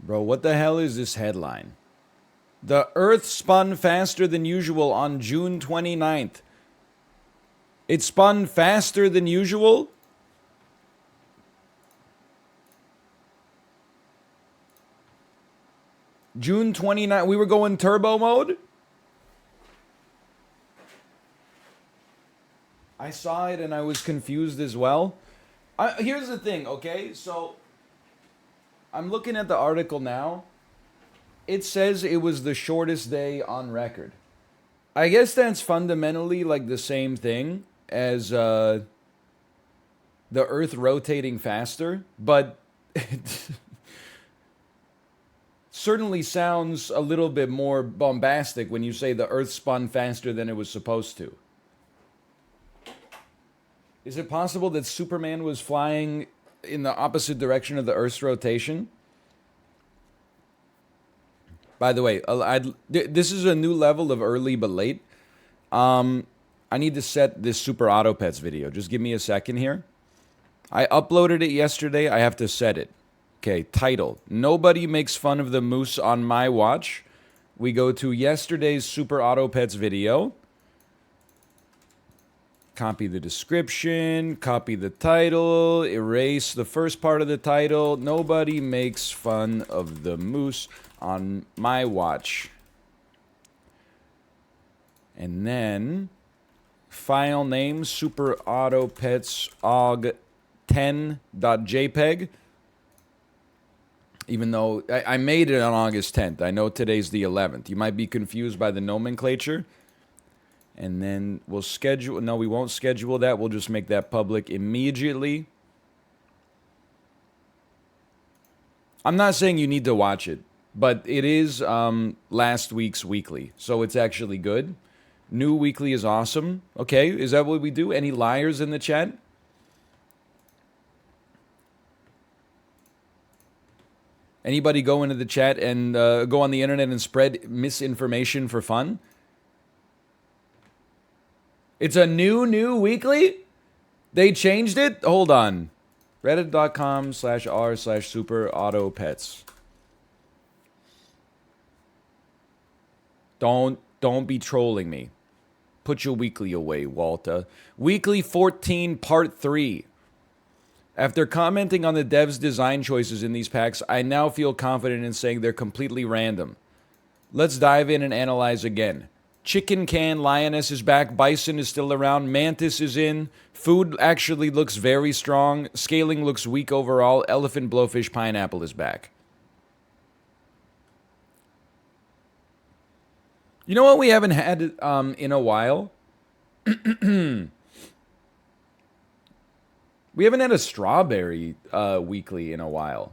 Bro, what the hell is this headline? The Earth spun faster than usual on June 29th. It spun faster than usual? June 29th, we were going turbo mode? I saw it and I was confused as well. Here's the thing, okay? So, I'm looking at the article now. It says it was the shortest day on record. I guess that's fundamentally like the same thing as the Earth rotating faster, but it certainly sounds a little bit more bombastic when you say the Earth spun faster than it was supposed to. Is it possible that Superman was flying in the opposite direction of the Earth's rotation? By the way, this is a new level of early but late. I need to set this Super Auto Pets video. Just give me a second here. I uploaded it yesterday. I have to set it. Okay, title. Nobody makes fun of the moose on my watch. We go to yesterday's Super Auto Pets video. Copy the description, copy the title, erase the first part of the title. Nobody makes fun of the moose on my watch. And then file name Super Auto Pets og 10.jpg. Even though I made it on August 10th. I know today's the 11th. You might be confused by the nomenclature. And then we'll schedule... No, we won't schedule that. We'll just make that public immediately. I'm not saying you need to watch it, but it is last week's weekly, so it's actually good. New weekly is awesome. Okay, is that what we do? Any liars in the chat? Anybody go into the chat and go on the internet and spread misinformation for fun? It's a new weekly? They changed it? Hold on. Reddit.com/r/superautopets. Don't be trolling me. Put your weekly away, Walter. Weekly 14, Part 3. After commenting on the devs' design choices in these packs, I now feel confident in saying they're completely random. Let's dive in and analyze again. Chicken Can Lioness is back. Bison is still around. Mantis is in. Food actually looks very strong. Scaling looks weak overall. Elephant, Blowfish, Pineapple is back. You know what we haven't had in a while? We haven't had a strawberry weekly in a while.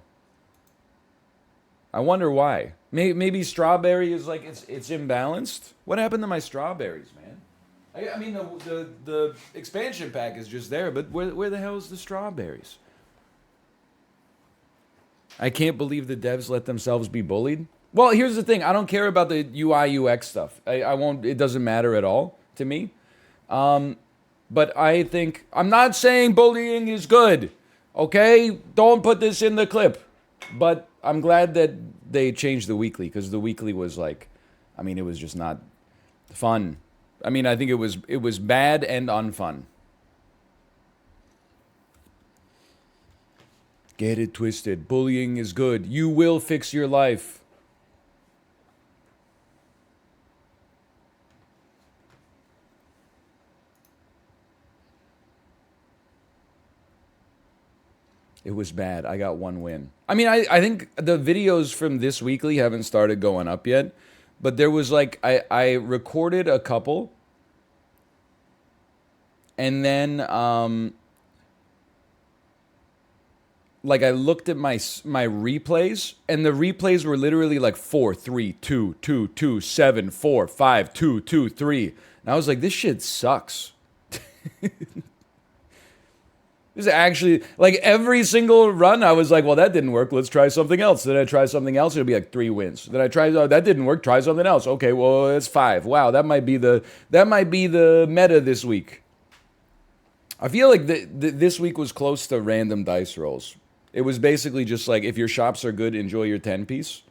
I wonder why. Maybe strawberry is like it's imbalanced. What happened to my strawberries, man? I mean the expansion pack is just there, but where the hell is the strawberries? I can't believe the devs let themselves be bullied. Well, here's the thing. I don't care about the UI UX stuff. I won't. It doesn't matter at all to me. But I think I'm not saying bullying is good. Okay, don't put this in the clip. But I'm glad that they changed the weekly, because the weekly was like, I mean, it was just not fun. I mean, I think it was bad and unfun. Get it twisted. Bullying is good. You will fix your life. It was bad. I got one win. I mean, I think the videos from this weekly haven't started going up yet. But there was like, I recorded a couple. And then, like I looked at my replays. And the replays were literally like 4, 3, 2, 2, 2, 7, 4, 5, 2, 2, 3. And I was like, this shit sucks. This is actually, like every single run, I was like, well, that didn't work. Let's try something else. Then I try something else. It'll be like 3 wins. Then I try, oh, that didn't work. Try something else. Okay, well, it's 5. Wow, that might be the meta this week. I feel like this week was close to random dice rolls. It was basically just like, if your shops are good, enjoy your 10-piece.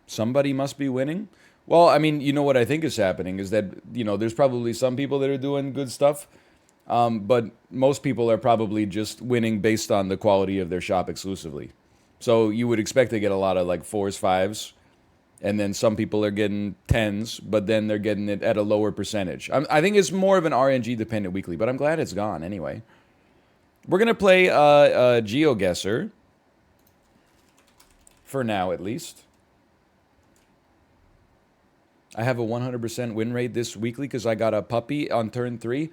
Somebody must be winning. Well, I mean, you know what I think is happening is that, there's probably some people that are doing good stuff, but most people are probably just winning based on the quality of their shop exclusively. So you would expect to get a lot of like 4s, 5s, and then some people are getting 10s, but then they're getting it at a lower percentage. I think it's more of an RNG dependent weekly, but I'm glad it's gone anyway. We're going to play GeoGuessr, for now at least. I have a 100% win rate this weekly because I got a puppy on turn 3.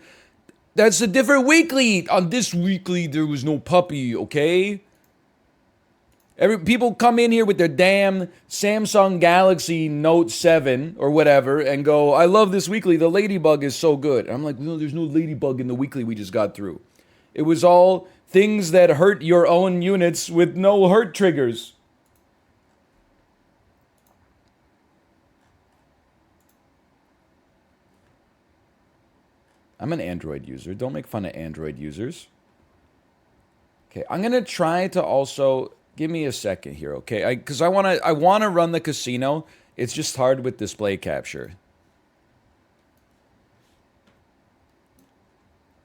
That's a different weekly. On this weekly, there was no puppy, okay? People come in here with their damn Samsung Galaxy Note 7 or whatever and go, I love this weekly. The ladybug is so good. And I'm like, no, there's no ladybug in the weekly we just got through. It was all things that hurt your own units with no hurt triggers. I'm an Android user. Don't make fun of Android users. Okay, I'm going to try to also... Give me a second here, okay? Because I want to run the casino. It's just hard with display capture.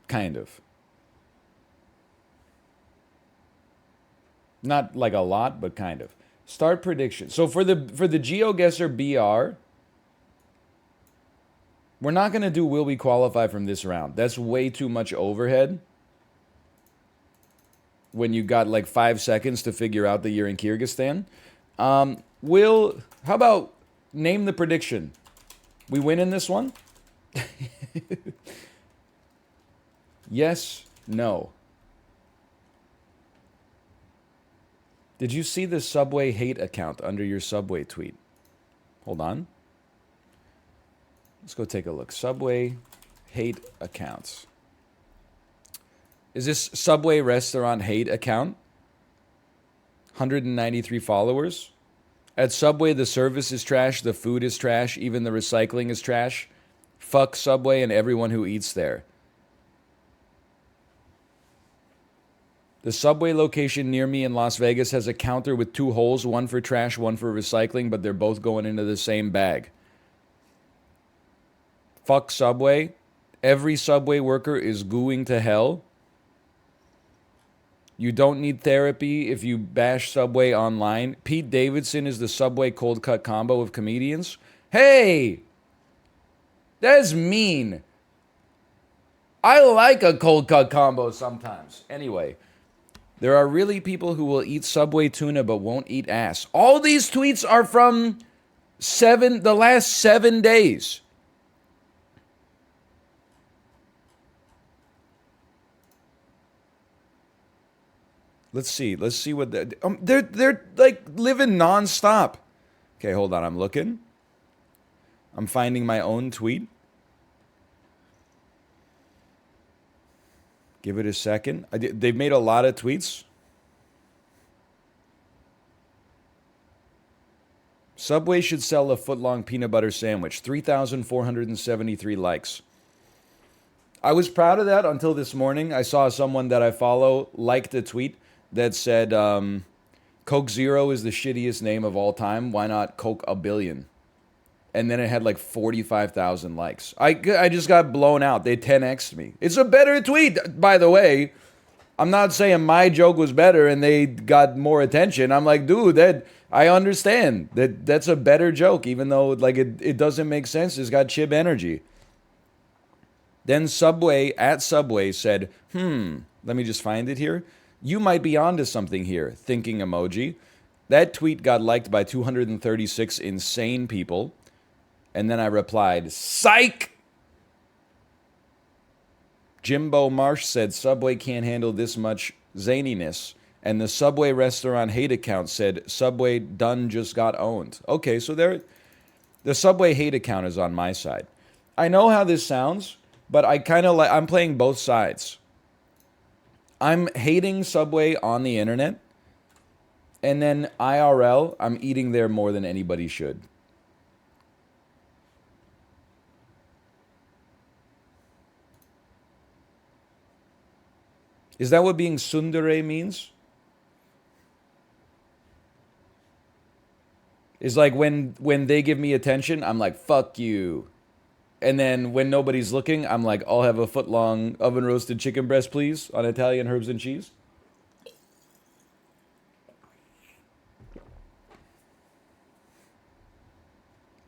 Kind of. Not like a lot, but kind of. Start prediction. So for the GeoGuessr BR... We're not going to do will we qualify from this round. That's way too much overhead. When you got like 5 seconds to figure out that you're in Kyrgyzstan. How about name the prediction? We win in this one? Yes, no. Did you see the Subway hate account under your Subway tweet? Hold on. Let's go take a look. Subway hate accounts. Is this Subway restaurant hate account? 193 followers. At Subway, the service is trash, the food is trash, even the recycling is trash. Fuck Subway and everyone who eats there. The Subway location near me in Las Vegas has a counter with 2 holes, one for trash, one for recycling, but they're both going into the same bag. Fuck Subway. Every Subway worker is gooing to hell. You don't need therapy if you bash Subway online. Pete Davidson is the Subway cold cut combo of comedians. Hey! That's mean. I like a cold cut combo sometimes. Anyway, there are really people who will eat Subway tuna but won't eat ass. All these tweets are from the last 7 days. Let's see what they're like living nonstop. Okay, hold on. I'm looking. I'm finding my own tweet. Give it a second. They've made a lot of tweets. Subway should sell a foot-long peanut butter sandwich. 3,473 likes. I was proud of that until this morning. I saw someone that I follow liked a tweet that said, Coke Zero is the shittiest name of all time. Why not Coke a billion? And then it had like 45,000 likes. I just got blown out. They 10x'd me. It's a better tweet, by the way. I'm not saying my joke was better and they got more attention. I'm like, dude, I understand. That's a better joke, even though like it doesn't make sense. It's got chib energy. Then Subway said, let me just find it here. You might be onto something here, thinking emoji. That tweet got liked by 236 insane people. And then I replied, psych! Jimbo Marsh said Subway can't handle this much zaniness. And the Subway restaurant hate account said Subway done just got owned. Okay, so the Subway hate account is on my side. I know how this sounds, but I'm playing both sides. I'm hating Subway on the internet, and then IRL, I'm eating there more than anybody should. Is that what being tsundere means? Is like when they give me attention, I'm like, fuck you. And then when nobody's looking, I'm like, I'll have a foot long oven roasted chicken breast, please, on Italian herbs and cheese.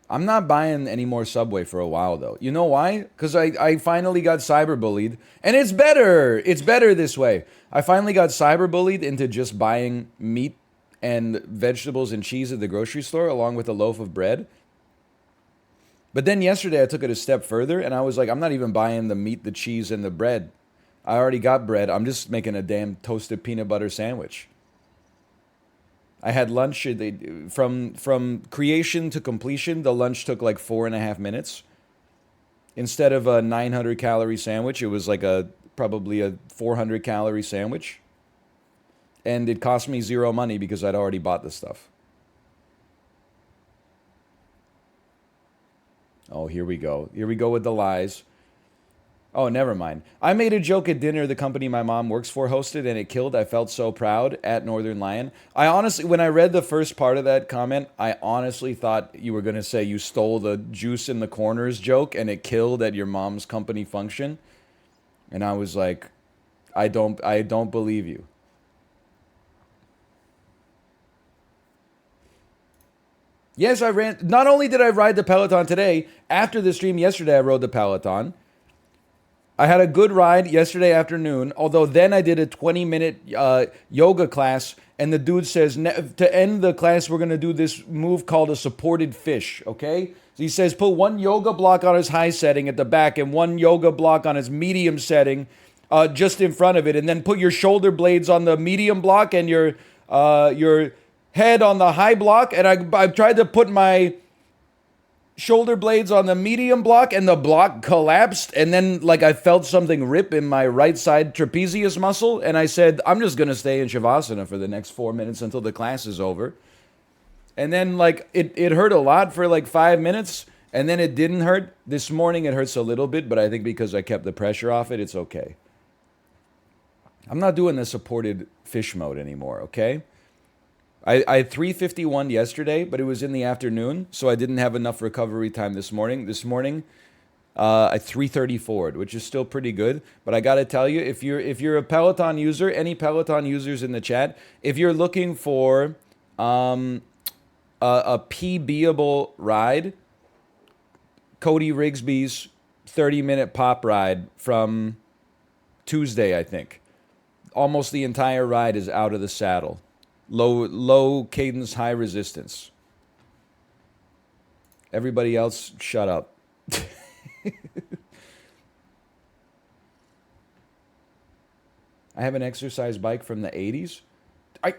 I'm not buying any more Subway for a while, though. You know why? Because I finally got cyberbullied. And it's better. It's better this way. I finally got cyberbullied into just buying meat and vegetables and cheese at the grocery store along with a loaf of bread. But then yesterday I took it a step further and I was like, I'm not even buying the meat, the cheese, and the bread. I already got bread. I'm just making a damn toasted peanut butter sandwich. I had lunch from creation to completion. The lunch took like 4.5 minutes. Instead of a 900 calorie sandwich, it was like probably a 400 calorie sandwich. And it cost me zero money because I'd already bought the stuff. Oh, here we go. Here we go with the lies. Oh, never mind. I made a joke at dinner the company my mom works for hosted and it killed. I felt so proud at Northernlion. I honestly, when I read the first part of that comment, I honestly thought you were going to say you stole the juice in the corners joke and it killed at your mom's company function. And I was like, I don't believe you. Yes, I ran. Not only did I ride the Peloton today, after the stream yesterday, I rode the Peloton. I had a good ride yesterday afternoon, although then I did a 20-minute yoga class, and the dude says, to end the class, we're going to do this move called a supported fish, okay? So he says, put one yoga block on his high setting at the back and one yoga block on his medium setting just in front of it, and then put your shoulder blades on the medium block and your head on the high block, and I tried to put my shoulder blades on the medium block and the block collapsed, and then like I felt something rip in my right side trapezius muscle, and I said, I'm just going to stay in Shavasana for the next 4 minutes until the class is over. And then like it hurt a lot for like 5 minutes, and then it didn't hurt. This morning it hurts a little bit, but I think because I kept the pressure off it, it's okay. I'm not doing the supported fish mode anymore, okay? I had 351 yesterday, but it was in the afternoon, so I didn't have enough recovery time this morning. This morning, I 334'd, which is still pretty good. But I gotta tell you, if you're a Peloton user, any Peloton users in the chat, if you're looking for a PB-able ride, Cody Rigsby's 30-minute pop ride from Tuesday, I think. Almost the entire ride is out of the saddle. Low cadence, high resistance. Everybody else, shut up. I have an exercise bike from the 80s.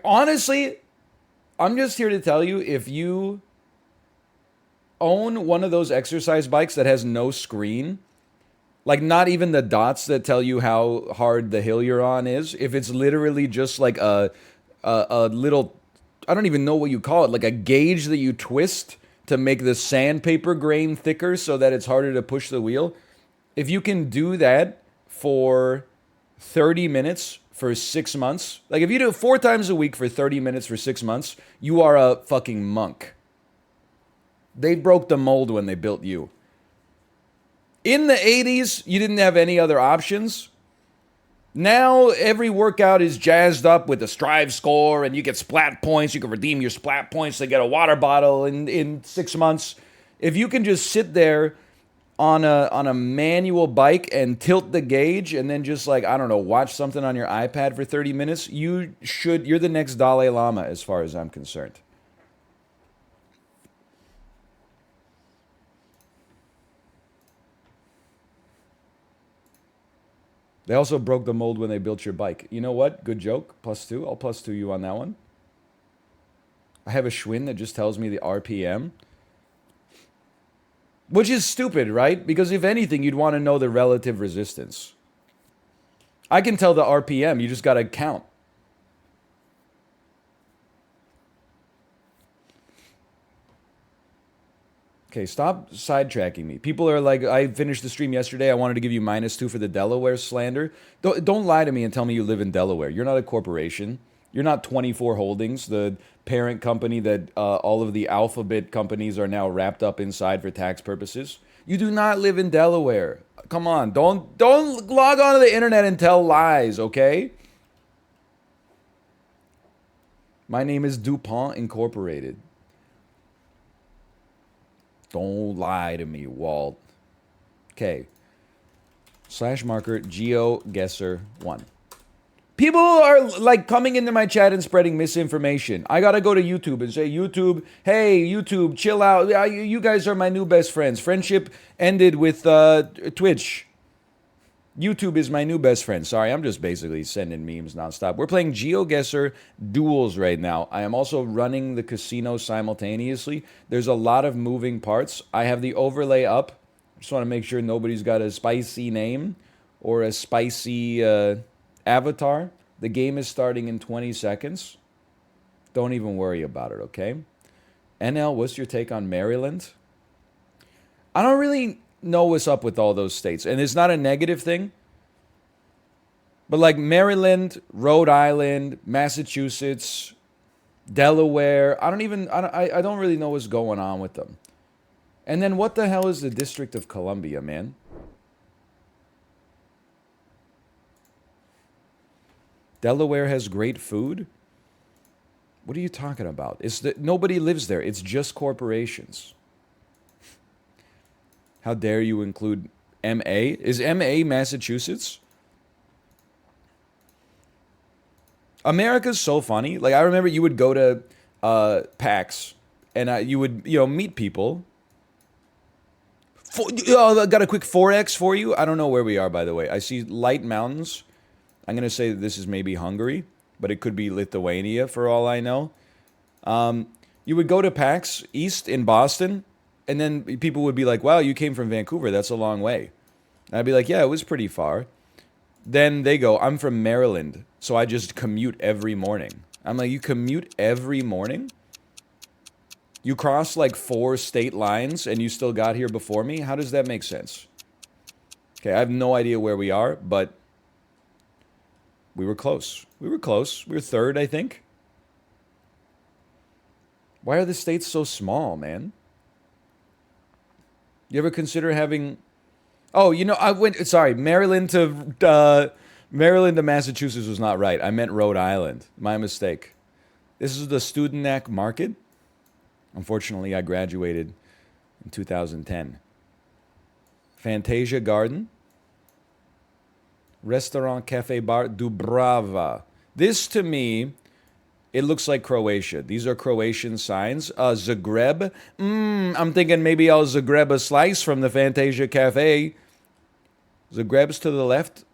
Honestly, I'm just here to tell you, if you own one of those exercise bikes that has no screen, like not even the dots that tell you how hard the hill you're on is, if it's literally just like a little, I don't even know what you call it, like a gauge that you twist to make the sandpaper grain thicker so that it's harder to push the wheel. If you can do that for 30 minutes for 6 months, like if you do it 4 times a week for 30 minutes for 6 months, you are a fucking monk. They broke the mold when they built you. In the 80s, you didn't have any other options. Now, every workout is jazzed up with a Strive score, and you get splat points. You can redeem your splat points to get a water bottle in 6 months. If you can just sit there on a manual bike and tilt the gauge and then just like, I don't know, watch something on your iPad for 30 minutes, you're the next Dalai Lama as far as I'm concerned. They also broke the mold when they built your bike. You know what? Good joke. +2. I'll +2 you on that one. I have a Schwinn that just tells me the RPM. Which is stupid, right? Because if anything, you'd want to know the relative resistance. I can tell the RPM. You just got to count. Okay, stop sidetracking me. People are like, I finished the stream yesterday. I wanted to give you -2 for the Delaware slander. Don't lie to me and tell me you live in Delaware. You're not a corporation. You're not 24 Holdings, the parent company that all of the alphabet companies are now wrapped up inside for tax purposes. You do not live in Delaware. Come on, don't log onto the internet and tell lies, okay? My name is DuPont Incorporated. Don't lie to me, Walt. Okay. /marker GeoGuessr1. People are like coming into my chat and spreading misinformation. I gotta go to YouTube and say, YouTube, hey, YouTube, chill out. You guys are my new best friends. Friendship ended with Twitch. YouTube is my new best friend. Sorry, I'm just basically sending memes nonstop. We're playing GeoGuessr duels right now. I am also running the casino simultaneously. There's a lot of moving parts. I have the overlay up. Just want to make sure nobody's got a spicy name or a spicy avatar. The game is starting in 20 seconds. Don't even worry about it, okay? NL, what's your take on Maryland? I don't really know what's up with all those states. And it's not a negative thing. But like Maryland, Rhode Island, Massachusetts, Delaware, I don't really know what's going on with them. And then what the hell is the District of Columbia, man? Delaware has great food? What are you talking about? Nobody lives there. It's just corporations. How dare you include MA? Is MA Massachusetts? America's so funny. Like, I remember you would go to PAX and you would, meet people. I got a quick 4X for you. I don't know where we are, by the way. I see light mountains. I'm going to say that this is maybe Hungary, but it could be Lithuania for all I know. You would go to PAX East in Boston, and then people would be like, wow, you came from Vancouver. That's a long way. And I'd be like, yeah, it was pretty far. Then they go, I'm from Maryland, so I just commute every morning. I'm like, you commute every morning? You crossed like 4 state lines and you still got here before me? How does that make sense? Okay, I have no idea where we are, but we were close. We were close. We were third, I think. Why are the states so small, man? You ever consider having... Oh, I went... Sorry, Maryland to Massachusetts was not right. I meant Rhode Island. My mistake. This is the Studenac Market. Unfortunately, I graduated in 2010. Fantasia Garden. Restaurant, cafe, bar, Dubrava. This, to me, it looks like Croatia. These are Croatian signs. Zagreb. I'm thinking maybe I'll Zagreb a slice from the Fantasia Cafe. Zagreb's to the left,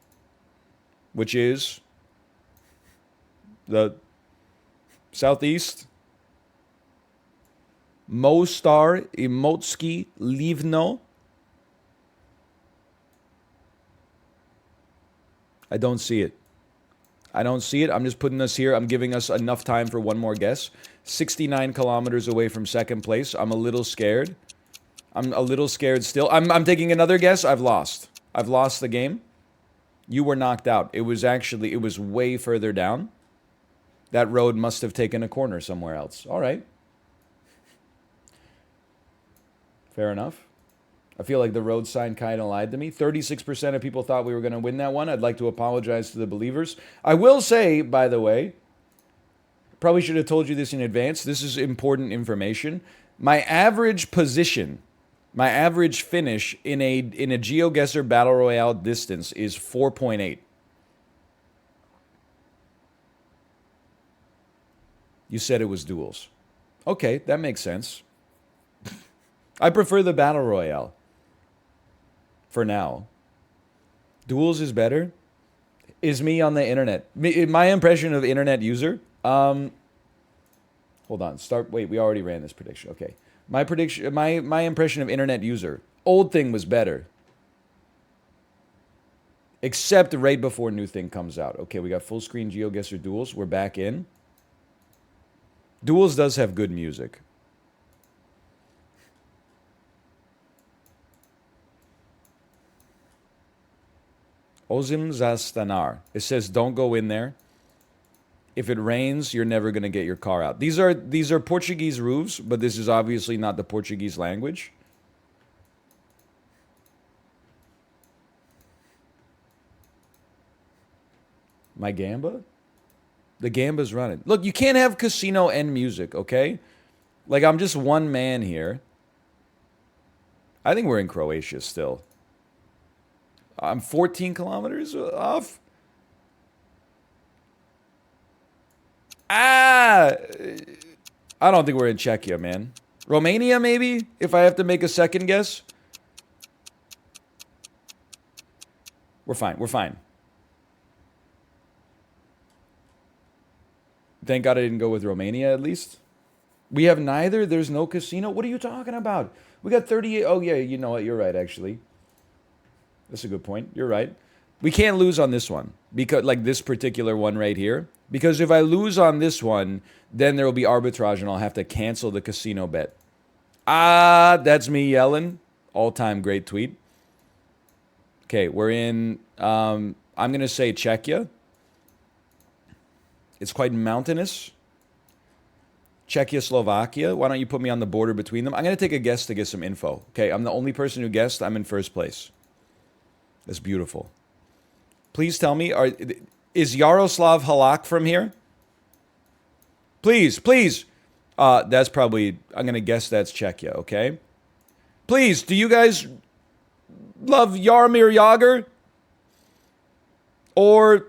which is the southeast. Mostar, Imotski, Livno. I don't see it. I don't see it. I'm just putting us here. I'm giving us enough time for one more guess. 69 kilometers away from second place. I'm a little scared. I'm a little scared still. I'm taking another guess. I've lost. I've lost the game. You were knocked out. It was way further down. That road must have taken a corner somewhere else. All right. Fair enough. I feel like the road sign kind of lied to me. 36% of people thought we were going to win that one. I'd like to apologize to the believers. I will say, by the way, probably should have told you this in advance. This is important information. My average position, my average finish in a GeoGuessr Battle Royale distance is 4.8. You said it was duels. Okay, that makes sense. I prefer the Battle Royale. For now. Duels is better. Is me on the internet. My impression of internet user. Hold on. Wait, we already ran this prediction. Okay. My prediction. My impression of internet user. Old thing was better. Except right before new thing comes out. Okay, we got full screen GeoGuessr duels. We're back in. Duels does have good music. Ozim Zastanar. It says don't go in there. If it rains, you're never going to get your car out. These are Portuguese roofs, but this is obviously not the Portuguese language. My Gamba? The Gamba's running. Look, you can't have casino and music, okay? Like, I'm just one man here. I think we're in Croatia still. I'm 14 kilometers off. I don't think we're in Czechia, man. Romania, maybe? If I have to make a second guess? We're fine. We're fine. Thank God I didn't go with Romania, at least. We have neither. There's no casino. What are you talking about? We got 38. Oh, yeah, you know what? You're right, actually. That's a good point. You're right. We can't lose on this one. Because, like, this particular one right here. Because if I lose on this one, then there will be arbitrage and I'll have to cancel the casino bet. That's me yelling. All-time great tweet. Okay, we're in, I'm going to say Czechia. It's quite mountainous. Czechia, Slovakia. Why don't you put me on the border between them? I'm going to take a guess to get some info. Okay, I'm the only person who guessed. I'm in first place. That's beautiful. Please tell me, is Yaroslav Halak from here? Please, please. That's probably, I'm going to guess that's Czechia, okay? Please, do you guys love Jaromir Jagr? Or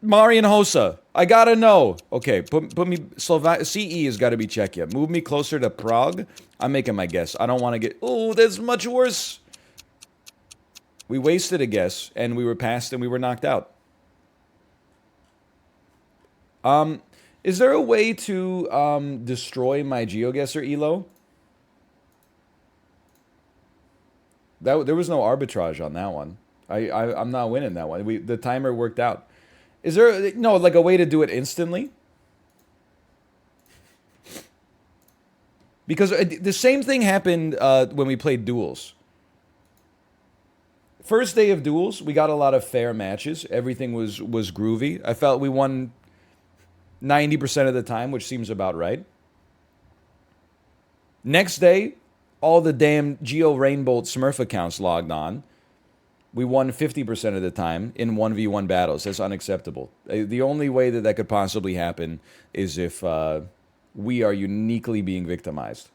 Marian Hossa? I gotta know. Okay, put me, CE has got to be Czechia. Move me closer to Prague. I'm making my guess. I don't want to get, oh, that's much worse. We wasted a guess, and we were passed, and we were knocked out. Is there a way to destroy my GeoGuessr Elo? There was no arbitrage on that one. I'm not winning that one. The timer worked out. Is there like a way to do it instantly? Because the same thing happened when we played duels. First day of duels, we got a lot of fair matches. Everything was groovy. I felt we won 90% of the time, which seems about right. Next day, all the damn Geo Rainbolt Smurf accounts logged on. We won 50% of the time in 1v1 battles. That's unacceptable. The only way that could possibly happen is if we are uniquely being victimized.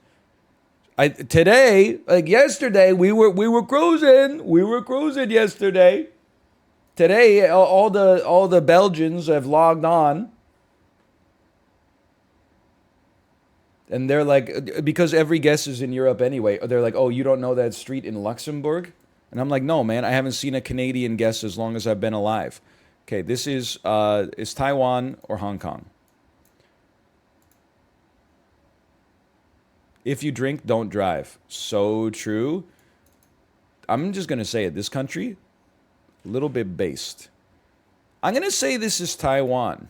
Today, like yesterday, we were cruising. We were cruising yesterday. Today, all the Belgians have logged on. And they're like, because every guess is in Europe anyway, they're like, oh, you don't know that street in Luxembourg? And I'm like, no, man, I haven't seen a Canadian guess as long as I've been alive. Okay, this is Taiwan or Hong Kong. If you drink, don't drive. So true. I'm just going to say it. This country, a little bit based. I'm going to say this is Taiwan.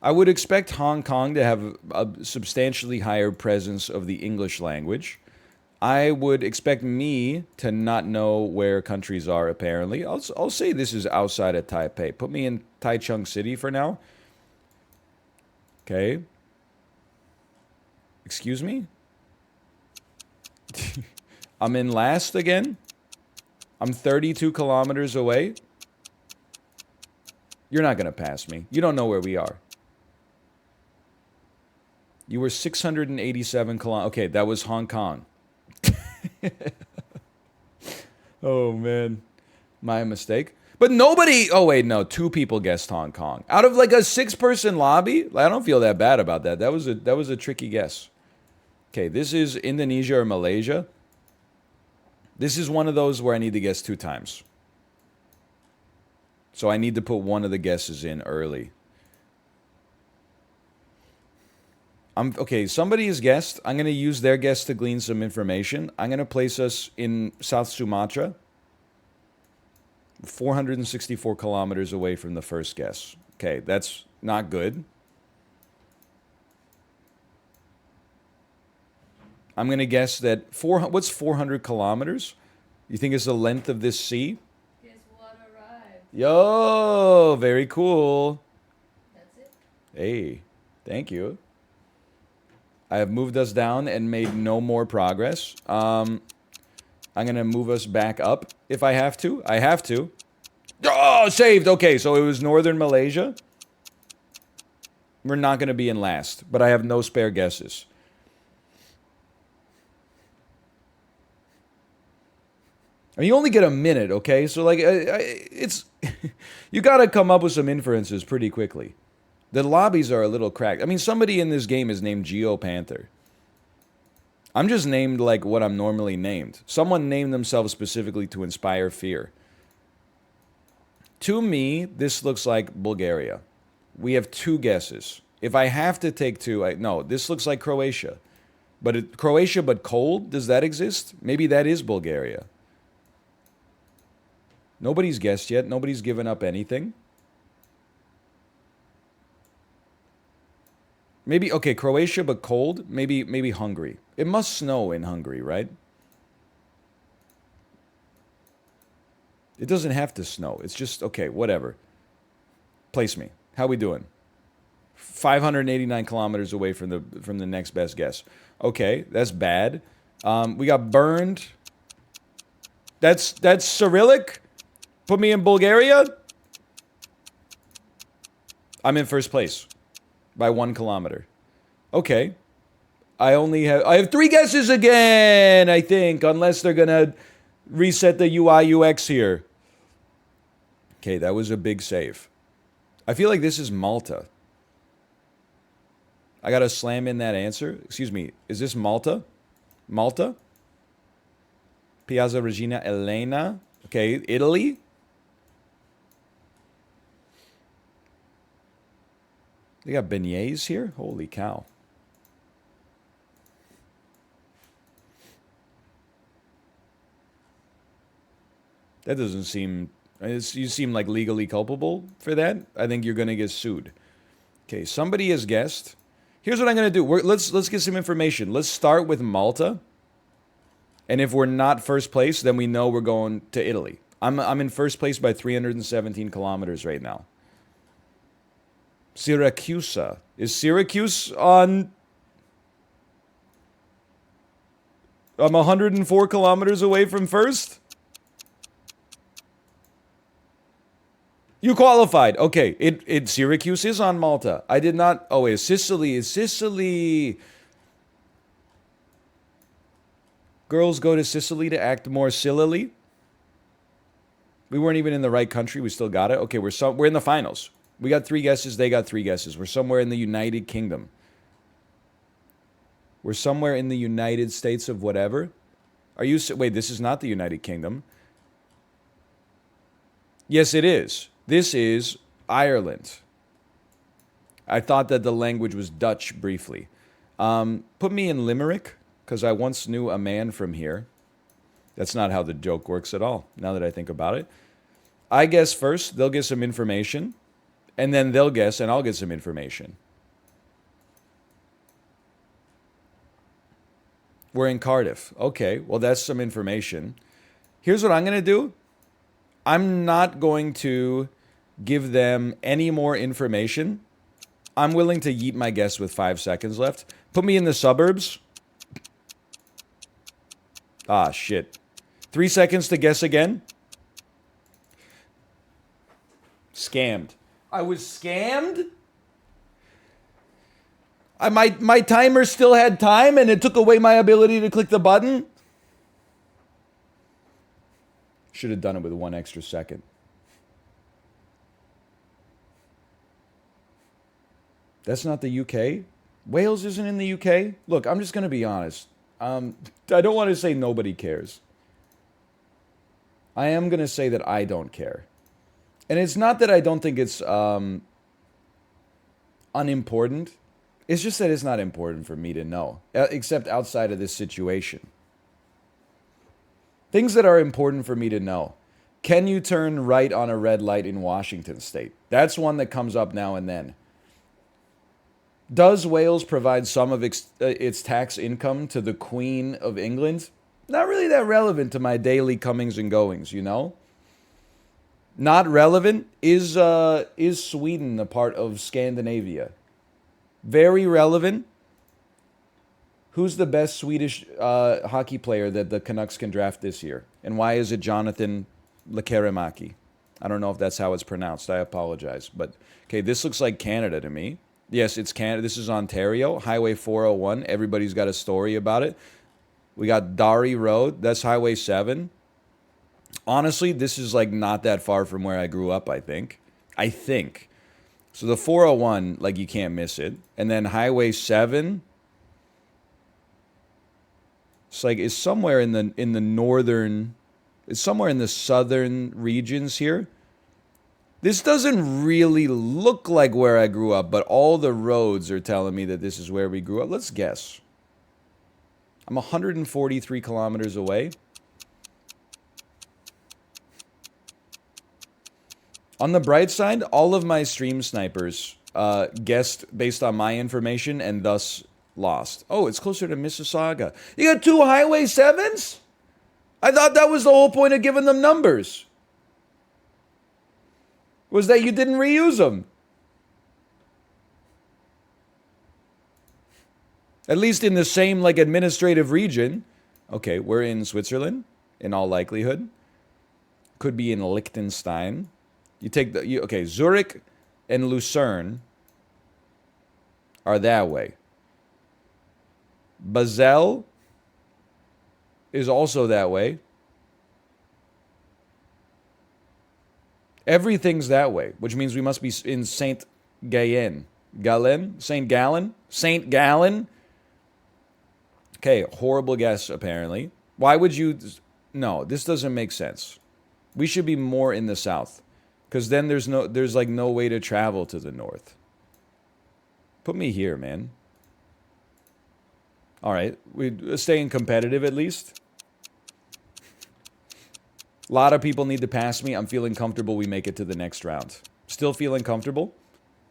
I would expect Hong Kong to have a substantially higher presence of the English language. I would expect me to not know where countries are, apparently. I'll say this is outside of Taipei. Put me in Taichung City for now. Okay. Excuse me? I'm in last again. I'm 32 kilometers away. You're not going to pass me. You don't know where we are. You were 687 kilometers. Okay, that was Hong Kong. Oh, man. My mistake. But nobody... Oh, wait, no. 2 people guessed Hong Kong. Out of like a 6-person lobby? I don't feel that bad about that. That was a tricky guess. Okay, this is Indonesia or Malaysia. This is one of those where I need to guess 2 times. So I need to put one of the guesses in early. Okay, somebody has guessed. I'm going to use their guess to glean some information. I'm going to place us in South Sumatra. 464 kilometers away from the first guess. Okay, that's not good. I'm going to guess that what's 400 kilometers? You think it's the length of this sea? Guess what arrived? Yo, very cool. That's it. Hey, thank you. I have moved us down and made no more progress. I'm going to move us back up if I have to. I have to. Oh, saved. Okay, so it was Northern Malaysia. We're not going to be in last, but I have no spare guesses. I mean, you only get a minute, okay? So, like, it's... you got to come up with some inferences pretty quickly. The lobbies are a little cracked. I mean, somebody in this game is named GeoPanther. I'm just named like what I'm normally named. Someone named themselves specifically to inspire fear. To me, this looks like Bulgaria. We have two guesses. If I have to take two, no, this looks like Croatia. But Croatia, but cold? Does that exist? Maybe that is Bulgaria. Nobody's guessed yet. Nobody's given up anything. Maybe, okay, Croatia, but cold? Maybe Hungary. It must snow in Hungary, right? It doesn't have to snow. It's just, okay, whatever. Place me. How we doing? 589 kilometers away from the next best guess. Okay, that's bad. We got burned. That's Cyrillic? Put me in Bulgaria? I'm in first place by 1 kilometer. Okay. I have 3 guesses again, I think, unless they're gonna reset the UI UX here. Okay, that was a big save. I feel like this is Malta. I gotta slam in that answer. Excuse me, is this Malta? Malta? Piazza Regina Elena. Okay, Italy? They got beignets here? Holy cow. That doesn't seem... You seem like legally culpable for that. I think you're going to get sued. Okay, somebody has guessed. Here's what I'm going to do. Let's get some information. Let's start with Malta. And if we're not first place, then we know we're going to Italy. I'm in first place by 317 kilometers right now. Syracuse. Is Syracuse on... I'm 104 kilometers away from first? You qualified. Okay, Syracuse is on Malta. I did not... Oh, wait, Sicily. Is Sicily... Girls go to Sicily to act more sillily? We weren't even in the right country. We still got it. Okay, we're in the finals. We got 3 guesses. They got 3 guesses. We're somewhere in the United Kingdom. We're somewhere in the United States of whatever. Are you... Wait, this is not the United Kingdom. Yes, it is. This is Ireland. I thought that the language was Dutch briefly. Put me in Limerick, because I once knew a man from here. That's not how the joke works at all, now that I think about it. I guess first, they'll get some information, and then they'll guess, and I'll get some information. We're in Cardiff. Okay, well, that's some information. Here's what I'm going to do. I'm not going to give them any more information. I'm willing to yeet my guess with 5 seconds left. Put me in the suburbs. Ah, shit. 3 seconds to guess again. Scammed. I was scammed? My timer still had time and it took away my ability to click the button? Should have done it with 1 extra second. That's not the UK? Wales isn't in the UK? Look, I'm just going to be honest. I don't want to say nobody cares. I am going to say that I don't care. And it's not that I don't think it's unimportant. It's just that it's not important for me to know, except outside of this situation. Things that are important for me to know. Can you turn right on a red light in Washington State? That's one that comes up now and then. Does Wales provide some of its tax income to the Queen of England? not really that relevant to my daily comings and goings, you know? Not relevant is Sweden a part of Scandinavia? Very relevant. Who's the best Swedish hockey player that the Canucks can draft this year? And why is it Jonathan Lekkerimäki? I don't know if that's how it's pronounced. I apologize. But, okay, this looks like Canada to me. Yes, it's Canada. This is Ontario. Highway 401. Everybody's got a story about it. We got Dari Road. That's Highway 7. Honestly, this is like not that far from where I grew up, I think. So the 401, like you can't miss it. And then Highway 7... it's somewhere in the northern, it's somewhere in the southern regions here. This doesn't really look like where I grew up, but all the roads are telling me that this is where we grew up. Let's guess. I'm 143 kilometers away. On the bright side, all of my stream snipers guessed based on my information and thus lost. Oh, it's closer to Mississauga. You got 2 Highway 7s? I thought that was the whole point of giving them numbers. Was that you didn't reuse them. At least in the same like administrative region. Okay, we're in Switzerland in all likelihood. Could be in Liechtenstein. You take okay, Zurich and Lucerne are that way. Basel is also that way. Everything's that way, which means we must be in Saint Gallen. Saint Gallen? Okay, horrible guess, apparently. Why would you... No, this doesn't make sense. We should be more in the south. Because then there's like no way to travel to the north. Put me here, man. All right, we're staying competitive at least. A lot of people need to pass me. I'm feeling comfortable we make it to the next round. Still feeling comfortable?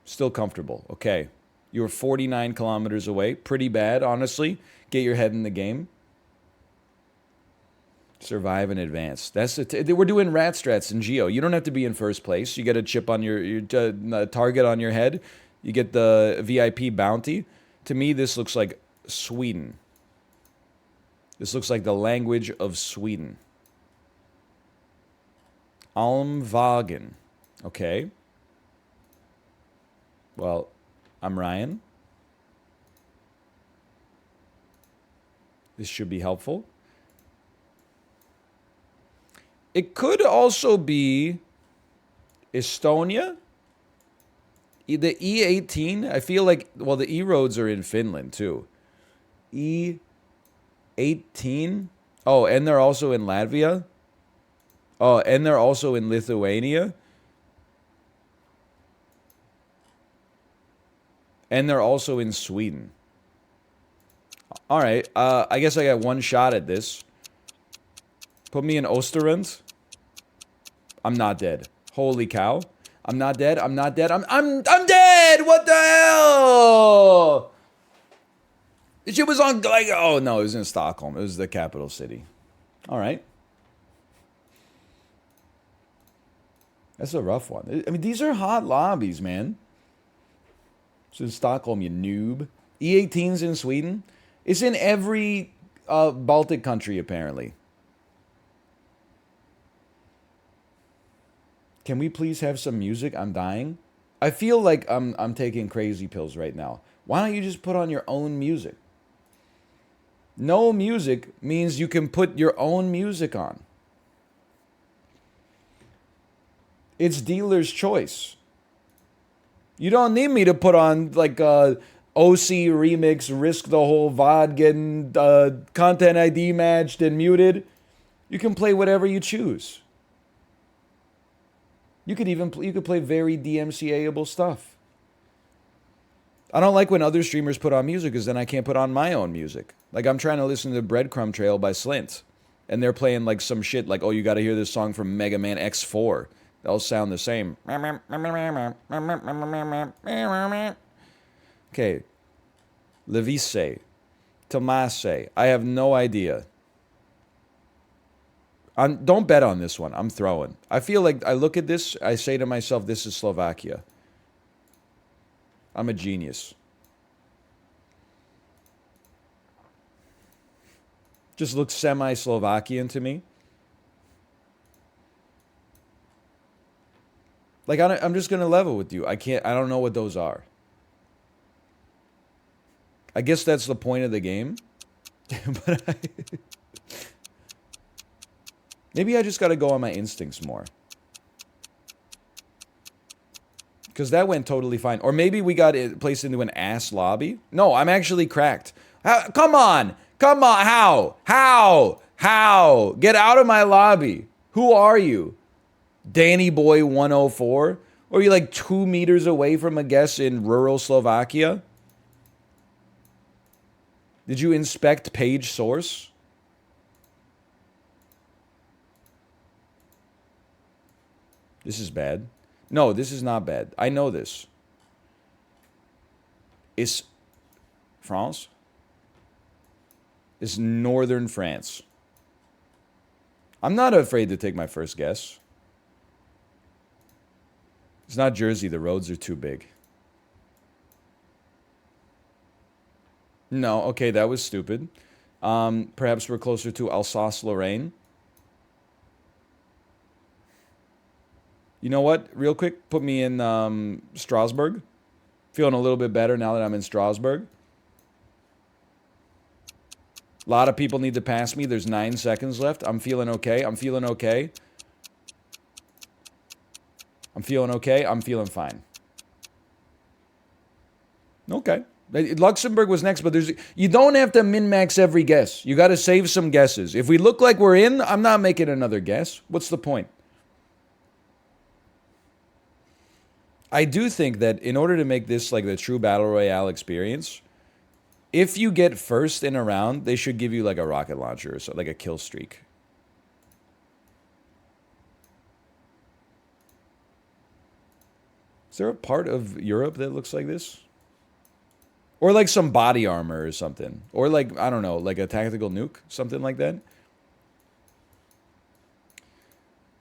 Still comfortable. Okay. You're 49 kilometers away. Pretty bad, honestly. Get your head in the game. Survive and advance. We're doing rat strats in Geo. You don't have to be in first place. You get a chip on your target on your head. You get the VIP bounty. To me, this looks like Sweden. This looks like the language of Sweden. Almvagen. Okay. Well, I'm Ryan. This should be helpful. It could also be Estonia. The E18, I feel like, well, the E roads are in Finland too. E18. Oh, and they're also in Latvia. Oh, and they're also in Lithuania. And they're also in Sweden. All right, I guess I got one shot at this. Put me in Osterund. I'm not dead. Holy cow. I'm not dead. I'm not dead. I'm dead. What the hell? This shit was on like, oh no, it was in Stockholm. It was the capital city. All right. That's a rough one. I mean, these are hot lobbies, man. It's in Stockholm, you noob. E18's in Sweden. It's in every Baltic country, apparently. Can we please have some music? I'm dying. I feel like I'm taking crazy pills right now. Why don't you just put on your own music? No music means you can put your own music on. It's dealer's choice. You don't need me to put on like OC remix, risk the whole VOD getting content ID matched and muted. You can play whatever you choose. You could play very DMCA-able stuff. I don't like when other streamers put on music because then I can't put on my own music. Like I'm trying to listen to Breadcrumb Trail by Slint. And they're playing like some shit like, oh, you got to hear this song from Mega Man X4. They'll sound the same. Okay. Levise. Tomase. I have no idea. Don't bet on this one. I'm throwing. I feel like I look at this, I say to myself, this is Slovakia. I'm a genius. Just looks semi-Slovakian to me. Like, I'm just going to level with you. I don't know what those are. I guess that's the point of the game. But maybe I just got to go on my instincts more. Because that went totally fine. Or maybe we got it placed into an ass lobby. No, I'm actually cracked. Come on. Come on. How? How? How? Get out of my lobby. Who are you? Danny Boy 104? Or are you like 2 meters away from a guess in rural Slovakia? Did you inspect page source? This is bad. No, this is not bad. I know this. It's France? It's northern France. I'm not afraid to take my first guess. It's not Jersey. The roads are too big. No, okay, that was stupid. Perhaps we're closer to Alsace-Lorraine. You know what? Real quick, put me in Strasbourg. Feeling a little bit better now that I'm in Strasbourg. A lot of people need to pass me. There's 9 seconds left. I'm feeling okay. I'm feeling okay. I'm feeling okay. I'm feeling fine. Okay. Luxembourg was next, but you don't have to min-max every guess. You got to save some guesses. If we look like we're in, I'm not making another guess. What's the point? I do think that in order to make this like the true Battle Royale experience, if you get first in a round, they should give you like a rocket launcher or so, like a kill streak. Is there a part of Europe that looks like this? Or like some body armor or something. Or like, I don't know, like a tactical nuke, something like that.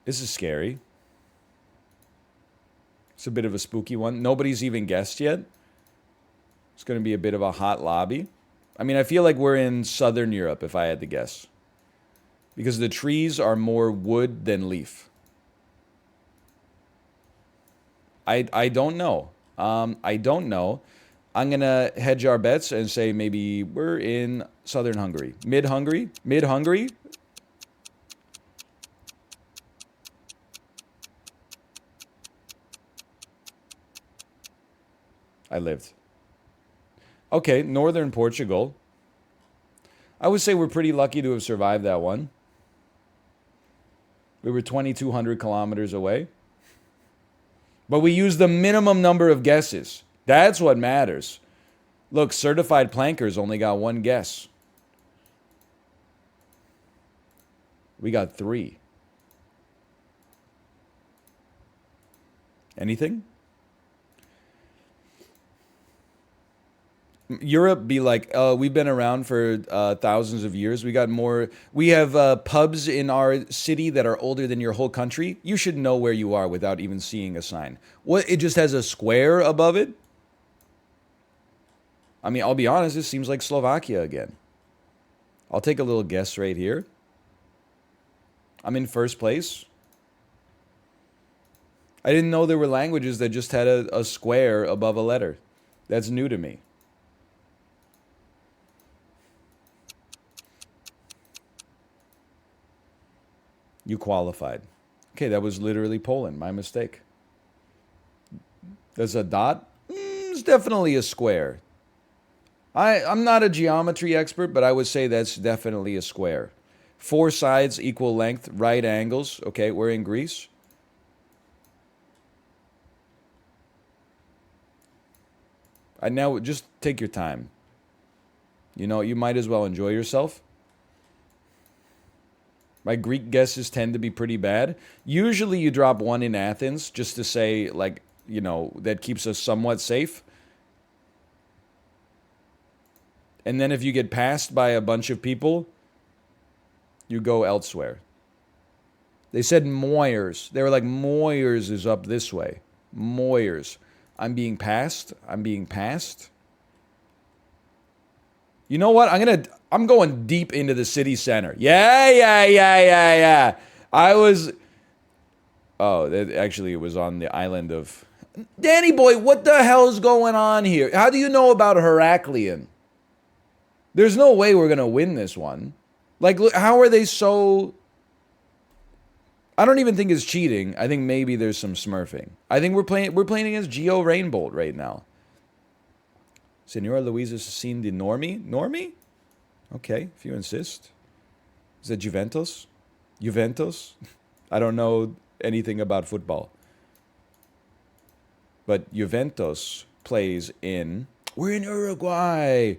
This is scary. It's a bit of a spooky one. Nobody's even guessed yet. It's going to be a bit of a hot lobby. I mean, I feel like we're in Southern Europe, if I had to guess. Because the trees are more wood than leaf. I don't know. I don't know. I'm going to hedge our bets and say maybe we're in Southern Hungary. Mid-Hungary? Mid-Hungary? I lived. Okay, Northern Portugal. I would say we're pretty lucky to have survived that one. We were 2,200 kilometers away. But we used the minimum number of guesses. That's what matters. Look, certified plankers only got 1 guess. We got 3. Anything? Europe be like, we've been around for thousands of years. We got more. We have pubs in our city that are older than your whole country. You should know where you are without even seeing a sign. What? It just has a square above it? I mean, I'll be honest, it seems like Slovakia again. I'll take a little guess right here. I'm in first place. I didn't know there were languages that just had a square above a letter. That's new to me. You qualified. Okay, that was literally Poland. My mistake. There's a dot? It's definitely a square. I'm not a geometry expert, but I would say that's definitely a square. 4 sides, equal length, right angles. Okay, we're in Greece. Now just take your time. You know, you might as well enjoy yourself. My Greek guesses tend to be pretty bad. Usually you drop 1 in Athens just to say, like, you know, that keeps us somewhat safe. And then if you get passed by a bunch of people, you go elsewhere. They said Moyers. They were like, Moyers is up this way. Moyers. I'm being passed. I'm being passed. You know what? I'm going deep into the city center. Yeah. I was actually it was on the island of Danny boy, what the hell's going on here? How do you know about Heraklion? There's no way we're going to win this one. Like, look, how are they so... I don't even think it's cheating. I think maybe there's some smurfing. I think we're playing against Geo Rainbolt right now. Senora Luisa seen the Normie? Normie? Okay, if you insist. Is that Juventus? Juventus? I don't know anything about football. But Juventus plays in... We're in Uruguay.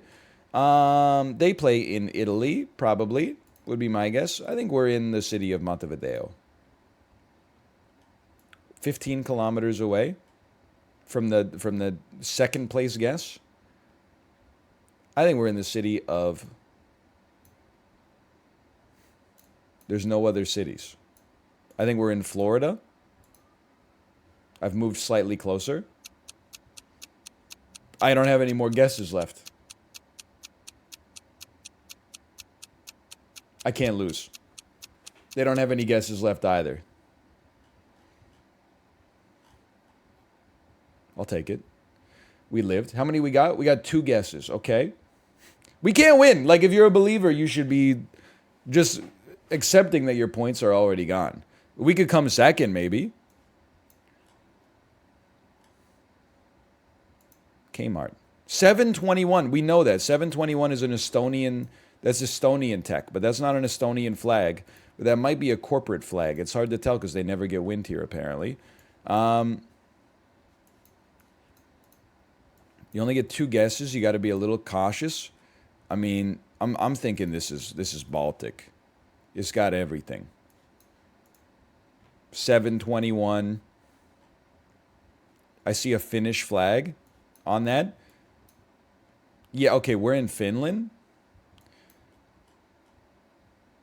They play in Italy, probably, would be my guess. I think we're in the city of Montevideo. 15 kilometers away from the second place guess. I think we're in the city of... There's no other cities. I think we're in Florida. I've moved slightly closer. I don't have any more guesses left. I can't lose. They don't have any guesses left either. I'll take it. We lived. How many we got? We got 2 guesses. Okay. We can't win. Like, if you're a believer, you should be just accepting that your points are already gone. We could come second, maybe. Kmart. 721. We know that. 721 is an Estonian... That's Estonian tech, but that's not an Estonian flag. But that might be a corporate flag. It's hard to tell because they never get wind here, apparently. You only get 2 guesses. You got to be a little cautious. I mean, I'm thinking this is Baltic. It's got everything. 721. I see a Finnish flag on that. Yeah, okay, we're in Finland.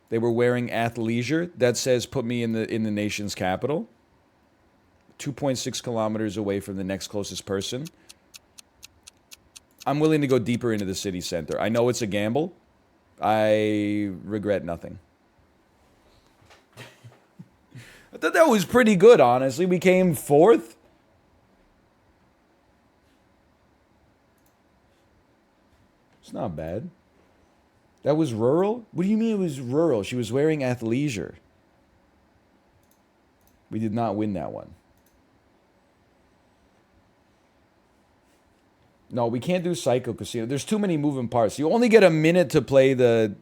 They were wearing athleisure. That says put me in the nation's capital. 2.6 kilometers away from the next closest person. I'm willing to go deeper into the city center. I know it's a gamble. I regret nothing. I thought that was pretty good, honestly. We came 4th. It's not bad. That was rural? What do you mean it was rural? She was wearing athleisure. We did not win that one. No, we can't do Psycho Casino. There's too many moving parts. You only get a minute to play the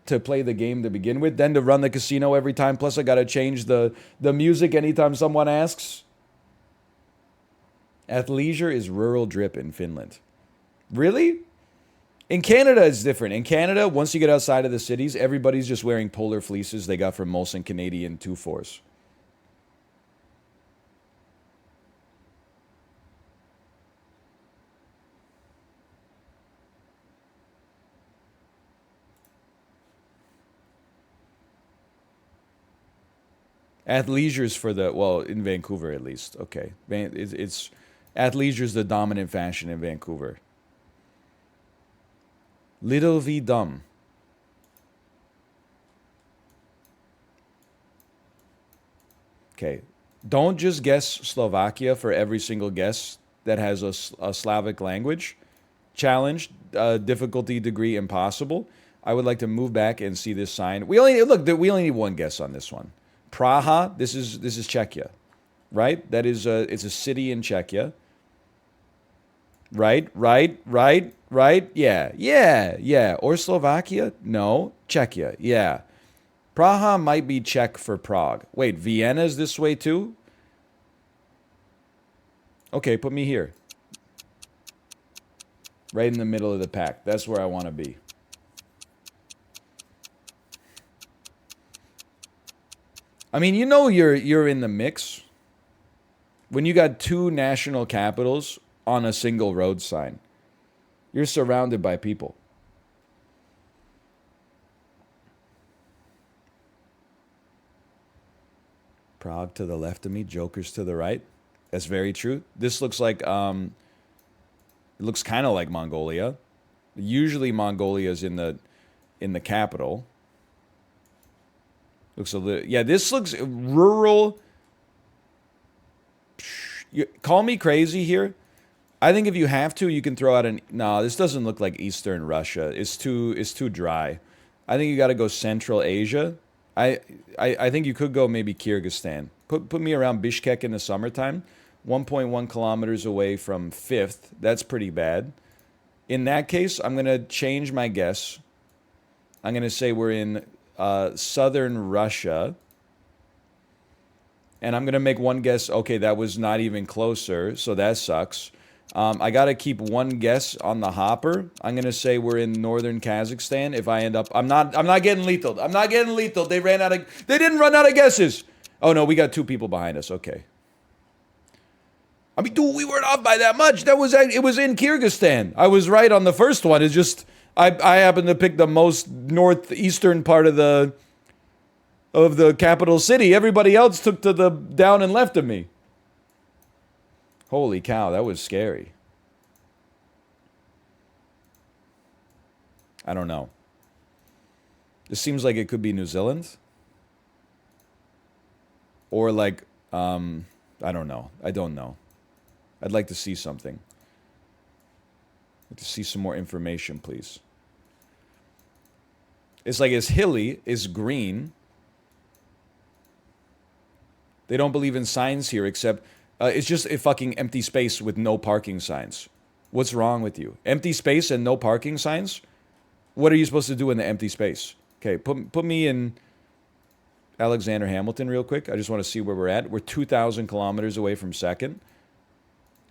game to begin with, then to run the casino every time. Plus, I gotta change the music anytime someone asks. Athleisure is rural drip in Finland. Really? In Canada, it's different. In Canada, once you get outside of the cities, everybody's just wearing polar fleeces they got from Molson Canadian 2-4s. Athleisure's for the... Well, in Vancouver, at least. Okay. It's athleisure's the dominant fashion in Vancouver. Little v dumb. Okay. Don't just guess Slovakia for every single guess that has a Slavic language. Challenge, difficulty degree impossible. I would like to move back and see this sign. We only need one guess on this one. Praha, this is Czechia. Right? That is it's a city in Czechia. Right. Yeah. Or Slovakia? No. Czechia. Yeah. Praha might be Czech for Prague. Wait, Vienna's this way too? Okay, put me here. Right in the middle of the pack. That's where I want to be. I mean, you know you're in the mix when you got 2 national capitals on a single road sign. You're surrounded by people. Prague to the left of me, Jokers to the right. That's very true. This looks like it looks kind of like Mongolia. Usually Mongolia is in the capital. Looks a little, yeah, this looks rural. Call me crazy here. I think if you have to, you can throw out an. No, this doesn't look like Eastern Russia. It's too dry. I think you got to go Central Asia. I think you could go maybe Kyrgyzstan. Put me around Bishkek in the summertime. 1.1 kilometers away from 5th. That's pretty bad. In that case, I'm gonna change my guess. I'm gonna say we're in southern Russia. And I'm gonna make one guess. Okay, that was not even closer, so that sucks. I gotta keep one guess on the hopper. I'm gonna say we're in northern Kazakhstan. If I end up, I'm not getting lethal. I'm not getting lethal. They didn't run out of guesses. Oh no, we got 2 people behind us. Okay. I mean, dude, we weren't off by that much. It was in Kyrgyzstan. I was right on the first one. It's just I happened to pick the most northeastern part of the capital city. Everybody else took to the down and left of me. Holy cow, that was scary. I don't know. This seems like it could be New Zealand. Or like, I don't know. I don't know. I'd like to see something. I'd like to see some more information, please. It's like it's hilly, it's green. They don't believe in signs here, except it's just a fucking empty space with no parking signs. What's wrong with you? Empty space and no parking signs? What are you supposed to do in the empty space? Okay, put me in Alexander Hamilton real quick. I just want to see where we're at. We're 2,000 kilometers away from 2nd.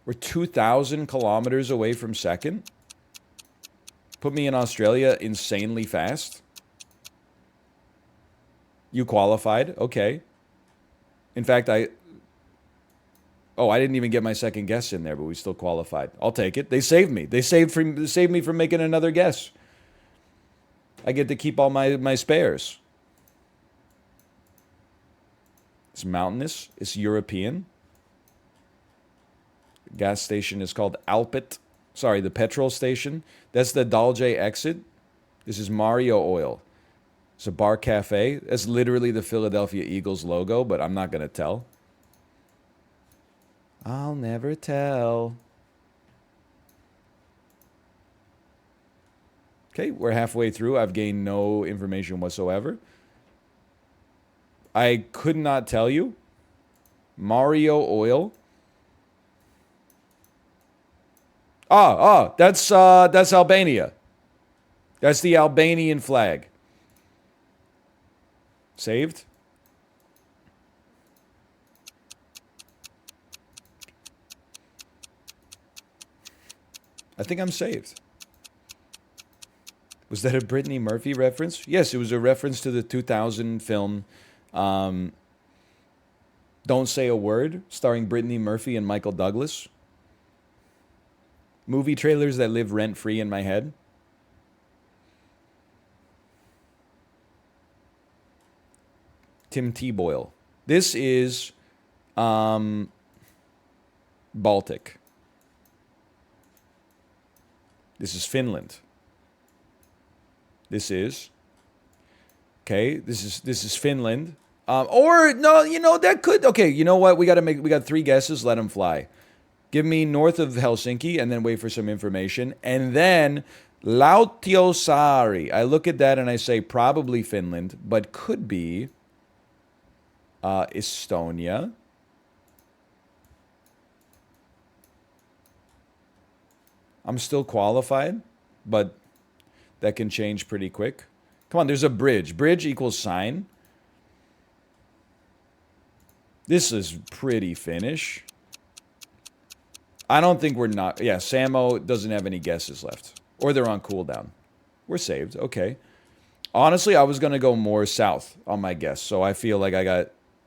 We're 2,000 kilometers away from 2nd. Put me in Australia insanely fast. You qualified? Okay. In fact, I didn't even get my second guess in there, but we still qualified. I'll take it. They saved me. They saved me from making another guess. I get to keep all my spares. It's mountainous. It's European. The gas station is called Alpit. Sorry, the petrol station. That's the Dalje exit. This is Mario Oil. It's a bar cafe. That's literally the Philadelphia Eagles logo, but I'm not going to tell. I'll never tell. Okay, we're halfway through. I've gained no information whatsoever. I could not tell you. Mario Oil. That's Albania. That's the Albanian flag. Saved? I think I'm saved. Was that a Brittany Murphy reference? Yes, it was a reference to the 2000 film Don't Say a Word, starring Brittany Murphy and Michael Douglas. Movie trailers that live rent-free in my head. Tim T. Boyle. This is Baltic. This is Finland. This is Finland. Or no, that could. Okay, you know what? We got 3 guesses. Let them fly. Give me north of Helsinki, and then wait for some information, and then Lautiosaari. I look at that and I say probably Finland, but could be Estonia. I'm still qualified, but that can change pretty quick. Come on, there's a bridge. Bridge equals sign. This is pretty Finnish. I don't think we're not. Yeah, Samo doesn't have any guesses left. Or they're on cooldown. We're saved. Okay. Honestly, I was going to go more south on my guess. So I feel like I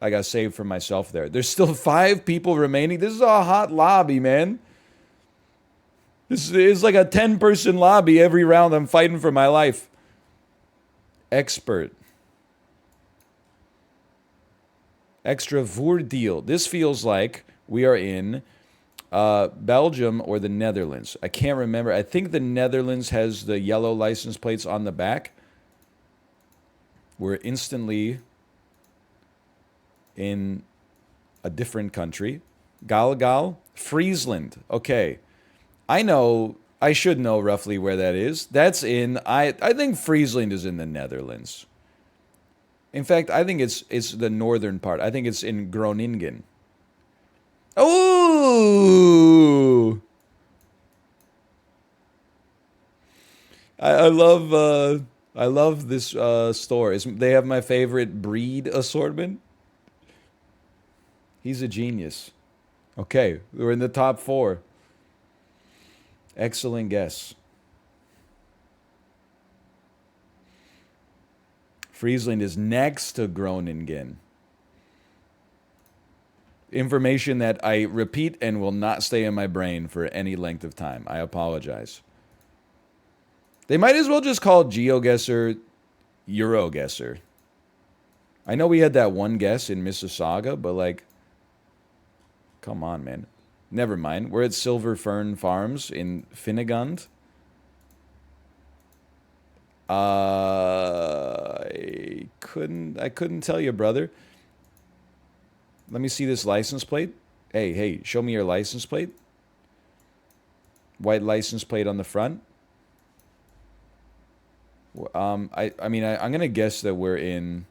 got saved for myself there. There's still 5 people remaining. This is a hot lobby, man. This is like a 10-person lobby every round. I'm fighting for my life. Expert. Extra voordeel. This feels like we are in Belgium or the Netherlands. I can't remember. I think the Netherlands has the yellow license plates on the back. We're instantly in a different country. Galgal, Friesland. Okay. I should know roughly where that is. That's in, I think Friesland is in the Netherlands. In fact, I think it's the northern part. I think it's in Groningen. Oh! I love this store. They have my favorite breed assortment. He's a genius. Okay, we're in the top 4. Excellent guess. Friesland is next to Groningen. Information that I repeat and will not stay in my brain for any length of time. I apologize. They might as well just call GeoGuessr Euroguesser. I know we had that one guess in Mississauga, but like, come on, man. Never mind. We're at Silver Fern Farms in Finnegand. I couldn't tell you, brother. Let me see this license plate. Hey, show me your license plate. White license plate on the front. I'm gonna guess that we're in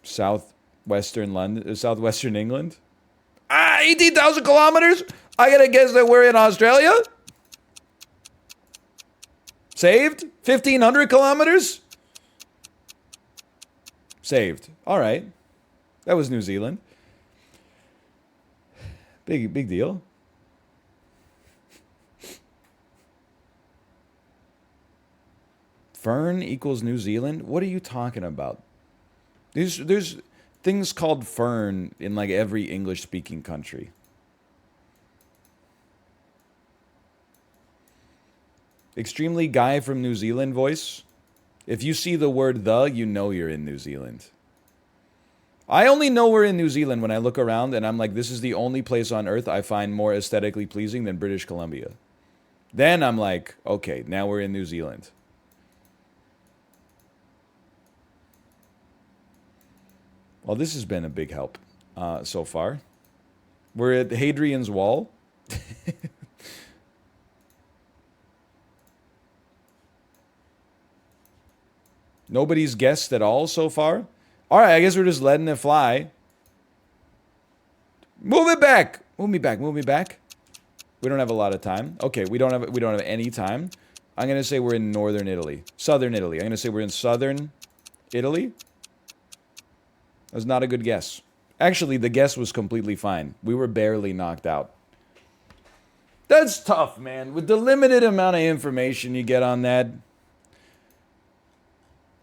southwestern London, southwestern England. 18,000 kilometers. I gotta guess that we're in Australia. Saved 1,500 kilometers. Saved. All right, that was New Zealand. Big deal. Fern equals New Zealand? What are you talking about? There's things called fern in like every English-speaking country. Extremely guy from New Zealand voice. If you see the word the, you know you're in New Zealand. I only know we're in New Zealand when I look around and I'm like, this is the only place on earth I find more aesthetically pleasing than British Columbia. Then I'm like, okay, now we're in New Zealand. Well, this has been a big help so far. We're at Hadrian's Wall. Nobody's guessed at all so far. All right, I guess we're just letting it fly. Move it back. Move me back. Move me back. We don't have a lot of time. Okay, we don't have any time. I'm gonna say we're in northern Italy, southern Italy. I'm gonna say we're in southern Italy. That was not a good guess. Actually, the guess was completely fine. We were barely knocked out. That's tough, man. With the limited amount of information you get on that.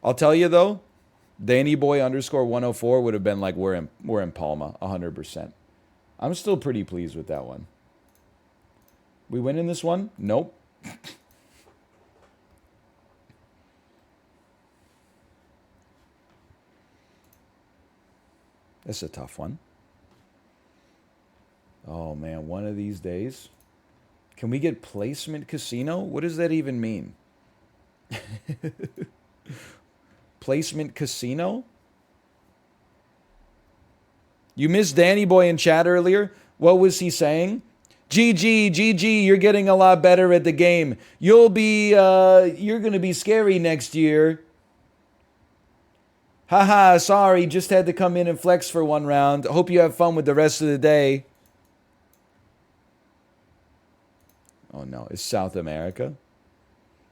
I'll tell you though, DannyBoy _104 would have been like we're in Palma 100%. I'm still pretty pleased with that one. We win in this one? Nope. That's a tough one. Oh man, one of these days. Can we get placement casino? What does that even mean? Placement casino? You missed DannyBoy in chat earlier. What was he saying? GG, you're getting a lot better at the game. You're gonna be scary next year. Haha, sorry, just had to come in and flex for one round. Hope you have fun with the rest of the day. Oh no, it's South America.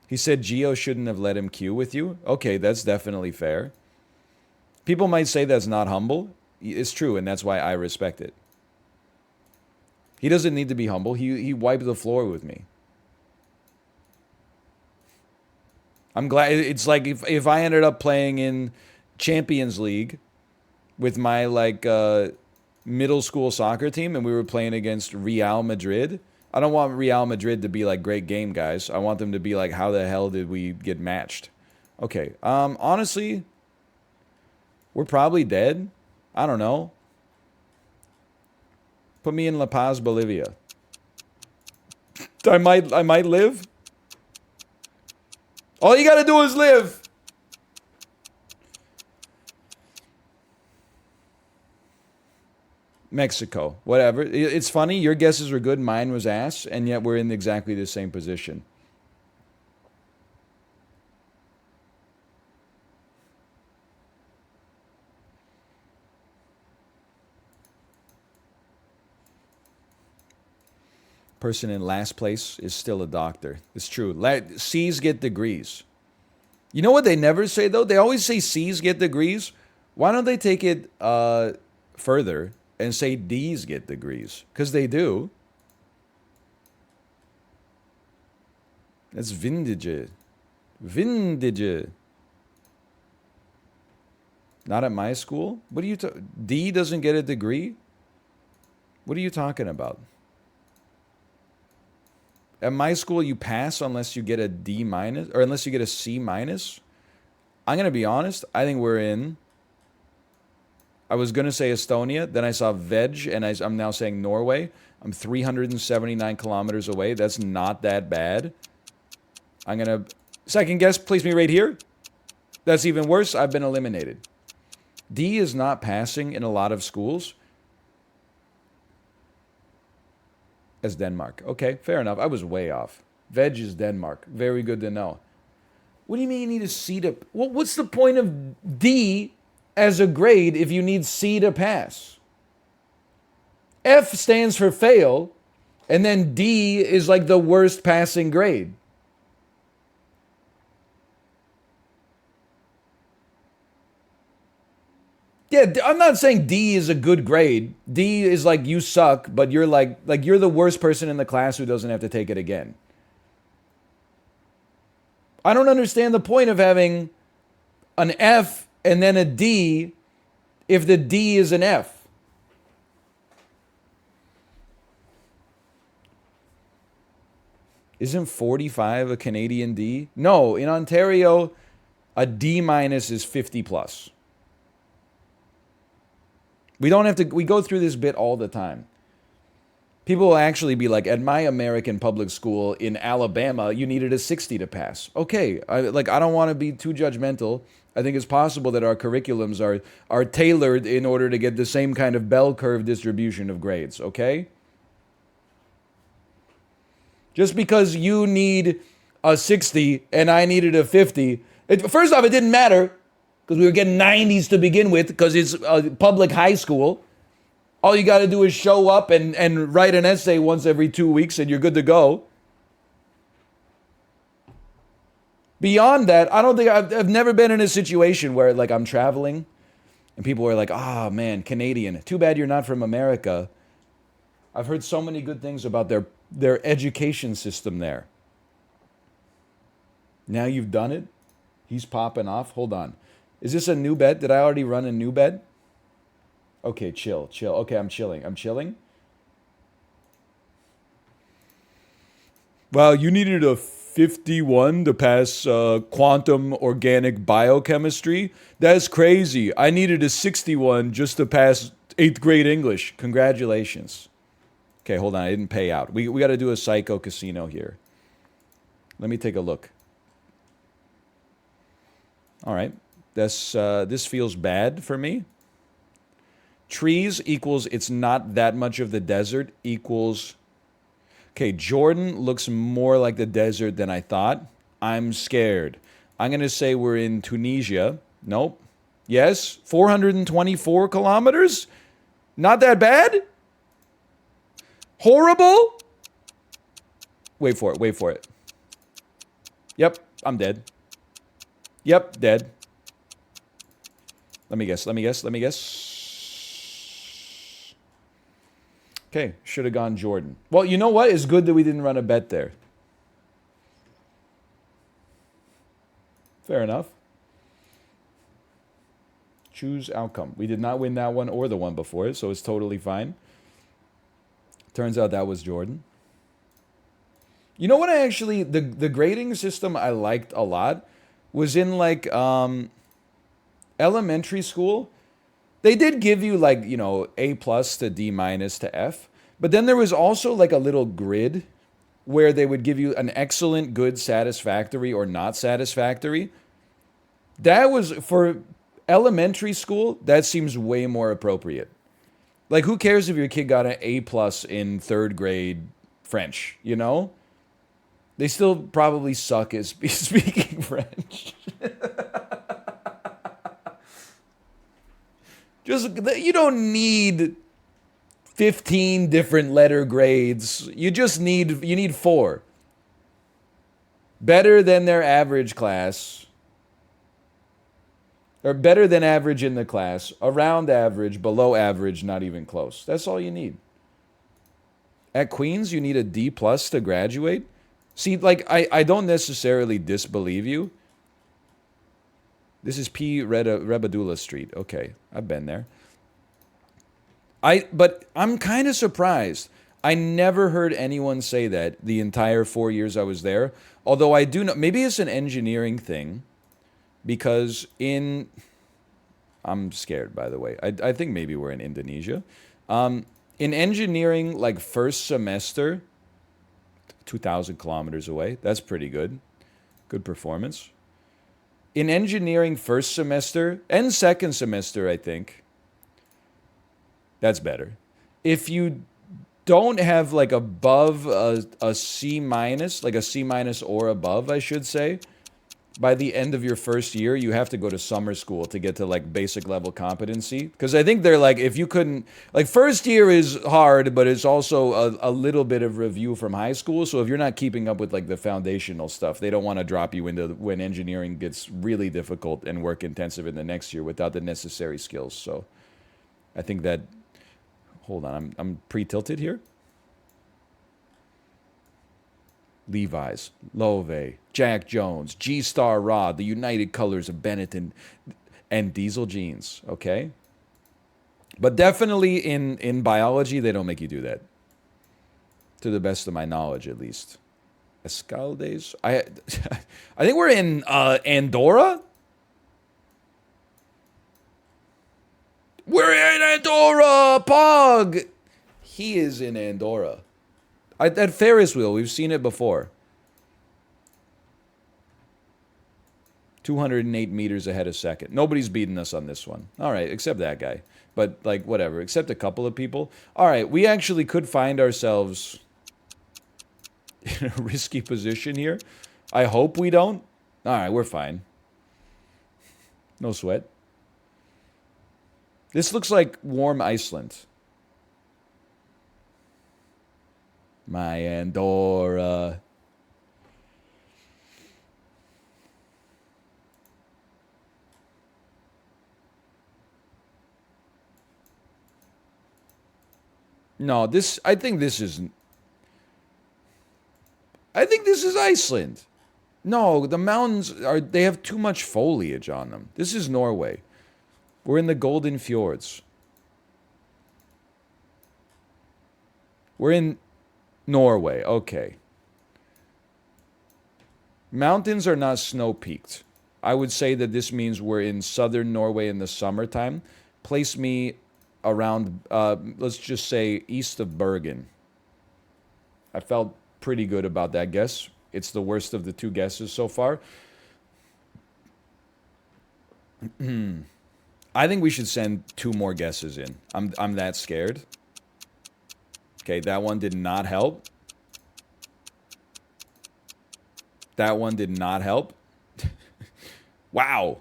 He said Geo shouldn't have let him queue with you. Okay, that's definitely fair. People might say that's not humble. It's true, and that's why I respect it. He doesn't need to be humble. He wiped the floor with me. I'm glad. It's like if I ended up playing in Champions League with my like middle school soccer team and we were playing against Real Madrid. I don't want Real Madrid to be like, great game, guys. I want them to be like, how the hell did we get matched? Okay. Honestly, we're probably dead. I don't know. Put me in La Paz, Bolivia. I might live. All you gotta do is live. Mexico, whatever. It's funny. Your guesses were good. Mine was ass, and yet we're in exactly the same position. Person in last place is still a doctor. It's true. C's get degrees. You know what they never say though? They always say C's get degrees. Why don't they take it further and say D's get degrees? Because they do. That's vintage. Vintage. Not at my school? What are you D doesn't get a degree? What are you talking about? At my school, you pass unless you get a D minus or unless you get a C minus. I'm going to be honest. I think we're in. I was going to say Estonia. Then I saw Veg, and I'm now saying Norway. I'm 379 kilometers away. That's not that bad. I'm going to second guess, place me right here. That's even worse. I've been eliminated. D is not passing in a lot of schools. As Denmark. Okay, fair enough. I was way off. Veg is Denmark. Very good to know. What do you mean you need a C to... What's the point of D as a grade if you need C to pass? F stands for fail, and then D is like the worst passing grade. Yeah, I'm not saying D is a good grade. D is like you suck, but you're like you're the worst person in the class who doesn't have to take it again. I don't understand the point of having an F and then a D if the D is an F. Isn't 45 a Canadian D? No, in Ontario, a D minus is 50 plus. We don't have to, we go through this bit all the time. People will actually be like, at my American public school in Alabama, you needed a 60 to pass. Okay, I don't want to be too judgmental. I think it's possible that our curriculums are tailored in order to get the same kind of bell curve distribution of grades, okay? Just because you need a 60 and I needed a 50, first off, it didn't matter. Because we were getting 90s to begin with, because it's a public high school. All you got to do is show up and write an essay once every 2 weeks, and you're good to go. Beyond that, I don't think I've never been in a situation where like I'm traveling, and people are like, "Ah, man, Canadian. Too bad you're not from America." I've heard so many good things about their education system there. Now you've done it. He's popping off. Hold on. Is this a new bet? Did I already run a new bet? Okay, chill. Okay, I'm chilling. Wow, you needed a 51 to pass quantum organic biochemistry? That's crazy. I needed a 61 just to pass 8th grade English. Congratulations. Okay, hold on. I didn't pay out. We got to do a psycho casino here. Let me take a look. All right. This feels bad for me. Trees equals it's not that much of the desert equals... Okay, Jordan looks more like the desert than I thought. I'm scared. I'm going to say we're in Tunisia. Nope. Yes, 424 kilometers? Not that bad? Horrible? Wait for it. Yep, I'm dead. Yep, dead. Let me guess. Okay, should have gone Jordan. Well, you know what? It's good that we didn't run a bet there. Fair enough. Choose outcome. We did not win that one or the one before it, so it's totally fine. Turns out that was Jordan. You know what I actually... The grading system I liked a lot was in like... elementary school, They did give you like, A plus to D minus to F, but then there was also like a little grid where they would give you an excellent, good, satisfactory, or not satisfactory. That was for elementary school, that seems way more appropriate. Like, who cares if your kid got an A plus in third grade French, you know? They still probably suck at speaking French. Just, you don't need 15 different letter grades. You need 4. Better than their average class. Or better than average in the class, around average, below average, not even close. That's all you need. At Queens, you need a D plus to graduate. See, like, I don't necessarily disbelieve you. This is P. Rebadula Street. Okay, I've been there. But I'm kind of surprised. I never heard anyone say that the entire 4 years I was there. Although I do know, maybe it's an engineering thing. Because I'm scared, by the way. I think maybe we're in Indonesia. In engineering, like first semester, 2,000 kilometers away. That's pretty good. Good performance. In engineering first semester and second semester, I think, that's better. If you don't have like above a C minus, like a C minus or above, I should say, by the end of your first year, you have to go to summer school to get to like basic level competency. Because I think they're like, if you couldn't, like first year is hard, but it's also a little bit of review from high school. So if you're not keeping up with like the foundational stuff, they don't want to drop you into when engineering gets really difficult and work intensive in the next year without the necessary skills. So I think that, hold on, I'm pre-tilted here. Levi's, Loewe, Jack Jones, G-Star Rod, the United Colors of Benetton, and Diesel jeans, okay? But definitely in biology, they don't make you do that. To the best of my knowledge, at least. Escaldes? I think we're in Andorra? We're in Andorra, Pog! He is in Andorra. That Ferris wheel, we've seen it before. 208 meters ahead a second. Nobody's beating us on this one. All right, except that guy. But, like, whatever. Except a couple of people. All right, we actually could find ourselves in a risky position here. I hope we don't. All right, we're fine. No sweat. This looks like warm Iceland. My Andorra. No, I think this is Iceland. No, the mountains they have too much foliage on them. This is Norway. We're in the Golden Fjords. We're in Norway, okay. Mountains are not snow-peaked. I would say that this means we're in southern Norway in the summertime. Place me around, let's just say, east of Bergen. I felt pretty good about that guess. It's the worst of the 2 guesses so far. I think we should send 2 more guesses in. I'm that scared. Okay, that one did not help. That one did not help. Wow.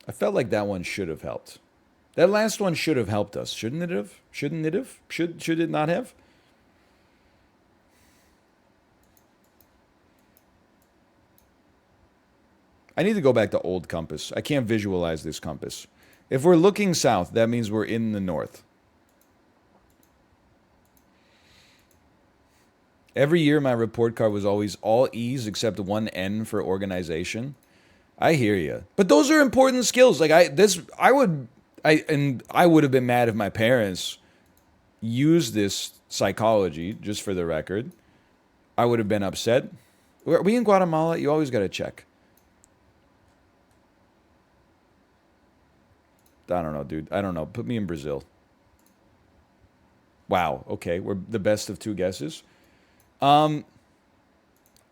I felt like that one should have helped. That last one should have helped us. Shouldn't it have? Shouldn't it have? Should it not have? I need to go back to old compass. I can't visualize this compass. If we're looking south, that means we're in the north. Every year, my report card was always all E's except 1 N for organization. I hear you, but those are important skills. Like I would have been mad if my parents used this psychology. Just for the record, I would have been upset. Are we in Guatemala? You always got to check. I don't know, dude. I don't know. Put me in Brazil. Wow. Okay, we're the best of two guesses. I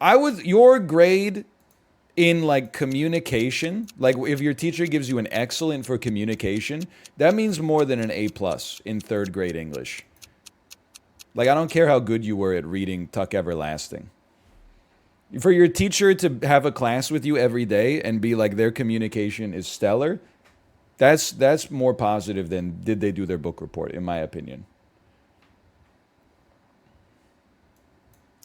would your grade in like communication, like if your teacher gives you an excellent for communication, that means more than an A plus in third grade English. Like I don't care how good you were at reading Tuck Everlasting. For your teacher to have a class with you every day and be like their communication is stellar, that's more positive than did they do their book report, in my opinion.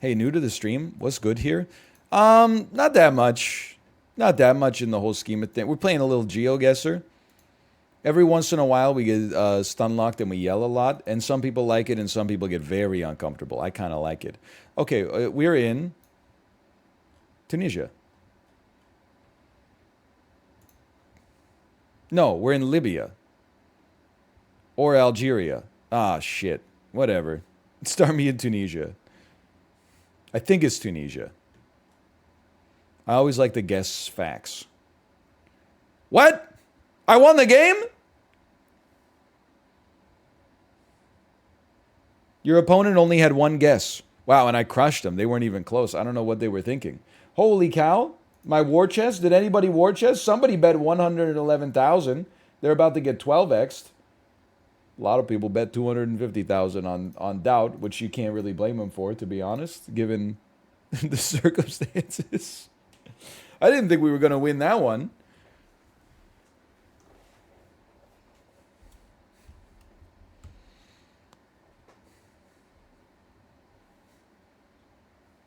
Hey, new to the stream? What's good here? Not that much. Not that much in the whole scheme of things. We're playing a little GeoGuessr. Every once in a while, we get stun locked and we yell a lot, and some people like it, and some people get very uncomfortable. I kind of like it. Okay, we're in Tunisia. No, we're in Libya or Algeria. Ah, shit. Whatever. Start me in Tunisia. I think it's Tunisia. I always like to guess facts. What? I won the game? Your opponent only had one guess. Wow, and I crushed them. They weren't even close. I don't know what they were thinking. Holy cow. My war chest? Did anybody war chest? Somebody bet 111,000. They're about to get 12x'd. A lot of people bet 250,000 on doubt, which you can't really blame them for, to be honest, given the circumstances. I didn't think we were going to win that one.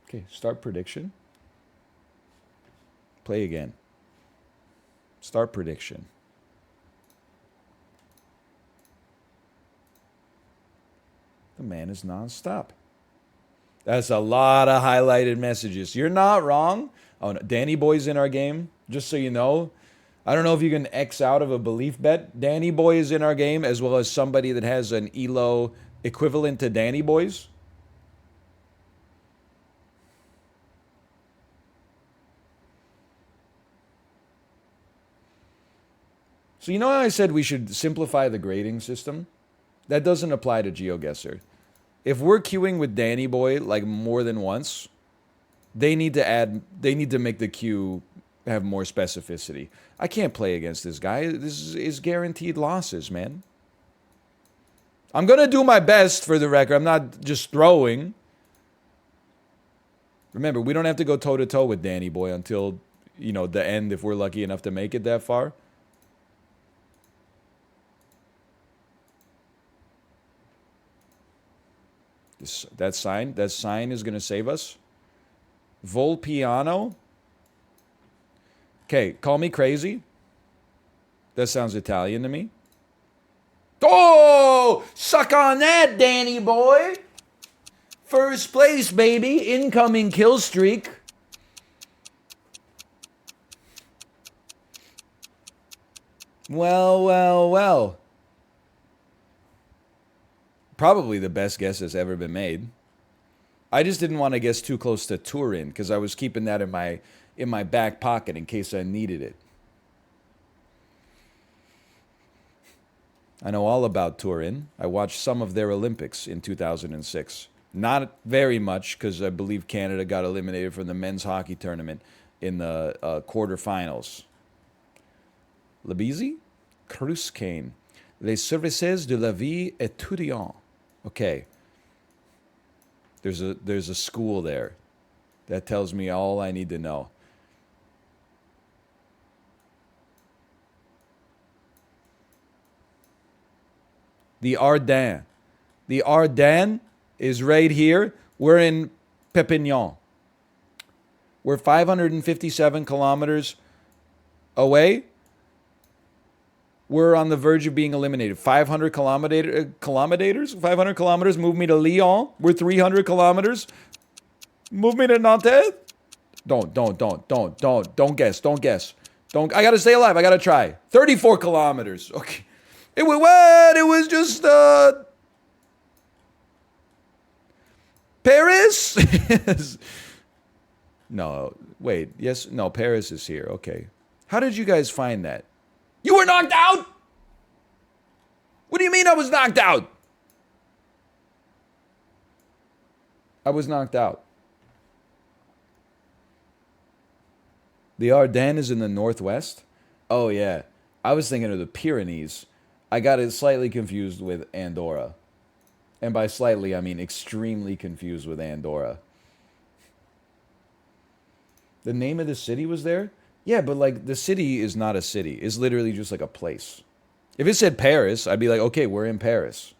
Okay, start prediction. Play again. Start prediction. The man is nonstop. That's a lot of highlighted messages. You're not wrong. Oh, no. Danny Boy's in our game, just so you know. I don't know if you can X out of a belief bet. Danny Boy is in our game, as well as somebody that has an ELO equivalent to Danny Boy's. So you know how I said we should simplify the grading system? That doesn't apply to GeoGuessr. If we're queuing with Danny Boy like more than once, they need to make the queue have more specificity. I can't play against this guy. This is guaranteed losses, man. I'm going to do my best for the record. I'm not just throwing. Remember, we don't have to go toe-to-toe with Danny Boy until, the end if we're lucky enough to make it that far. That sign is going to save us. Volpiano. Okay, call me crazy. That sounds Italian to me. Oh, suck on that, Danny Boy. First place, baby. Incoming kill streak. Well. Probably the best guess that's ever been made. I just didn't want to guess too close to Turin because I was keeping that in my back pocket in case I needed it. I know all about Turin. I watched some of their Olympics in 2006. Not very much because I believe Canada got eliminated from the men's hockey tournament in the quarterfinals. Labizi? Cruscane. Les services de la vie étudiante. Okay. There's a school there. That tells me all I need to know. The Ardennes. The Ardennes is right here. We're in Perpignan. We're 557 kilometers away. We're on the verge of being eliminated. 500 kilometers? 500 kilometers move me to Lyon. We're 300 kilometers. Move me to Nantes. Don't guess. I gotta stay alive. I gotta try. 34 kilometers. Okay. It was what? It was just Paris? No, wait. Yes, no, Paris is here. Okay. How did you guys find that? You were knocked out? What do you mean I was knocked out? I was knocked out. The Ardennes is in the northwest? Oh, yeah. I was thinking of the Pyrenees. I got it slightly confused with Andorra. And by slightly, I mean extremely confused with Andorra. The name of the city was there? Yeah, but like the city is not a city. It's literally just like a place. If it said Paris, I'd be like, okay, we're in Paris.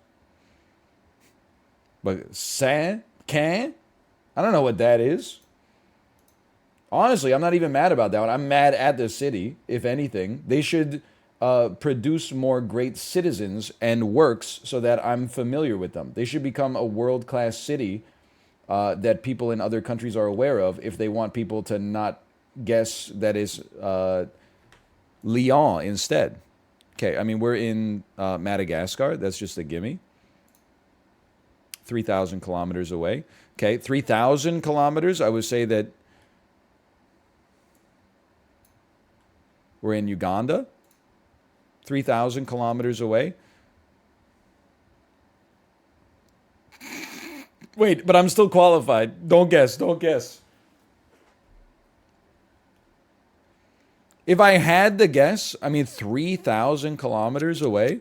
But Can? I don't know what that is. Honestly, I'm not even mad about that one. I'm mad at the city, if anything. They should produce more great citizens and works so that I'm familiar with them. They should become a world-class city that people in other countries are aware of if they want people to not guess that is Lyon instead. Okay, I mean, we're in Madagascar. That's just a gimme. 3,000 kilometers away. Okay, 3,000 kilometers. I would say that we're in Uganda. 3,000 kilometers away. Wait, but I'm still qualified. Don't guess. Don't guess. If I had to guess, I mean 3,000 kilometers away.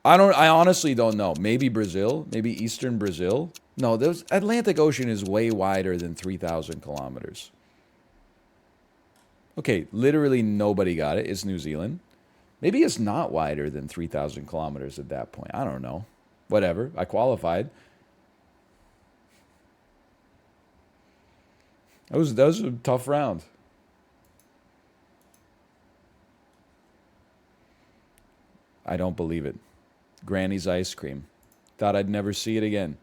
I honestly don't know. Maybe Brazil, maybe Eastern Brazil. No, those Atlantic Ocean is way wider than 3,000 kilometers. Okay, literally nobody got it. It's New Zealand. Maybe it's not wider than 3,000 kilometers at that point. I don't know. Whatever. I qualified. That was a tough round. I don't believe it. Granny's ice cream. Thought I'd never see it again.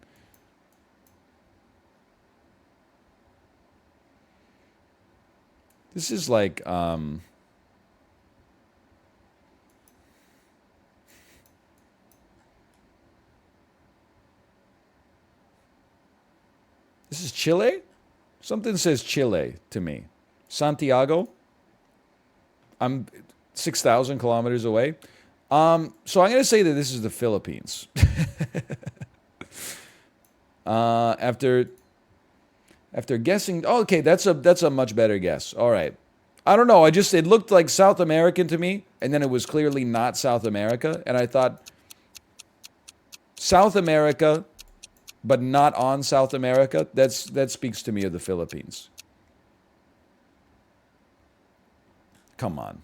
This is like, this is Chile? Something says Chile to me. Santiago? I'm 6,000 kilometers away. So I'm going to say that this is the Philippines. After guessing, oh, okay, that's a much better guess. All right. I don't know. It looked like South American to me, and then it was clearly not South America, and I thought South America, but not on South America. That speaks to me of the Philippines. Come on.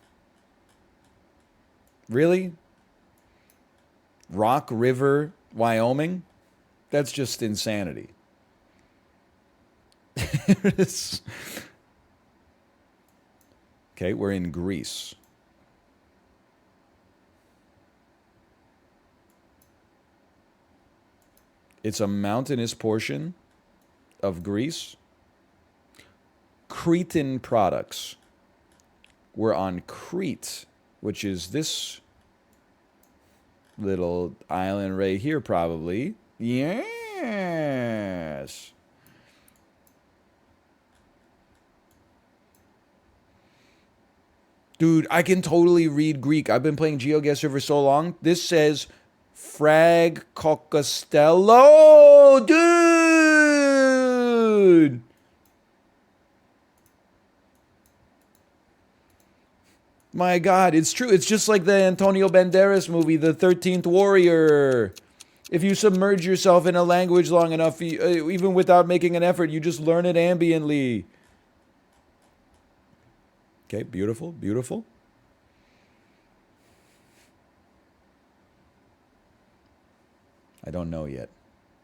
Really? Rock River, Wyoming? That's just insanity. Okay, we're in Greece. It's a mountainous portion of Greece. Cretan products. We're on Crete, which is this little island right here, probably. Yes. Dude, I can totally read Greek. I've been playing GeoGuessr for so long. This says Frag Costello. Dude! My God, it's true. It's just like the Antonio Banderas movie, The 13th Warrior. If you submerge yourself in a language long enough, even without making an effort, you just learn it ambiently. Okay, beautiful, beautiful. I don't know yet.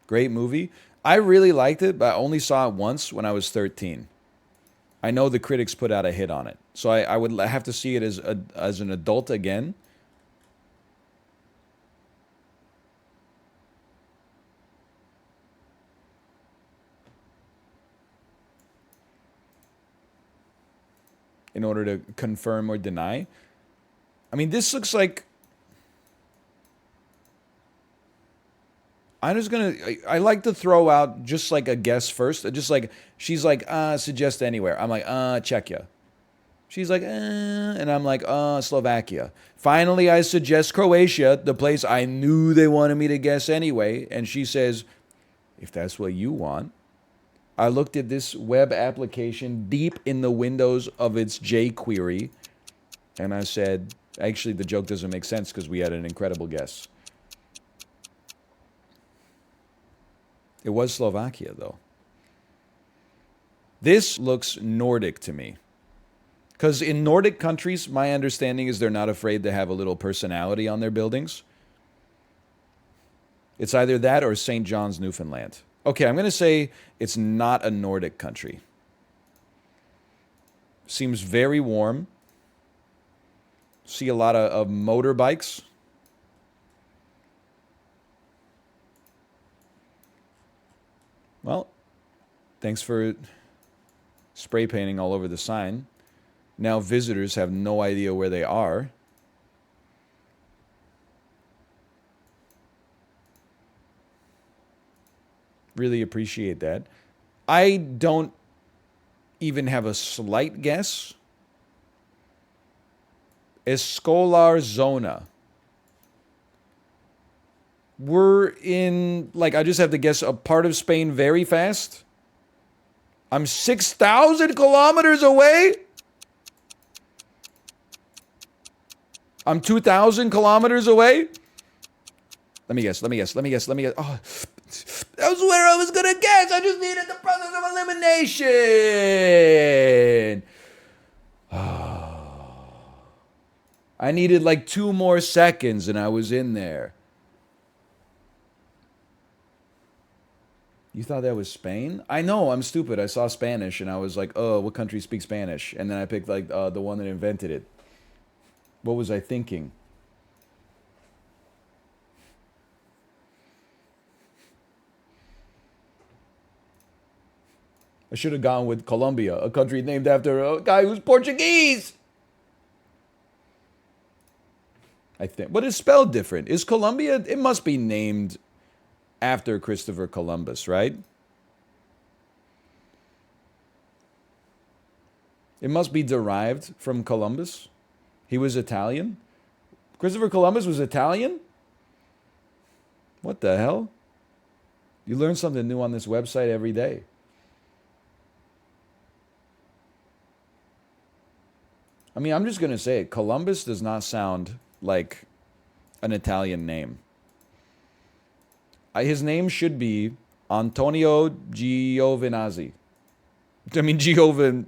Great movie. I really liked it, but I only saw it once when I was 13. I know the critics put out a hit on it. So I would have to see it as an adult again. In order to confirm or deny. I mean, this looks like... I like to throw out just like a guess first. Just like, she's like, suggest anywhere. I'm like, check ya. She's like, and I'm like, Slovakia. Finally, I suggest Croatia, the place I knew they wanted me to guess anyway. And she says, if that's what you want. I looked at this web application deep in the windows of its jQuery, and I said, actually, the joke doesn't make sense because we had an incredible guess. It was Slovakia, though. This looks Nordic to me. Because in Nordic countries, my understanding is they're not afraid to have a little personality on their buildings. It's either that or St. John's, Newfoundland. Okay, I'm going to say it's not a Nordic country. Seems very warm. See a lot of motorbikes. Well, thanks for spray painting all over the sign. Now visitors have no idea where they are. Really appreciate that. I don't even have a slight guess. Escolar Zona. We're in, like, I just have to guess a part of Spain very fast. I'm 6,000 kilometers away. I'm 2,000 kilometers away. Let me guess. Oh, that was where I was going to guess. I just needed the process of elimination. I needed like 2 more seconds and I was in there. You thought that was Spain? I know, I'm stupid. I saw Spanish and I was like, oh, what country speaks Spanish? And then I picked like the one that invented it. What was I thinking? I should have gone with Colombia, a country named after a guy who's Portuguese. I think. But it's spelled different. Is Colombia? It must be named after Christopher Columbus, right? It must be derived from Columbus. He was Italian. Christopher Columbus was Italian? What the hell? You learn something new on this website every day. I mean, I'm just going to say it. Columbus does not sound like an Italian name. His name should be Antonio Giovinazzi. Giovinazzi.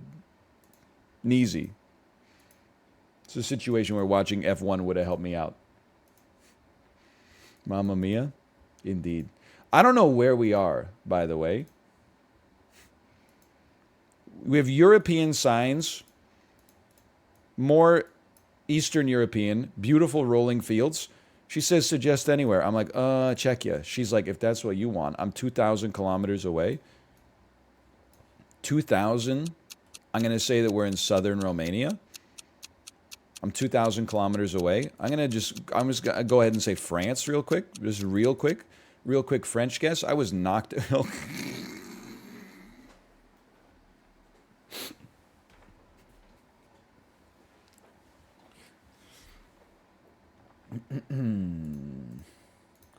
It's a situation where watching F1 would have helped me out. Mamma mia? Indeed. I don't know where we are, by the way. We have European signs. More Eastern European, beautiful rolling fields. She says, suggest anywhere. I'm like, Czechia. She's like, if that's what you want. I'm 2,000 kilometers away. 2,000? I'm going to say that we're in southern Romania. I'm 2,000 kilometers away. I'm just going to go ahead and say France real quick. Just real quick French guess. I was knocked...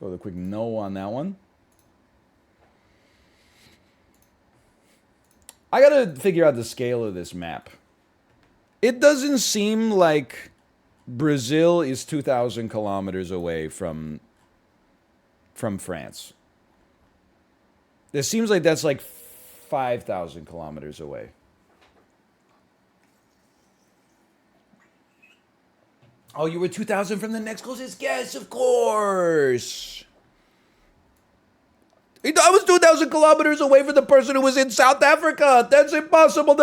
Go with a quick no on that one. I gotta figure out the scale of this map. It doesn't seem like Brazil is 2,000 kilometers away from France. It seems like that's like 5,000 kilometers away. Oh, you were 2,000 from the next closest? Yes, of course. I was 2,000 kilometers away from the person who was in South Africa. That's impossible.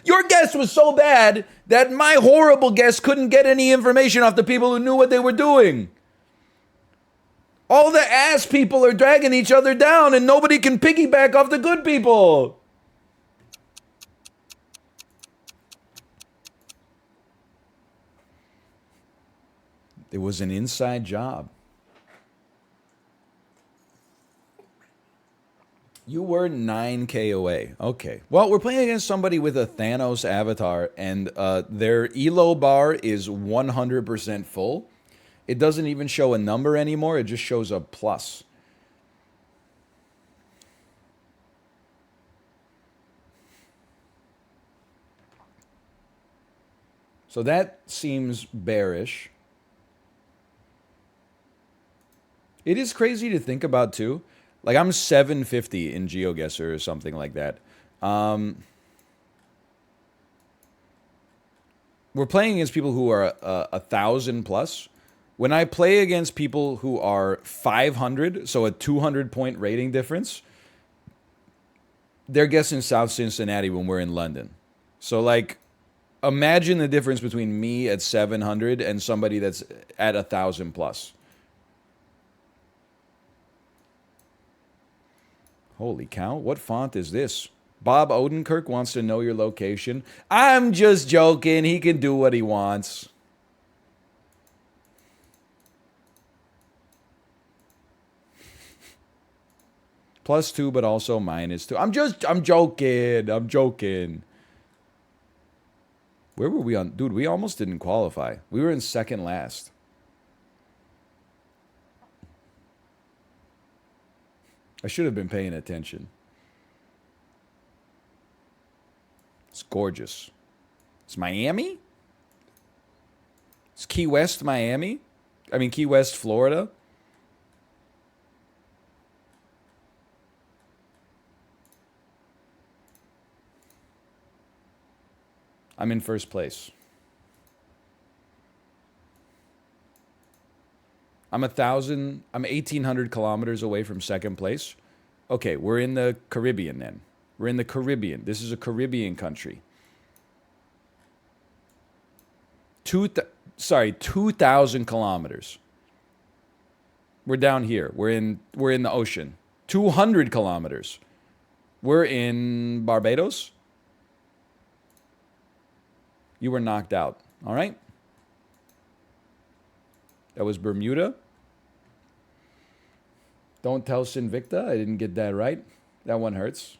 Your guess was so bad that my horrible guess couldn't get any information off the people who knew what they were doing. All the ass people are dragging each other down and nobody can piggyback off the good people. It was an inside job. You were 9K away. Okay. Well, we're playing against somebody with a Thanos avatar, and their elo bar is 100% full. It doesn't even show a number anymore. It just shows a plus. So that seems bearish. It is crazy to think about, too. Like, I'm 750 in GeoGuessr or something like that. We're playing against people who are 1,000 plus. When I play against people who are 500, so a 200-point rating difference, they're guessing South Cincinnati when we're in London. So, like, imagine the difference between me at 700 and somebody that's at 1,000 plus. Holy cow, what font is this? Bob Odenkirk wants to know your location. I'm just joking. He can do what he wants. +2, but also -2. I'm joking. I'm joking. Where were we on? Dude, we almost didn't qualify. We were in second last. I should have been paying attention. It's gorgeous. It's Miami? It's Key West, Miami? I mean, Key West, Florida? I'm in first place. I'm 1,800 kilometers away from second place. Okay, we're in the Caribbean then. We're in the Caribbean. This is a Caribbean country. 2,000 kilometers. We're down here. We're in the ocean. 200 kilometers. We're in Barbados. You were knocked out. All right. That was Bermuda. Don't tell Sinvicta. I didn't get that right. That one hurts.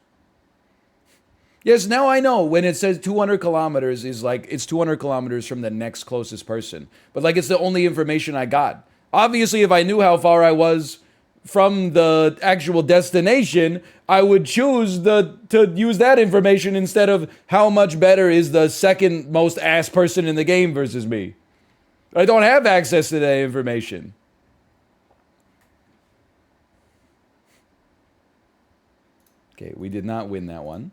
Yes, now I know when it says 200 kilometers is like it's 200 kilometers from the next closest person. But like it's the only information I got. Obviously, if I knew how far I was from the actual destination, I would choose to use that information instead of how much better is the second most ass person in the game versus me. I don't have access to that information. Okay, we did not win that one.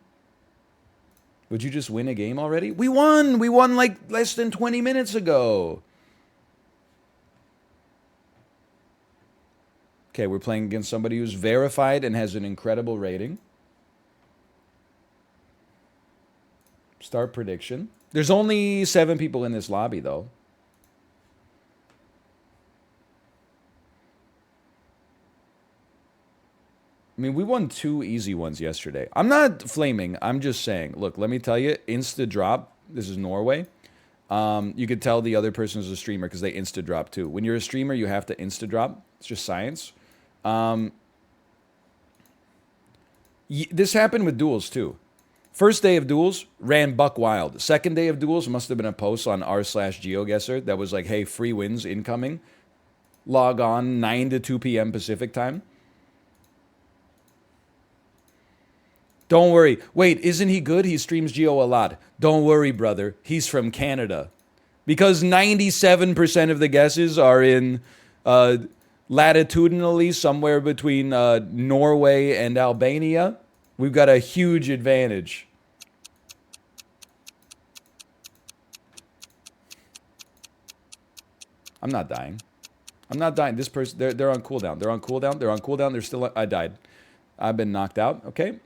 Would you just win a game already? We won! We won like less than 20 minutes ago. Okay, we're playing against somebody who's verified and has an incredible rating. Start prediction. There's only 7 people in this lobby, though. I mean, we won 2 easy ones yesterday. I'm not flaming. I'm just saying. Look, let me tell you, insta drop. This is Norway. You could tell the other person is a streamer because they insta drop too. When you're a streamer, you have to insta drop. It's just science. This happened with duels too. First day of duels, ran buck wild. Second day of duels, must have been a post on r/GeoGuessr that was like, hey, free wins incoming. Log on 9 to 2 p.m. Pacific time. Don't worry. Wait, isn't he good? He streams Geo a lot. Don't worry, brother. He's from Canada. Because 97% of the guesses are in latitudinally somewhere between Norway and Albania. We've got a huge advantage. I'm not dying. I'm not dying. This person, they're on cooldown. They're on cooldown. They're on cooldown. They're still, I died. I've been knocked out. Okay.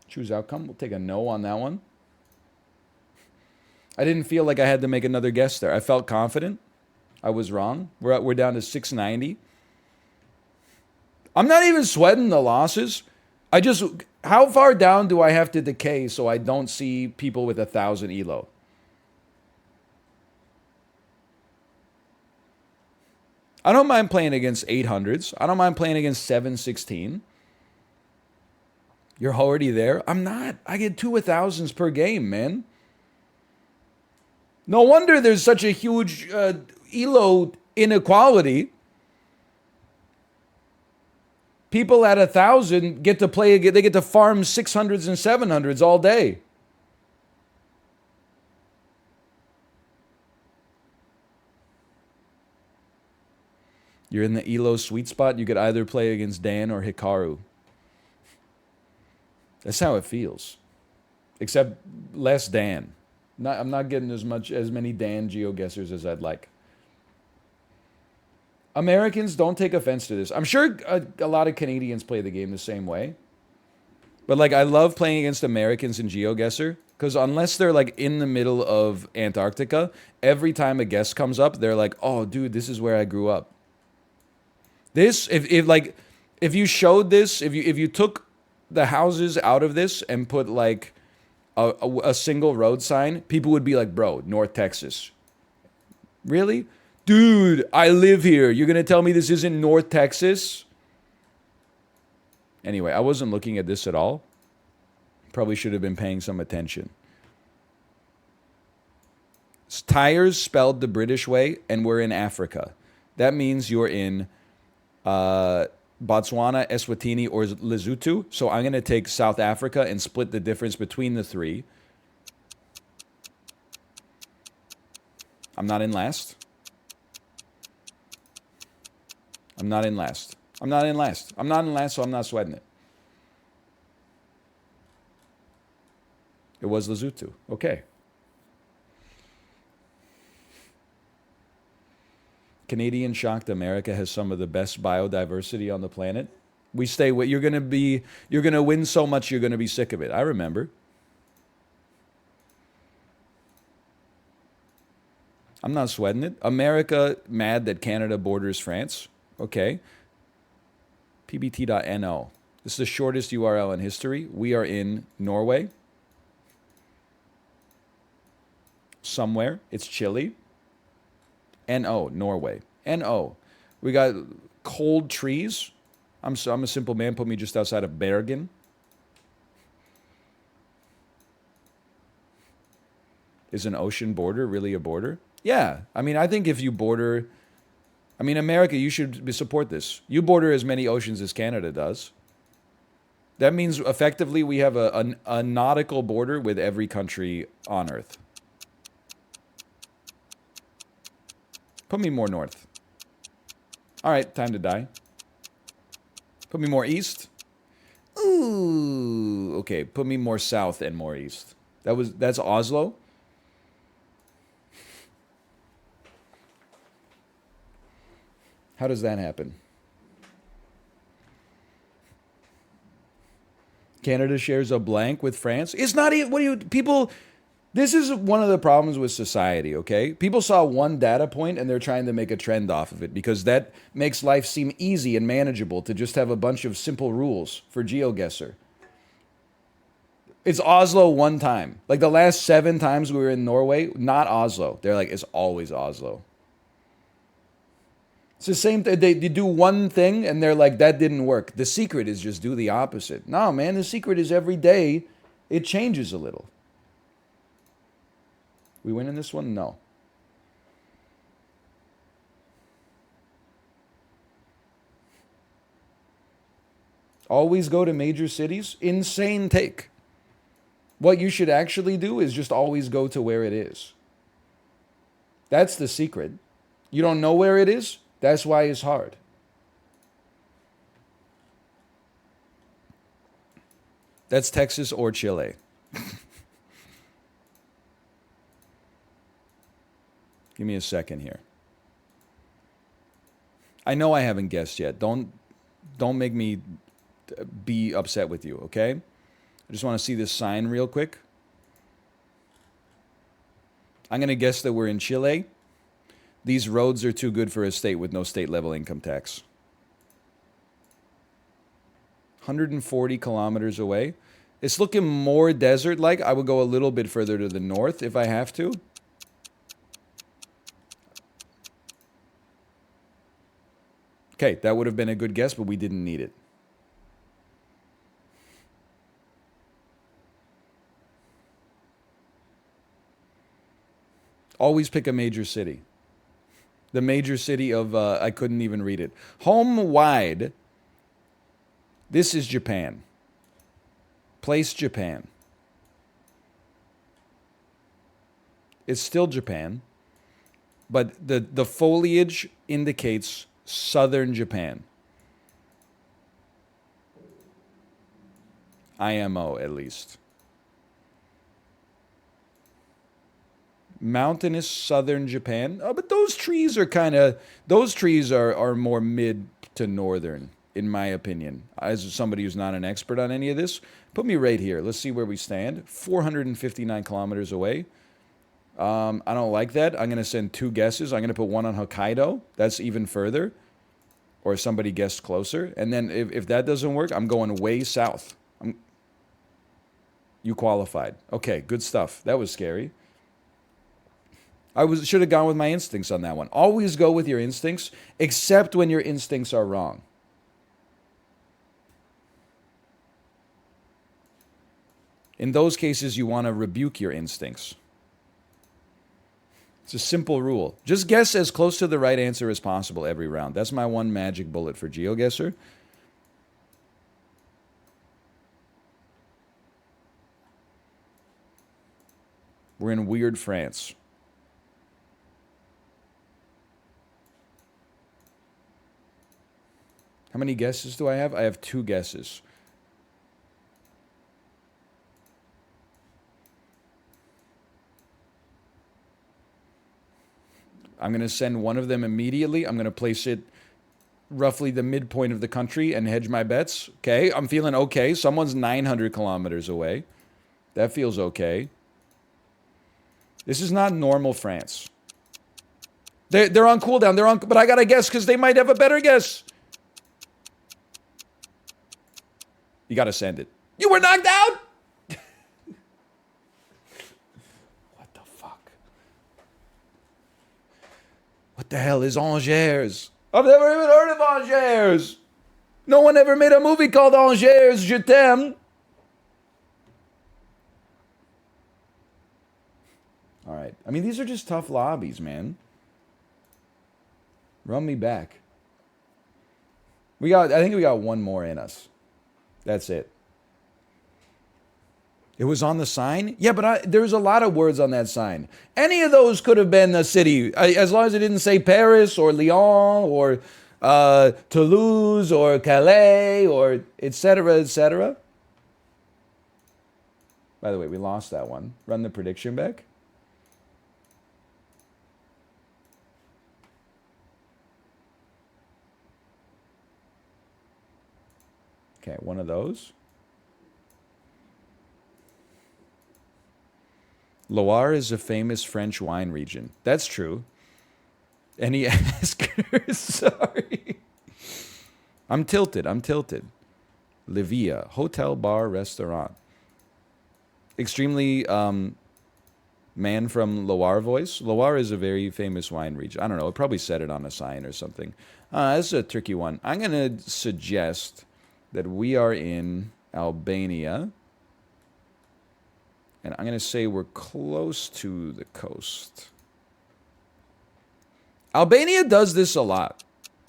Choose outcome. We'll take a no on that one. I didn't feel like I had to make another guess there. I felt confident. I was wrong. We're down to 690. I'm not even sweating the losses. How far down do I have to decay so I don't see people with 1,000 elo? I don't mind playing against 800s. I don't mind playing against 716. You're already there? I'm not. I get 2 thousands per game, man. No wonder there's such a huge elo inequality. People at 1,000 get to play, they get to farm 600s and 700s all day. You're in the elo sweet spot. You could either play against Dan or Hikaru. That's how it feels. Except less Dan. I'm not getting as many Dan geoguessers as I'd like. Americans, don't take offense to this. I'm sure a lot of Canadians play the game the same way. But like, I love playing against Americans in GeoGuessr because unless they're like in the middle of Antarctica, every time a guess comes up, they're like, "Oh, dude, this is where I grew up." This, if you showed this, if you took the houses out of this and put like a single road sign, people would be like, "Bro, North Texas." Really? Dude, I live here. You're going to tell me this isn't North Texas? Anyway, I wasn't looking at this at all. Probably should have been paying some attention. Tires spelled the British way, and we're in Africa. That means you're in Botswana, Eswatini, or Lesotho. So I'm going to take South Africa and split the difference between the three. I'm not in last. I'm not in last. I'm not in last. I'm not in last, so I'm not sweating it. It was Lesotho. Okay. Canadian shocked America has some of the best biodiversity on the planet. We stay with you're gonna win so much you're gonna be sick of it. I remember. I'm not sweating it. America mad that Canada borders France. Okay. pbt.no. This is the shortest URL in history. We are in Norway. Somewhere. It's Chile. NO, Norway. NO. We got cold trees. I'm a simple man. Put me just outside of Bergen. Is an ocean border really a border? Yeah. I mean, I think if you border... I mean, America, you should support this. You border as many oceans as Canada does. That means effectively we have a nautical border with every country on Earth. Put me more north. All right, time to die. Put me more east. Ooh, okay. Put me more south and more east. That's Oslo. How does that happen? Canada shares a blank with France. It's not even, what do you, people, this is one of the problems with society, okay? People saw one data point and they're trying to make a trend off of it because that makes life seem easy and manageable to just have a bunch of simple rules for GeoGuessr. It's Oslo one time. Like the last 7 times we were in Norway, not Oslo. They're like, it's always Oslo. It's the same thing. They do one thing and they're like, that didn't work. The secret is just do the opposite. No, man, the secret is every day it changes a little. We win in this one? No. Always go to major cities? Insane take. What you should actually do is just always go to where it is. That's the secret. You don't know where it is? That's why it's hard. That's Texas or Chile. Give me a second here. I know I haven't guessed yet. Don't make me be upset with you, okay? I just want to see this sign real quick. I'm going to guess that we're in Chile. These roads are too good for a state with no state level income tax. 140 kilometers away. It's looking more desert-like. I would go a little bit further to the north if I have to. Okay, that would have been a good guess, but we didn't need it. Always pick a major city. The major city of, I couldn't even read it. Home wide. This is Japan. Place Japan. It's still Japan, but the foliage indicates southern Japan. IMO, at least. Mountainous southern Japan. Oh, but those trees are are more mid to northern, in my opinion. As somebody who's not an expert on any of this, put me right here. Let's see where we stand. 459 kilometers away. I don't like that. I'm going to send 2 guesses. I'm going to put one on Hokkaido. That's even further. Or somebody guessed closer. And then if that doesn't work, I'm going way south. You qualified. Okay, good stuff. That was scary. Should have gone with my instincts on that one. Always go with your instincts, except when your instincts are wrong. In those cases, you want to rebuke your instincts. It's a simple rule. Just guess as close to the right answer as possible every round. That's my one magic bullet for GeoGuessr. We're in weird France. How many guesses do I have? I have 2 guesses. I'm going to send one of them immediately. I'm going to place it roughly the midpoint of the country and hedge my bets. Okay, I'm feeling okay. Someone's 900 kilometers away. That feels okay. This is not normal France. They're on cooldown. But I got to guess because they might have a better guess. You got to send it. You were knocked out? What the fuck? What the hell is Angers? I've never even heard of Angers. No one ever made a movie called Angers, Je t'aime. All right. I mean, these are just tough lobbies, man. Run me back. I think we got one more in us. That's it. It was on the sign? Yeah, but there's a lot of words on that sign. Any of those could have been a city, as long as it didn't say Paris or Lyon or Toulouse or Calais or et cetera, et cetera. By the way, we lost that one. Run the prediction back. Okay, one of those. Loire is a famous French wine region. That's true. Any askers? Sorry. I'm tilted. Livia, hotel, bar, restaurant. Extremely man from Loire voice. Loire is a very famous wine region. I don't know. It probably said it on a sign or something. This is a tricky one. I'm going to suggest that we are in Albania. And I'm going to say we're close to the coast. Albania does this a lot.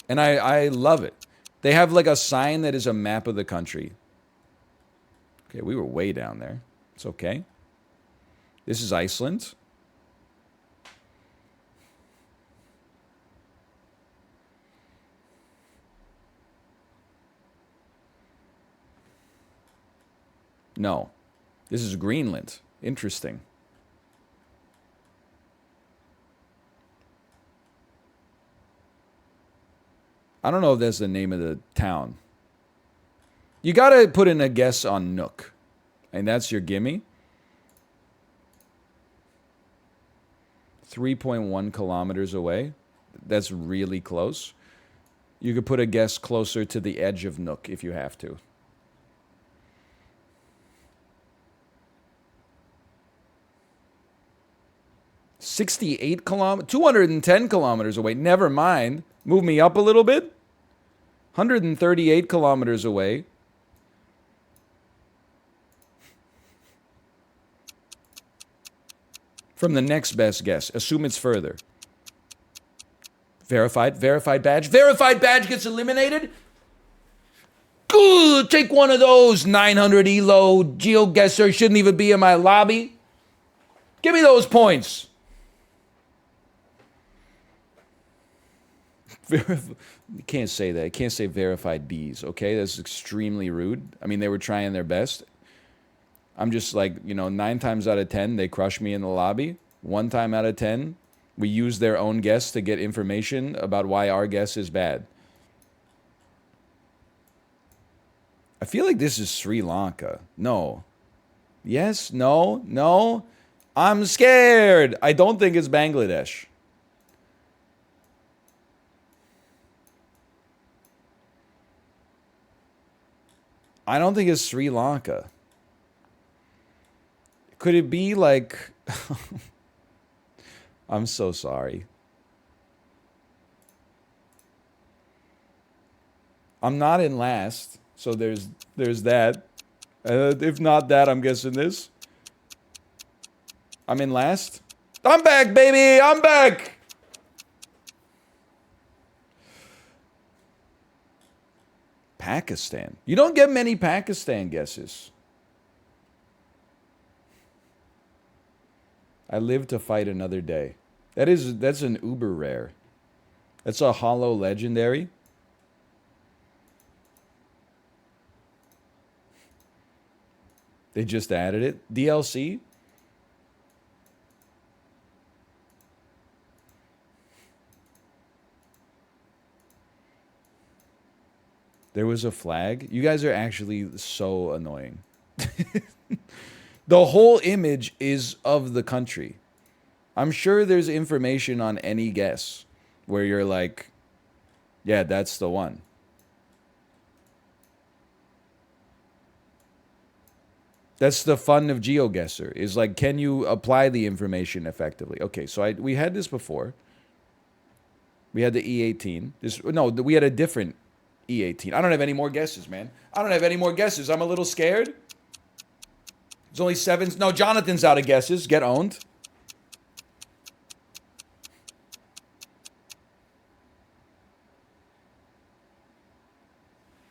And I love it. They have like a sign that is a map of the country. Okay, we were way down there. It's okay. This is Iceland. No. This is Greenland. Interesting. I don't know if that's the name of the town. You got to put in a guess on Nook. And that's your gimme. 3.1 kilometers away. That's really close. You could put a guess closer to the edge of Nook if you have to. 68 kilometers, 210 kilometers away. Never mind. Move me up a little bit. 138 kilometers away. From the next best guess. Assume it's further. Verified. Verified badge. Verified badge gets eliminated. Good. Take one of those. 900 elo. GeoGuessr shouldn't even be in my lobby. Give me those points. You can't say that. You can't say verified Bs, okay? That's extremely rude. I mean, they were trying their best. I'm just like, 9 times out of 10, they crush me in the lobby. 1 time out of 10, we use their own guess to get information about why our guess is bad. I feel like this is Sri Lanka. No. Yes? No? No? I'm scared. I don't think it's Bangladesh. I don't think it's Sri Lanka. Could it be like... I'm so sorry. I'm not in last, so there's that. If not that, I'm guessing this. I'm in last. I'm back, baby! I'm back! Pakistan. You don't get many Pakistan guesses. I live to fight another day. That's an uber rare. That's a hollow legendary. They just added it. DLC? There was a flag. You guys are actually so annoying. The whole image is of the country. I'm sure there's information on any guess where you're like, yeah, that's the one. That's the fun of GeoGuessr, is like, can you apply the information effectively? Okay, so we had this before. We had the E18. We had a different E18. I don't have any more guesses, man. I don't have any more guesses. I'm a little scared. There's only 7. No, Jonathan's out of guesses. Get owned.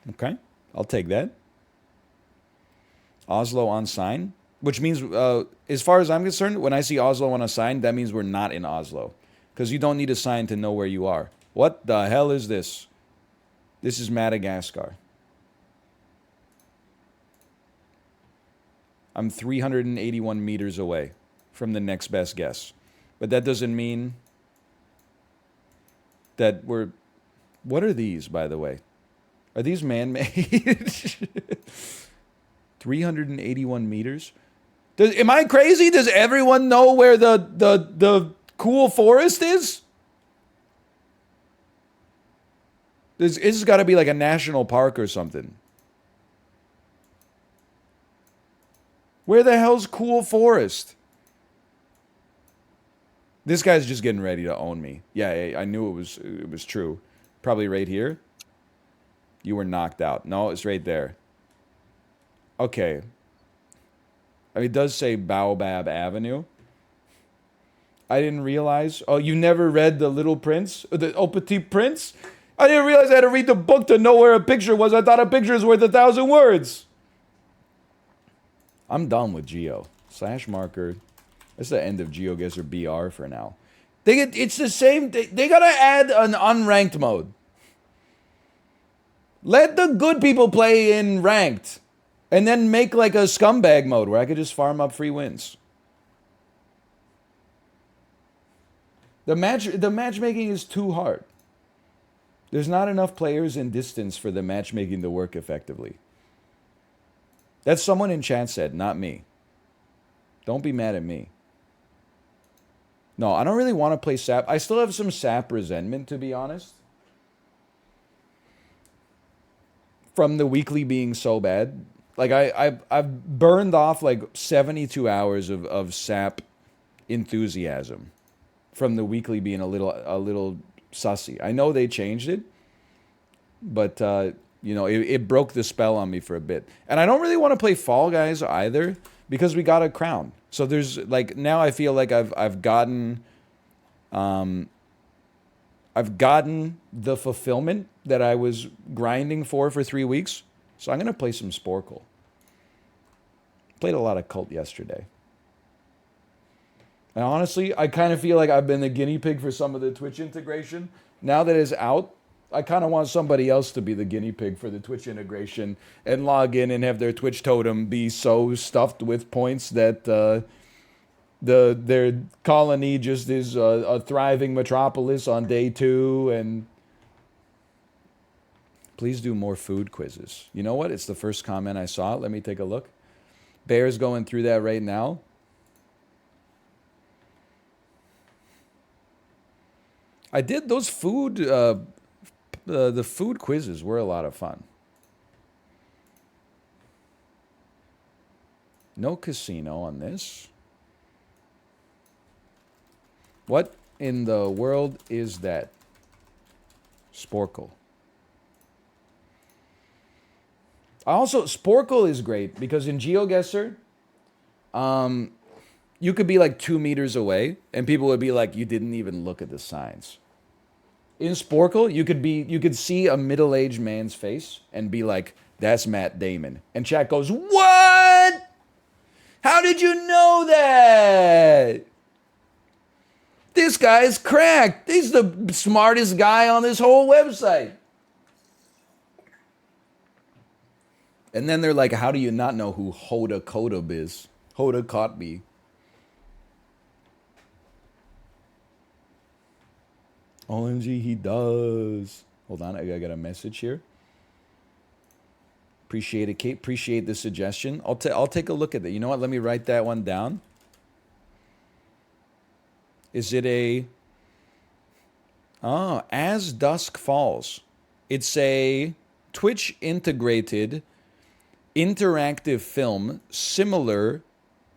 Okay, I'll take that. Oslo on sign, which means, as far as I'm concerned, when I see Oslo on a sign, that means we're not in Oslo. Because you don't need a sign to know where you are. What the hell is this? This is Madagascar. I'm 381 meters away from the next best guess. But that doesn't mean that we're... What are these, by the way? Are these man-made? 381 meters? Am I crazy? Does everyone know where the cool forest is? This has got to be like a national park or something. Where the hell's cool forest? This guy's just getting ready to own me. Yeah, I knew it was true. Probably right here. You were knocked out. No, it's right there. Okay. I mean, it does say Baobab Avenue. I didn't realize. Oh, you never read The Little Prince? The Petit Prince? I didn't realize I had to read the book to know where a picture was. I thought a picture is worth 1,000 words. I'm done with Geo. Slash marker. That's the end of GeoGuessr BR for now. It's the same. They gotta add an unranked mode. Let the good people play in ranked. And then make like a scumbag mode where I could just farm up free wins. The matchmaking is too hard. There's not enough players in distance for the matchmaking to work effectively. That's someone in chat said, not me. Don't be mad at me. No, I don't really want to play SAP. I still have some SAP resentment, to be honest. From the weekly being so bad. Like, I've burned off like 72 hours of SAP enthusiasm from the weekly being a little sussy. I know they changed it, but it broke the spell on me for a bit. And I don't really want to play Fall Guys either, because we got a crown. So there's like now I feel like I've gotten the fulfillment that I was grinding for 3 weeks. So I'm gonna play some Sporkle. Played a lot of Cult yesterday. And honestly, I kind of feel like I've been the guinea pig for some of the Twitch integration. Now that it's out, I kind of want somebody else to be the guinea pig for the Twitch integration and log in and have their Twitch totem be so stuffed with points that their colony just is a thriving metropolis on day 2. And please do more food quizzes. You know what? It's the first comment I saw. Let me take a look. Bear's going through that right now. I did those food, the food quizzes were a lot of fun. No casino on this. What in the world is that? Sporkle. Sporkle is great because in GeoGuessr, you could be like 2 meters away and people would be like, you didn't even look at the signs. In Sporkle, you could see a middle-aged man's face and be like, that's Matt Damon. And chat goes, what? How did you know that? This guy's cracked. He's the smartest guy on this whole website. And then they're like, how do you not know who Hoda Kotb is? Hoda Kotb. OMG, he does. Hold on, I got a message here. Appreciate it, Kate. Appreciate the suggestion. I'll take a look at that. You know what? Let me write that one down. Is it a... Oh, As Dusk Falls. It's a Twitch integrated interactive film similar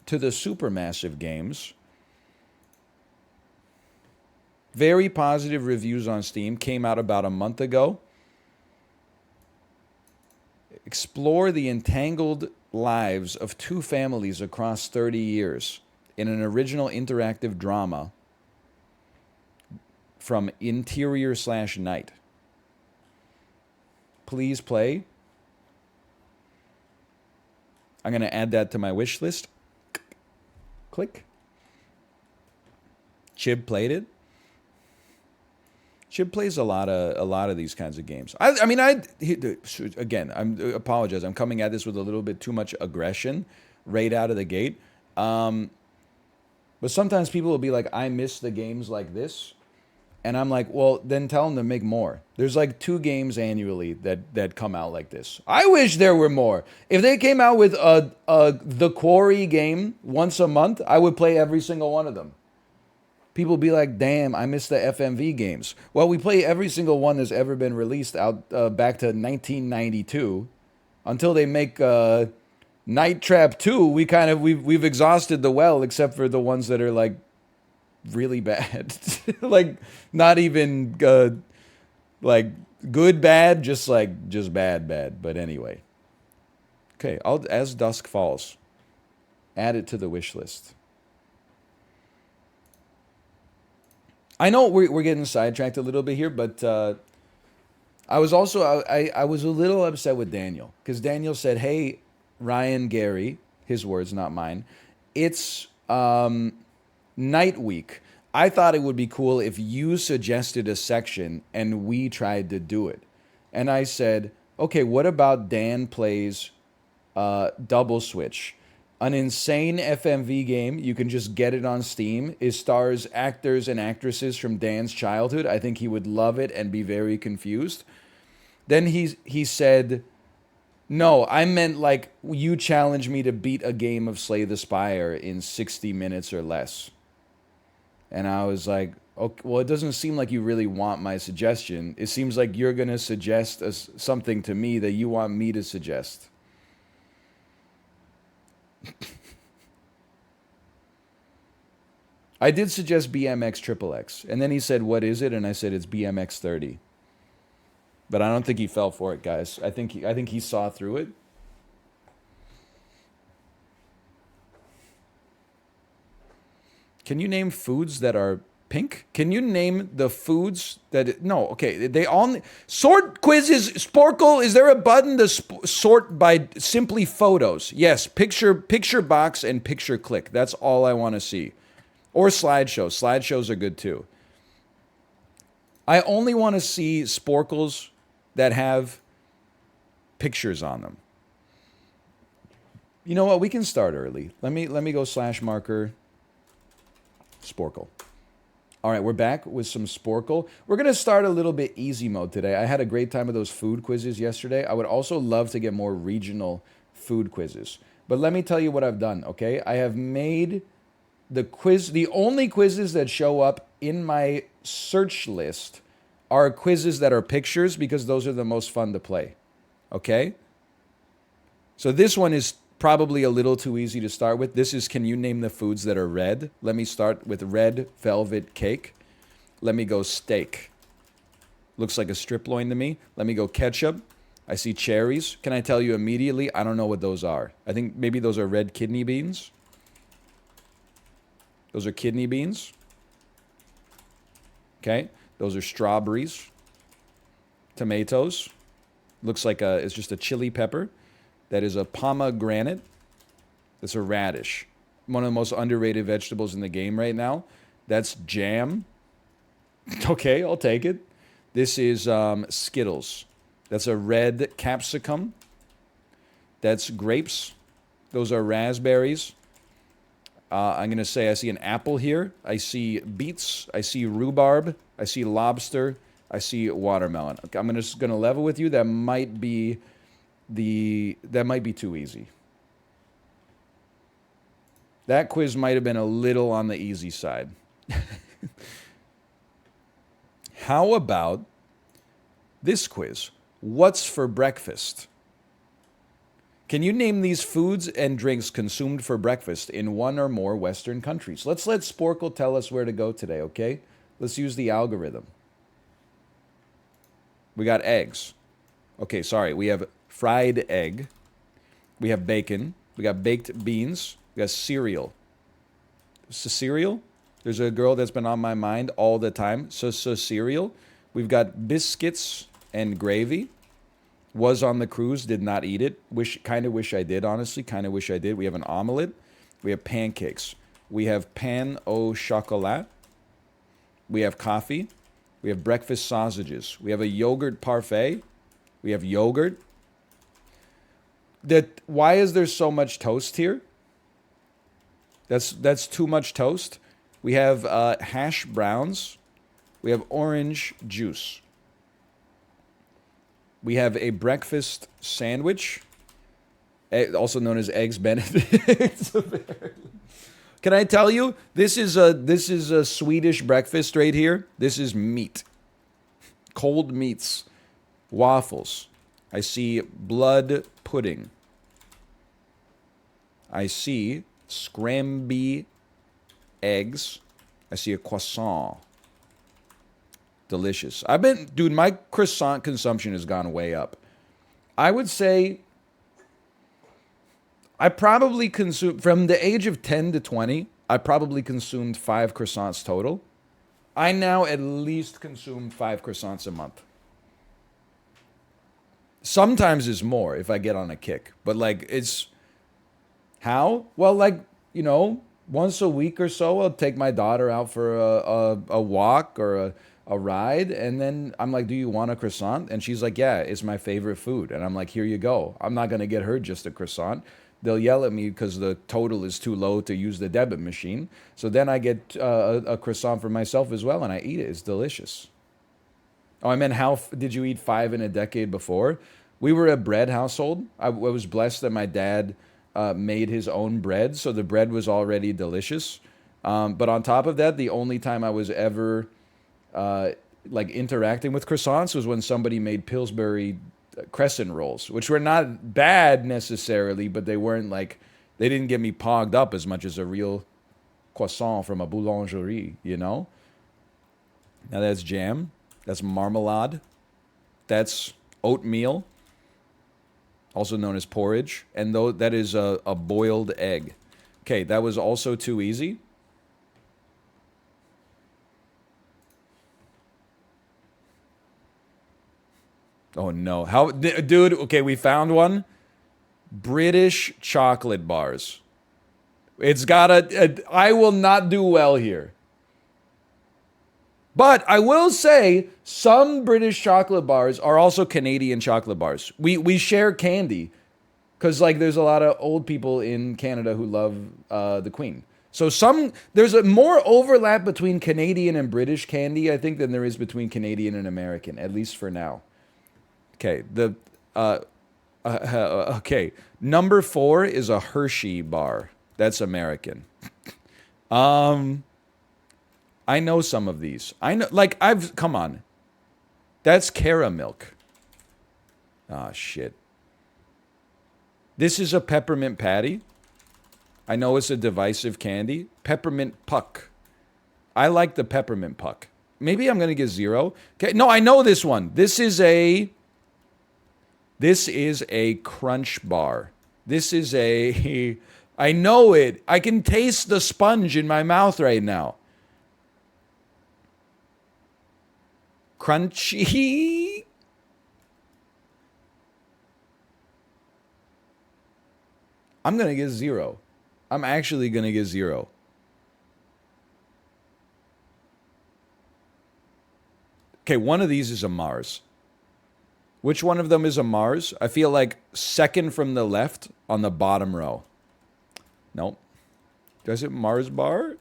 to the Supermassive games. Very positive reviews on Steam. Came out about a month ago. Explore the entangled lives of 2 families across 30 years in an original interactive drama from Interior/Night. Please play. I'm going to add that to my wish list. Click. Chib played it. Chib plays a lot of these kinds of games. I apologize. I'm coming at this with a little bit too much aggression right out of the gate. But sometimes people will be like, I miss the games like this. And I'm like, well, then tell them to make more. There's like 2 games annually that come out like this. I wish there were more. If they came out with the Quarry game once a month, I would play every single one of them. People be like, damn, I miss the FMV games. Well, we play every single one that's ever been released out back to 1992. Until they make Night Trap 2, we've exhausted the well, except for the ones that are like really bad. Like not even like good bad, just bad. But anyway. Okay, As Dusk Falls. Add it to the wish list. I know we're getting sidetracked a little bit here, but I was also I was a little upset with Daniel because Daniel said, "Hey, Ryan, Gary, his words, not mine. It's Night Week. I thought it would be cool if you suggested a section and we tried to do it." And I said, "Okay, what about Dan plays Double Switch?" An insane FMV game. You can just get it on Steam. It stars actors and actresses from Dan's childhood. I think he would love it and be very confused. Then he said, no, I meant like you challenge me to beat a game of Slay the Spire in 60 minutes or less. And I was like, okay, well, it doesn't seem like you really want my suggestion. It seems like you're going to suggest something to me that you want me to suggest. I did suggest BMX XXX, and then he said, what is it? And I said, it's BMX 30. But I don't think he fell for it, guys. I think he saw through it. Can you name foods that are pink? Can you name the foods that... No, okay. They all... Sort quizzes. Sporkle, is there a button to sort by simply photos? Yes, picture box and picture click. That's all I want to see. Or slideshows. Slideshows are good too. I only want to see sporkles that have pictures on them. You know what? We can start early. Let me go /marker Sporkle. All right, we're back with some Sporkle. We're going to start a little bit easy mode today. I had a great time with those food quizzes yesterday. I would also love to get more regional food quizzes. But let me tell you what I've done, okay? I have made the only quizzes that show up in my search list are quizzes that are pictures because those are the most fun to play, okay? So this one is probably a little too easy to start with. This is, can you name the foods that are red? Let me start with red velvet cake. Let me go steak. Looks like a strip loin to me. Let me go ketchup. I see cherries. Can I tell you immediately? I don't know what those are. I think maybe those are red kidney beans. Those are kidney beans. Okay. Those are strawberries. Tomatoes. Looks like it's just a chili pepper. That is a pomegranate. That's a radish. One of the most underrated vegetables in the game right now. That's jam. Okay, I'll take it. This is Skittles. That's a red capsicum. That's grapes. Those are raspberries. I'm going to say I see an apple here. I see beets. I see rhubarb. I see lobster. I see watermelon. Okay, I'm just going to level with you. That might be too easy. That quiz might have been a little on the easy side. How about this quiz? What's for breakfast? Can you name these foods and drinks consumed for breakfast in one or more Western countries? Let's let Sporkle tell us where to go today, okay? Let's use the algorithm. We got eggs. Okay, sorry. We have fried egg. We have bacon. We got baked beans. We got cereal. Cereal? There's a girl that's been on my mind all the time. So cereal. We've got biscuits and gravy. Was on the cruise, did not eat it. Kind of wish I did, honestly. Kind of wish I did. We have an omelet. We have pancakes. We have pain au chocolat. We have coffee. We have breakfast sausages. We have a yogurt parfait. We have yogurt. Why is there so much toast here? That's too much toast. We have hash browns. We have orange juice. We have a breakfast sandwich, also known as Eggs Benedict. Can I tell you, this is a Swedish breakfast right here. This is meat, cold meats, waffles. I see blood pudding. I see scramby eggs. I see a croissant. Delicious. Dude, my croissant consumption has gone way up. I would say I probably consume, from the age of 10 to 20, I probably consumed 5 croissants total. I now at least consume 5 croissants a month. Sometimes it's more if I get on a kick. But like, it's... How? Well, like, you know, once a week or so, I'll take my daughter out for a walk or a ride, and then I'm like, do you want a croissant? And she's like, yeah, it's my favorite food. And I'm like, here you go. I'm not going to get her just a croissant. They'll yell at me because the total is too low to use the debit machine. So then I get a croissant for myself as well, and I eat it. It's delicious. Oh, I meant how did you eat 5 in a decade before? We were a bread household. I was blessed that my dad made his own bread, so the bread was already delicious. But on top of that, the only time I was ever like interacting with croissants was when somebody made Pillsbury crescent rolls, which were not bad necessarily, but they weren't like, they didn't get me pogged up as much as a real croissant from a boulangerie, you know? Now that's jam. That's marmalade. That's oatmeal, also known as porridge. And that is a boiled egg. Okay, that was also too easy. Oh no. Dude, okay, we found one. British chocolate bars. It's got I will not do well here. But I will say some British chocolate bars are also Canadian chocolate bars. We share candy because like there's a lot of old people in Canada who love the Queen. So there's a more overlap between Canadian and British candy, I think, than there is between Canadian and American, at least for now. Okay, okay. Number 4 is a Hershey bar. That's American. I know some of these. I know, like, come on. That's Caramilk. Ah, shit. This is a peppermint patty. I know it's a divisive candy. Peppermint puck. I like the peppermint puck. Maybe I'm going to get 0. Okay, no, I know this one. This is a crunch bar. This is I know it. I can taste the sponge in my mouth right now. Crunchy. I'm going to get 0. I'm actually going to get 0. Okay, one of these is a Mars. Which one of them is a Mars? I feel like second from the left on the bottom row. Nope. Does it Mars bar?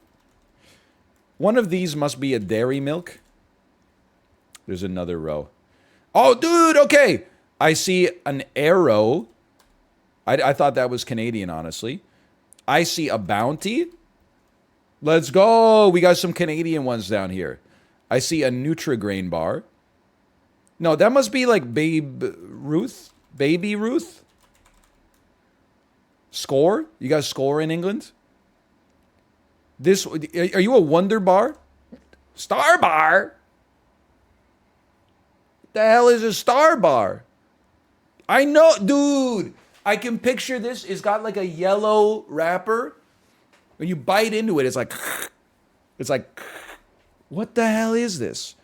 One of these must be a Dairy Milk. There's another row. Oh, dude, okay. I see an Arrow. I thought that was Canadian, honestly. I see a Bounty. Let's go. We got some Canadian ones down here. I see a Nutri-Grain bar. No, that must be like Baby Ruth. Score? You guys Score in England? Are you a Wonder Bar? Star Bar? What the hell is a Star Bar? I know, dude. I can picture this. It's got like a yellow wrapper. When you bite into it, it's like, what the hell is this?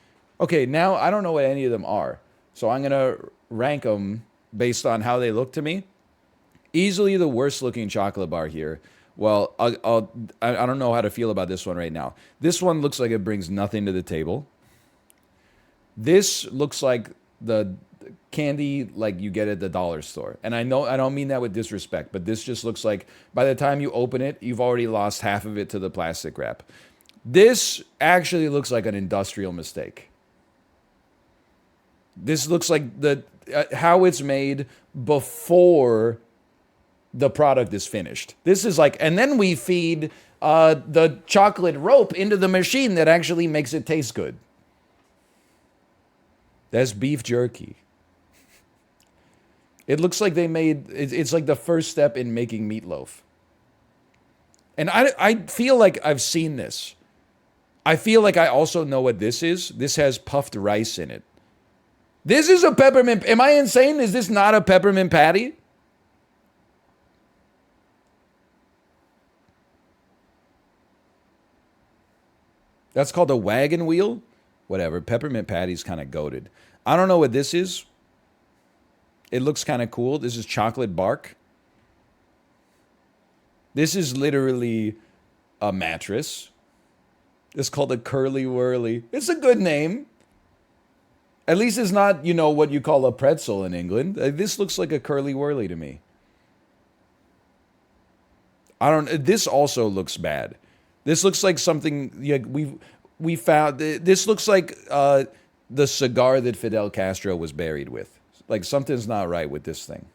Okay, now I don't know what any of them are. So I'm going to rank them based on how they look to me. Easily the worst looking chocolate bar here. Well, I don't know how to feel about this one right now. This one looks like it brings nothing to the table. This looks like the candy like you get at the dollar store. And I know I don't mean that with disrespect, but this just looks like by the time you open it, you've already lost half of it to the plastic wrap. This actually looks like an industrial mistake. This looks like how it's made before the product is finished. This is like, and then we feed the chocolate rope into the machine that actually makes it taste good. That's beef jerky. It looks like they made, it's like the first step in making meatloaf. And I feel like I've seen this. I feel like I also know what this is. This has puffed rice in it. This is a peppermint. Am I insane? Is this not a peppermint patty? That's called a wagon wheel? Whatever. Peppermint patty's kind of goated. I don't know what this is. It looks kind of cool. This is chocolate bark. This is literally a mattress. It's called a Curly Whirly. It's a good name. At least it's not, you know, what you call a pretzel in England. This looks like a Curly Whirly to me. This also looks bad. This looks like something we found. This looks like the cigar that Fidel Castro was buried with. Like something's not right with this thing.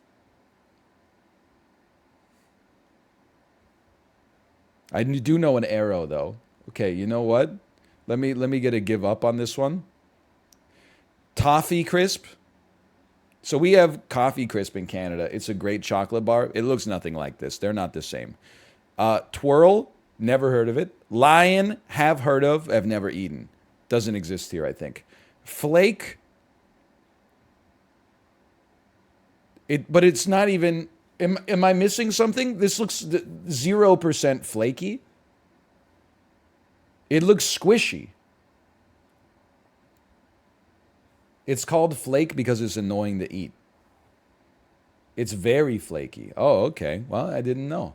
I do know an Arrow though. Okay, you know what? Let me get a give up on this one. Toffee Crisp. So we have Coffee Crisp in Canada. It's a great chocolate bar. It looks nothing like this. They're not the same. Twirl, never heard of it. Lion, have heard of, have never eaten. Doesn't exist here, I think. Flake. But it's not even. Am I missing something? This looks 0% flaky. It looks squishy. It's called flake because it's annoying to eat. It's very flaky. Oh, okay. Well, I didn't know.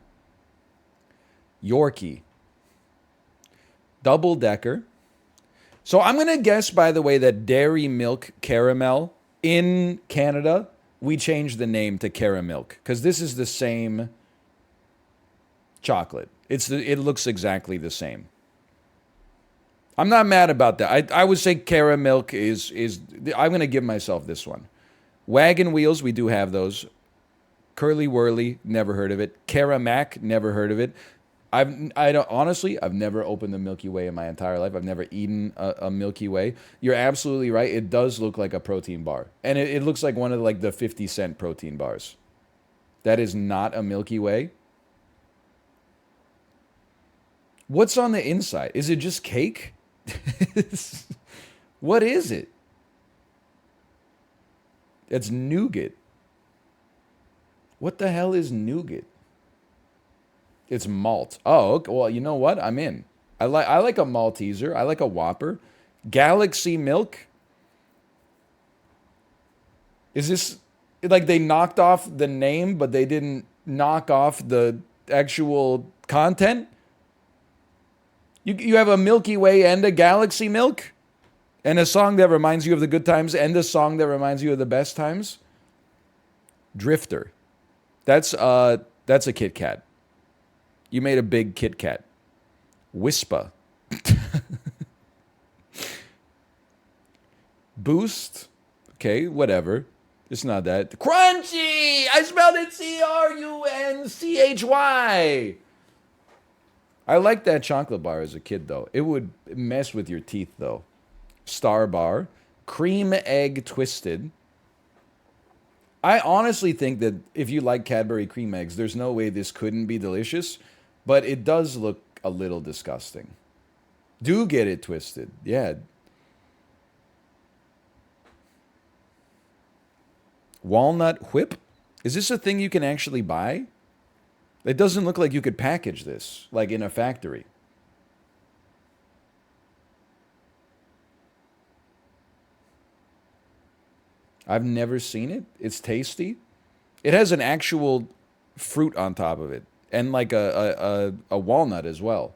Yorkie. Double decker. So I'm going to guess, by the way, that Dairy Milk Caramel in Canada, we changed the name to Caramilk because this is the same chocolate. It looks exactly the same. I'm not mad about that. I would say Caramilk is I'm going to give myself this one. Wagon Wheels, we do have those. Curly Whirly, never heard of it. Caramac, never heard of it. Honestly, I've never opened a Milky Way in my entire life. I've never eaten a Milky Way. You're absolutely right. It does look like a protein bar. And it looks like one of like the 50-cent protein bars. That is not a Milky Way. What's on the inside? Is it just cake? What is it? It's nougat. What the hell is nougat? It's malt. Oh, okay. Well, you know what? I'm in. I like a Malteser. I like a Whopper. Galaxy Milk. Is this like they knocked off the name, but they didn't knock off the actual content? You have a Milky Way and a Galaxy Milk? And a song that reminds you of the good times and a song that reminds you of the best times? Drifter. That's a Kit Kat. You made a big Kit Kat. Wispa. Boost. Okay, whatever. It's not that. Crunchy! I spelled it Crunchy. I liked that chocolate bar as a kid, though. It would mess with your teeth, though. Star Bar. Cream Egg Twisted. I honestly think that if you like Cadbury cream eggs, there's no way this couldn't be delicious, but it does look a little disgusting. Do get it twisted. Yeah. Walnut Whip? Is this a thing you can actually buy? It doesn't look like you could package this, like in a factory. I've never seen it. It's tasty. It has an actual fruit on top of it, and like a walnut as well.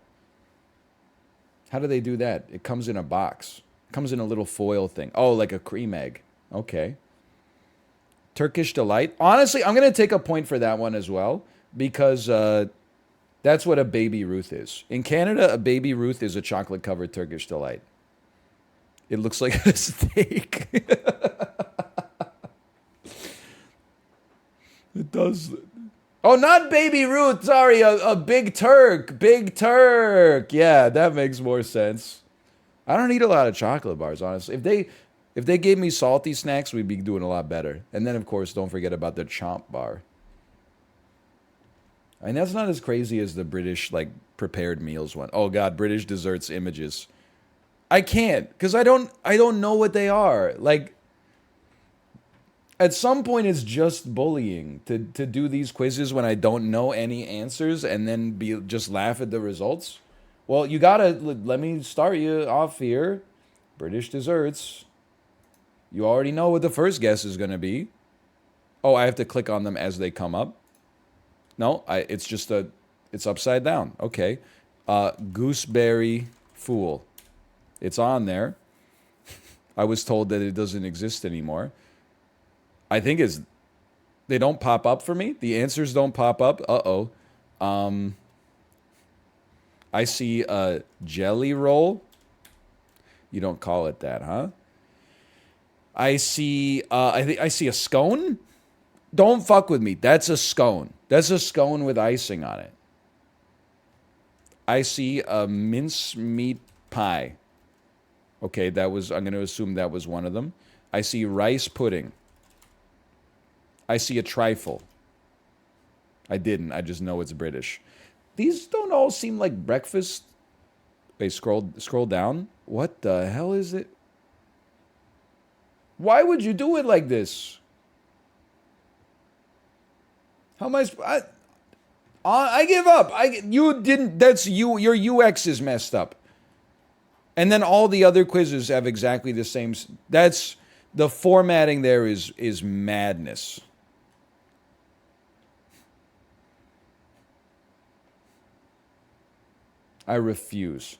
How do they do that? It comes in a box. It comes in a little foil thing. Oh, like a cream egg. Okay. Turkish Delight. Honestly, I'm going to take a point for that one as well, because that's what a Baby Ruth is. In Canada, a Baby Ruth is a chocolate-covered Turkish Delight. It looks like a steak. It does. Oh, not Baby Ruth. Sorry, a Big Turk. Big Turk. Yeah, that makes more sense. I don't eat a lot of chocolate bars, honestly. If they gave me salty snacks, we'd be doing a lot better. And then, of course, don't forget about the Chomp Bar. I mean, that's not as crazy as the British, like, prepared meals one. Oh, God, British desserts images. I can't, because I don't know what they are. Like, at some point, it's just bullying to do these quizzes when I don't know any answers and then just laugh at the results. Well, you gotta, let me start you off here. British desserts. You already know what the first guess is going to be. Oh, I have to click on them as they come up. No, it's upside down. Okay. Gooseberry Fool. It's on there. I was told that it doesn't exist anymore. I think they don't pop up for me. The answers don't pop up. Uh-oh. I see a jelly roll. You don't call it that, huh? I see I see a scone. Don't fuck with me. That's a scone. That's a scone with icing on it. I see a mincemeat pie. Okay, I'm going to assume that was one of them. I see rice pudding. I see a trifle. I didn't. I just know it's British. These don't all seem like breakfast. Wait, scroll down. What the hell is it? Why would you do it like this? How am I give up. You didn't. That's you. Your UX is messed up. And then all the other quizzes have exactly the same. The formatting there is madness. I refuse.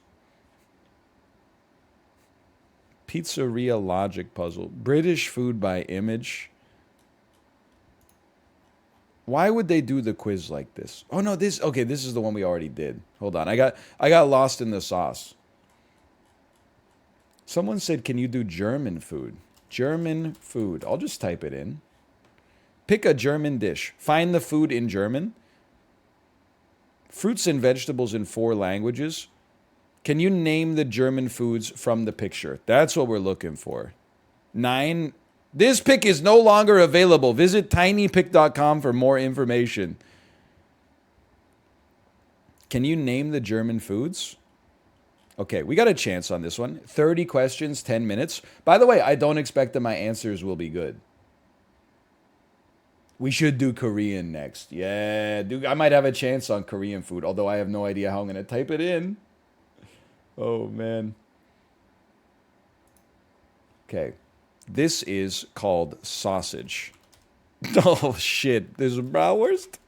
Pizzeria logic puzzle. British food by image. Why would they do the quiz like this? Oh no, this is the one we already did. Hold on. I got lost in the sauce. Someone said, "Can you do German food?" German food. I'll just type it in. Pick a German dish. Find the food in German. Fruits and vegetables in 4 languages. Can you name the German foods from the picture? That's what we're looking for. 9. This pick is no longer available. Visit tinypick.com for more information. Can you name the German foods? Okay, we got a chance on this one. 30 questions, 10 minutes. By the way, I don't expect that my answers will be good. We should do Korean next. Yeah, dude, I might have a chance on Korean food, although I have no idea how I'm going to type it in. Oh, man. Okay. This is called sausage. Oh, shit. This is bratwurst?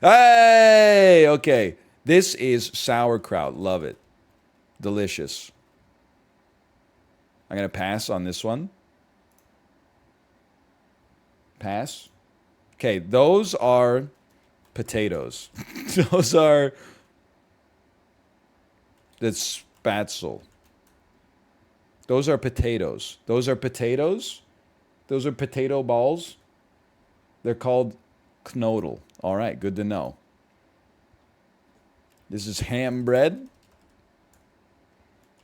Hey! Okay. This is sauerkraut. Love it. Delicious. I'm going to pass on this one. Pass. Okay, those are potatoes. Those are... That's spatzel. Those are potatoes. Those are potatoes. Those are potato balls. They're called knödel. All right, good to know. This is ham bread.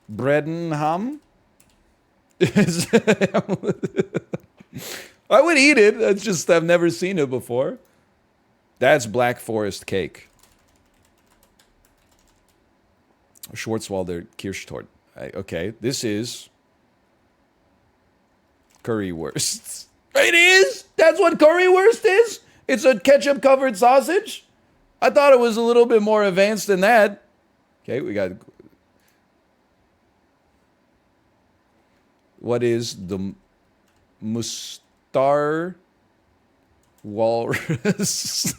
Bread and ham. I would eat it. It's just I've never seen it before. That's Black Forest cake. Schwarzwälder Kirschtorte. Okay, this is currywurst. It is? That's what currywurst is? It's a ketchup-covered sausage? I thought it was a little bit more advanced than that. Okay, we got... What is the Mustar Walrus?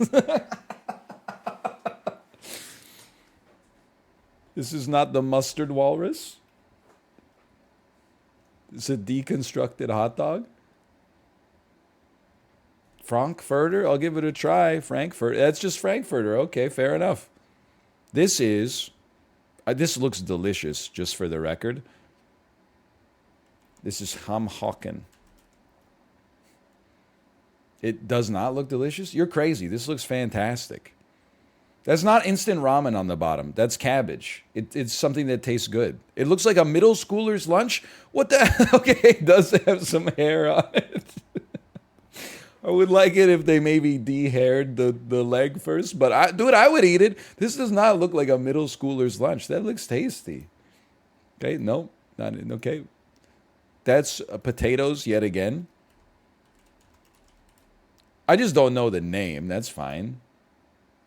This is not the mustard walrus? It's a deconstructed hot dog? Frankfurter? I'll give it a try. Frankfurt. That's just Frankfurter. Okay, fair enough. This is... this looks delicious, just for the record. This is Hamhocken. It does not look delicious? You're crazy. This looks fantastic. That's not instant ramen on the bottom. That's cabbage. It's something that tastes good. It looks like a middle schooler's lunch. What the... Okay, it does have some hair on it. I would like it if they maybe de-haired the leg first. But, I would eat it. This does not look like a middle schooler's lunch. That looks tasty. Okay, no. Not okay. That's potatoes yet again. I just don't know the name. That's fine.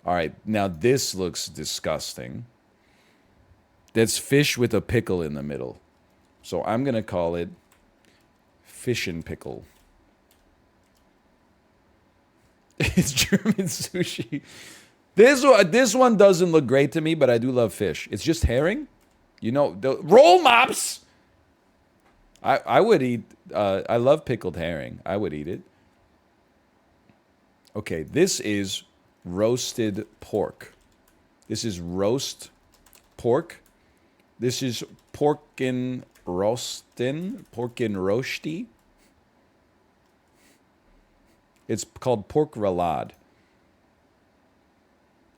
All right, now this looks disgusting. That's fish with a pickle in the middle. So I'm going to call it fish and pickle. It's German sushi. This one doesn't look great to me, but I do love fish. It's just herring. You know, the roll mops. I would eat, I love pickled herring. I would eat it. Okay, this is roasted pork. This is roast pork. This is porkin roasti. It's called pork roulade.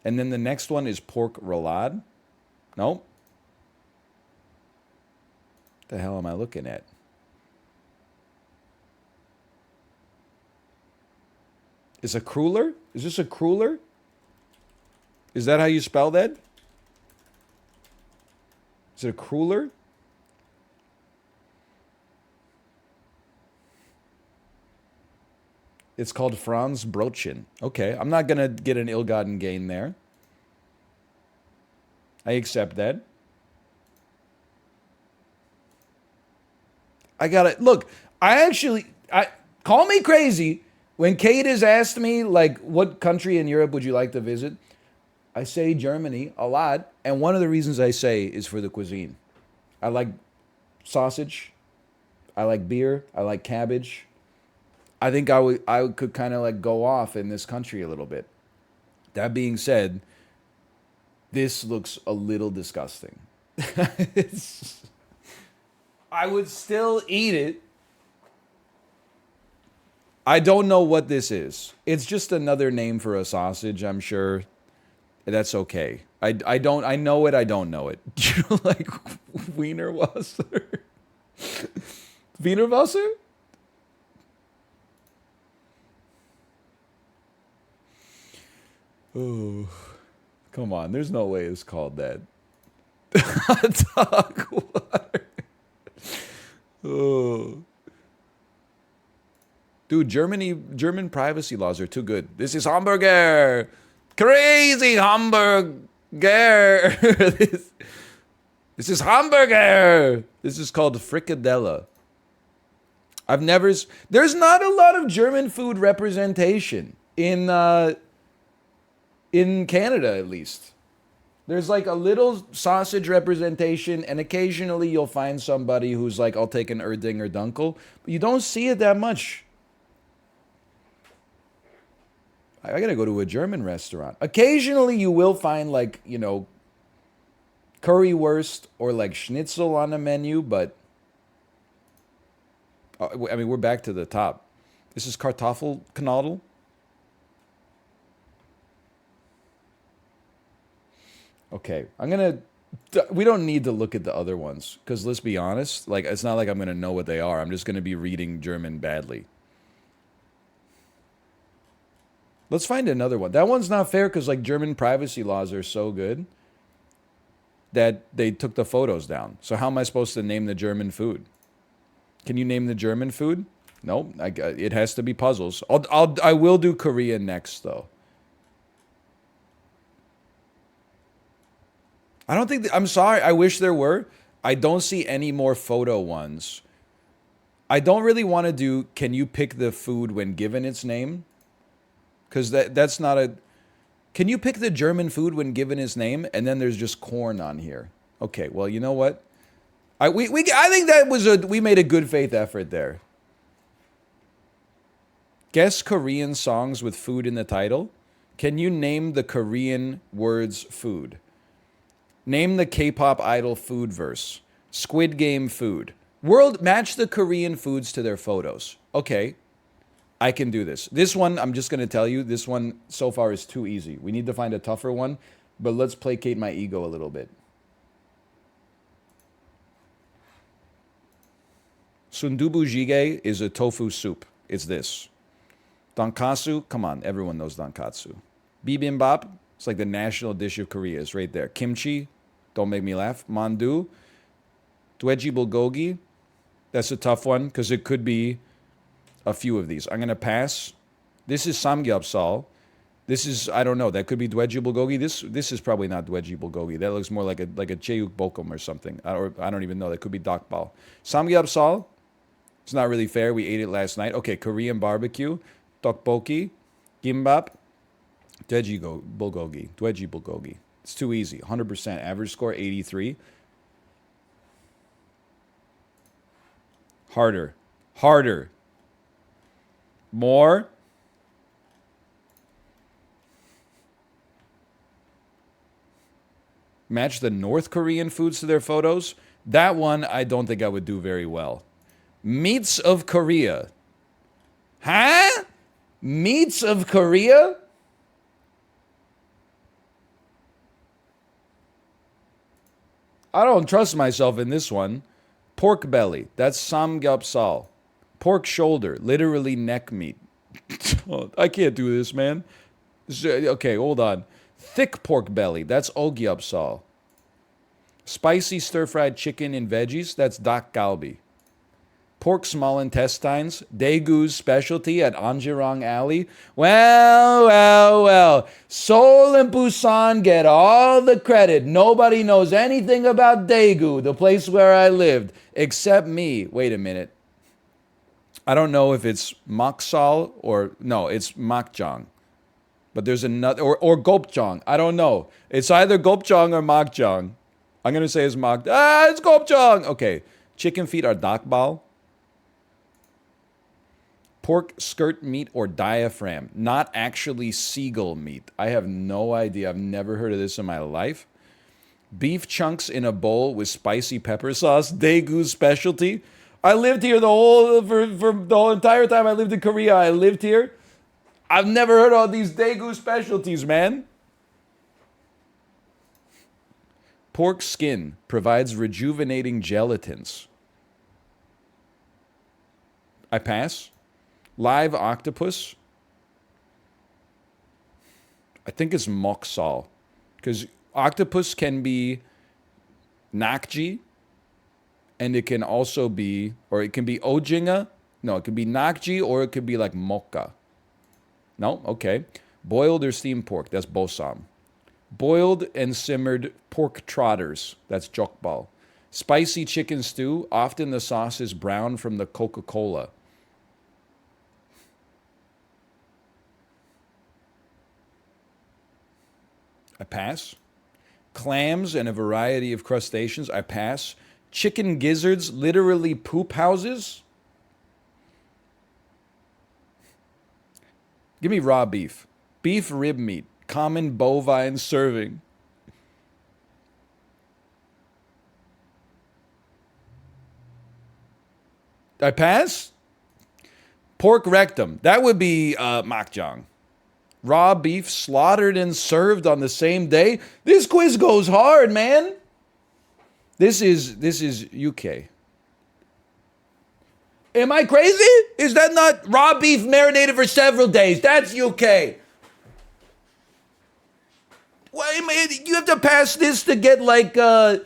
And then the next one is pork roulade. No. What the hell am I looking at? Is a cruller? Is this a cruller? Is that how you spell that? Is it a cruller? It's called Franz Brötchen. Okay, I'm not going to get an ill-gotten gain there. I accept that. I gotta look. I call me crazy when Kate has asked me like, what country in Europe would you like to visit? I say Germany a lot, and one of the reasons I say is for the cuisine. I like sausage. I like beer. I like cabbage. I think I could kind of like go off in this country a little bit. That being said, this looks a little disgusting. I would still eat it. I don't know what this is. It's just another name for a sausage, I'm sure. That's okay. I don't I know it, I don't know it. Do you know, like Wienerwasser? Wienerwasser? Oh, come on. There's no way it's called that. Hot dog water. Oh. Dude, German privacy laws are too good. This is hamburger. Crazy hamburger. This is hamburger. This is called fricadella. There's not a lot of German food representation in Canada, at least. There's like a little sausage representation, and occasionally you'll find somebody who's like, I'll take an Erdinger Dunkel. But you don't see it that much. I gotta go to a German restaurant. Occasionally you will find like, currywurst or like schnitzel on the menu, but I mean, we're back to the top. This is Kartoffelknödel. Okay, we don't need to look at the other ones, because let's be honest, like, it's not like I'm gonna know what they are. I'm just gonna be reading German badly. Let's find another one. That one's not fair, because like German privacy laws are so good that they took the photos down. So how am I supposed to name the German food? Can you name the German food? No, it has to be puzzles. I will do Korean next, though. I don't think... I'm sorry. I wish there were. I don't see any more photo ones. I don't really want to do... Can you pick the food when given its name? Because that's not a... Can you pick the German food when given its name? And then there's just corn on here. Okay, well, you know what? I think that was we made a good faith effort there. Guess Korean songs with food in the title. Can you name the Korean words food? Name the K-pop idol food verse. Squid Game food. Match the Korean foods to their photos. Okay, I can do this. This one, I'm just going to tell you, this one so far is too easy. We need to find a tougher one, but let's placate my ego a little bit. Sundubu jjigae is a tofu soup. It's this. Donkatsu, come on, everyone knows donkatsu. Bibimbap, it's like the national dish of Korea. It's right there. Kimchi, don't make me laugh. Mandu, dweji bulgogi, that's a tough one because it could be a few of these. I'm going to pass. This is samgyeopsal. This is, I don't know, that could be dweji bulgogi. This is probably not dweji bulgogi. That looks more like a jeuk bokum or something. Or I don't even know. That could be dakbal. Samgyeopsal, it's not really fair. We ate it last night. Okay, Korean barbecue, tteokbokki, gimbap, dweji bulgogi. It's too easy. 100%. Average score 83. Harder. More. Match the North Korean foods to their photos. That one, I don't think I would do very well. Meats of Korea. Huh? Meats of Korea? I don't trust myself in this one. Pork belly. That's samgyeopsal. Pork shoulder. Literally neck meat. I can't do this, man. Okay, hold on. Thick pork belly. That's ogyapsal. Spicy stir-fried chicken and veggies. That's dak galbi. Pork small intestines, Daegu's specialty at Anjirang Alley. Well, well, well. Seoul and Busan get all the credit. Nobody knows anything about Daegu, the place where I lived, except me. Wait a minute. I don't know if it's Maksal or no, it's Makjang. But there's another or Gopjang. I don't know. It's either Gopjang or Makjang. I'm gonna say it's it's Gopjang. Okay. Chicken feet are dakbal. Pork skirt meat or diaphragm, not actually seagull meat. I have no idea. I've never heard of this in my life. Beef chunks in a bowl with spicy pepper sauce, Daegu's specialty. I lived here for the whole entire time I lived in Korea. I lived here. I've never heard of these Daegu specialties, man. Pork skin provides rejuvenating gelatins. I pass. Live octopus. I think it's moksal. Because octopus can be nakji. And it can also be, or it can be ojinga. No, it can be nakji or it could be like mokka. No? Okay. Boiled or steamed pork. That's bosam. Boiled and simmered pork trotters. That's jokbal. Spicy chicken stew. Often the sauce is brown from the Coca-Cola. I pass. Clams and a variety of crustaceans. I pass. Chicken gizzards, literally poop houses. Give me raw beef. Beef rib meat. Common bovine serving. I pass? Pork rectum. That would be makjang. Raw beef slaughtered and served on the same day. This quiz goes hard, man. This is UK. Am I crazy? Is that not raw beef marinated for several days? That's UK. Wait, man, you have to pass this to get to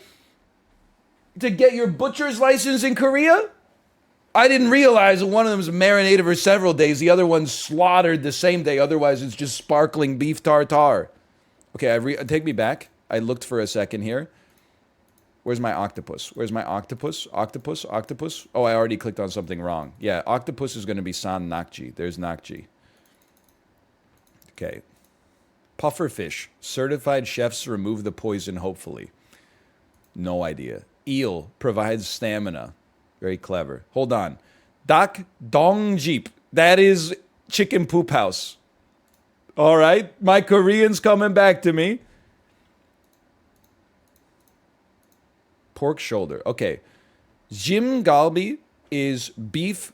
get your butcher's license in Korea? I didn't realize one of them is marinated for several days. The other one's slaughtered the same day. Otherwise, it's just sparkling beef tartare. Okay, take me back. I looked for a second here. Where's my octopus? Where's my octopus? Octopus? Octopus? Oh, I already clicked on something wrong. Yeah, octopus is going to be san nakji. There's nakji. Okay. Puffer fish. Certified chefs remove the poison, hopefully. No idea. Eel provides stamina. Very clever. Hold on. Dak dong jeep. That is chicken poop house. All right. My Korean's coming back to me. Pork shoulder. Okay. Jim galbi is beef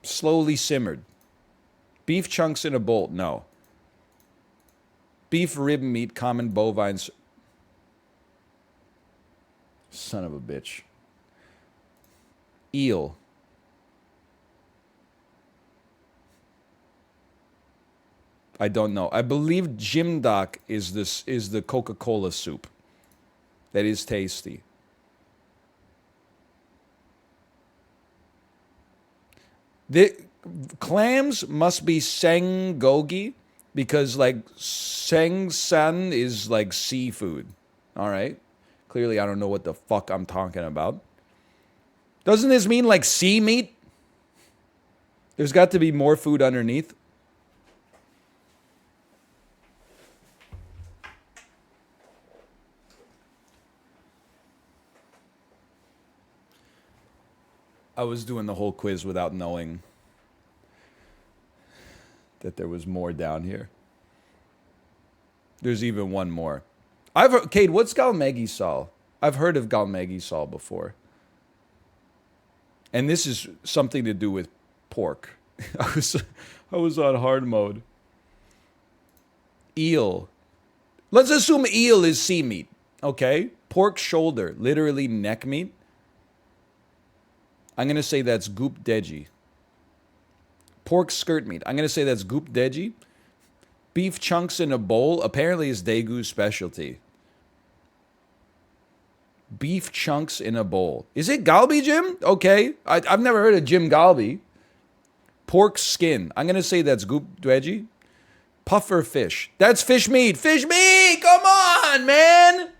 slowly simmered. Beef chunks in a bowl. No. Beef rib meat, common bovines. Son of a bitch. Eel. I don't know. I believe jimdak is the Coca-Cola soup. That is tasty. The clams must be sengogi because like sengsan is like seafood. All right. Clearly, I don't know what the fuck I'm talking about. Doesn't this mean like sea meat? There's got to be more food underneath. I was doing the whole quiz without knowing that there was more down here. There's even one more. Cade, what's galmegi sal? I've heard of galmegi sal before. And this is something to do with pork. I was on hard mode. Eel. Let's assume eel is sea meat, okay? Pork shoulder, literally neck meat. I'm going to say that's goop deji. Pork skirt meat. I'm going to say that's goop deji. Beef chunks in a bowl apparently is Daegu's specialty. Beef chunks in a bowl. Is it galbi, Jim? Okay. I've never heard of Jim galbi. Pork skin. I'm going to say that's goop dweji. Puffer fish. That's fish meat. Fish meat! Come on, man!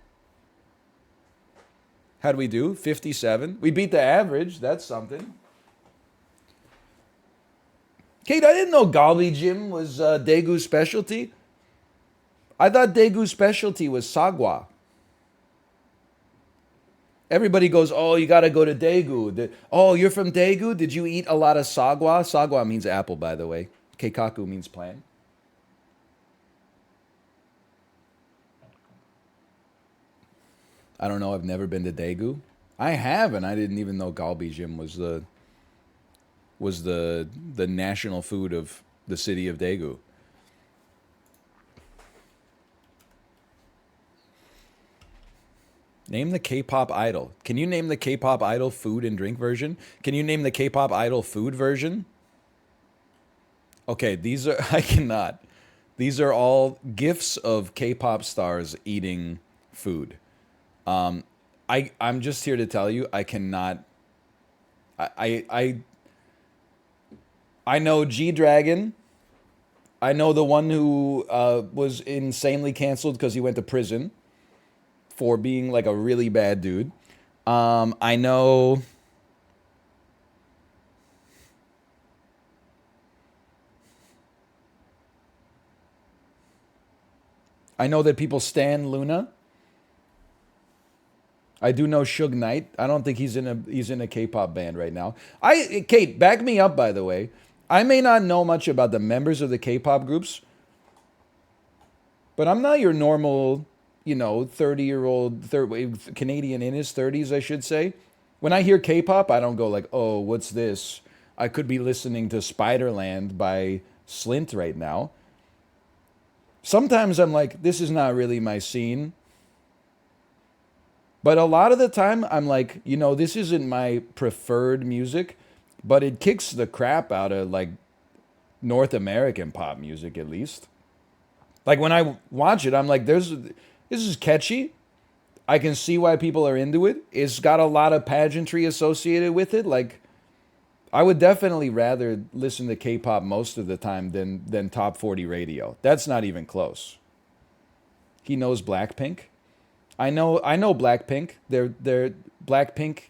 How'd we do? 57. We beat the average. That's something. Kate, I didn't know galbi, Jim, was Daegu's specialty. I thought Daegu's specialty was sagwa. Everybody goes, oh, you got to go to Daegu. Oh, you're from Daegu? Did you eat a lot of sagwa? Sagwa means apple, by the way. Keikaku means plant. I don't know. I've never been to Daegu. I have, and I didn't even know galbi, Jim, was the national food of the city of Daegu. Name the K-pop idol. Can you name the K-pop idol food and drink version? Can you name the K-pop idol food version? Okay, these are I cannot. These are all gifs of K-pop stars eating food. I'm just here to tell you I cannot. I know G Dragon. I know the one who was insanely canceled because he went to prison for being like a really bad dude. I know. I know that people stan Luna. I do know Suge Knight. I don't think he's in a K-pop band right now. Kate, back me up, by the way. I may not know much about the members of the K-pop groups, but I'm not your normal, 30-year-old Canadian in his 30s, I should say. When I hear K-pop, I don't go like, oh, what's this? I could be listening to Spiderland by Slint right now. Sometimes I'm like, this is not really my scene. But a lot of the time, I'm like, this isn't my preferred music, but it kicks the crap out of, like, North American pop music, at least. Like, when I watch it, I'm like, this is catchy. I can see why people are into it. It's got a lot of pageantry associated with it. Like, I would definitely rather listen to K-pop most of the time than Top 40 radio. That's not even close. He knows Blackpink. I know Blackpink. They're Blackpink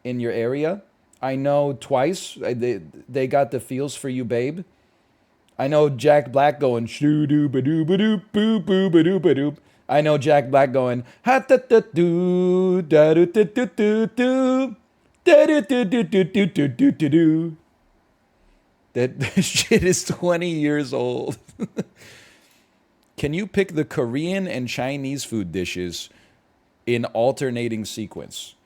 in your area. I know Twice. They got the feels for you, babe. I know Jack Black going shoo doo ba doo ba doo boo boo ba doo ba doo. I know Jack Black going ha da da doo da doo doo doo doo doo da doo doo doo doo doo doo doo doo doo. That shit is 20 years old. Can you pick the Korean and Chinese food dishes in alternating sequence?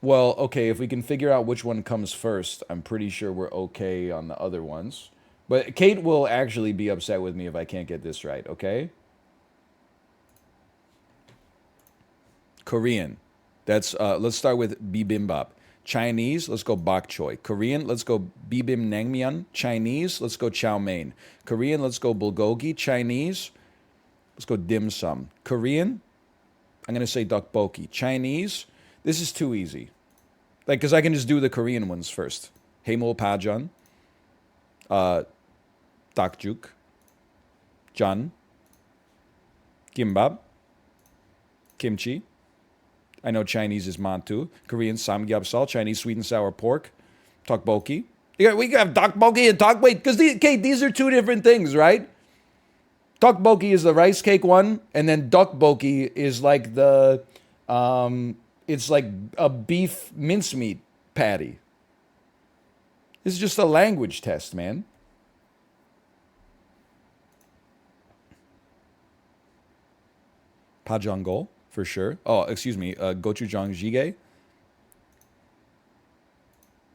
Well, okay, if we can figure out which one comes first, I'm pretty sure we're okay on the other ones. But Kate will actually be upset with me if I can't get this right, okay? Korean. Let's start with bibimbap. Chinese, let's go bok choy. Korean, let's go bibim naengmyeon. Chinese, let's go chow mein. Korean, let's go bulgogi. Chinese, let's go dim sum. Korean, I'm going to say tteokbokki. Chinese, this is too easy. Like, because I can just do the Korean ones first. Haemul pajeon, dakjuk, jan, kimbap, kimchi. I know Chinese is mantu. Korean samgyeopsal. Chinese sweet and sour pork. Tteokbokki. We have tteokbokki and wait, because these are two different things, right? Tteokbokki is the rice cake one, and then tteokbokki is like it's like a beef mincemeat patty. This is just a language test, man. Pajangol, for sure. Oh, excuse me, gochujang jjigae.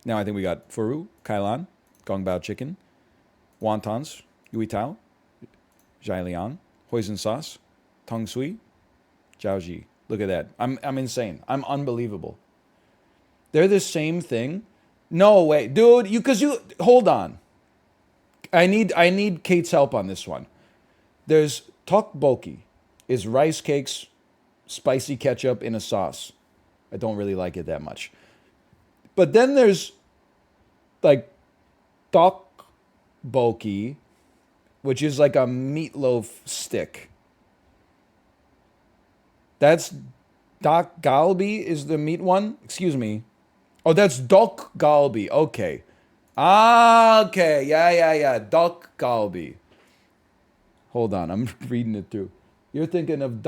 Now I think we got furu, kailan, gongbao chicken, wontons, yui tao, Jialiang, hoisin sauce, tong sui, jiaoji. Look at that. I'm insane. I'm unbelievable. They're the same thing. No way, dude. You hold on. I need Kate's help on this one. There's tteokbokki, is rice cakes, spicy ketchup in a sauce. I don't really like it that much. But then there's like tteokbokki, which is like a meatloaf stick. That's dak galbi is the meat one. Excuse me. Oh, that's dok galbi. Okay. Ah, okay. Yeah. Dok galbi. Hold on, I'm reading it through. You're thinking of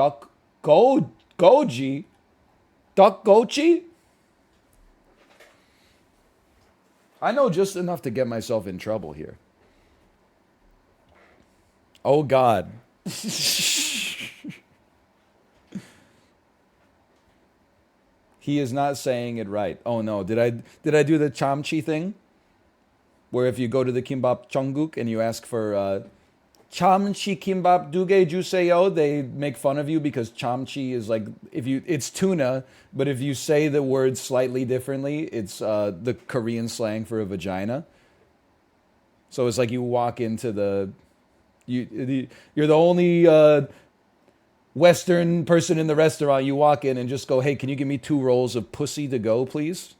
goji? Duck gochi? I know just enough to get myself in trouble here. Oh God. He is not saying it right. Oh no, did I do the chamchi thing? Where if you go to the kimbap Cheongguk and you ask for chamchi kimbap duge juseyo, they make fun of you because chamchi is like it's tuna, but if you say the word slightly differently, it's the Korean slang for a vagina. So it's like you walk into you're the only Western person in the restaurant. You walk in and just go, "Hey, can you give me 2 rolls of pussy to go, please?"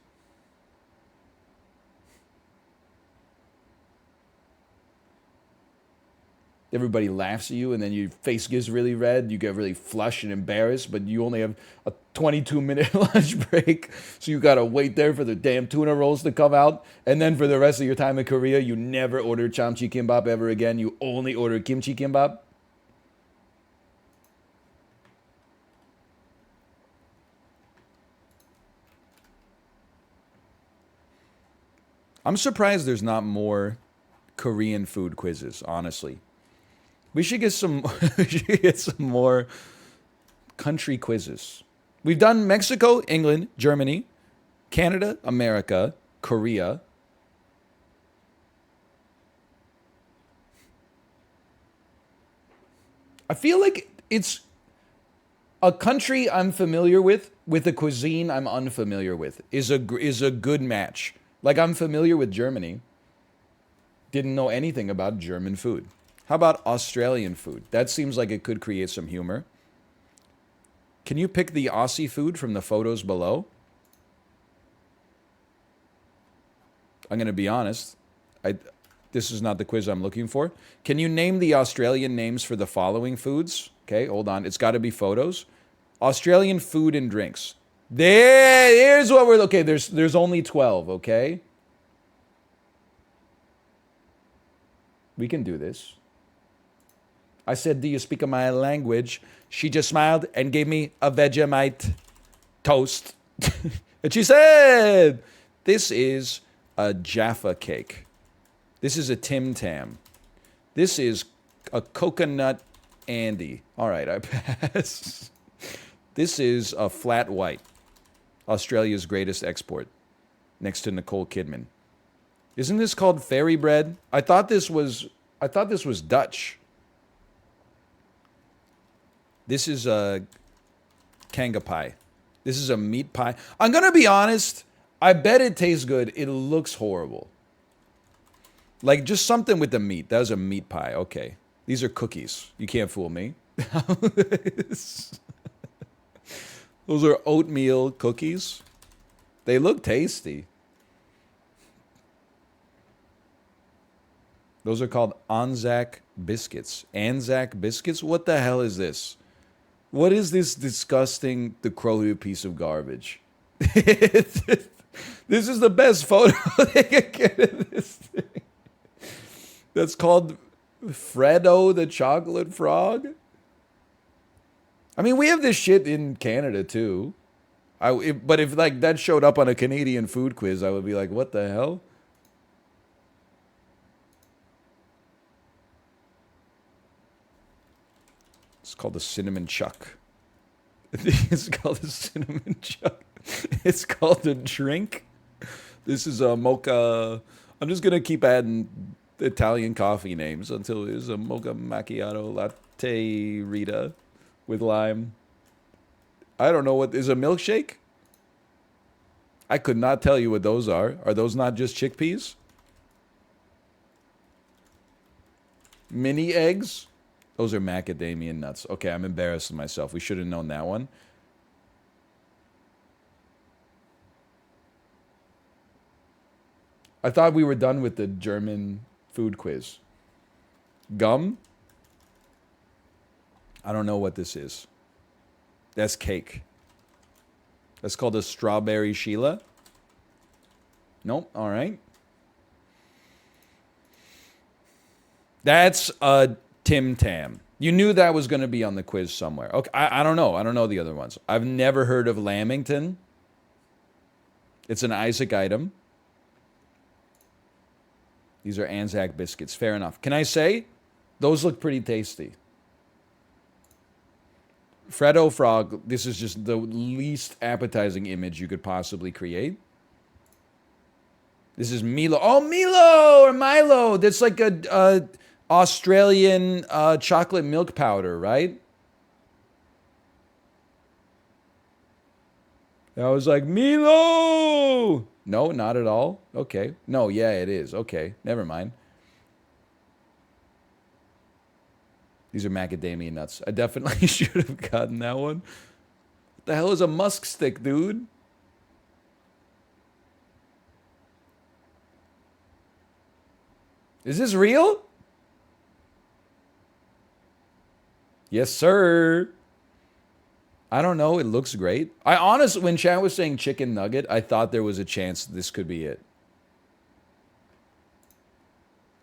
Everybody laughs at you, and then your face gets really red. You get really flushed and embarrassed, but you only have a 22-minute lunch break, so you gotta wait there for the damn tuna rolls to come out. And then for the rest of your time in Korea, you never order chamchi kimbap ever again. You only order kimchi kimbap. I'm surprised there's not more Korean food quizzes, honestly. We should get some we should get some more country quizzes. We've done Mexico, England, Germany, Canada, America, Korea. I feel like it's a country I'm familiar with a cuisine I'm unfamiliar with is a good match. Like I'm familiar with Germany. Didn't know anything about German food. How about Australian food? That seems like it could create some humor. Can you pick the Aussie food from the photos below? I'm going to be honest. This is not the quiz I'm looking for. Can you name the Australian names for the following foods? Okay, hold on. It's got to be photos. Australian food and drinks. Here's what we're okay. There's only 12. Okay, we can do this. I said, "Do you speak my language?" She just smiled and gave me a Vegemite toast. And she said, "This is a Jaffa cake. This is a Tim Tam. This is a coconut Andy." All right, I pass. This is a flat white. Australia's greatest export, next to Nicole Kidman. Isn't this called fairy bread? I thought this was Dutch. This is a kanga pie. This is a meat pie. I'm gonna be honest. I bet it tastes good. It looks horrible. Like just something with the meat. That was a meat pie. Okay. These are cookies. You can't fool me. Those are oatmeal cookies. They look tasty. Those are called Anzac biscuits. Anzac biscuits? What the hell is this? What is this disgusting, decrepit piece of garbage? This is the best photo they can get of this thing. That's called Freddo the Chocolate Frog. I mean, we have this shit in Canada too. But if like that showed up on a Canadian food quiz, I would be like, what the hell? It's called the cinnamon chuck. It's called a cinnamon chuck. It's called a drink. This is a mocha. I'm just gonna keep adding Italian coffee names until there's a mocha macchiato latte Rita with lime. I don't know what is a milkshake. I could not tell you what those are. Are those not just chickpeas? Mini eggs? Those are macadamia nuts. Okay, I'm embarrassed of myself. We should have known that one. I thought we were done with the German food quiz. Gum? I don't know what this is. That's cake. That's called a strawberry Sheila? Nope. All right. That's a Tim Tam. You knew that was going to be on the quiz somewhere. Okay, I don't know. I don't know the other ones. I've never heard of Lamington. It's an Isaac item. These are Anzac biscuits. Fair enough. Can I say, those look pretty tasty. Freddo Frog, this is just the least appetizing image you could possibly create. This is Milo. Oh, Milo or Milo. That's like a Australian chocolate milk powder, right? I was like, Milo! No, not at all. Okay. No, yeah, it is. Okay, never mind. These are macadamia nuts. I definitely should have gotten that one. What the hell is a musk stick, dude? Is this real? Yes, sir. I don't know. It looks great. I honestly, when Chan was saying chicken nugget, I thought there was a chance this could be it.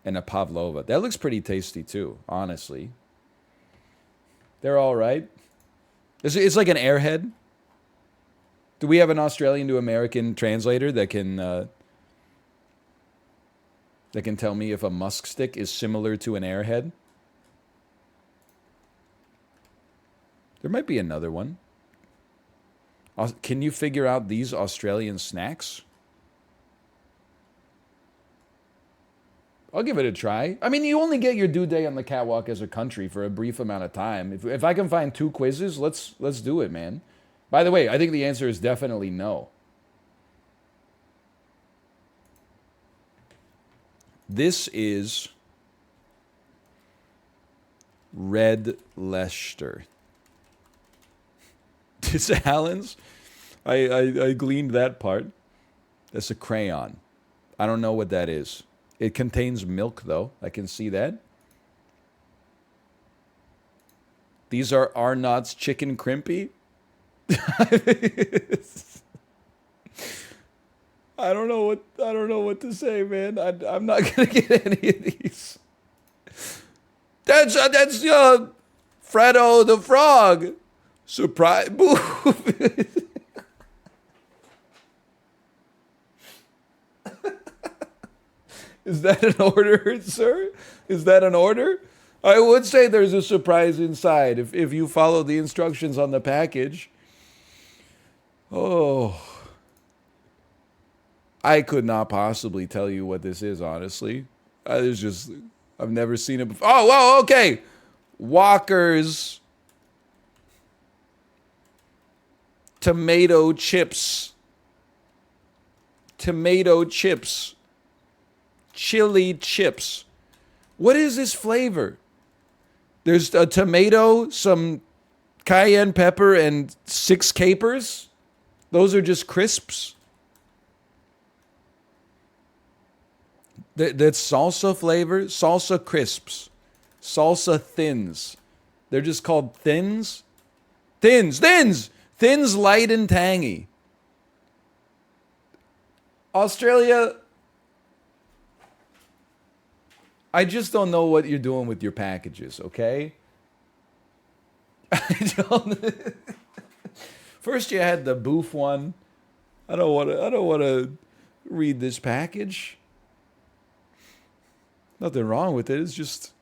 And a pavlova. That looks pretty tasty too, honestly. They're all right. It's like an airhead. Do we have an Australian to American translator that can tell me if a musk stick is similar to an airhead? There might be another one. Can you figure out these Australian snacks? I'll give it a try. I mean, you only get your due day on the catwalk as a country for a brief amount of time. If I can find 2 quizzes, let's do it, man. By the way, I think the answer is definitely no. This is Red Leicester. It's Allen's. I gleaned that part. That's a crayon. I don't know what that is. It contains milk, though. I can see that. These are Arnott's chicken crimpy. I don't know what to say, man. I'm not gonna get any of these. That's Freddo the Frog. Surprise! Boo. Is that an order, sir? Is that an order? I would say there's a surprise inside if you follow the instructions on the package. Oh. I could not possibly tell you what this is, honestly. I've never seen it before. Oh, whoa, okay. Walker's tomato chips. Tomato chips. Chili chips. What is this flavor? There's a tomato, some cayenne pepper, and 6 capers. Those are just crisps. That's salsa flavor. Salsa crisps. Salsa thins. They're just called thins. Thins. Thins light and tangy. Australia, I just don't know what you're doing with your packages, okay? I don't. First you had the boof one. I don't want to read this package. Nothing wrong with it. It's just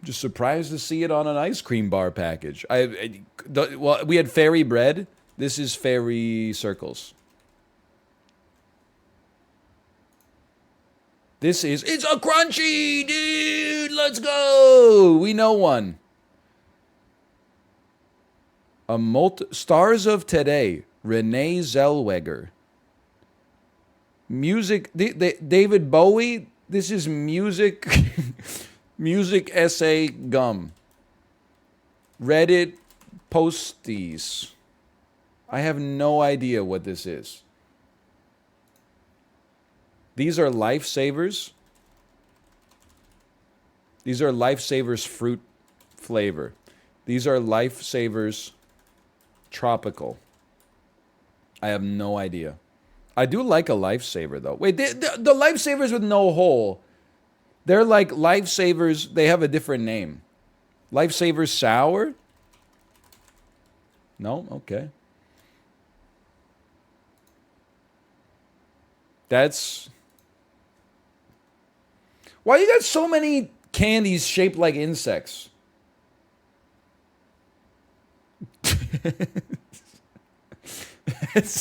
surprised to see it on an ice cream bar package. Well, we had fairy bread. This is fairy circles. It's a crunchy, dude. Let's go. We know one. Stars of Today. Renee Zellweger. Music. David Bowie. This is music. Music essay gum. Reddit posties. I have no idea what this is. These are Lifesavers. These are Lifesavers fruit flavor. These are Lifesavers tropical. I have no idea. I do like a Lifesaver, though. Wait, the Lifesavers with no hole, they're like Lifesavers. They have a different name. Lifesavers sour? No? Okay. That's... Why you got so many candies shaped like insects?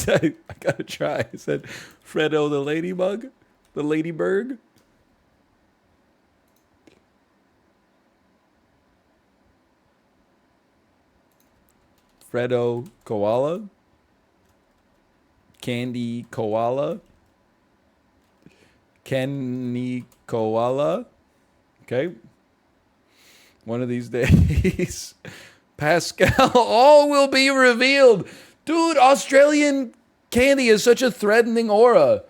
I gotta try. Is that Fredo the ladybug? The ladybird? Fredo koala? Candy koala? Kenny koala? Okay. One of these days. Pascal, all will be revealed. Dude, Australian candy has such a threatening aura.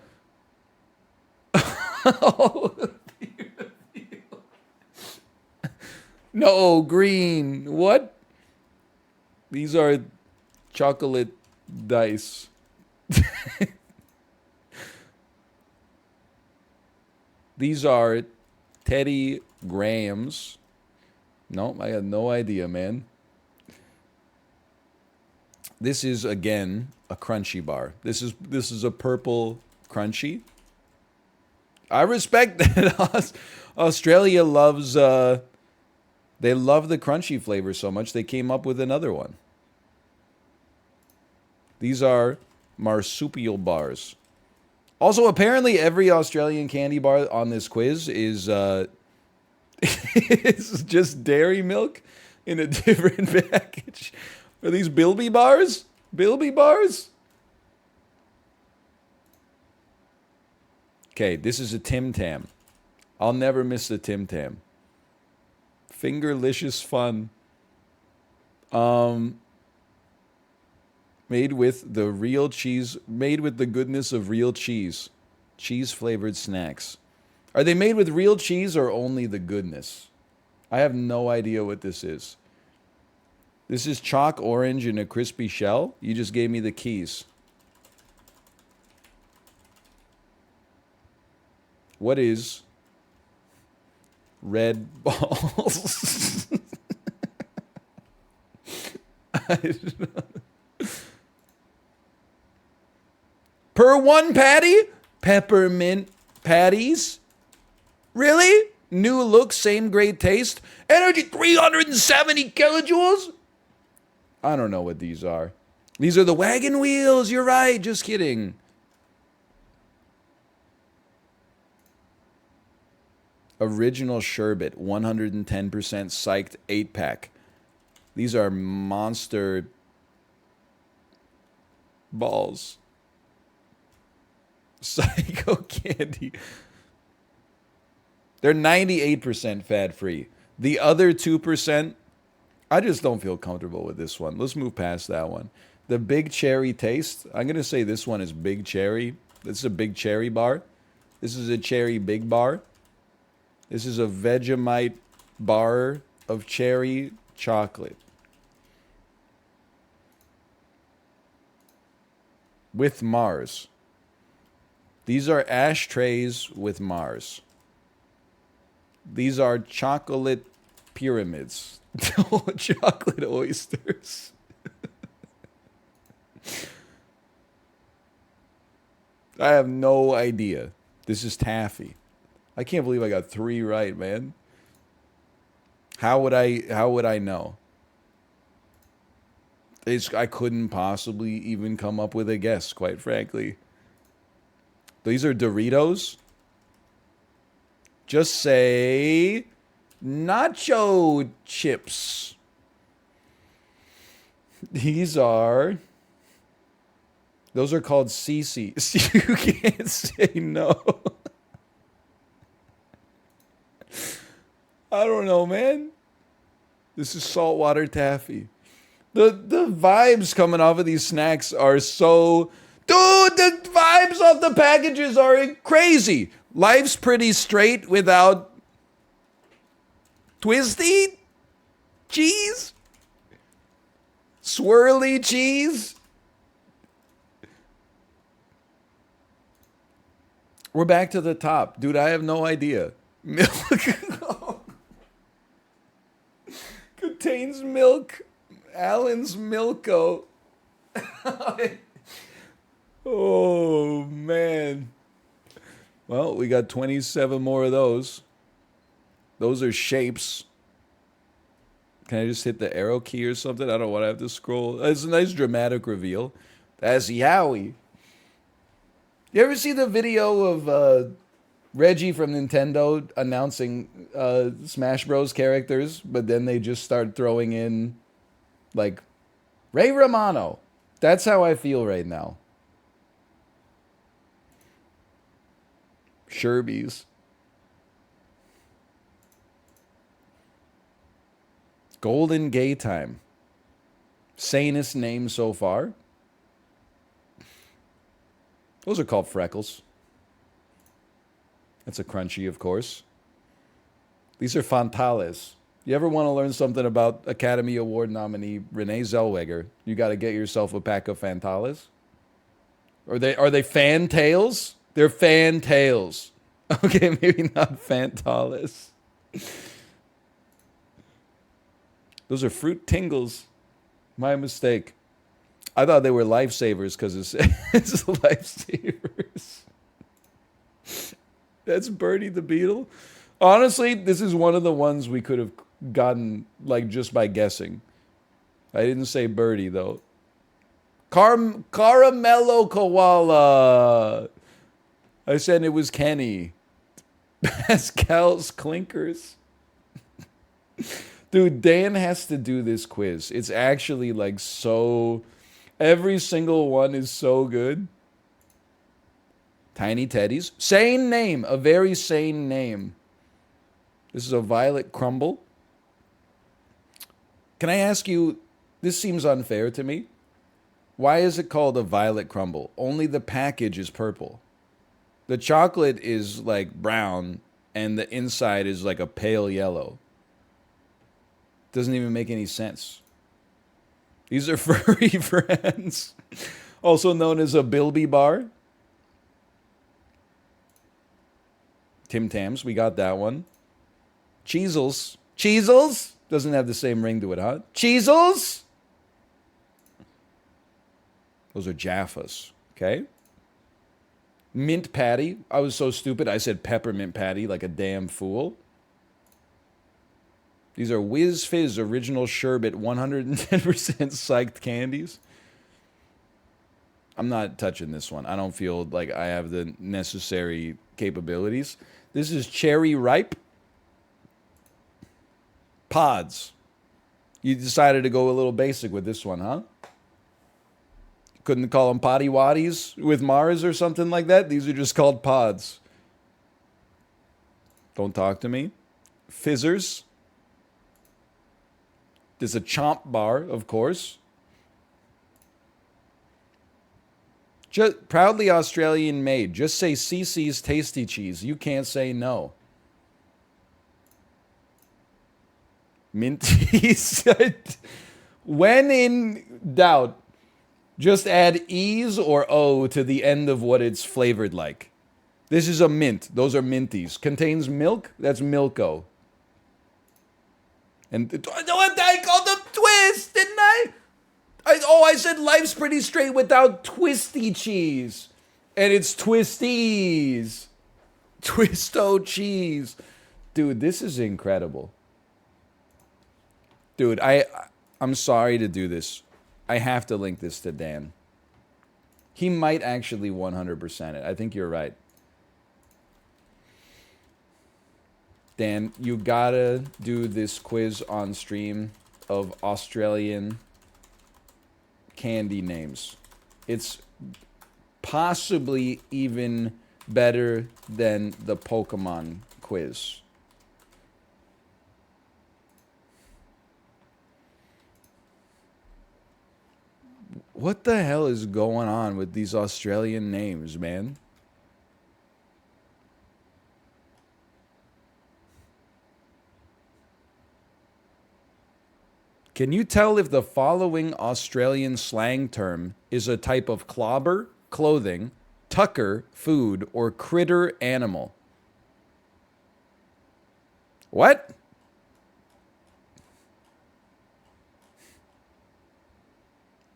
No, green. What? These are chocolate dice. These are Teddy Grahams. No, I have no idea, man. This is again a crunchy bar. This is a purple crunchy. I respect that Australia loves they love the crunchy flavor so much they came up with another one. These are marsupial bars. Also, apparently every Australian candy bar on this quiz is it's just dairy milk in a different package. Are these Bilby bars? Bilby bars? Okay, this is a Tim Tam. I'll never miss the Tim Tam. Fingerlicious fun. Made with the real cheese, made with the goodness of real cheese. Cheese flavored snacks. Are they made with real cheese or only the goodness? I have no idea what this is. This is chalk orange in a crispy shell. You just gave me the keys. What is red balls? I don't know. Per one patty? Peppermint patties? Really? New look, same great taste. Energy 370 kilojoules? I don't know what these are. These are the wagon wheels. You're right. Just kidding. Original sherbet, 110% psyched 8-pack. These are monster balls. Psycho candy. They're 98% fat free. The other 2%, I just don't feel comfortable with this one. Let's move past that one. The big cherry taste. I'm going to say this one is big cherry. This is a big cherry bar. This is a cherry big bar. This is a Vegemite bar of cherry chocolate. With Mars. These are ashtrays with Mars. These are chocolate pyramids. Chocolate oysters. I have no idea. This is taffy. I can't believe I got 3 right, man. How would I know? I couldn't possibly even come up with a guess, quite frankly. These are Doritos. Just say nacho chips. Those are called CC. You can't say no. I don't know, man. This is saltwater taffy. The vibes coming off of these snacks are so Dude, the vibes off the packages are crazy. Life's pretty straight without twisty cheese, swirly cheese. We're back to the top. Dude, I have no idea. Milk contains milk. Allen's Milko. Oh, man. Well, we got 27 more of those. Those are shapes. Can I just hit the arrow key or something? I don't want to have to scroll. It's a nice dramatic reveal. That's Yowie. You ever see the video of Reggie from Nintendo announcing Smash Bros. Characters, but then they just start throwing in, like, Ray Romano? That's how I feel right now. Sherbies. Golden Gay Time. Sanest name so far. Those are called freckles. That's a crunchy, of course. These are Fantales. You ever want to learn something about Academy Award nominee Renee Zellweger? You got to get yourself a pack of Fantales. Are they Fantails? They're Fantails. Okay, maybe not Fantales. Those are Fruit Tingles. My mistake. I thought they were lifesavers because it's lifesavers. That's Birdie the Beetle. Honestly, this is one of the ones we could have gotten like just by guessing. I didn't say Birdie though. Caramello Koala. I said it was Kenny. Pascal's Clinkers. Dude, Dan has to do this quiz. It's actually like so... Every single one is so good. Tiny Teddies. Sane name. A very sane name. This is a Violet Crumble. Can I ask you... This seems unfair to me. Why is it called a Violet Crumble? Only the package is purple. The chocolate is like brown, and the inside is like a pale yellow. Doesn't even make any sense. These are furry friends. Also known as a Bilby bar. Tim Tams, we got that one. Cheezels. Cheezels? Doesn't have the same ring to it, huh? Cheezels? Those are Jaffas, okay? Mint patty. I was so stupid, I said peppermint patty like a damn fool. These are Whiz Fizz Original Sherbet 110% psyched candies. I'm not touching this one. I don't feel like I have the necessary capabilities. This is Cherry Ripe. Pods. You decided to go a little basic with this one, huh? Couldn't call them Potty Waddies with Mars or something like that? These are just called pods. Don't talk to me. Fizzers. There's a Chomp bar, of course. Just proudly Australian made. Just say CC's Tasty Cheese. You can't say no. Minties. When in doubt, just add E's or O to the end of what it's flavored like. This is a mint. Those are minties. Contains milk? That's Milko. And I called them twist, didn't I? I said life's pretty straight without twisty cheese. And it's twisties. Twisto cheese. Dude, this is incredible. Dude, I'm sorry to do this. I have to link this to Dan. He might actually 100% it. I think you're right. Dan, you gotta do this quiz on stream of Australian candy names. It's possibly even better than the Pokemon quiz. What the hell is going on with these Australian names, man? Can you tell if the following Australian slang term is a type of clobber, clothing, tucker, food, or critter animal? What?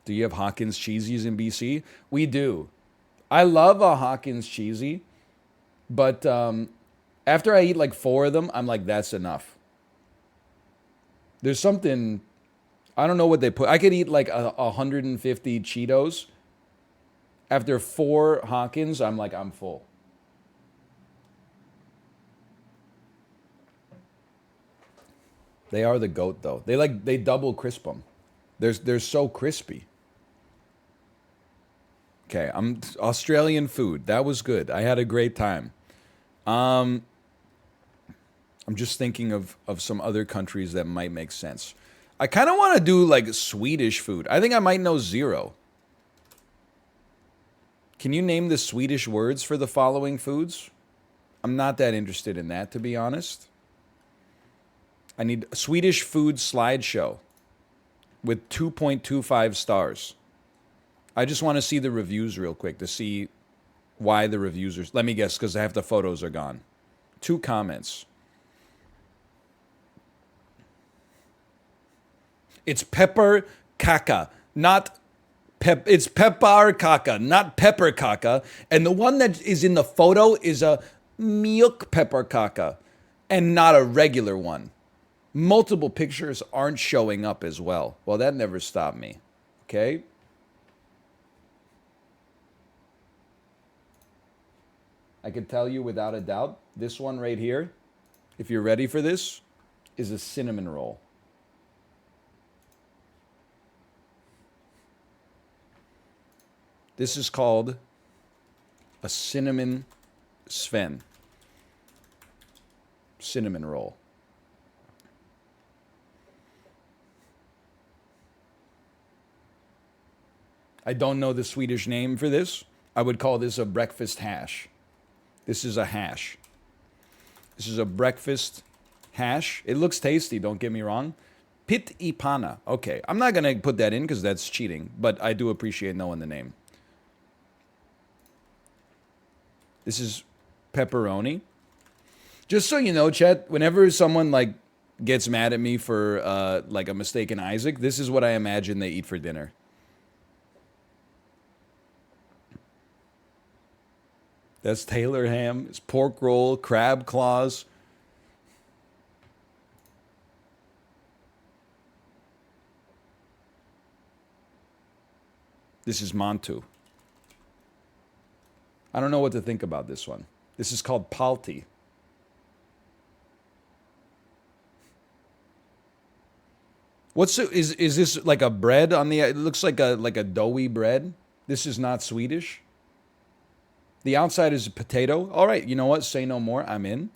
Do you have Hawkins cheesies in BC? We do. I love a Hawkins cheesy, but after I eat like 4 of them, I'm like, that's enough. There's something, I don't know what they put. I could eat like 150 Cheetos. After 4 Hawkins, I'm like, I'm full. They are the goat though. They double crisp them. They're so crispy. Okay, I'm Australian food. That was good. I had a great time. I'm just thinking of some other countries that might make sense. I kind of want to do like Swedish food. I think I might know 0. Can you name the Swedish words for the following foods? I'm not that interested in that, to be honest. I need a Swedish food slideshow with 2.25 stars. I just want to see the reviews real quick to see why the reviews are. Let me guess, because half the photos are gone. 2 comments. It's pepper caca, not pep. It's pepper caca, not pepper caca. And the one that is in the photo is a milk pepper caca, and not a regular one. Multiple pictures aren't showing up as well. Well, that never stopped me. Okay. I can tell you without a doubt, this one right here, if you're ready for this, is a cinnamon roll. This is called a cinnamon Sven. Cinnamon roll. I don't know the Swedish name for this. I would call this a breakfast hash. This is a hash. This is a breakfast hash. It looks tasty, don't get me wrong. Pit i panna. Okay, I'm not going to put that in because that's cheating, but I do appreciate knowing the name. This is pepperoni. Just so you know, Chet, whenever someone like gets mad at me for like a mistaken Isaac, this is what I imagine they eat for dinner. That's Taylor ham. It's pork roll, crab claws. This is mantu. I don't know what to think about this one. This is called palti. Is this like a bread on the? It looks like a doughy bread. This is not Swedish. The outside is a potato. All right, you know what? Say no more. I'm in.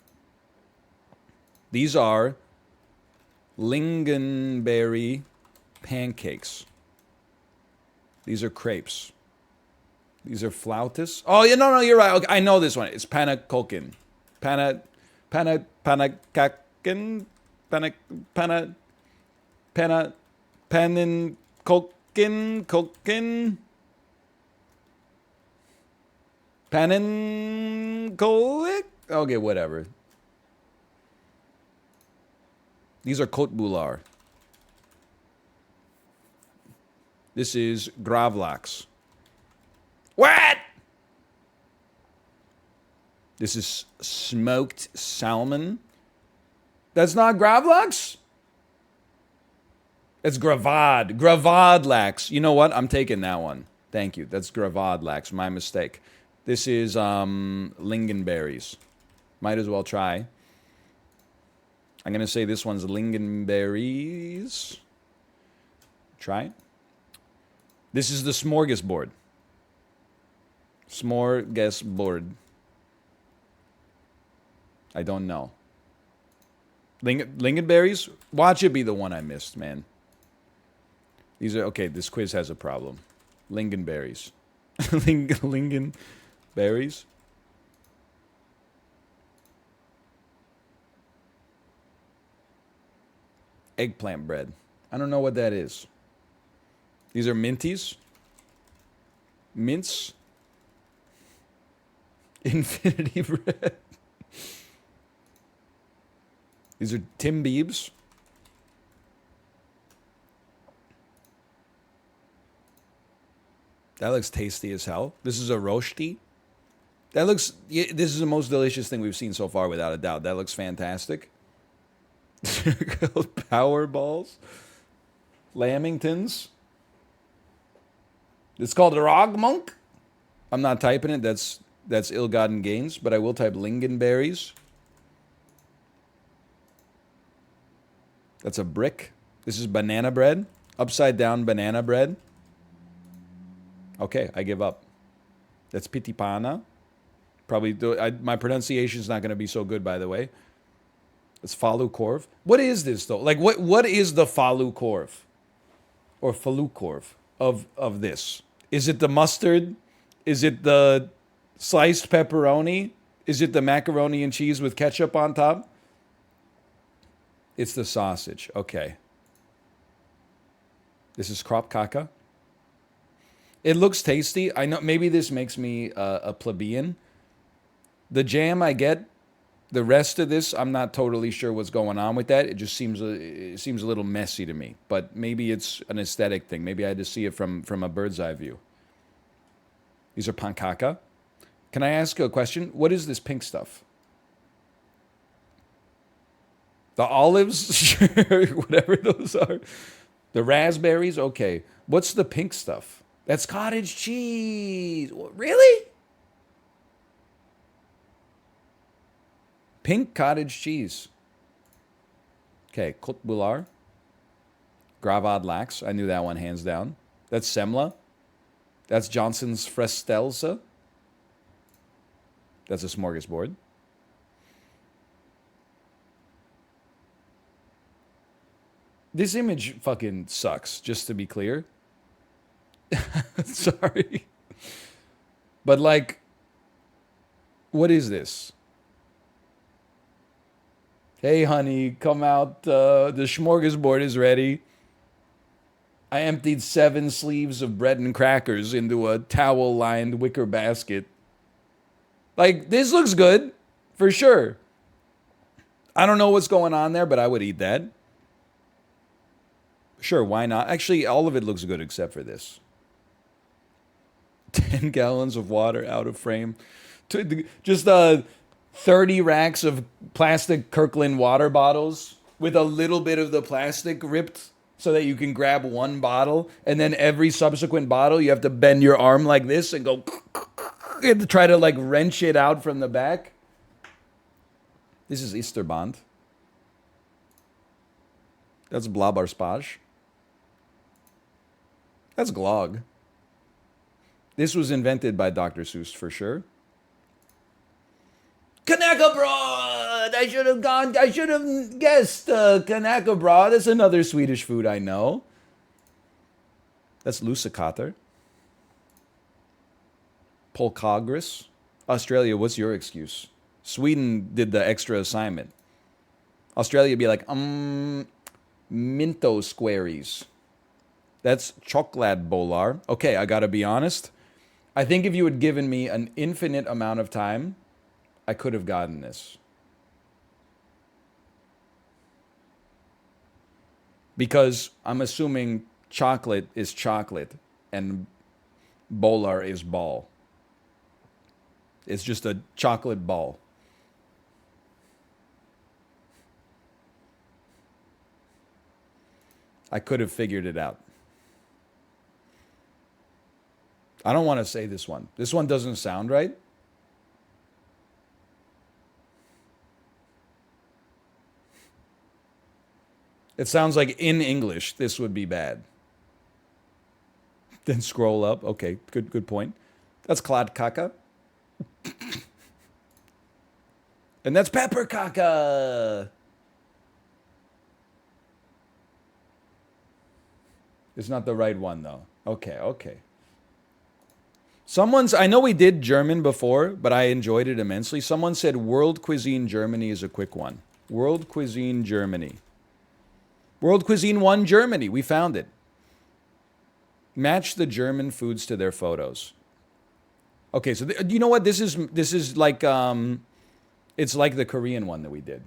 These are lingonberry pancakes. These are crepes. These are flautas. Oh, yeah, no, you're right. Okay, I know this one. It's panakolkin. Panakakin. Paninkolkin. Paninkolik? Okay, whatever. These are kotbular. This is gravlax. What? This is smoked salmon. That's not gravlax? It's gravad. Gravadlax. You know what? I'm taking that one. Thank you. That's gravadlax. My mistake. This is lingonberries. Might as well try. I'm going to say this one's lingonberries. Try. This is the smorgasbord. Smorgasbord. I don't know. Lingonberries? Watch it be the one I missed, man. These are, okay, this quiz has a problem. Lingonberries. Lingonberries. Eggplant bread. I don't know what that is. These are minties. Mints. Infinity bread. These are Tim Biebs. That looks tasty as hell. This is a rosti. That looks... This is the most delicious thing we've seen so far, without a doubt. That looks fantastic. Power balls. Lamingtons. It's called Rogmonk. I'm not typing it. That's ill-gotten gains. But I will type lingonberries. That's a brick. This is banana bread. Upside down banana bread. Okay, I give up. That's pitipana. Probably my pronunciation is not going to be so good, by the way. It's falu korv. What is this though? Like what is the falu korv or falu korv of this? Is it the mustard? Is it the sliced pepperoni? Is it the macaroni and cheese with ketchup on top? It's the sausage. Okay. This is krop kaka. It looks tasty. I know maybe this makes me a plebeian. The jam I get. The rest of this, I'm not totally sure what's going on with that. It just seems a little messy to me. But maybe it's an aesthetic thing. Maybe I had to see it from a bird's eye view. These are pankaka. Can I ask a question? What is this pink stuff? The olives? Sure, whatever those are. The raspberries? Okay. What's the pink stuff? That's cottage cheese. Really? Pink cottage cheese. Okay, Côte Boulard. Gravad Lax. I knew that one hands down. That's Semla. That's Johnson's Frestelsa. That's a smorgasbord. This image fucking sucks, just to be clear. Sorry. But like, what is this? Hey, honey, come out. The smorgasbord is ready. I emptied 7 sleeves of bread and crackers into a towel-lined wicker basket. Like, this looks good, for sure. I don't know what's going on there, but I would eat that. Sure, why not? Actually, all of it looks good except for this. 10 gallons of water out of frame. Just 30 racks of plastic Kirkland water bottles with a little bit of the plastic ripped so that you can grab one bottle, and then every subsequent bottle you have to bend your arm like this and go and try to like wrench it out from the back. This is Easterband. That's Blabberspage. That's Glog. This was invented by Dr. Seuss for sure. Kanaka broad! I should have guessed Kanaka broad. That's another Swedish food I know. That's Lusakater. Polkagris. Australia, what's your excuse? Sweden did the extra assignment. Australia would be like, Minto squaries. That's chocolate bolar. Okay, I gotta be honest. I think if you had given me an infinite amount of time, I could have gotten this. Because I'm assuming chocolate is chocolate and bolar is ball. It's just a chocolate ball. I could have figured it out. I don't want to say this one. This one doesn't sound right. It sounds like in English, this would be bad. Then scroll up. Okay, good point. That's Clad Caca. And that's Pepper Caca. It's not the right one, though. Okay. I know we did German before, but I enjoyed it immensely. Someone said World Cuisine Germany is a quick one. World Cuisine Germany. World Cuisine 1 Germany. We found it. Match the German foods to their photos. Okay, so you know what? This is like it's like the Korean one that we did.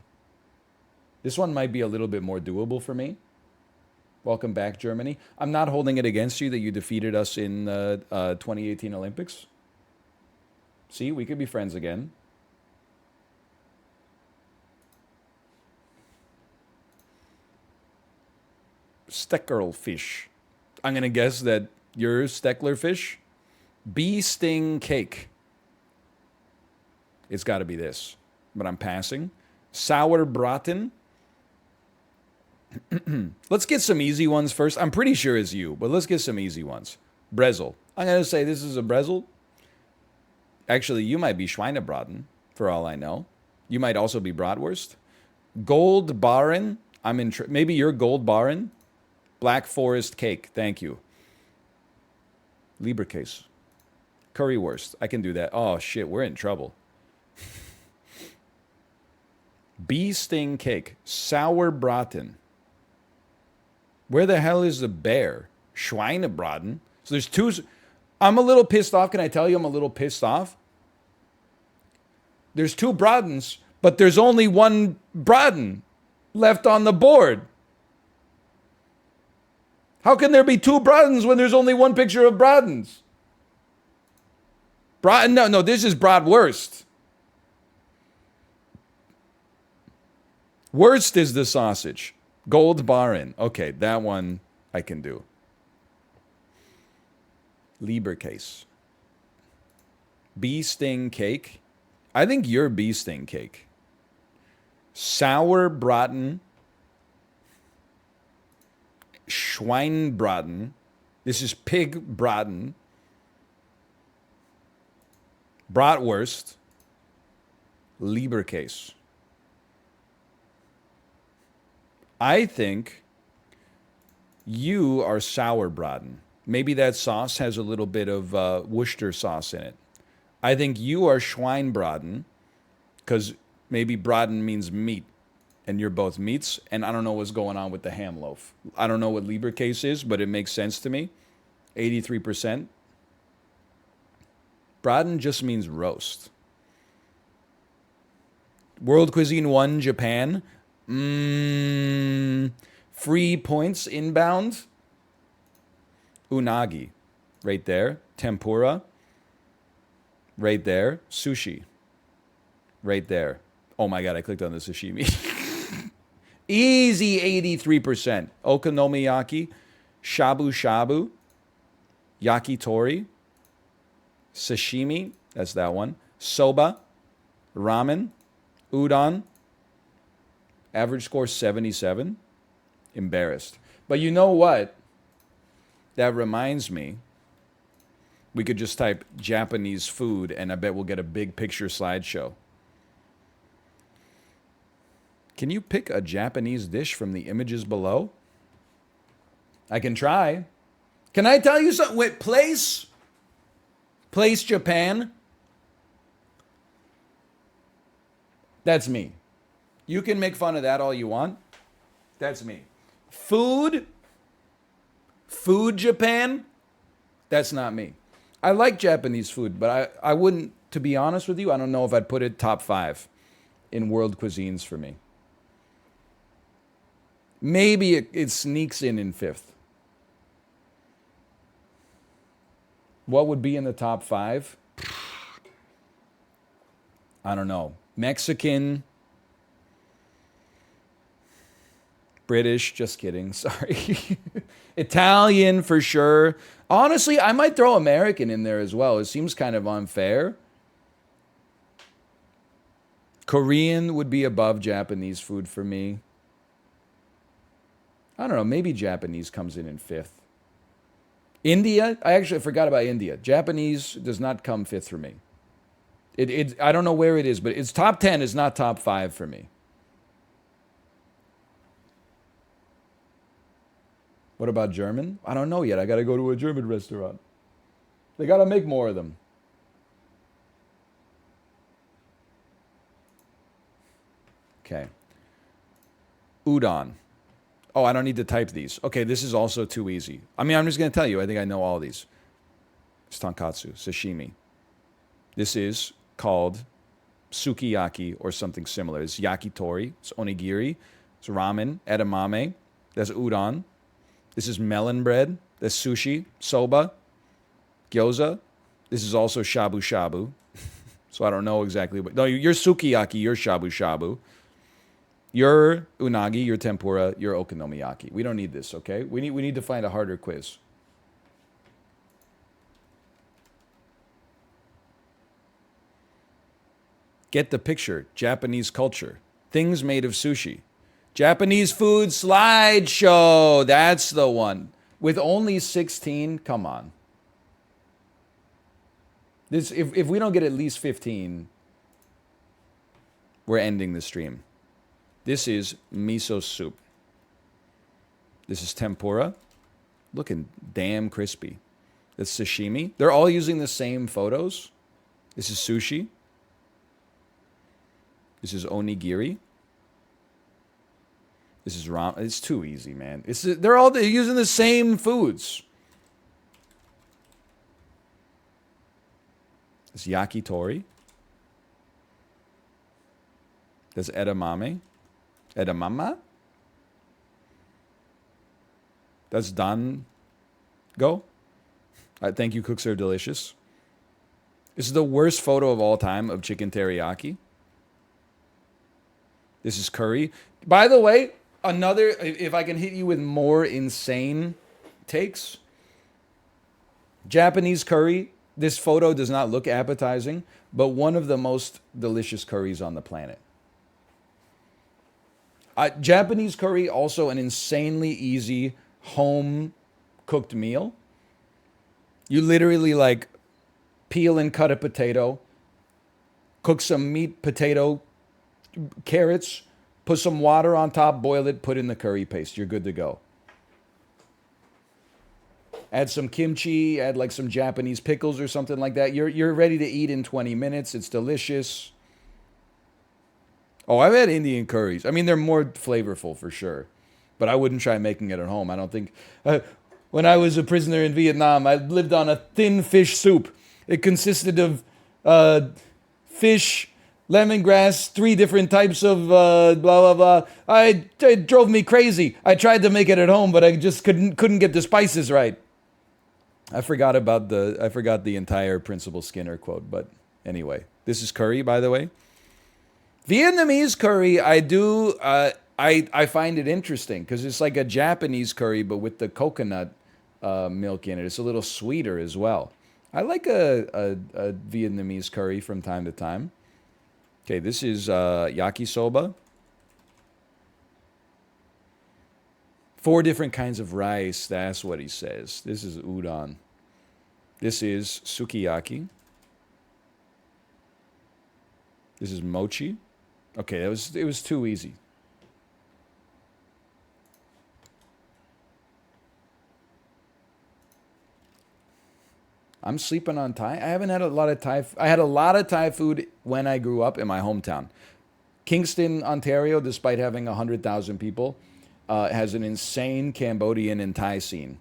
This one might be a little bit more doable for me. Welcome back, Germany. I'm not holding it against you that you defeated us in the 2018 Olympics. See, we could be friends again. Steckerl fish. I'm going to guess that you're Steckler fish. Bee sting cake. It's got to be this, but I'm passing. Sour braten. Let's get some easy ones first. I'm pretty sure it's you, but let's get some easy ones. Brezel. I'm going to say this is a brezel. Actually, you might be Schweinebraten, for all I know. You might also be bratwurst. Gold Baron. Maybe you're Gold Baron. Black Forest cake. Thank you. Lieberkäse. Currywurst. I can do that. Oh, shit. We're in trouble. Bee sting cake. Sauerbraten. Where the hell is the bear? Schweinebraten. So there's two. I'm a little pissed off. Can I tell you I'm a little pissed off? There's two Bradens, but there's only one Braten left on the board. How can there be two Bradens when there's only one picture of Bradens? No, this is bratwurst. Wurst is the sausage. Gold Baron. Okay, that one I can do. Lieberkäse. Bee sting cake. I think you're bee sting cake. Sauerbraten. Schweinbraten. This is pig braten. Bratwurst. Lieberkäse. I think you are Sauerbraten. Maybe that sauce has a little bit of Worcester sauce in it. I think you are Schweinbraten, because maybe Braten means meat, and you're both meats, and I don't know what's going on with the ham loaf. I don't know what Lieberkäse is, but it makes sense to me. 83%. Braten just means roast. World Cuisine 1, Japan. Free points inbound. Unagi. Right there. Tempura. Right there. Sushi. Right there. Oh my God, I clicked on the sashimi. Easy 83%. Okonomiyaki. Shabu shabu. Yakitori. Sashimi. That's that one. Soba. Ramen. Udon. Average score 77. Embarrassed. But you know what? That reminds me. We could just type Japanese food and I bet we'll get a big picture slideshow. Can you pick a Japanese dish from the images below? I can try. Can I tell you something? Wait, place Japan. That's me. You can make fun of that all you want. That's me. Food Japan. That's not me. I like Japanese food, but I wouldn't, to be honest with you, I don't know if I'd put it top 5 in world cuisines for me. Maybe it sneaks in 5th. What would be in the top 5? I don't know. Mexican, British, just kidding, sorry. Italian for sure. Honestly, I might throw American in there as well. It seems kind of unfair. Korean would be above Japanese food for me. I don't know, maybe Japanese comes in 5th. India, I actually forgot about India. Japanese does not come 5th for me. I don't know where it is, but it's top 10 is not top 5 for me. What about German? I don't know yet. I got to go to a German restaurant. They gotta make more of them. Okay. Udon. Oh, I don't need to type these. Okay, this is also too easy. I mean, I'm just gonna tell you. I think I know all these. It's tonkatsu, sashimi. This is called sukiyaki or something similar. It's yakitori. It's onigiri. It's ramen. Edamame. That's udon. This is melon bread. That's sushi. Soba. Gyoza. This is also shabu shabu. So I don't know exactly what. No, you're sukiyaki. You're shabu shabu. You're unagi. You're tempura. You're okonomiyaki. We don't need this, okay? We need to find a harder quiz. Get the picture. Japanese culture. Things made of sushi. Japanese food slideshow. That's the one. With only 16, come on. This if we don't get at least 15, we're ending the stream. This is miso soup. This is tempura. Looking damn crispy. That's sashimi. They're all using the same photos. This is sushi. This is onigiri. This is ramen. It's too easy, man. They're using the same foods. It's yakitori. That's edamame. Edamama. That's dango. I thank you, cooks are delicious. This is the worst photo of all time of chicken teriyaki. This is curry. By the way, another, if I can hit you with more insane takes, Japanese curry. This photo does not look appetizing, but one of the most delicious curries on the planet. Japanese curry, also an insanely easy home cooked meal. You literally like peel and cut a potato, cook some meat, potato, carrots, put some water on top, boil it, put in the curry paste. You're good to go. Add some kimchi, add like some Japanese pickles or something like that. You're ready to eat in 20 minutes. It's delicious. Oh, I've had Indian curries. I mean, they're more flavorful for sure, but I wouldn't try making it at home. I don't think. When I was a prisoner in Vietnam, I lived on a thin fish soup. It consisted of fish, lemongrass, 3 different types of blah blah blah. It drove me crazy. I tried to make it at home, but I just couldn't get the spices right. I forgot the entire Principal Skinner quote, but anyway, this is curry, by the way. Vietnamese curry, I find it interesting because it's like a Japanese curry, but with the coconut milk in it. It's a little sweeter as well. I like a Vietnamese curry from time to time. Okay, this is yakisoba. 4 different kinds of rice. That's what he says. This is udon. This is sukiyaki. This is mochi. Okay, it was too easy. I'm sleeping on Thai. I haven't had a lot of Thai. I had a lot of Thai food when I grew up in my hometown. Kingston, Ontario, despite having 100,000 people, has an insane Cambodian and Thai scene.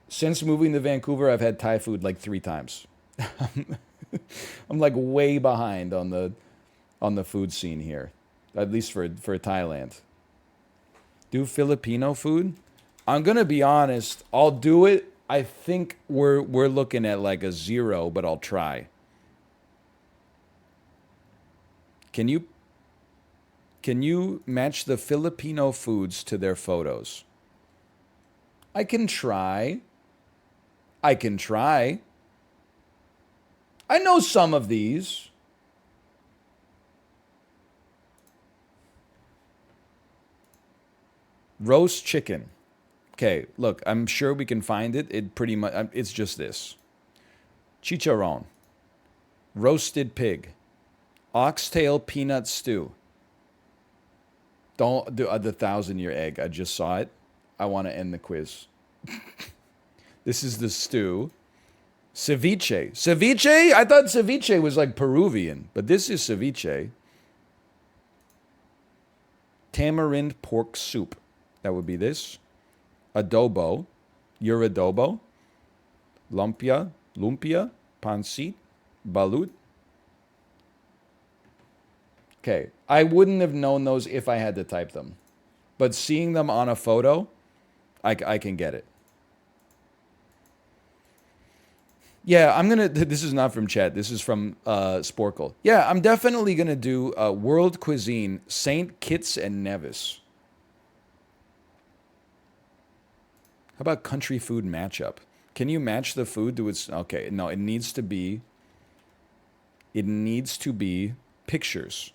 Since moving to Vancouver, I've had Thai food like 3 times. I'm like way behind on the food scene here, at least for Thailand. Do Filipino food? I'm gonna be honest. I'll do it. I think we're looking at like a 0, but I'll try. Can you match the Filipino foods to their photos? I can try. I know some of these. Roast chicken. Okay, look, I'm sure we can find it. It pretty much, it's just this. Chicharron. Roasted pig. Oxtail peanut stew. Don't do the 1,000-year egg. I just saw it. I want to end the quiz. This is the stew. Ceviche. Ceviche? I thought ceviche was like Peruvian, but this is ceviche. Tamarind pork soup. That would be this. Adobo. Your adobo. Lumpia. Pancit. Balut. Okay. I wouldn't have known those if I had to type them. But seeing them on a photo, I can get it. Yeah, I'm gonna. This is not from chat. This is from Sporkle. Yeah, I'm definitely gonna do world cuisine, Saint Kitts and Nevis. How about country food matchup? Can you match the food to its? Okay, no, it needs to be. It needs to be pictures.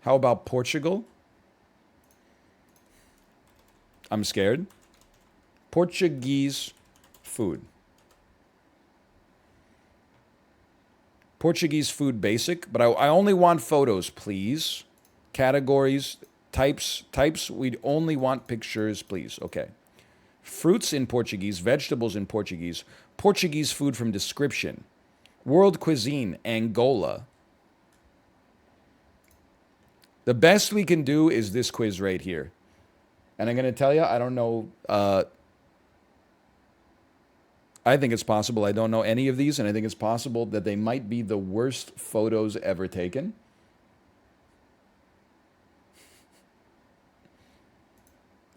How about Portugal? I'm scared. Portuguese food. Portuguese food basic, but I only want photos, please. Categories, types, we'd only want pictures, please. Okay. Fruits in Portuguese, vegetables in Portuguese, Portuguese food from description, world cuisine, Angola. The best we can do is this quiz right here. And I'm going to tell you, I don't know. I think it's possible I don't know any of these, and I think it's possible that they might be the worst photos ever taken.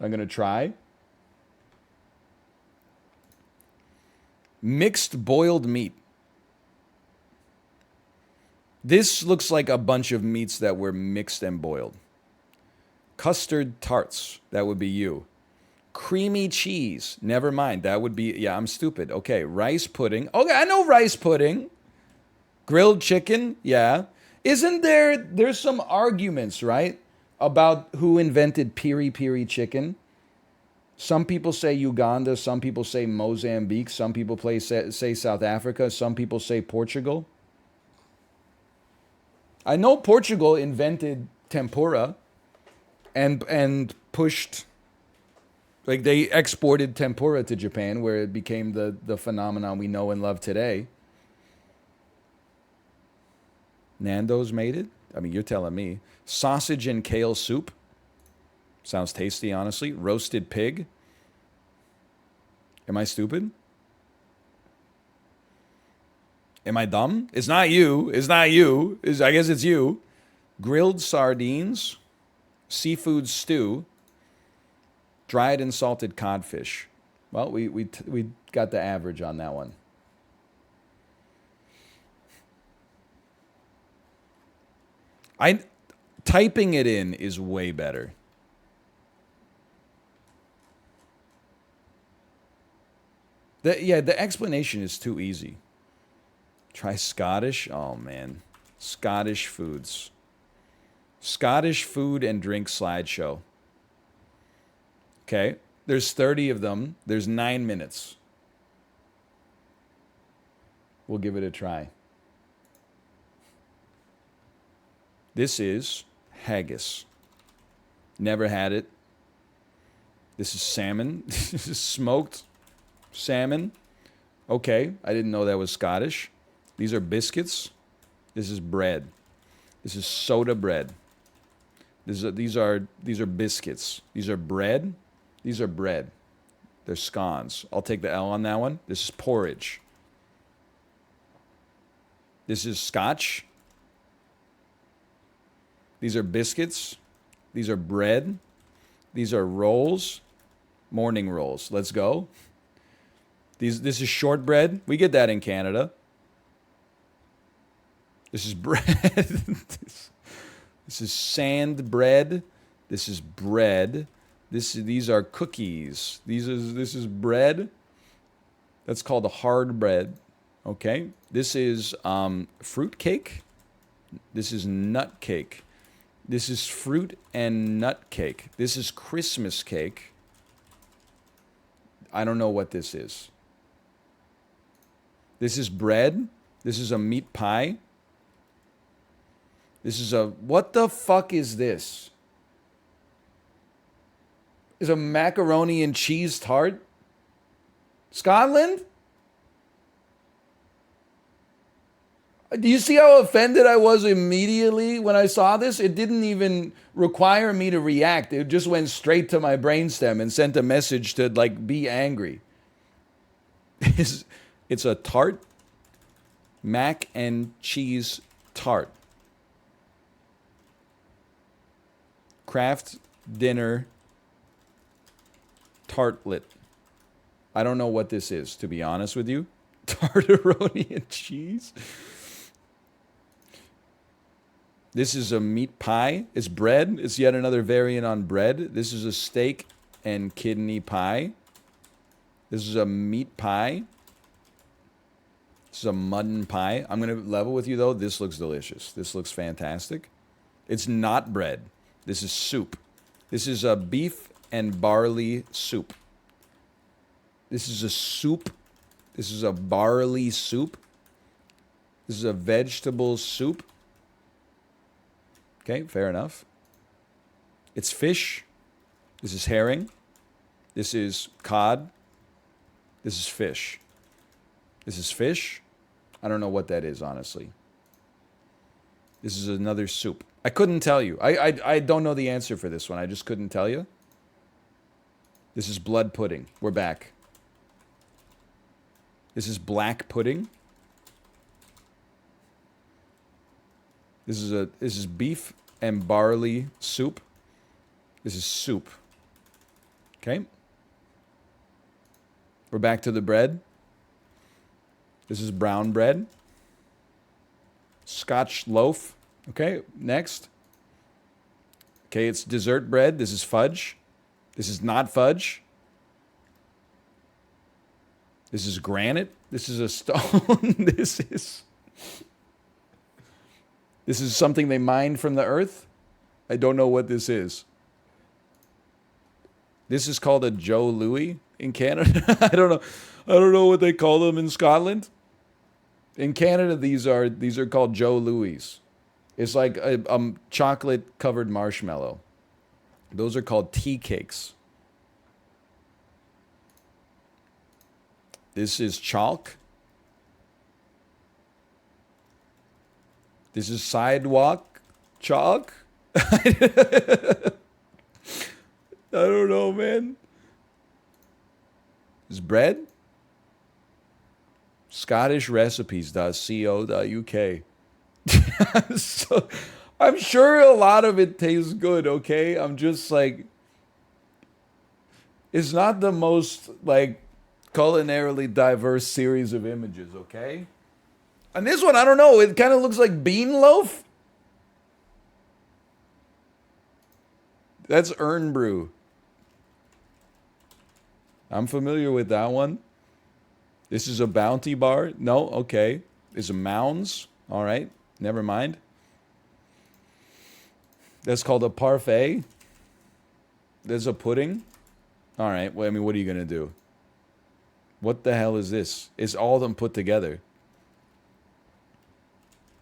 I'm going to try. Mixed boiled meat. This looks like a bunch of meats that were mixed and boiled. Custard tarts. That would be you. Creamy cheese. Never mind. That would be, yeah, I'm stupid. Okay, rice pudding. Okay, I know rice pudding. Grilled chicken. Yeah. There's some arguments, right? About who invented piri piri chicken. Some people say Uganda. Some people say Mozambique. Some people say South Africa. Some people say Portugal. I know Portugal invented tempura and pushed, like they exported tempura to Japan, where it became the phenomenon we know and love today. Nando's made it? I mean, you're telling me. Sausage and kale soup. Sounds tasty, honestly. Roasted pig. Am I stupid? Am I dumb? It's not you. It's not you. I guess it's you. Grilled sardines. Seafood stew. Dried and salted codfish. Well, we got the average on that one. Typing it in is way better. The explanation is too easy. Try Scottish. Oh man, Scottish foods. Scottish food and drink slideshow. Okay, there's 30 of them. There's 9 minutes. We'll give it a try. This is haggis. Never had it. This is salmon. This is smoked salmon. Okay, I didn't know that was Scottish. These are biscuits. This is bread. This is soda bread. These are biscuits. These are bread. These are bread. They're scones. I'll take the L on that one. This is porridge. This is scotch. These are biscuits. These are bread. These are rolls. Morning rolls. Let's go. This is shortbread. We get that in Canada. This is bread. This is sand bread. This is bread. These are cookies. This is bread. That's called a hard bread. Okay. This is fruit cake. This is nut cake. This is fruit and nut cake. This is Christmas cake. I don't know what this is. This is bread. This is a meat pie. This is what the fuck is this? Is a macaroni and cheese tart? Scotland? Do you see how offended I was immediately when I saw this? It didn't even require me to react. It just went straight to my brainstem and sent a message to like be angry. It's a tart, mac and cheese tart. Kraft dinner tartlet. I don't know what this is, to be honest with you. Tartaroni and cheese. This is a meat pie. It's bread. It's yet another variant on bread. This is a steak and kidney pie. This is a meat pie. This is a mutton pie. I'm going to level with you, though. This looks delicious. This looks fantastic. It's not bread. This is soup. This is a beef and barley soup. This is a soup. This is a barley soup. This is a vegetable soup. Okay, fair enough. It's fish. This is herring. This is cod. This is fish. This is fish. I don't know what that is, honestly. This is another soup. I couldn't tell you. I don't know the answer for this one. I just couldn't tell you. This is blood pudding. We're back. This is black pudding. This is beef and barley soup. This is soup. Okay. We're back to the bread. This is brown bread. Scotch loaf. Okay, next. Okay, it's dessert bread. This is fudge. This is not fudge. This is granite. This is a stone. This is something they mined from the earth. I don't know what this is. This is called a Joe Louis in Canada. I don't know. I don't know what they call them in Scotland. In Canada, these are called Joe Louis. It's like a chocolate covered marshmallow. Those are called tea cakes. This is chalk. This is sidewalk chalk. I don't know, man. This is bread. ScottishRecipes.co.uk. So, I'm sure a lot of it tastes good, okay? I'm just like, it's not the most like culinarily diverse series of images, okay? And this one, I don't know, it kind of looks like bean loaf. That's urn brew. I'm familiar with that one. This is a bounty bar. No, okay. This is a Mounds. All right, never mind. That's called a parfait. There's a pudding. All right, well, I mean, what are you going to do? What the hell is this? It's all of them put together.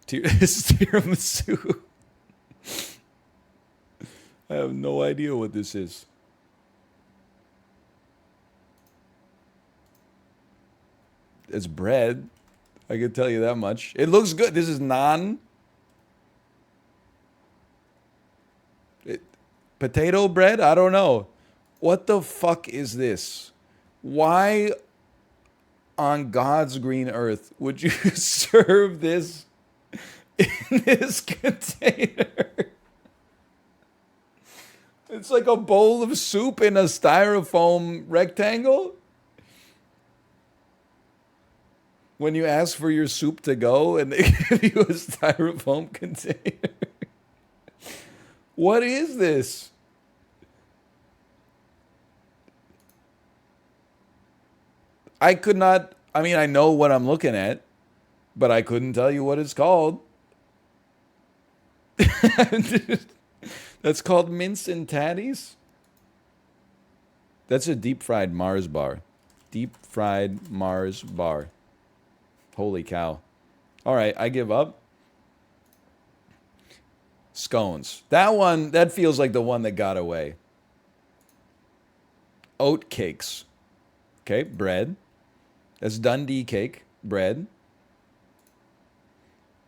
This is tiramisu. I have no idea what this is. It's bread. I can tell you that much. It looks good. This is naan. Potato bread? I don't know. What the fuck is this? Why on God's green earth would you serve this in this container? It's like a bowl of soup in a styrofoam rectangle. When you ask for your soup to go and they give you a styrofoam container. What is this? I could not, I mean, I know what I'm looking at, but I couldn't tell you what it's called. That's called mince and tatties? That's a deep fried Mars bar. Deep fried Mars bar. Holy cow. All right, I give up. Scones. That one, that feels like the one that got away. Oat cakes. Okay, bread. That's Dundee cake. Bread.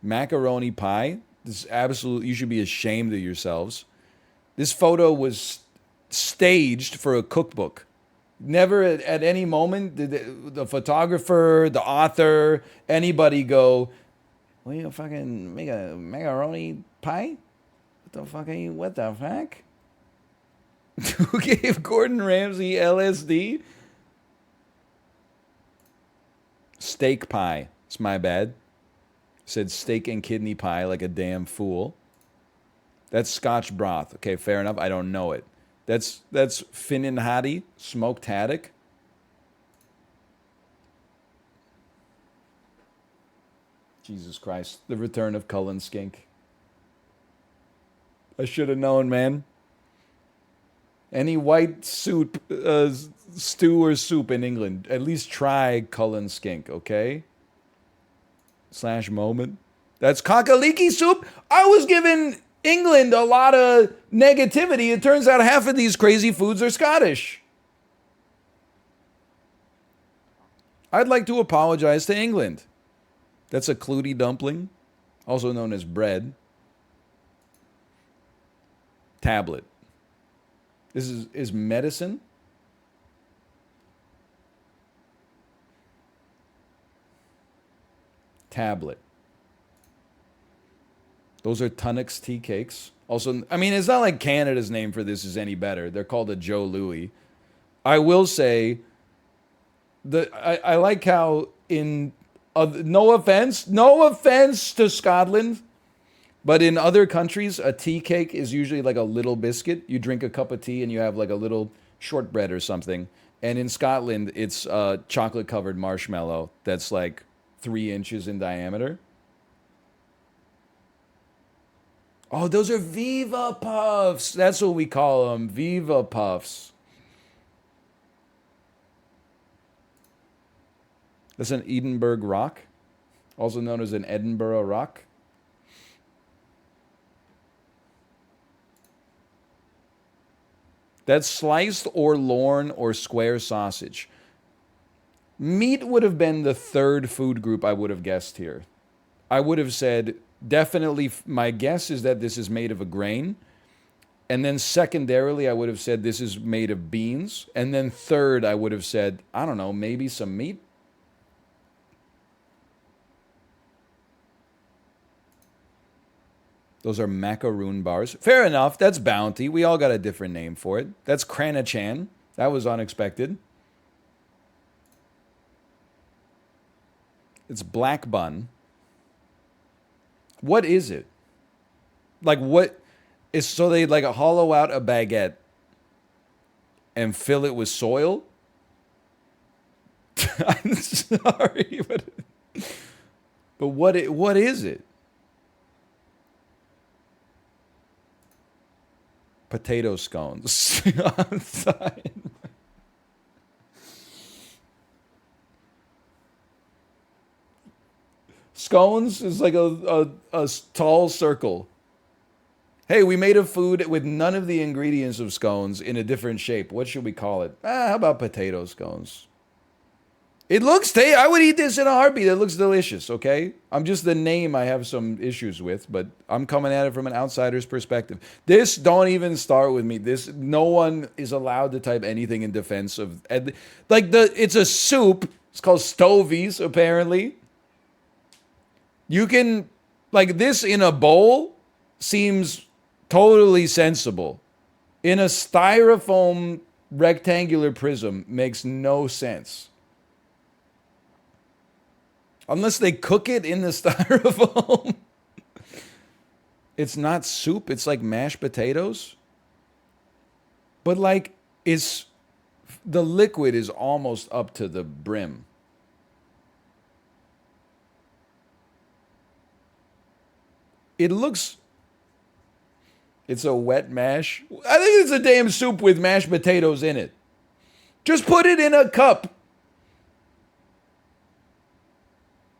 Macaroni pie. This is absolute. You should be ashamed of yourselves. This photo was staged for a cookbook. Never at any moment did the photographer, the author, anybody go, "Well, you fucking make a macaroni pie? What the fuck are you? What the fuck?" Who gave Gordon Ramsay LSD? Steak pie. It's my bad. Said steak and kidney pie like a damn fool. That's Scotch broth. Okay, fair enough. I don't know it. That's Finnan Haddie, smoked haddock. Jesus Christ. The return of Cullen Skink. I should have known, man. Any white soup, stew or soup in England, at least try Cullen Skink, okay? / moment. That's cockaliki soup. I was giving England a lot of negativity. It turns out half of these crazy foods are Scottish. I'd like to apologize to England. That's a clootie dumpling, also known as bread. Tablet. This is medicine. Tablet. Those are Tunnocks tea cakes. Also, I mean, it's not like Canada's name for this is any better. They're called a Joe Louis. I will say, I like how no offense to Scotland, but in other countries, a tea cake is usually like a little biscuit. You drink a cup of tea and you have like a little shortbread or something. And in Scotland, it's a chocolate-covered marshmallow that's like 3 inches in diameter. Oh, those are Viva Puffs. That's what we call them, Viva Puffs. That's an Edinburgh rock, also known as an Edinburgh rock. That's sliced or Lorne or square sausage. Meat would have been the third food group I would have guessed here. I would have said, definitely, my guess is that this is made of a grain. And then secondarily, I would have said this is made of beans. And then third, I would have said, I don't know, maybe some meat. Those are macaroon bars. Fair enough. That's Bounty. We all got a different name for it. That's Cranachan. That was unexpected. It's black bun. What is it? Like what is so they like hollow out a baguette and fill it with soil? I'm sorry, but what is it? Potato scones. I'm sorry. Scones is like a tall circle. Hey, we made a food with none of the ingredients of scones in a different shape. What should we call it? How about potato scones? It looks tasty. I would eat this in a heartbeat. It looks delicious, okay? I'm just the name I have some issues with, but I'm coming at it from an outsider's perspective. This, don't even start with me. This, no one is allowed to type anything in defense of, it's a soup. It's called Stovies, apparently. You can, like, this in a bowl seems totally sensible. In a styrofoam rectangular prism makes no sense. Unless they cook it in the styrofoam. It's not soup. It's like mashed potatoes. But like, the liquid is almost up to the brim. It's a wet mash. I think it's a damn soup with mashed potatoes in it. Just put it in a cup.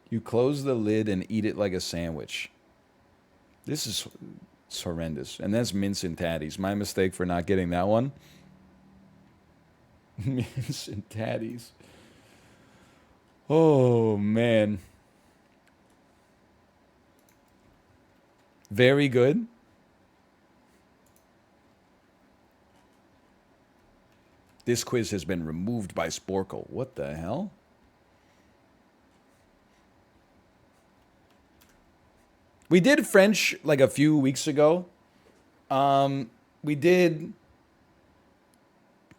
You close the lid and eat it like a sandwich. This is horrendous. And that's mince and tatties. My mistake for not getting that one. Mince and tatties. Oh, man. Very good. This quiz has been removed by Sporkle. What the hell? We did French like a few weeks ago. We did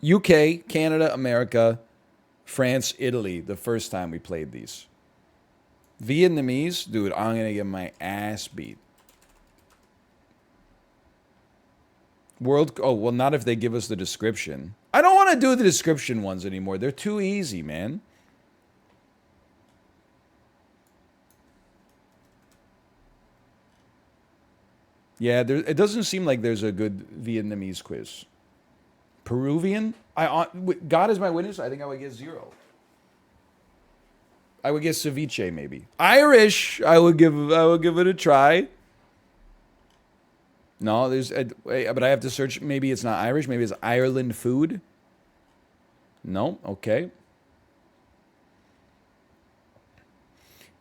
UK, Canada, America, France, Italy the first time we played these. Vietnamese, dude, I'm going to get my ass beat. Oh, well, not if they give us the description. I don't want to do the description ones anymore. They're too easy, man. Yeah, it doesn't seem like there's a good Vietnamese quiz. Peruvian? God is my witness, I think I would get 0. I would get ceviche, maybe. Irish, I would give it a try. No, but I have to search. Maybe it's not Irish. Maybe it's Ireland food. No, okay.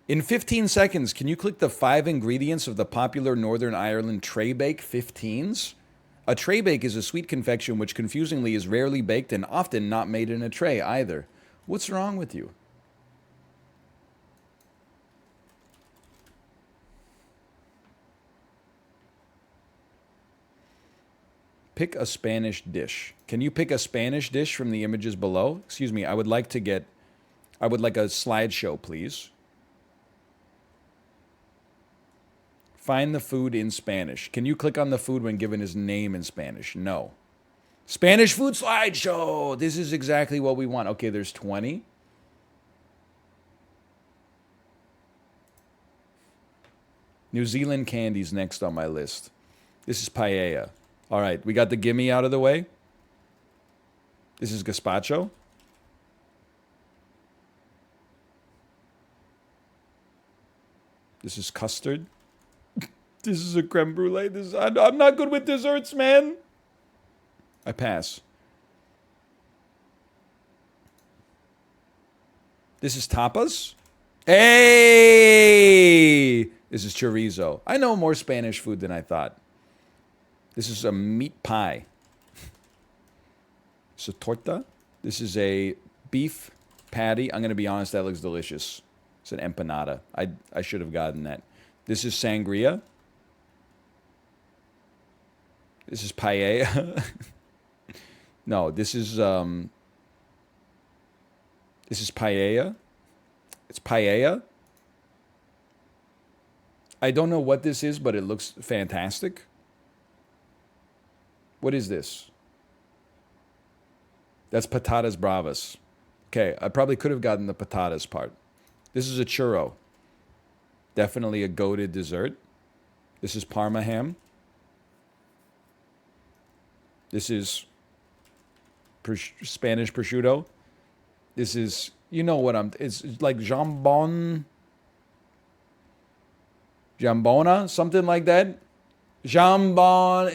In 15 seconds, can you click the 5 ingredients of the popular Northern Ireland tray bake 15s? A tray bake is a sweet confection which confusingly is rarely baked and often not made in a tray either. What's wrong with you? Pick a Spanish dish. Can you pick a Spanish dish from the images below? Excuse me, I would like a slideshow, please. Find the food in Spanish. Can you click on the food when given his name in Spanish? No. Spanish food slideshow. This is exactly what we want. Okay, there's 20. New Zealand candies next on my list. This is paella. All right, we got the gimme out of the way. This is gazpacho. This is custard. This is a creme brulee. I'm not good with desserts, man. I pass. This is tapas. Hey! This is chorizo. I know more Spanish food than I thought. This is a meat pie. It's a torta. This is a beef patty. I'm going to be honest, that looks delicious. It's an empanada. I should have gotten that. This is sangria. This is paella. No, this is paella. It's paella. I don't know what this is, but it looks fantastic. What is this? That's patatas bravas. Okay, I probably could have gotten the patatas part. This is a churro. Definitely a goated dessert. This is Parma ham. This is Spanish prosciutto. This is, you know what it's like jambon. Jambona, something like that. Jamon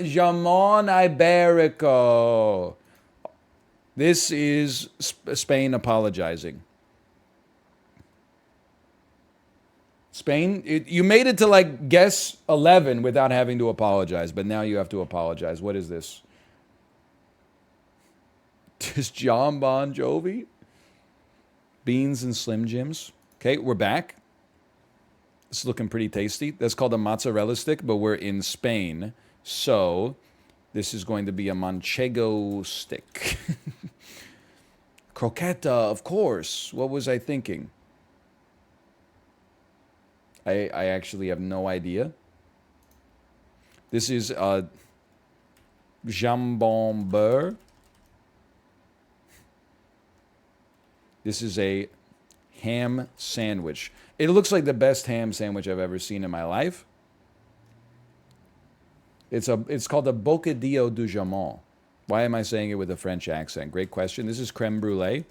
Iberico. This is Spain apologizing. Spain, you made it to like guess 11 without having to apologize, but now you have to apologize. What is this? This John Bon Jovi? Beans and Slim Jims. Okay, we're back. It's looking pretty tasty. That's called a mozzarella stick, but we're in Spain. So this is going to be a manchego stick. Croqueta, of course. What was I thinking? I actually have no idea. This is jambon beurre. This is a ham sandwich. It looks like the best ham sandwich I've ever seen in my life. It's called a bocadillo du jamon. Why am I saying it with a French accent? Great question. This is creme brulee.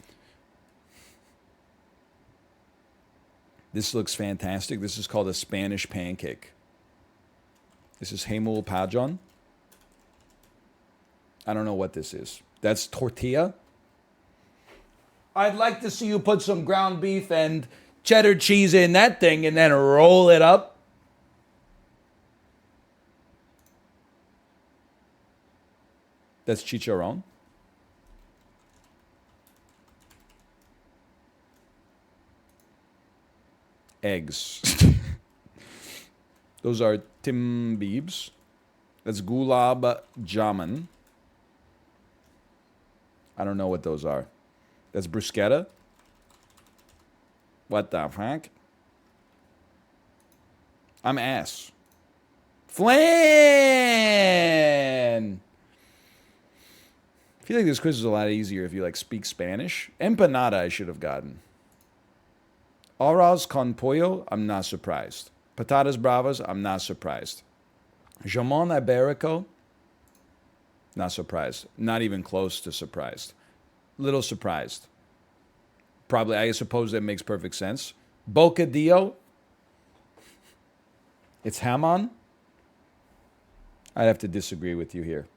This looks fantastic. This is called a Spanish pancake. This is Hemul Pajon. I don't know what this is. That's tortilla. I'd like to see you put some ground beef and cheddar cheese in that thing and then roll it up. That's chicharron. Eggs. Those are timbibs. That's gulab jamun. I don't know what those are. That's bruschetta. What the fuck? I'm ass. Flan! I feel like this quiz is a lot easier if you like speak Spanish. Empanada I should have gotten. Arroz con pollo, I'm not surprised. Patatas bravas, I'm not surprised. Jamon iberico, not surprised. Not even close to surprised. Little surprised. Probably, I suppose that makes perfect sense. Bocadillo, it's jamon. I'd have to disagree with you here.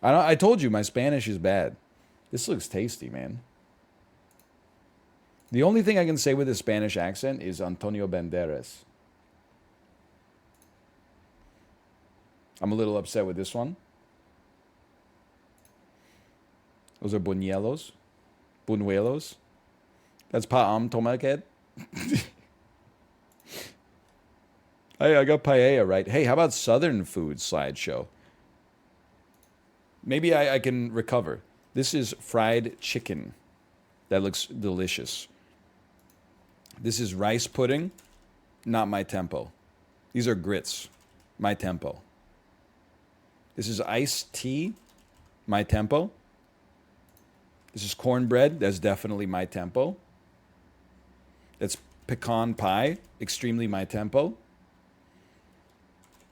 I told you my Spanish is bad. This looks tasty, man. The only thing I can say with a Spanish accent is Antonio Banderas. I'm a little upset with this one. Those are buñuelos. Buñuelos. That's paam tomaquet. Hey, I got paella right. Hey, how about Southern food slideshow? Maybe I can recover. This is fried chicken. That looks delicious. This is rice pudding. Not my tempo. These are grits. My tempo. This is iced tea. My tempo. This is cornbread. That's definitely my tempo. That's pecan pie. Extremely my tempo.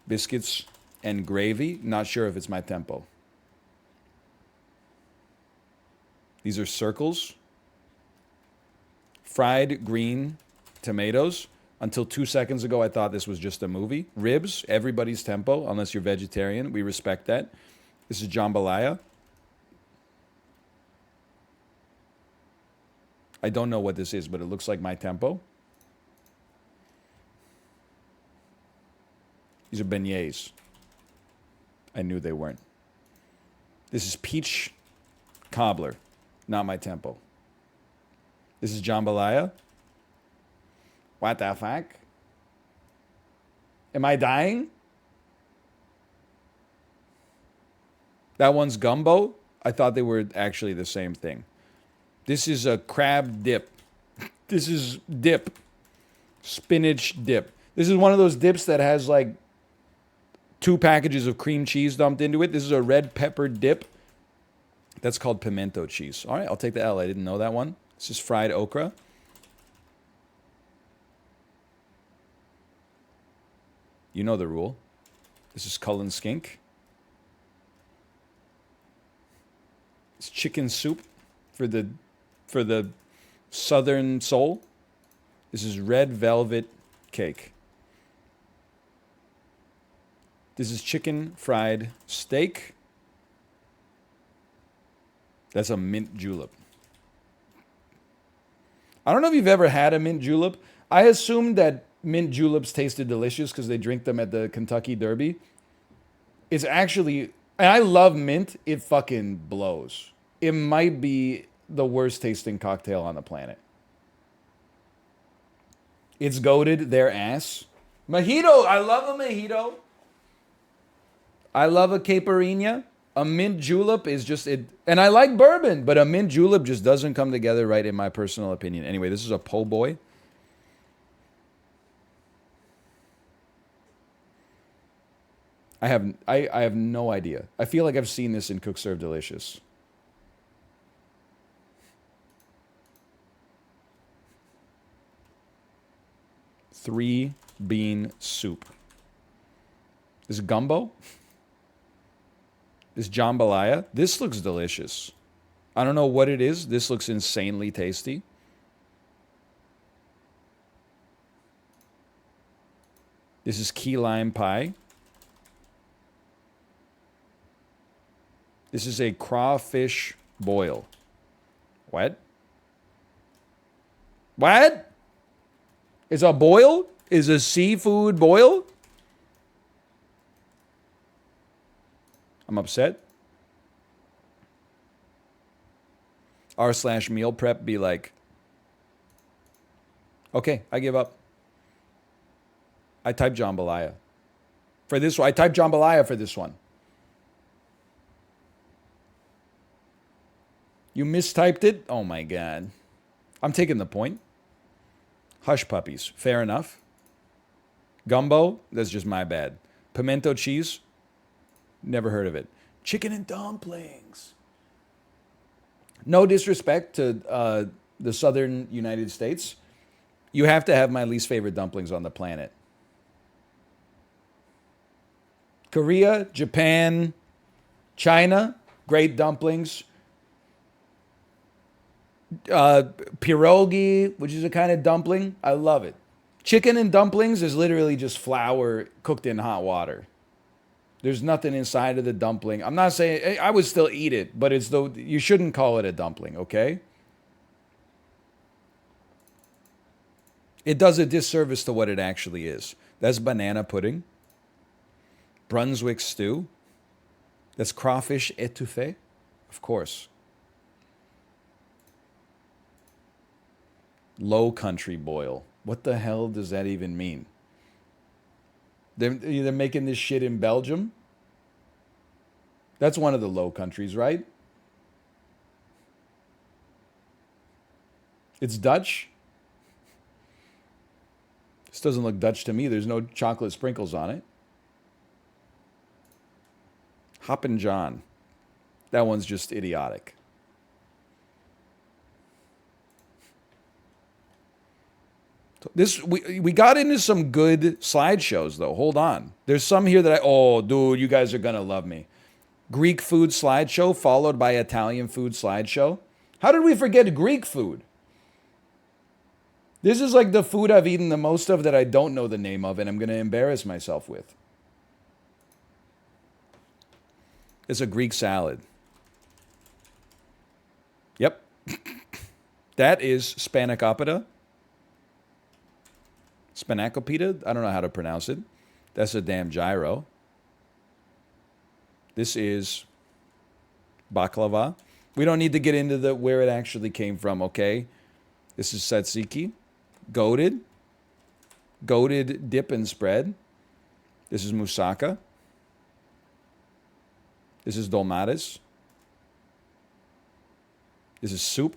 Biscuits and gravy. Not sure if it's my tempo. These are circles. Fried green tomatoes. Until 2 seconds ago, I thought this was just a movie. Ribs, everybody's tempo, unless you're vegetarian. We respect that. This is jambalaya. I don't know what this is, but it looks like my tempo. These are beignets. I knew they weren't. This is peach cobbler. Not my tempo. This is jambalaya. What the fuck? Am I dying? That one's gumbo. I thought they were actually the same thing. This is a crab dip. This is dip. Spinach dip. This is one of those dips that has like 2 packages of cream cheese dumped into it. This is a red pepper dip. That's called pimento cheese. All right, I'll take the L. I didn't know that one. This is fried okra. You know the rule. This is Cullen skink. It's chicken soup for the southern soul. This is red velvet cake. This is chicken fried steak. That's a mint julep. I don't know if you've ever had a mint julep. I assumed that mint juleps tasted delicious because they drink them at the Kentucky Derby. It's actually, and I love mint, it fucking blows. It might be the worst tasting cocktail on the planet. It's goated their ass. Mojito, I love a mojito. I love a caipirinha. A mint julep is just it, and I like bourbon, but a mint julep just doesn't come together right in my personal opinion. Anyway, this is a po' boy. I have no idea. I feel like I've seen this in Cook Serve Delicious. Three bean soup. This is gumbo. This jambalaya. This looks delicious. I don't know what it is. This looks insanely tasty. This is key lime pie. This is a crawfish boil. What? What? Is a boil? Is a seafood boil? I'm upset. r/meal prep be like, okay, I give up. I typed jambalaya. For this one, I typed jambalaya for this one. You mistyped it? Oh my god. I'm taking the point. Hush puppies. Fair enough. Gumbo? That's just my bad. Pimento cheese? Never heard of it. Chicken and dumplings. No disrespect to the southern United States. You have to have my least favorite dumplings on the planet. Korea, Japan, China, great dumplings. Pierogi, which is a kind of dumpling. I love it. Chicken and dumplings is literally just flour cooked in hot water. There's nothing inside of the dumpling. I'm not saying I would still eat it, but it's though you shouldn't call it a dumpling, okay? It does a disservice to what it actually is. That's banana pudding. Brunswick stew. That's crawfish étouffée, of course. Low country boil. What the hell does that even mean? They're making this shit in Belgium? That's one of the low countries, right? It's Dutch? This doesn't look Dutch to me. There's no chocolate sprinkles on it. Hoppin' John. That one's just idiotic. We got into some good slideshows though. Hold on. There's some here that oh dude, you guys are gonna love me. Greek food slideshow followed by Italian food slideshow. How did we forget Greek food? This is like the food I've eaten the most of that I don't know the name of and I'm gonna embarrass myself with. It's a Greek salad. Yep. That is spanakopita. Spanakopita? I don't know how to pronounce it. That's a damn gyro. This is baklava. We don't need to get into the where it actually came from, okay? This is tzatziki. Goated. Goated dip and spread. This is moussaka. This is dolmades. This is soup.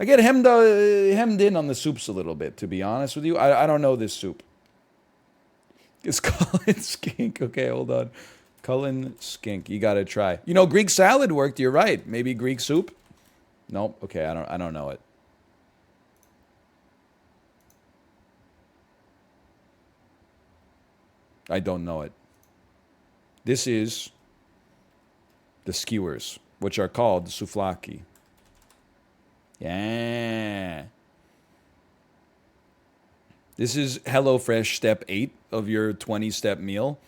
I get hemmed in on the soups a little bit, to be honest with you. I don't know this soup. It's Cullen skink. Okay, hold on. Cullen skink. You got to try. You know, Greek salad worked. You're right. Maybe Greek soup? Nope. Okay, I don't know it. I don't know it. This is the skewers, which are called souvlaki. Yeah. This is HelloFresh step 8 of your 20-step meal.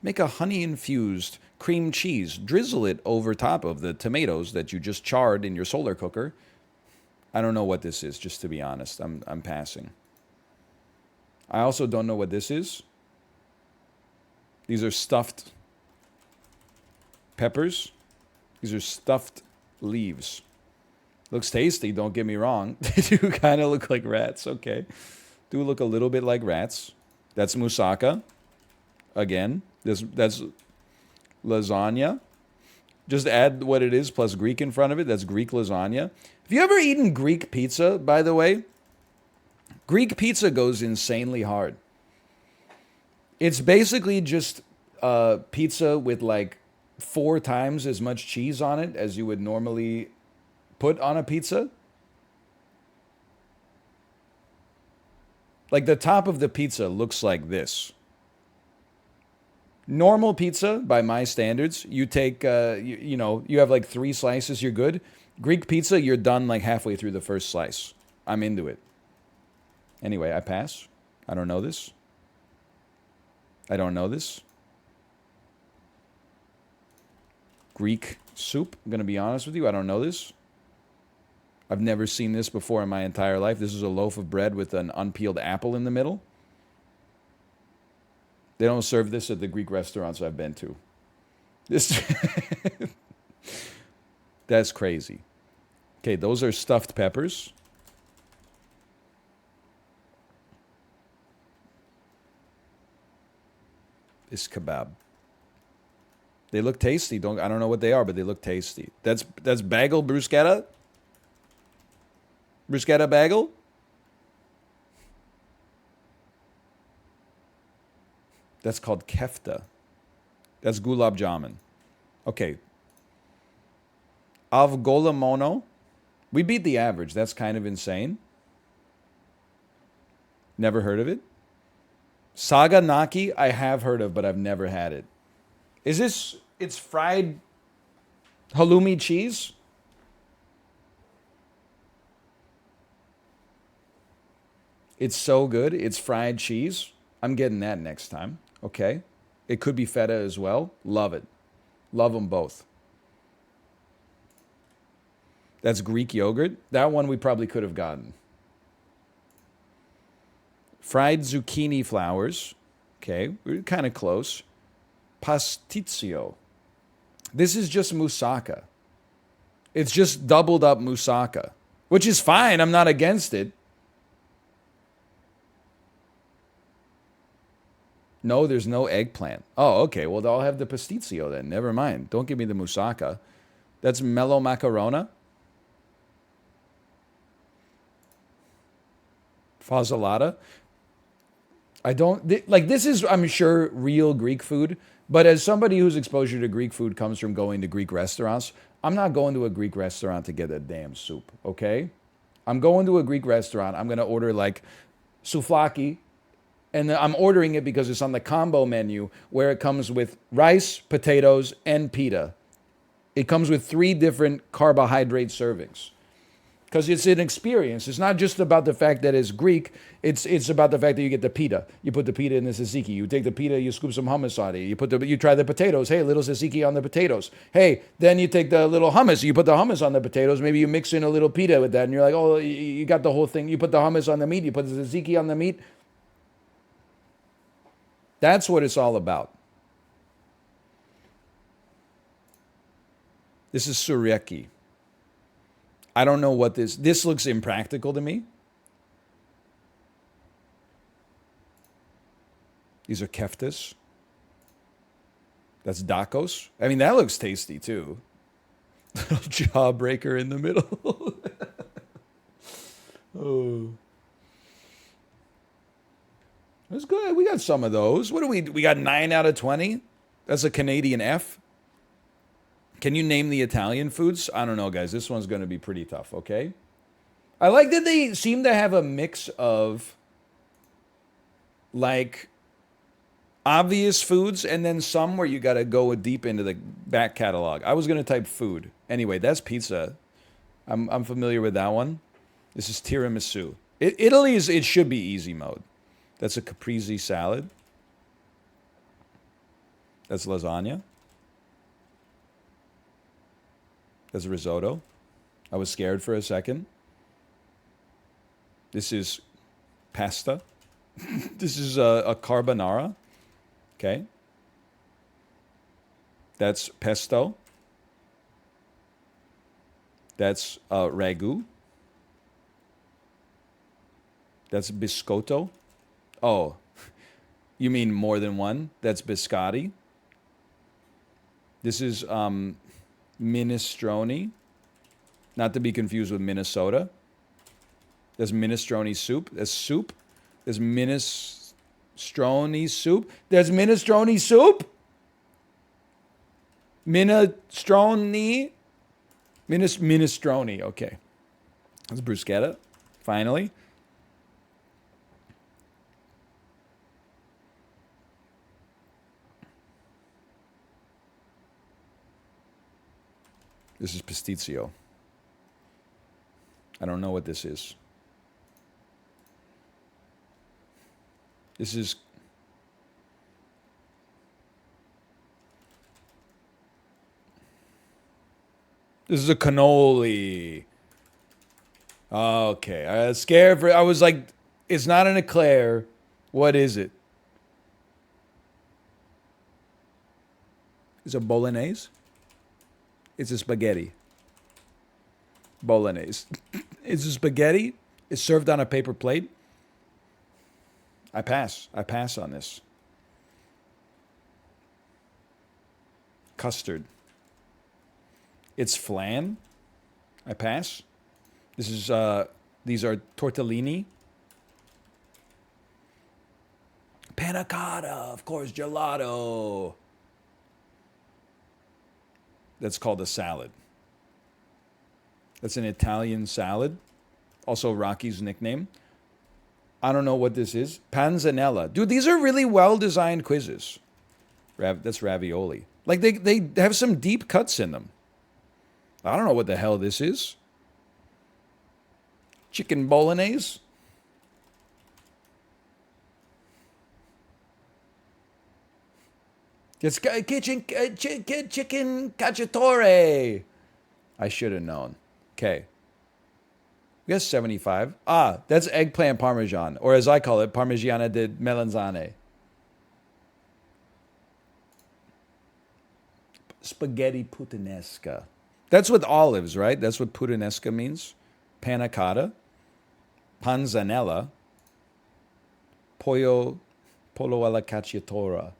Make a honey-infused cream cheese. Drizzle it over top of the tomatoes that you just charred in your solar cooker. I don't know what this is, just to be honest. I'm passing. I also don't know what this is. These are stuffed peppers. These are stuffed leaves. Looks tasty, don't get me wrong. They do kind of look like rats, okay. Do look a little bit like rats. That's moussaka. Again, that's lasagna. Just add what it is plus Greek in front of it. That's Greek lasagna. Have you ever eaten Greek pizza, by the way? Greek pizza goes insanely hard. It's basically just pizza with like 4 times as much cheese on it as you would normally put on a pizza. Like the top of the pizza looks like this. Normal pizza, by my standards, you take, you have like 3 slices, you're good. Greek pizza, you're done like halfway through the first slice. I'm into it. Anyway, I pass. I don't know this. I don't know this. Greek soup, I'm going to be honest with you. I don't know this. I've never seen this before in my entire life. This is a loaf of bread with an unpeeled apple in the middle. They don't serve this at the Greek restaurants I've been to. This That's crazy. Okay, those are stuffed peppers. This kebab. They look tasty. I don't know what they are, but they look tasty. That's bagel bruschetta? Bruschetta bagel? That's called kefta. That's gulab jamun. Okay. Avgolamono. We beat the average. That's kind of insane. Never heard of it. Saga Naki, I have heard of, but I've never had it. Is this, it's fried halloumi cheese? It's so good. It's fried cheese. I'm getting that next time. Okay. It could be feta as well. Love it. Love them both. That's Greek yogurt. That one we probably could have gotten. Fried zucchini flowers. Okay, we're kind of close. Pastizio. This is just moussaka. It's just doubled up moussaka, which is fine. I'm not against it. No, there's no eggplant. Oh, okay. Well, I'll have the pastizio then. Never mind. Don't give me the moussaka. That's mellow macarona. Fasolata. I don't like this is I'm sure real Greek food, but as somebody whose exposure to Greek food comes from going to Greek restaurants, I'm not going to a Greek restaurant to get a damn soup, okay? I'm going to a Greek restaurant. I'm going to order like souvlaki, and I'm ordering it because it's on the combo menu where it comes with rice, potatoes, and pita. It comes with 3 different carbohydrate servings. Because it's an experience. It's not just about the fact that it's Greek. It's about the fact that you get the pita. You put the pita in the tzatziki. You take the pita, you scoop some hummus on it. You try the potatoes. Hey, a little tzatziki on the potatoes. Hey, then you take the little hummus. You put the hummus on the potatoes. Maybe you mix in a little pita with that, and you're like, oh, you got the whole thing. You put the hummus on the meat. You put the tzatziki on the meat. That's what it's all about. This is sureki. I don't know what this looks impractical to me. These are keftas. That's dakos. I mean, that looks tasty too. Little jawbreaker in the middle. Oh. That's good. We got some of those. What do we got 9 out of 20? That's a Canadian F. Can you name the Italian foods? I don't know, guys. This one's going to be pretty tough, okay? I like that they seem to have a mix of, like, obvious foods and then some where you got to go deep into the back catalog. I was going to type food. Anyway, that's pizza. I'm familiar with that one. This is tiramisu. It should be easy mode. That's a caprese salad. That's lasagna. That's risotto. I was scared for a second. This is pasta. This is a carbonara. Okay. That's pesto. That's ragu. That's biscotto. Oh, you mean more than one? That's biscotti. This is minestrone, not to be confused with Minnesota. There's minestrone soup. There's soup. There's minestrone soup. There's minestrone soup. Minestrone. Minestrone. Okay. That's bruschetta. Finally. This is pastizio. I don't know what this is. This is a cannoli. Okay, I was scared for. I was like, it's not an eclair. What is it? It's a bolognese. It's a spaghetti. Bolognese. It's a spaghetti. It's served on a paper plate. I pass. I pass on this. Custard. It's flan. I pass. This is these are tortellini. Panna cotta, of course, gelato. That's called a salad. That's an Italian salad. Also Rocky's nickname. I don't know what this is. Panzanella. Dude, these are really well-designed quizzes. That's ravioli. Like, they have some deep cuts in them. I don't know what the hell this is. Chicken bolognese? It's chicken cacciatore. I should have known. Okay. We got 75. Ah, that's eggplant parmesan, or as I call it, parmigiana di melanzane. Spaghetti puttanesca. That's with olives, right? That's what puttanesca means. Panna cotta. Panzanella. Pollo alla cacciatora.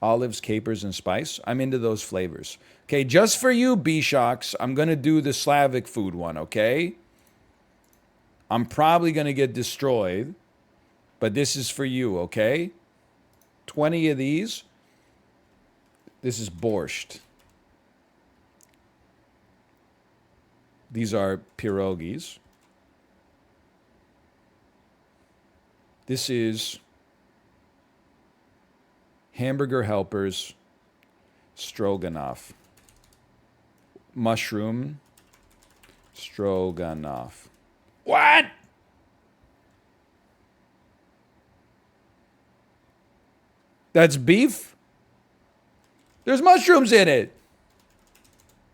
Olives, capers, and spice. I'm into those flavors. Okay, just for you, B-Shocks, I'm going to do the Slavic food one, okay? I'm probably going to get destroyed, but this is for you, okay? 20 of these. This is borscht. These are pierogies. This is hamburger helpers, stroganoff. Mushroom stroganoff. What? That's beef? There's mushrooms in it.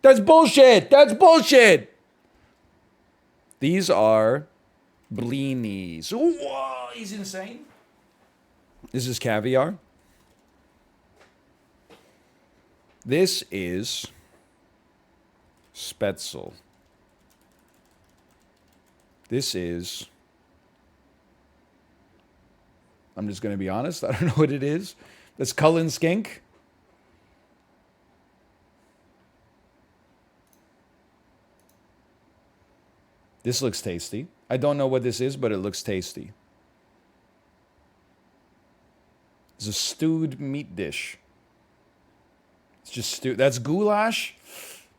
That's bullshit. That's bullshit. These are blinis. Whoa, he's insane. This is caviar. This is Spätzle. This is, I'm just going to be honest, I don't know what it is. That's Cullen skink. This looks tasty. I don't know what this is, but it looks tasty. It's a stewed meat dish. It's just stewed. That's goulash.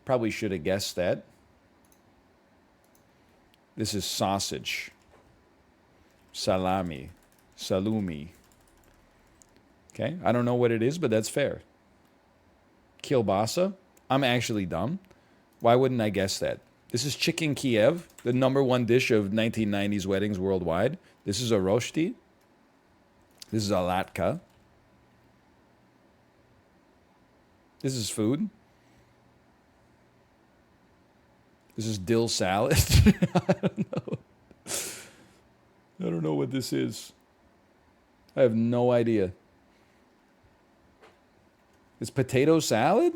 Probably should have guessed that. This is sausage. Salami. Salumi. Okay, I don't know what it is, but that's fair. Kielbasa. I'm actually dumb. Why wouldn't I guess that? This is chicken Kiev, the #1 dish of 1990s weddings worldwide. This is a roshti. This is a latka. This is food. This is dill salad. I don't know. I don't know what this is. I have no idea. It's potato salad?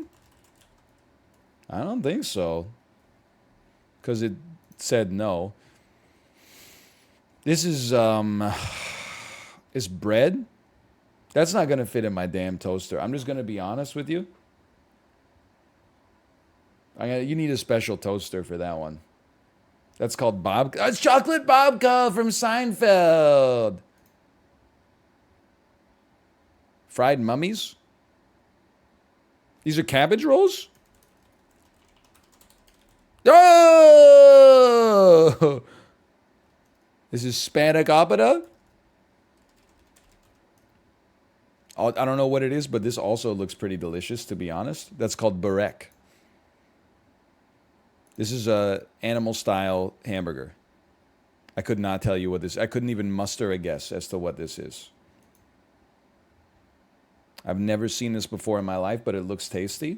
I don't think so. Because it said no. This is it's bread. That's not going to fit in my damn toaster. I'm just going to be honest with you. You need a special toaster for that one. That's called babka. It's chocolate babka from Seinfeld. Fried mummies. These are cabbage rolls? Oh! This is spanakopita. I don't know what it is, but this also looks pretty delicious, to be honest. That's called burek. This is a animal-style hamburger. I could not tell you what this is. I couldn't even muster a guess as to what this is. I've never seen this before in my life, but it looks tasty.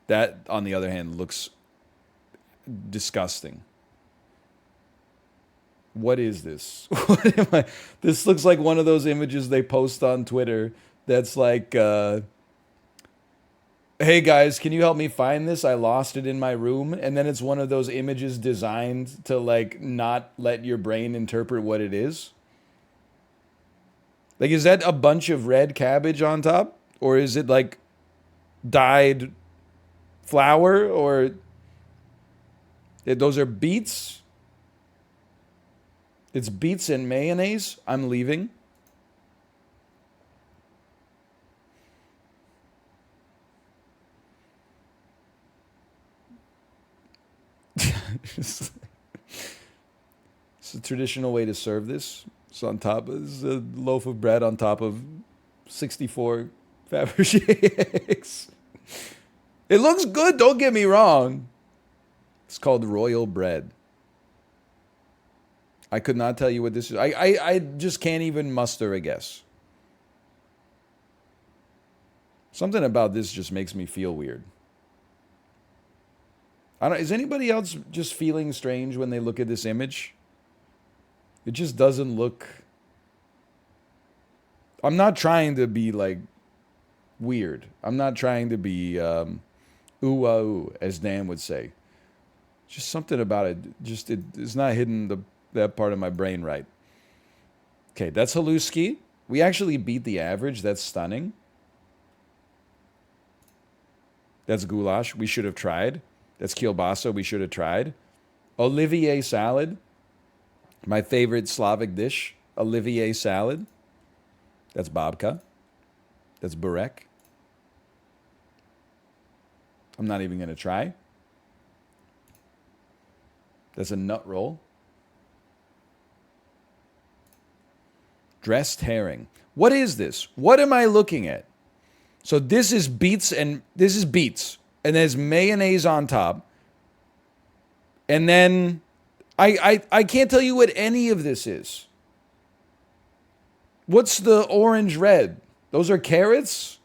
That, on the other hand, looks disgusting. What is this? What am I? This looks like one of those images they post on Twitter that's like, hey guys, can you help me find this? I lost it in my room. And then it's one of those images designed to like not let your brain interpret what it is. Like, is that a bunch of red cabbage on top? Or is it like dyed flour? Or those are beets? It's beets and mayonnaise. I'm leaving. It's a traditional way to serve this. It's on top. It's a loaf of bread on top of 64 Fabergé eggs. It looks good. Don't get me wrong. It's called royal bread. I could not tell you what this is. I just can't even muster a guess. Something about this just makes me feel weird. I don't, is anybody else just feeling strange when they look at this image? It just doesn't look. I'm not trying to be like weird. I'm not trying to be ooh, as Dan would say. Just something about it. Just it's not hitting that part of my brain right. Okay, that's Haluski. We actually beat the average. That's stunning. That's goulash. We should have tried. That's kielbasa. We should have tried. Olivier salad. My favorite Slavic dish. Olivier salad. That's babka. That's burek. I'm not even going to try. That's a nut roll. Dressed herring. What is this? What am I looking at? So this is beets and there's mayonnaise on top. And then I can't tell you what any of this is. What's the orange red? Those are carrots,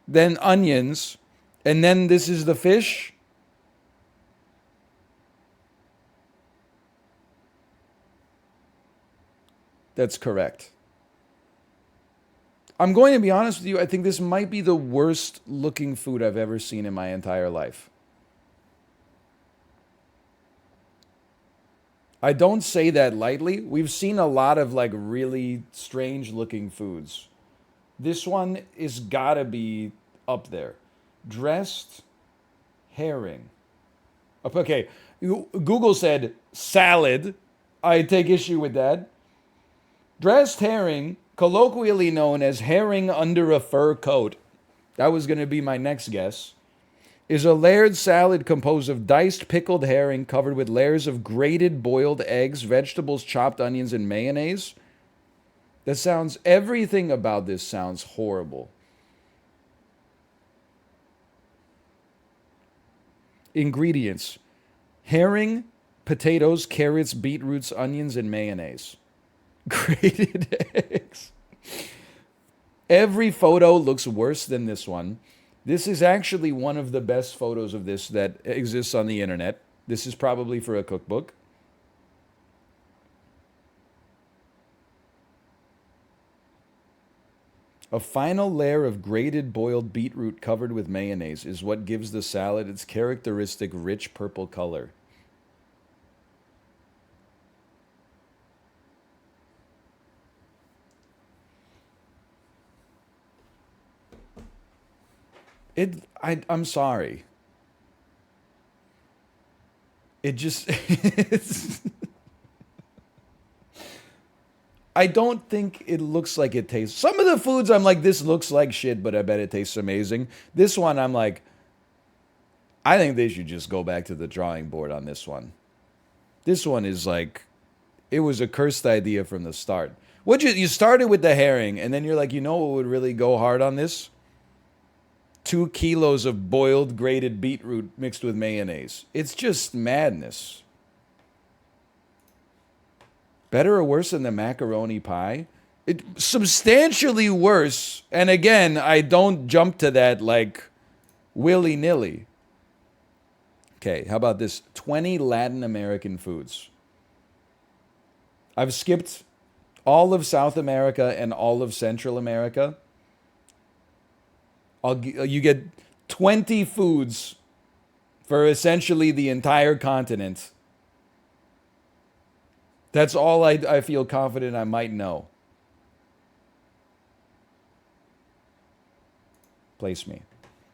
then onions, and then this is the fish. That's correct. I'm going to be honest with you. I think this might be the worst looking food I've ever seen in my entire life. I don't say that lightly. We've seen a lot of like really strange looking foods. This one is gotta be up there. Dressed herring. Okay, Google said salad. I take issue with that. Dressed herring, colloquially known as herring under a fur coat, that was going to be my next guess, is a layered salad composed of diced pickled herring covered with layers of grated boiled eggs, vegetables, chopped onions, and mayonnaise. That sounds, everything about this sounds horrible. Ingredients: herring, potatoes, carrots, beetroots, onions, and mayonnaise. Grated eggs. Every photo looks worse than this one. This is actually one of the best photos of this that exists on the internet. This is probably for a cookbook. A final layer of grated boiled beetroot covered with mayonnaise is what gives the salad its characteristic rich purple color. I'm sorry. It just, I don't think it looks like it tastes. Some of the foods I'm like, this looks like shit, but I bet it tastes amazing. This one I'm like, I think they should just go back to the drawing board on this one. This one is like, it was a cursed idea from the start. You started with the herring, and then you're like, you know what would really go hard on this? 2 kilos of boiled grated beetroot mixed with mayonnaise. It's just madness. Better or worse than the macaroni pie? It substantially worse. And again, I don't jump to that like willy-nilly. Okay, how about this? 20 Latin American foods. I've skipped all of South America and all of Central America. You get 20 foods for essentially the entire continent. That's all I feel confident I might know. Place me.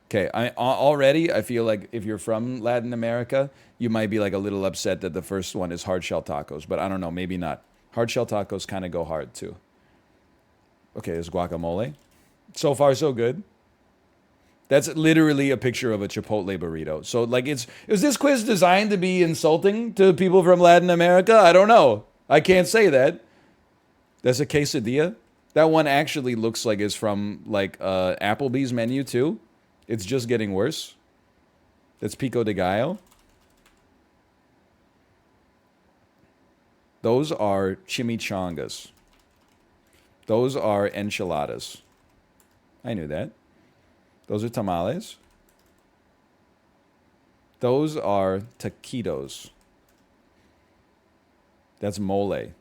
Okay, already I feel like if you're from Latin America, you might be like a little upset that the first one is hard shell tacos, but I don't know, maybe not. Hard shell tacos kind of go hard too. Okay, there's guacamole. So far, so good. That's literally a picture of a Chipotle burrito. So, like, is this quiz designed to be insulting to people from Latin America? I don't know. I can't say that. That's a quesadilla. That one actually looks like it's from, like, Applebee's menu, too. It's just getting worse. That's pico de gallo. Those are chimichangas. Those are enchiladas. I knew that. Those are tamales. Those are taquitos. That's mole.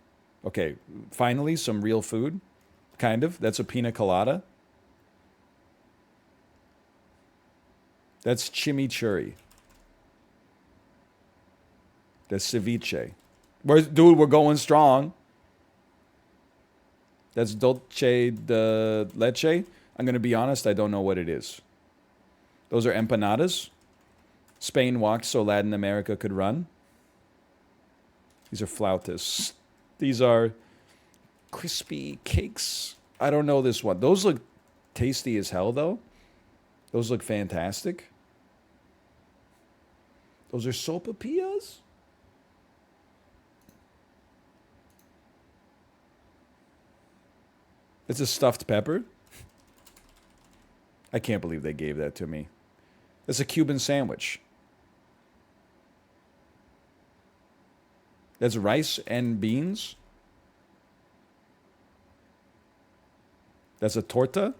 Okay, finally, some real food. Kind of. That's a pina colada. That's chimichurri. That's ceviche. Dude, we're going strong. That's dulce de leche. I'm going to be honest, I don't know what it is. Those are empanadas. Spain walked so Latin America could run. These are flautas. These are crispy cakes. I don't know this one. Those look tasty as hell, though. Those look fantastic. Those are sopapillas? It's a stuffed pepper. I can't believe they gave that to me. It's a Cuban sandwich. That's rice and beans. That's a torta.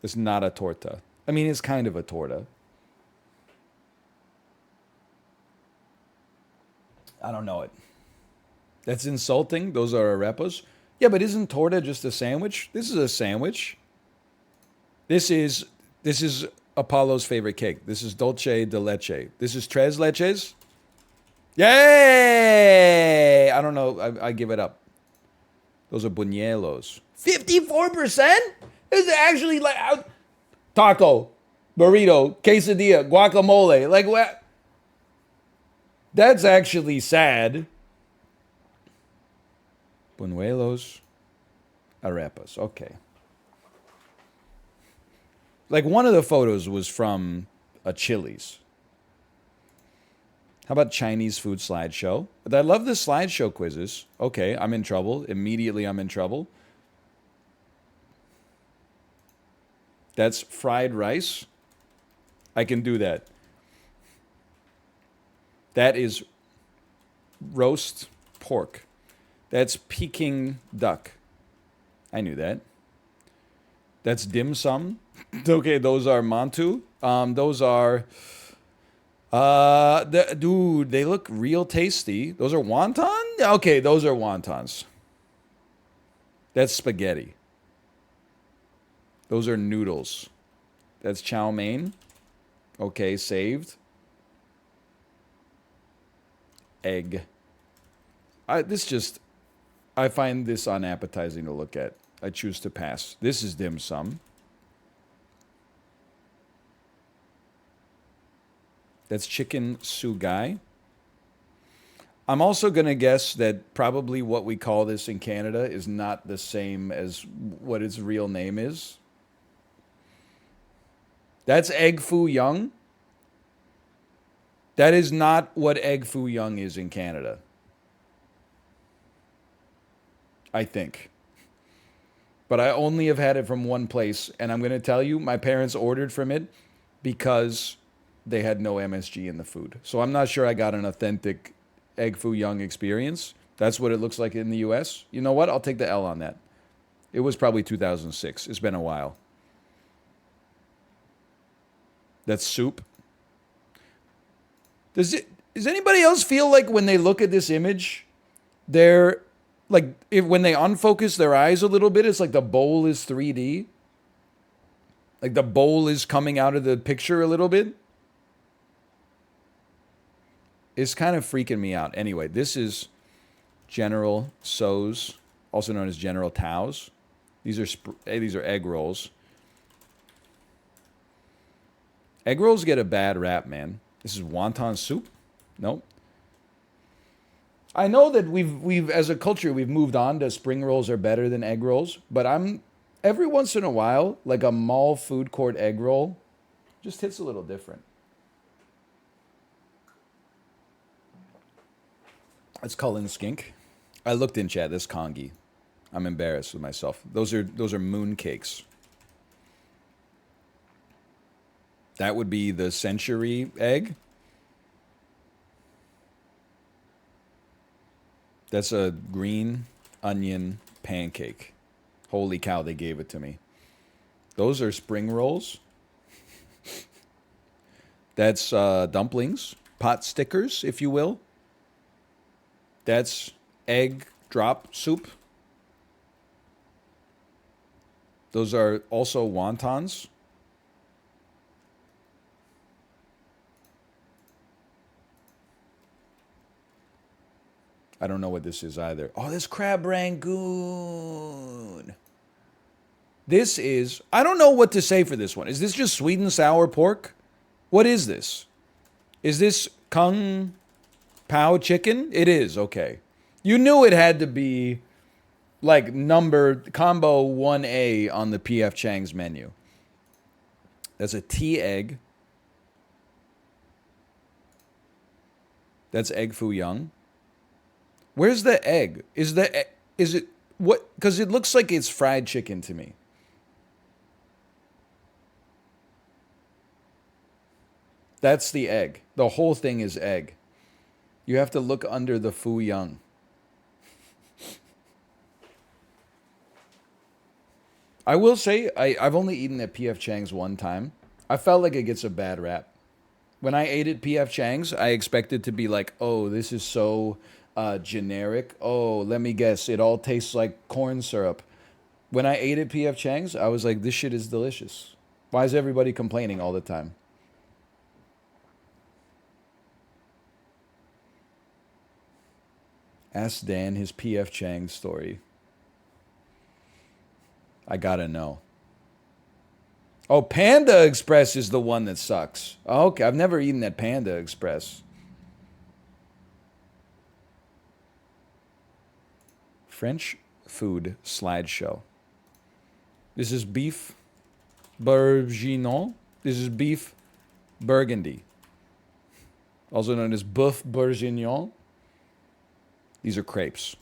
It's not a torta. I mean, it's kind of a torta. I don't know it. That's insulting. Those are arepas. Yeah, but isn't torta just a sandwich? This is a sandwich. This is Apollo's favorite cake. This is dulce de leche. This is tres leches. Yay! I don't know. I give it up. Those are buñuelos. 54%? This is actually like taco, burrito, quesadilla, guacamole. Like what? That's actually sad. Buñuelos, arepas. Okay. Like one of the photos was from a Chili's. How about Chinese food slideshow? I love the slideshow quizzes. Okay, I'm in trouble. Immediately I'm in trouble. That's fried rice. I can do that. That is roast pork. That's Peking duck. I knew that. That's dim sum. Okay, those are mantu. Those are... dude, they look real tasty. Those are wonton? Okay, those are wontons. That's spaghetti. Those are noodles. That's chow mein. Okay, saved. Egg. I find this unappetizing to look at. I choose to pass. This is dim sum. That's chicken sugai. I'm also going to guess that probably what we call this in Canada is not the same as what its real name is. That's egg foo young. That is not what egg foo young is in Canada. I think. But I only have had it from one place, and I'm going to tell you, my parents ordered from it because they had no MSG in the food. So I'm not sure I got an authentic egg foo young experience. That's what it looks like in the US. You know what? I'll take the L on that. It was probably 2006. It's been a while. That's soup. Does anybody else feel like when they look at this image, they're Like if when they unfocus their eyes a little bit, it's like the bowl is 3D. Like the bowl is coming out of the picture a little bit. It's kind of freaking me out. Anyway, this is General Tso's, also known as General Tao's. These are egg rolls. Egg rolls get a bad rap, man. This is wonton soup? Nope. I know that we've as a culture we've moved on to spring rolls are better than egg rolls, but I'm every once in a while, like a mall food court egg roll just hits a little different. That's Cullen Skink. I looked in chat, this Kongi. I'm embarrassed with myself. Those are moon cakes. That would be the century egg. That's a green onion pancake. Holy cow, they gave it to me. Those are spring rolls. That's dumplings, pot stickers, if you will. That's egg drop soup. Those are also wontons. I don't know what this is either. Oh, this crab rangoon. This is, I don't know what to say for this one. Is this just sweet and sour pork? What is this? Is this kung pao chicken? It is, okay. You knew it had to be like number combo 1A on the PF Chang's menu. That's a tea egg. That's egg foo young. Where's the egg? Is it what? Because it looks like it's fried chicken to me. That's the egg. The whole thing is egg. You have to look under the foo young. I will say I've only eaten at PF Chang's one time. I felt like it gets a bad rap. When I ate at PF Chang's, I expected to be like, oh, this is so generic. Oh, let me guess. It all tastes like corn syrup. When I ate at PF Chang's, I was like, this shit is delicious. Why is everybody complaining all the time? Ask Dan his PF Chang story. I gotta know. Oh, Panda Express is the one that sucks. Okay, I've never eaten at Panda Express. French food slideshow. This is beef bourguignon. This is beef burgundy. Also known as boeuf bourguignon. These are crepes.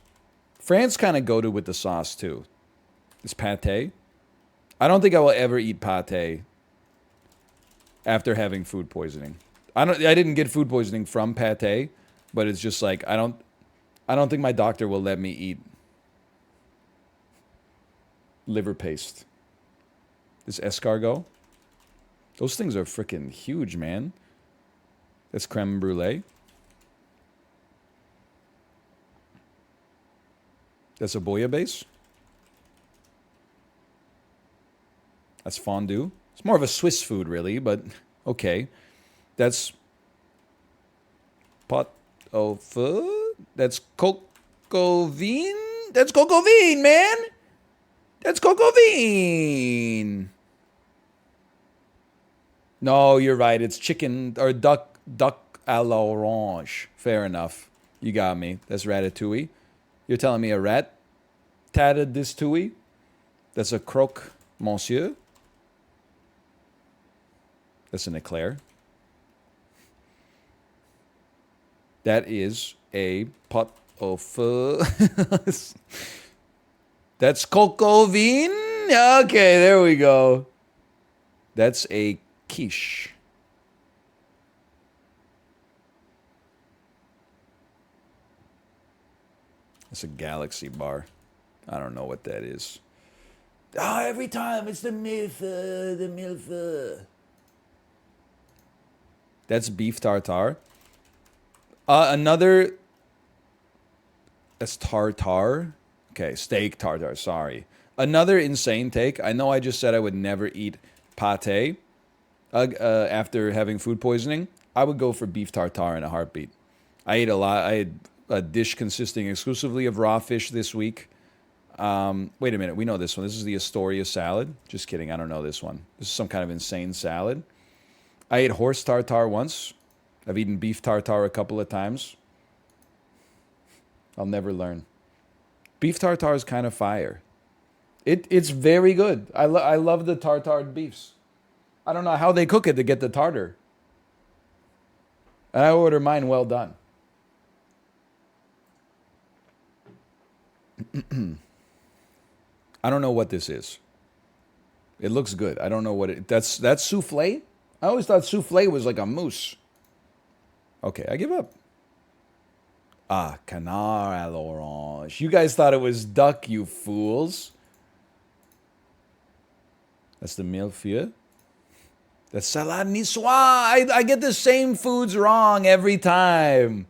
France kind of goated with the sauce too. It's pate. I don't think I will ever eat pate after having food poisoning. I didn't get food poisoning from pate, but it's just like I don't think my doctor will let me eat liver paste. This escargot. Those things are freaking huge, man. That's creme brulee. That's a bouillabaisse. That's fondue. It's more of a Swiss food, really, but okay. That's pot au feu. That's coco vin. That's coco vin, man. That's coco vin. No, you're right. It's chicken or duck à l'orange. Fair enough. You got me. That's ratatouille. You're telling me a rat tatted this tui? That's a croque monsieur. That's an eclair. That is a pot au feu. That's coco vin. Okay, there we go. That's a quiche. It's a galaxy bar. I don't know what that is. Ah, every time it's the milf. That's beef tartare. Another. That's tartare. Okay, steak tartare, sorry. Another insane take. I know I just said I would never eat pate after having food poisoning. I would go for beef tartare in a heartbeat. I ate a lot. I had a dish consisting exclusively of raw fish this week. Wait a minute. We know this one. This is the Astoria salad. Just kidding. I don't know this one. This is some kind of insane salad. I ate horse tartare once. I've eaten beef tartare a couple of times. I'll never learn. Beef tartare is kind of fire. It's very good. I love the tartared beefs. I don't know how they cook it to get the tartar. And I order mine well done. I don't know what this is. It looks good. I don't know what it... That's souffle? I always thought souffle was like a mousse. Okay, I give up. Ah, canard à l'orange. You guys thought it was duck, you fools. That's the millefeuille. That's salade niçoise. I get the same foods wrong every time.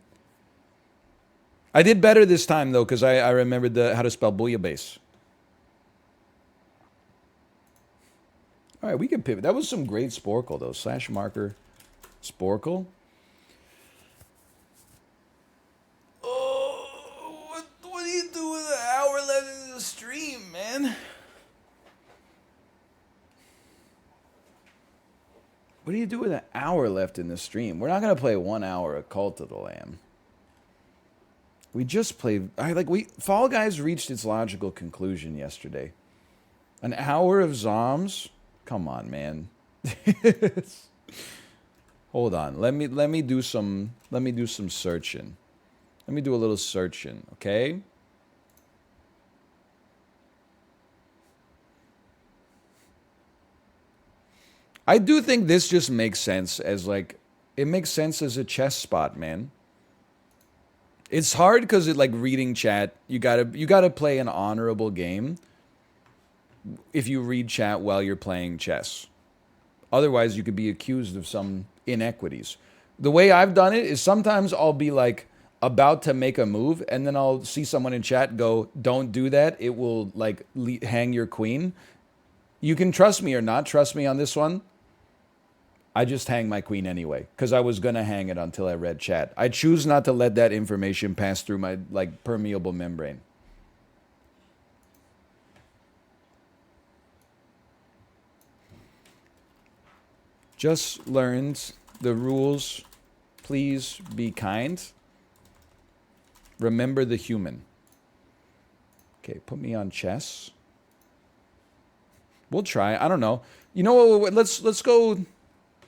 I did better this time, though, because I remembered how to spell bouillabaisse. All right, we can pivot. That was some great sporkle, though. Slash marker sporkle. Oh, what do you do with an hour left in the stream, man? What do you do with an hour left in the stream? We're not going to play 1 hour of Cult of the Lamb. We just played... Fall Guys reached its logical conclusion yesterday. An hour of Zoms? Come on, man. Hold on. Let me do some searching. Let me do a little searching, okay? I do think this just makes sense as it makes sense as a chess spot, man. It's hard because reading chat, you gotta play an honorable game if you read chat while you're playing chess. Otherwise, you could be accused of some inequities. The way I've done it is sometimes I'll be about to make a move, and then I'll see someone in chat go, "Don't do that. It will hang your queen." You can trust me or not trust me on this one. I just hang my queen anyway, because I was going to hang it until I read chat. I choose not to let that information pass through my permeable membrane. Just learned the rules. Please be kind. Remember the human. Okay, put me on chess. We'll try. I don't know. You know what? Let's go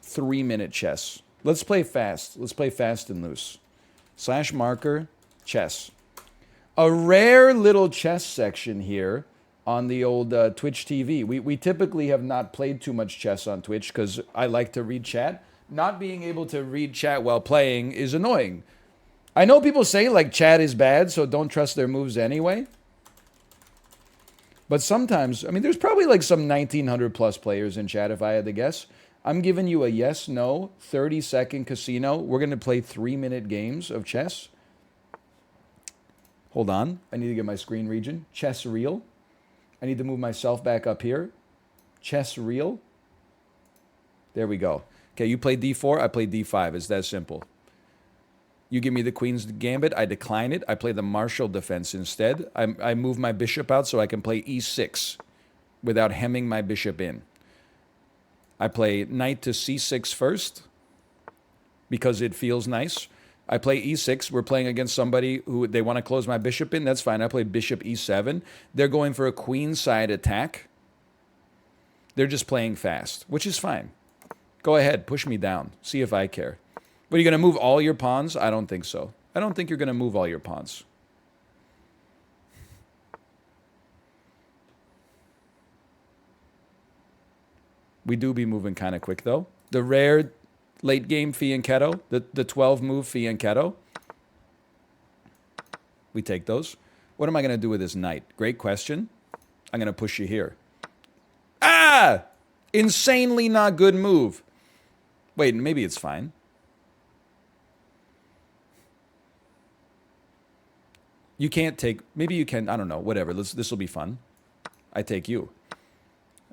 3-minute chess. Let's play fast. Let's play fast and loose. Slash marker chess. A rare little chess section here on the old Twitch TV. We typically have not played too much chess on Twitch because I like to read chat. Not being able to read chat while playing is annoying. I know people say chat is bad, so don't trust their moves anyway. But sometimes, there's probably some 1,900 plus players in chat if I had to guess. I'm giving you a yes, no, 30-second casino. We're going to play 3-minute games of chess. Hold on. I need to get my screen region. Chess reel. I need to move myself back up here. Chess reel. There we go. Okay, you play d4, I play d5. It's that simple. You give me the queen's gambit, I decline it. I play the martial defense instead. I move my bishop out so I can play e6 without hemming my bishop in. I play knight to c6 first because it feels nice. I play e6. We're playing against somebody who they want to close my bishop in. That's fine. I play bishop e7. They're going for a queenside attack. They're just playing fast, which is fine. Go ahead. Push me down. See if I care. But are you going to move all your pawns? I don't think so. I don't think you're going to move all your pawns. We do be moving kind of quick, though. The rare late game fianchetto, the 12 move fianchetto. We take those. What am I going to do with this knight? Great question. I'm going to push you here. Ah! Insanely not good move. Wait, maybe it's fine. You can't take, maybe you can, I don't know, whatever. This will be fun. I take you.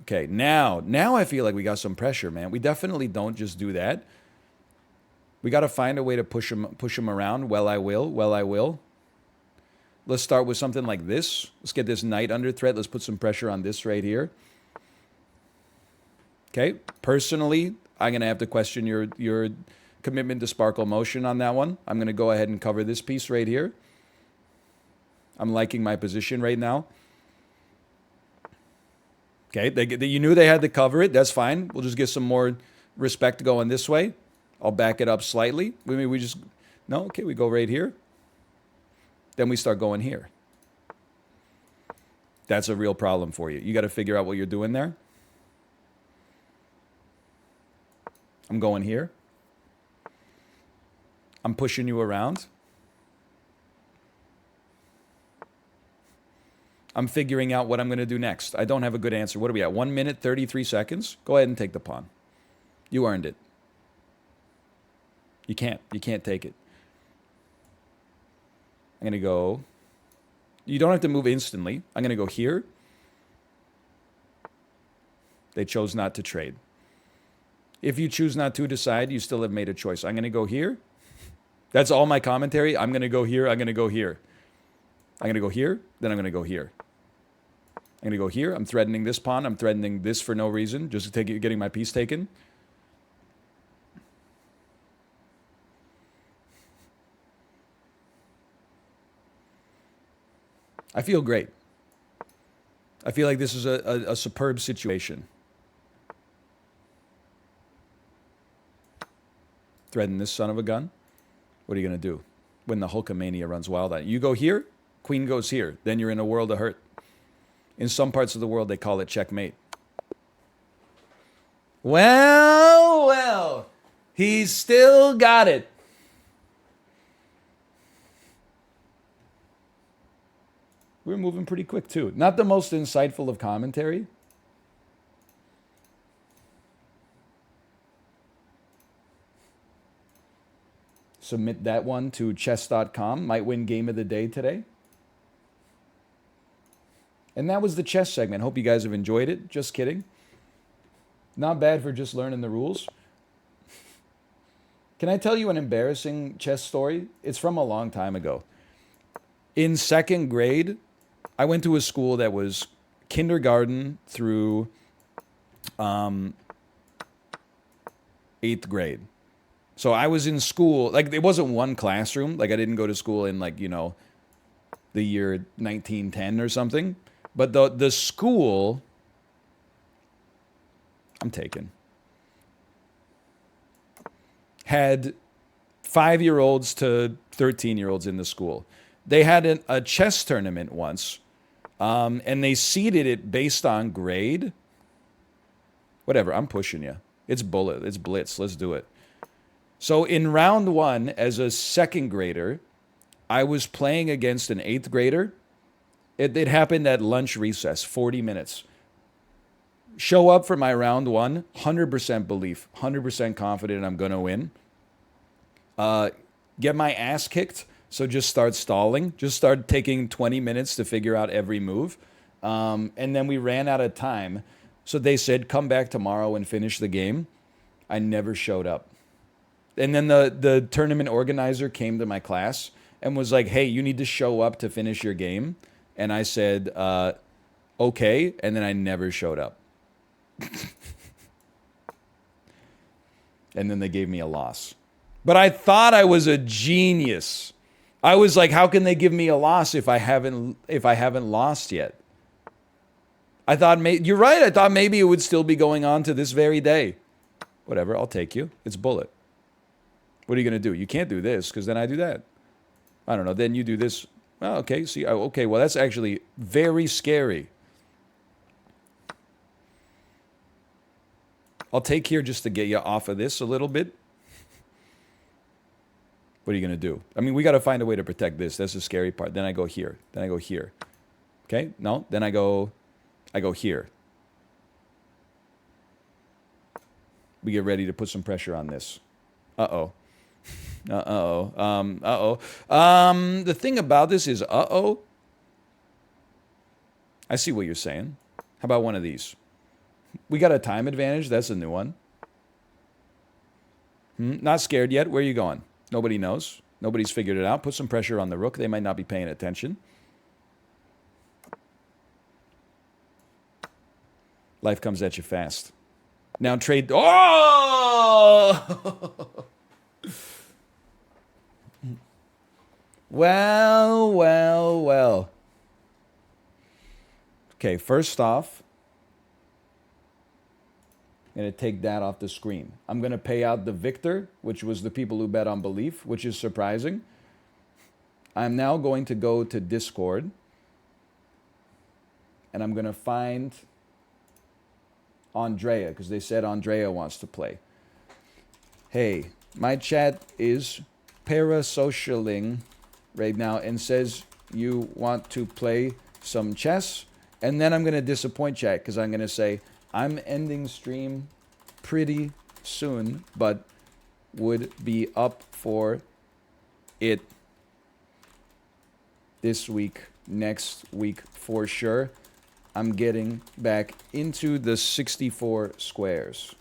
Okay, now I feel like we got some pressure, man. We definitely don't just do that. We got to find a way to push him around. Well, I will. Let's start with something like this. Let's get this knight under threat. Let's put some pressure on this right here. Okay, personally, I'm going to have to question your commitment to sparkle motion on that one. I'm going to go ahead and cover this piece right here. I'm liking my position right now. Okay, you knew they had to cover it. That's fine. We'll just get some more respect going this way. I'll back it up slightly. We just, no, okay, we go right here. Then we start going here. That's a real problem for you. You got to figure out what you're doing there. I'm going here. I'm pushing you around. I'm figuring out what I'm going to do next. I don't have a good answer. What are we at? 1 minute, 33 seconds? Go ahead and take the pawn. You earned it. You can't take it. I'm going to go. You don't have to move instantly. I'm going to go here. They chose not to trade. If you choose not to decide, you still have made a choice. I'm going to go here. That's all my commentary. I'm going to go here. I'm going to go here. I'm going to go here. Then I'm going to go here. I'm going to go here. I'm threatening this pawn. I'm threatening this for no reason. Just getting my piece taken. I feel great. I feel like this is a superb situation. Threaten this son of a gun. What are you going to do when the Hulkamania runs wild on you? You go here, queen goes here. Then you're in a world of hurt. In some parts of the world, they call it checkmate. Well, he's still got it. We're moving pretty quick, too. Not the most insightful of commentary. Submit that one to chess.com. Might win game of the day today. And that was the chess segment. Hope you guys have enjoyed it. Just kidding. Not bad for just learning the rules. Can I tell you an embarrassing chess story? It's from a long time ago. In second grade, I went to a school that was kindergarten through 8th grade. So I was in school, like it wasn't one classroom. Like I didn't go to school in like, you know, the year 1910 or something. But the school, I'm taken, had 5-year-olds to 13-year-olds in the school. They had a chess tournament once, and they seeded it based on grade. Whatever, I'm pushing you. It's bullet, it's blitz, let's do it. So in round 1, as a second grader, I was playing against an 8th grader. It happened at lunch recess, 40 minutes. Show up for my round 1, 100% belief, 100% confident I'm going to win. Get my ass kicked, so just start stalling. Just start taking 20 minutes to figure out every move. And then we ran out of time. So they said, come back tomorrow and finish the game. I never showed up. And then the tournament organizer came to my class and was like, hey, you need to show up to finish your game. And I said, okay. And then I never showed up. And then they gave me a loss. But I thought I was a genius. I was like, how can they give me a loss if I haven't lost yet? I thought, you're right. I thought maybe it would still be going on to this very day. Whatever, I'll take you. It's bullet. What are you going to do? You can't do this because then I do that. I don't know. Then you do this. Oh, okay. See, okay. Well, that's actually very scary. I'll take here just to get you off of this a little bit. What are you going to do? I mean, we got to find a way to protect this. That's the scary part. Then I go here. Then I go here. Okay? No. Then I go here. We get ready to put some pressure on this. Uh-oh. Uh-oh. Uh-oh. The thing about this is, uh-oh. I see what you're saying. How about one of these? We got a time advantage. That's a new one. Not scared yet. Where are you going? Nobody knows. Nobody's figured it out. Put some pressure on the rook. They might not be paying attention. Life comes at you fast. Now trade... Oh! Well, well, well. Okay, first off, I'm going to take that off the screen. I'm going to pay out the victor, which was the people who bet on belief, which is surprising. I'm now going to go to Discord, and I'm going to find Andrea, because they said Andrea wants to play. Hey, my chat is parasocialing right now and says you want to play some chess, and then I'm going to disappoint chat because I'm going to say I'm ending stream pretty soon, but would be up for it this week, next week for sure. I'm getting back into the 64 squares.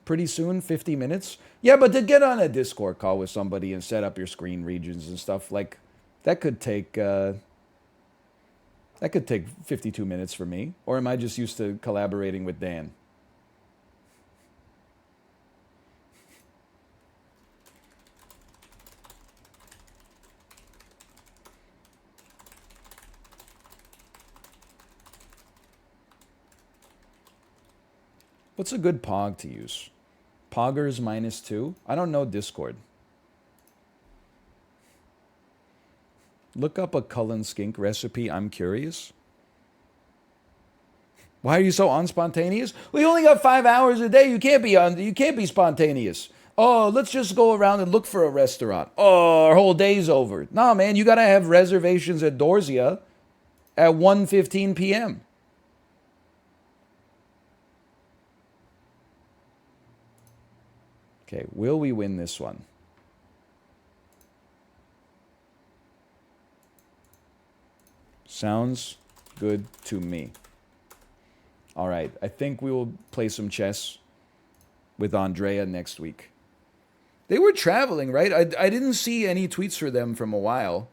Pretty soon, 50 minutes. Yeah, but to get on a Discord call with somebody and set up your screen regions and stuff, like, that could take 52 minutes for me. Or am I just used to collaborating with Dan? What's a good pog to use? Poggers -2? I don't know Discord. Look up a Cullen skink recipe. I'm curious. Why are you so unspontaneous? We only got 5 hours a day. You can't be spontaneous. Oh, let's just go around and look for a restaurant. Oh, our whole day's over. Nah, man, you gotta have reservations at Dorsia at 1:15 p.m. Okay, will we win this one? Sounds good to me. All right, I think we will play some chess with Andrea next week. They were traveling, right? I didn't see any tweets for them from a while.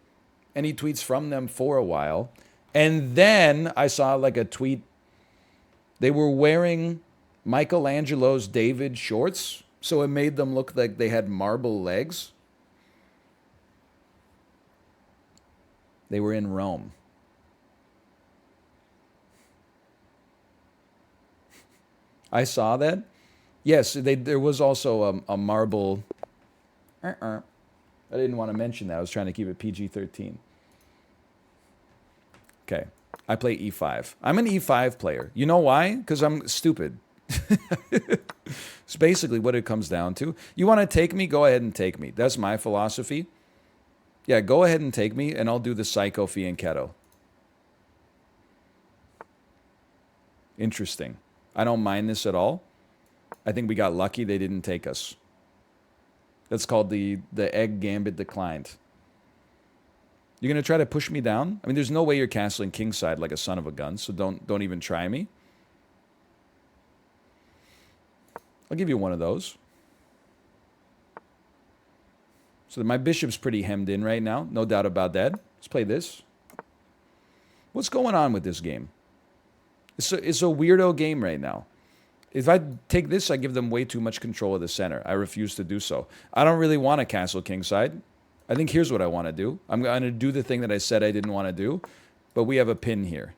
Any tweets from them for a while. And then I saw like a tweet. They were wearing Michelangelo's David shorts, so it made them look like they had marble legs. They were in Rome. I saw that. Yes, there was also a marble... I didn't want to mention that. I was trying to keep it PG-13. Okay. I play E5. I'm an E5 player. You know why? Because I'm stupid. It's basically what it comes down to. You want to take me? Go ahead and take me. That's my philosophy. Yeah, go ahead and take me, and I'll do the Psycho Fianchetto. Interesting. I don't mind this at all. I think we got lucky they didn't take us. That's called the egg gambit declined. You're going to try to push me down? I mean, there's no way you're castling kingside like a son of a gun, so don't even try me. I'll give you one of those. So my bishop's pretty hemmed in right now. No doubt about that. Let's play this. What's going on with this game? It's a weirdo game right now. If I take this, I give them way too much control of the center. I refuse to do so. I don't really want to castle kingside. I think here's what I want to do. I'm going to do the thing that I said I didn't want to do, but we have a pin here.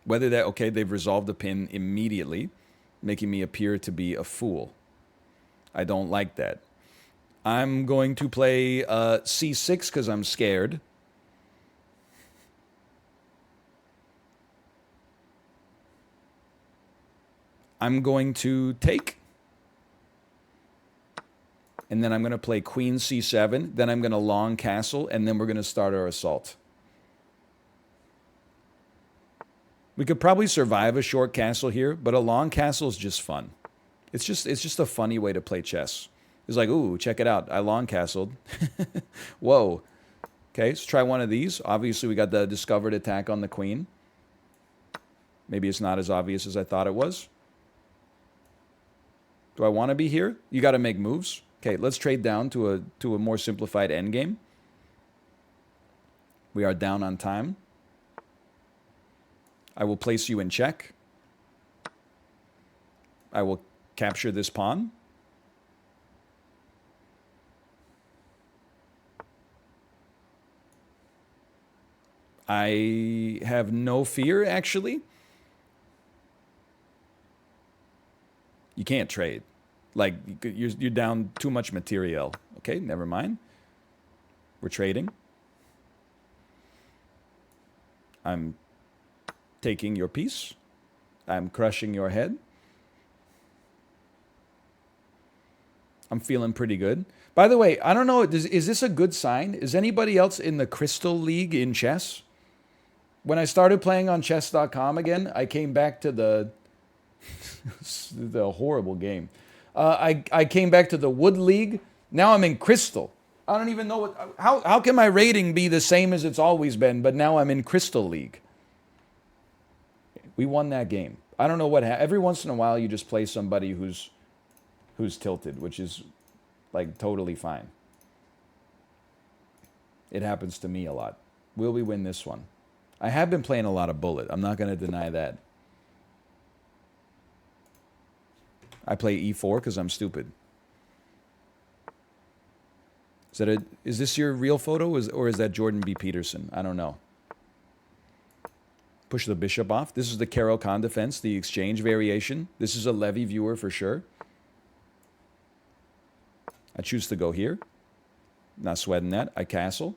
Whether that, okay, they've resolved the pin immediately, making me appear to be a fool. I don't like that. I'm going to play C6 because I'm scared. I'm going to take. And then I'm going to play Queen C7. Then I'm going to long castle. And then we're going to start our assault. We could probably survive a short castle here, but a long castle is just fun. It's just a funny way to play chess. It's like, ooh, check it out. I long castled. Whoa. Okay, let's try one of these. Obviously, we got the discovered attack on the queen. Maybe it's not as obvious as I thought it was. Do I want to be here? You got to make moves. Okay, let's trade down to a more simplified endgame. We are down on time. I will place you in check. I will capture this pawn. I have no fear, actually. You can't trade. Like, you're down too much material. Okay, never mind. We're trading. I'm taking your piece. I'm crushing your head. I'm feeling pretty good. By the way, I don't know, is this a good sign? Is anybody else in the Crystal League in chess? When I started playing on chess.com again, I came back to the horrible game. I came back to the Wood League. Now I'm in Crystal. I don't even know how can my rating be the same as it's always been, but now I'm in Crystal League. We won that game. I don't know what every once in a while you just play somebody who's tilted, which is like totally fine. It happens to me a lot. Will we win this one? I have been playing a lot of bullet. I'm not going to deny that. I play e4 because I'm stupid. Is this your real photo, or is that Jordan B. Peterson? I don't know. Push the bishop off. This is the Carol Khan defense, the exchange variation. This is a Levy viewer for sure. I choose to go here. Not sweating that. I castle.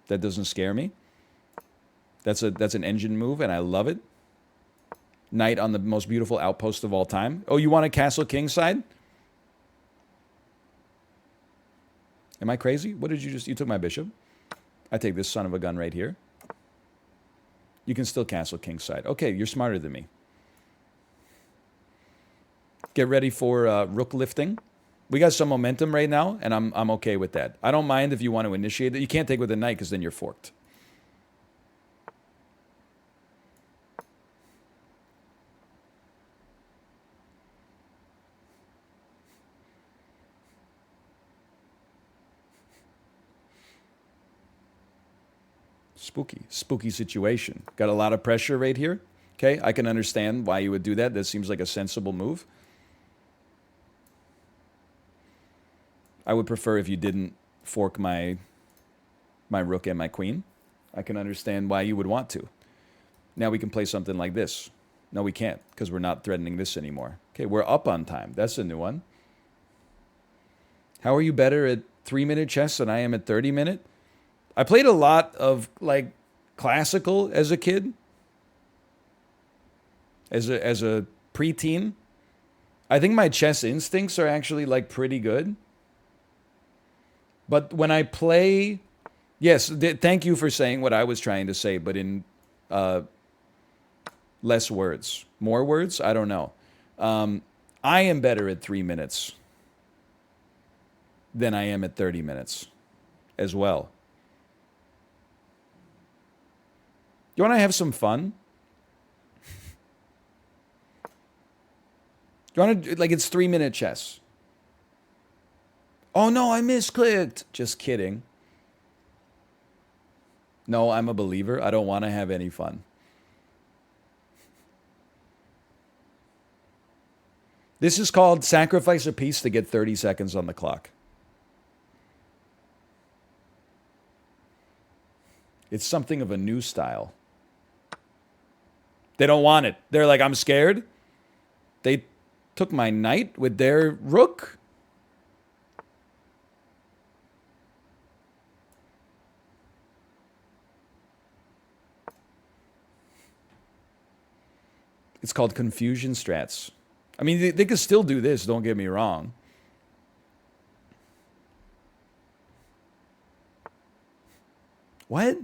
That doesn't scare me. That's an engine move, and I love it. Knight on the most beautiful outpost of all time. Oh, you want a castle kingside? Am I crazy? What did you just... You took my bishop. I take this son of a gun right here. You can still castle kingside. Okay, you're smarter than me. Get ready for rook lifting. We got some momentum right now, and I'm okay with that. I don't mind if you want to initiate it. You can't take with the knight because then you're forked. Spooky situation. Got a lot of pressure right here. Okay, I can understand why you would do that. That seems like a sensible move. I would prefer if you didn't fork my rook and my queen. I can understand why you would want to. Now we can play something like this. No, we can't, because we're not threatening this anymore. Okay, we're up on time. That's a new one. How are you better at 3-minute chess than I am at 30-minute? I played a lot of, like, classical as a kid. As a preteen. I think my chess instincts are actually, like, pretty good. But when I play... Yes, thank you for saying what I was trying to say, but in less words. More words? I don't know. I am better at 3 minutes than I am at 30 minutes as well. You want to have some fun? You want to, like, it's 3-minute chess. Oh no, I misclicked. Just kidding. No, I'm a believer. I don't want to have any fun. This is called sacrifice a piece to get 30 seconds on the clock. It's something of a new style. They don't want it. They're like, I'm scared. They took my knight with their rook. It's called confusion strats. I mean, they could still do this, don't get me wrong. What?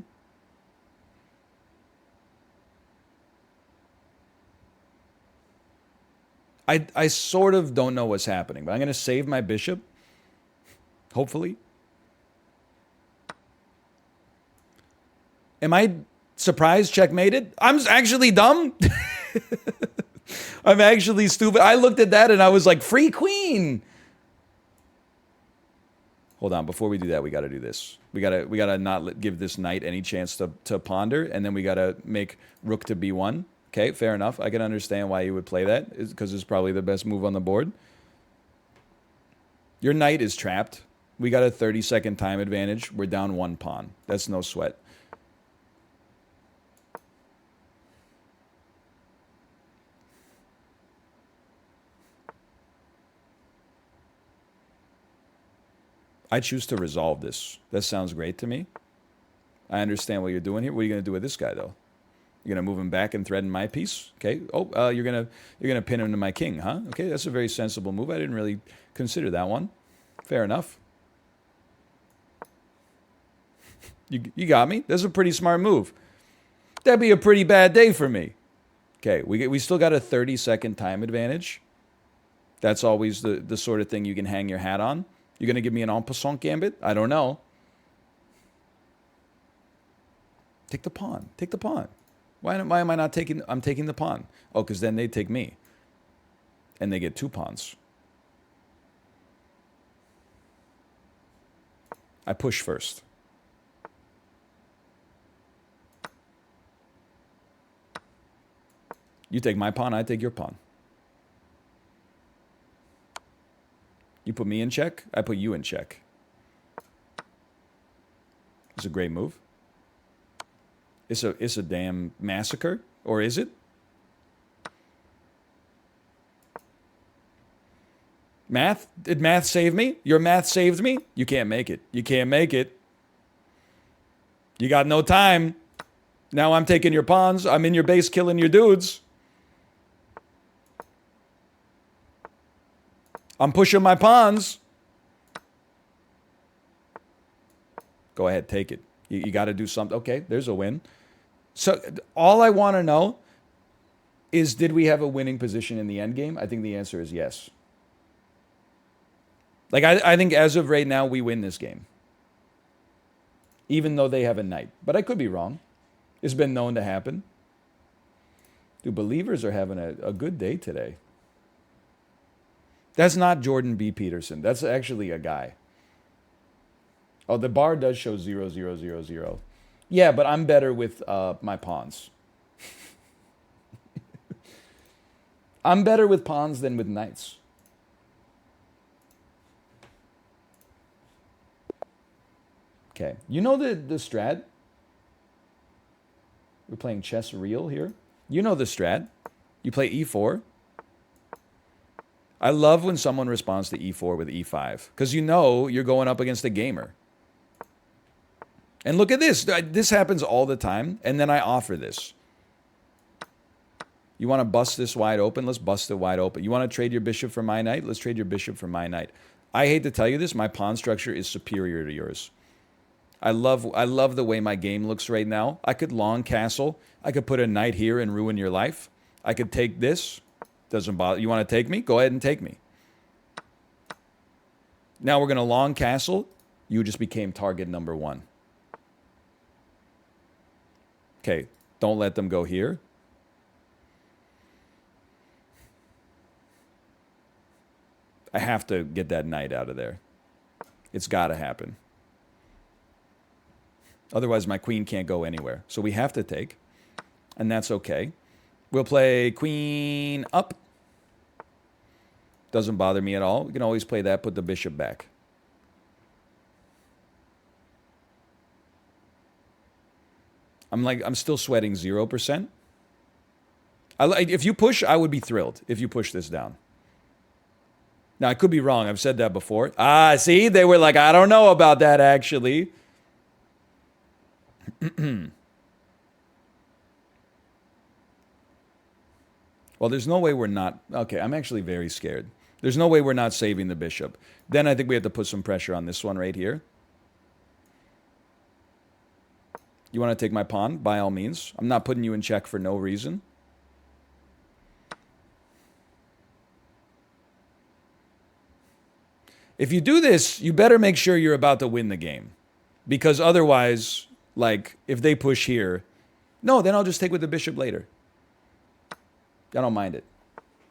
I sort of don't know what's happening, but I'm going to save my bishop. Hopefully. Am I surprised checkmated? I'm actually dumb. I'm actually stupid. I looked at that and I was like, free queen. Hold on, before we do that, we got to do this. We gotta not give this knight any chance to ponder, and then we got to make rook to b1. Okay, fair enough. I can understand why you would play that, because it's probably the best move on the board. Your knight is trapped. We got a 30-second time advantage. We're down 1 pawn. That's no sweat. I choose to resolve this. That sounds great to me. I understand what you're doing here. What are you going to do with this guy, though? You're gonna move him back and threaten my piece, okay? Oh, you're gonna pin him to my king, huh? Okay, that's a very sensible move. I didn't really consider that one. Fair enough. You got me. That's a pretty smart move. That'd be a pretty bad day for me. Okay, we still got a 30-second time advantage. That's always the sort of thing you can hang your hat on. You're gonna give me an en passant gambit? I don't know. Take the pawn. Take the pawn. Why am I not taking... I'm taking the pawn. Oh, because then they take me. And they get 2 pawns. I push first. You take my pawn, I take your pawn. You put me in check, I put you in check. It's a great move. It's a damn massacre, or is it? Math? Did math save me? Your math saved me? You can't make it. You can't make it. You got no time. Now I'm taking your pawns. I'm in your base killing your dudes. I'm pushing my pawns. Go ahead, take it. You got to do something. Okay, there's a win. So all I want to know is, did we have a winning position in the end game? I think the answer is yes. Like, I think as of right now, we win this game. Even though they have a knight. But I could be wrong. It's been known to happen. Dude, believers are having a good day today. That's not Jordan B. Peterson. That's actually a guy. Oh, the bar does show 0, 0, 0, 0. Yeah, but I'm better with my pawns. I'm better with pawns than with knights. Okay, you know the strat? We're playing chess real here. You know the strat. You play e4. I love when someone responds to e4 with e5, because you know you're going up against a gamer. And look at this. This happens all the time, and then I offer this. You want to bust this wide open? Let's bust it wide open. You want to trade your bishop for my knight? Let's trade your bishop for my knight. I hate to tell you this, my pawn structure is superior to yours. I love the way my game looks right now. I could long castle. I could put a knight here and ruin your life. I could take this. Doesn't bother. You want to take me? Go ahead and take me. Now we're going to long castle. You just became target number 1. Okay, don't let them go here. I have to get that knight out of there. It's got to happen. Otherwise, my queen can't go anywhere. So we have to take, and that's okay. We'll play queen up. Doesn't bother me at all. We can always play that, put the bishop back. I'm still sweating 0%. If you push, I would be thrilled if you push this down. Now, I could be wrong. I've said that before. Ah, see? They were like, I don't know about that, actually. Well, there's no way we're not... Okay, I'm actually very scared. There's no way we're not saving the bishop. Then I think we have to put some pressure on this one right here. You want to take my pawn? By all means. I'm not putting you in check for no reason. If you do this, you better make sure you're about to win the game. Because otherwise, like, if they push here, no, then I'll just take with the bishop later. I don't mind it.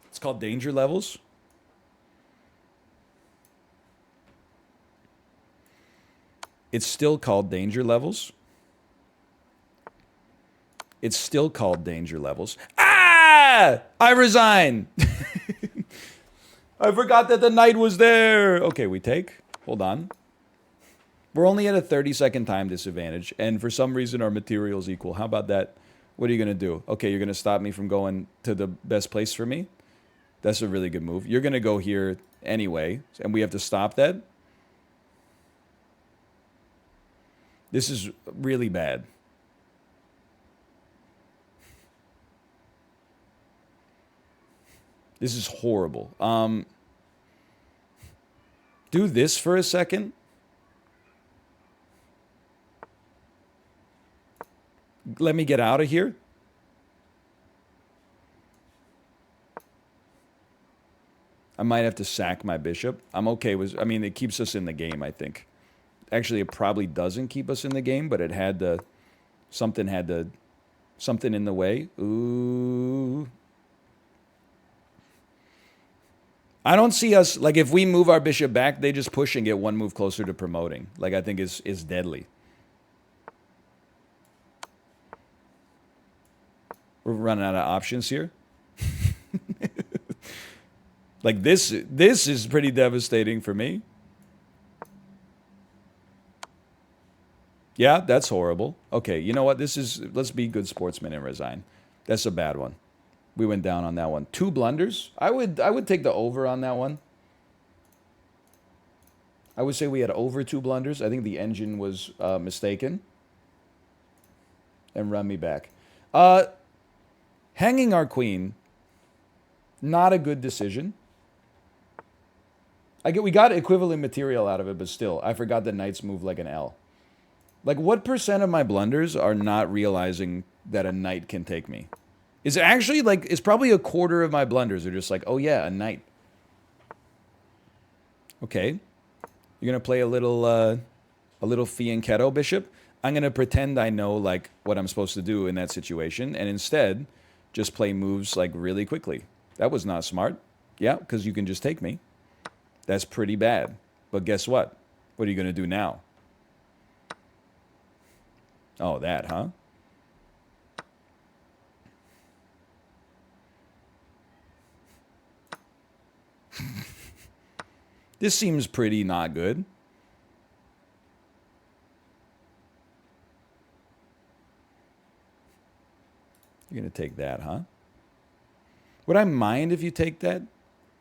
It's called danger levels. It's still called danger levels. It's still called danger levels. Ah! I resign. I forgot that the knight was there. Okay, we take. Hold on. We're only at a 30-second time disadvantage, and for some reason our material's equal. How about that? What are you going to do? Okay, you're going to stop me from going to the best place for me? That's a really good move. You're going to go here anyway, and we have to stop that? This is really bad. This is horrible. Do this for a second. Let me get out of here. I might have to sack my bishop. I'm okay with... I mean, it keeps us in the game, I think. Actually, it probably doesn't keep us in the game, but it had to... Something in the way. Ooh... I don't see us, like, if we move our bishop back, they just push and get one move closer to promoting. Like, I think is deadly. We're running out of options here. Like, this is pretty devastating for me. Yeah, that's horrible. Okay, you know what? Let's be good sportsmen and resign. That's a bad one. We went down on that one. 2 blunders. I would take the over on that one. I would say we had over 2 blunders. I think the engine was mistaken. And run me back. Hanging our queen. Not a good decision. We got equivalent material out of it, but still, I forgot that knights move like an L. Like, what percent of my blunders are not realizing that a knight can take me? Is actually, like, it's probably a quarter of my blunders are just like, oh yeah, a knight. Okay. You're going to play a little fianchetto bishop. I'm going to pretend I know, like, what I'm supposed to do in that situation, and instead, just play moves, like, really quickly. That was not smart. Yeah, because you can just take me. That's pretty bad. But guess what? What are you going to do now? Oh, that, huh? This seems pretty not good. You're going to take that, huh? Would I mind if you take that?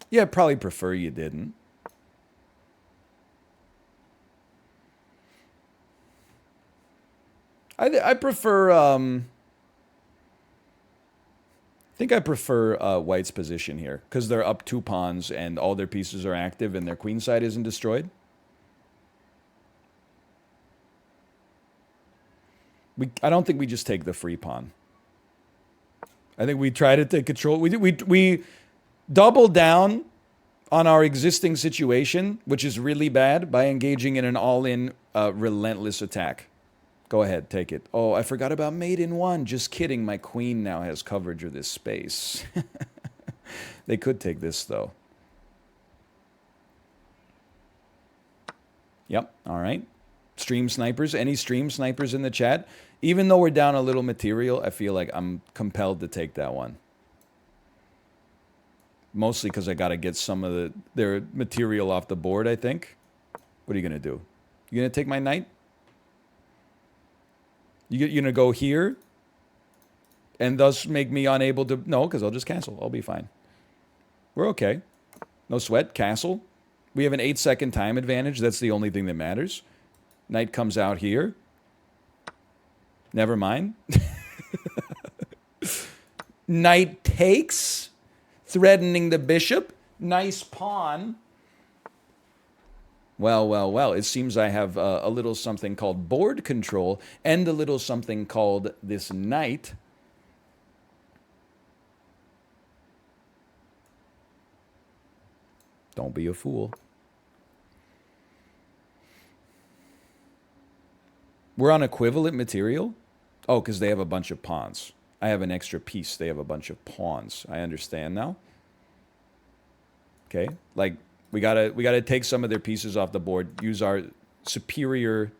Yeah, I'd probably prefer you didn't. I prefer... I think I prefer White's position here, because they're up 2 pawns and all their pieces are active and their queen side isn't destroyed. I don't think we just take the free pawn. I think we try to take control. We double down on our existing situation, which is really bad, by engaging in an all-in relentless attack. Go ahead, take it. Oh, I forgot about mate in 1. Just kidding. My queen now has coverage of this space. They could take this, though. Yep, all right. Stream snipers. Any stream snipers in the chat? Even though we're down a little material, I feel like I'm compelled to take that one. Mostly because I got to get some of their material off the board, I think. What are you going to do? You going to take my knight? You're going to go here and thus make me unable to... No, because I'll just cancel. I'll be fine. We're okay. No sweat. Castle. We have an 8-second time advantage. That's the only thing that matters. Knight comes out here. Never mind. Knight takes, threatening the bishop. Nice pawn. Well, well, well. It seems I have a little something called board control and a little something called this knight. Don't be a fool. We're on equivalent material? Oh, because they have a bunch of pawns. I have an extra piece. They have a bunch of pawns. I understand now. Okay, like we gotta take some of their pieces off the board. Use our superior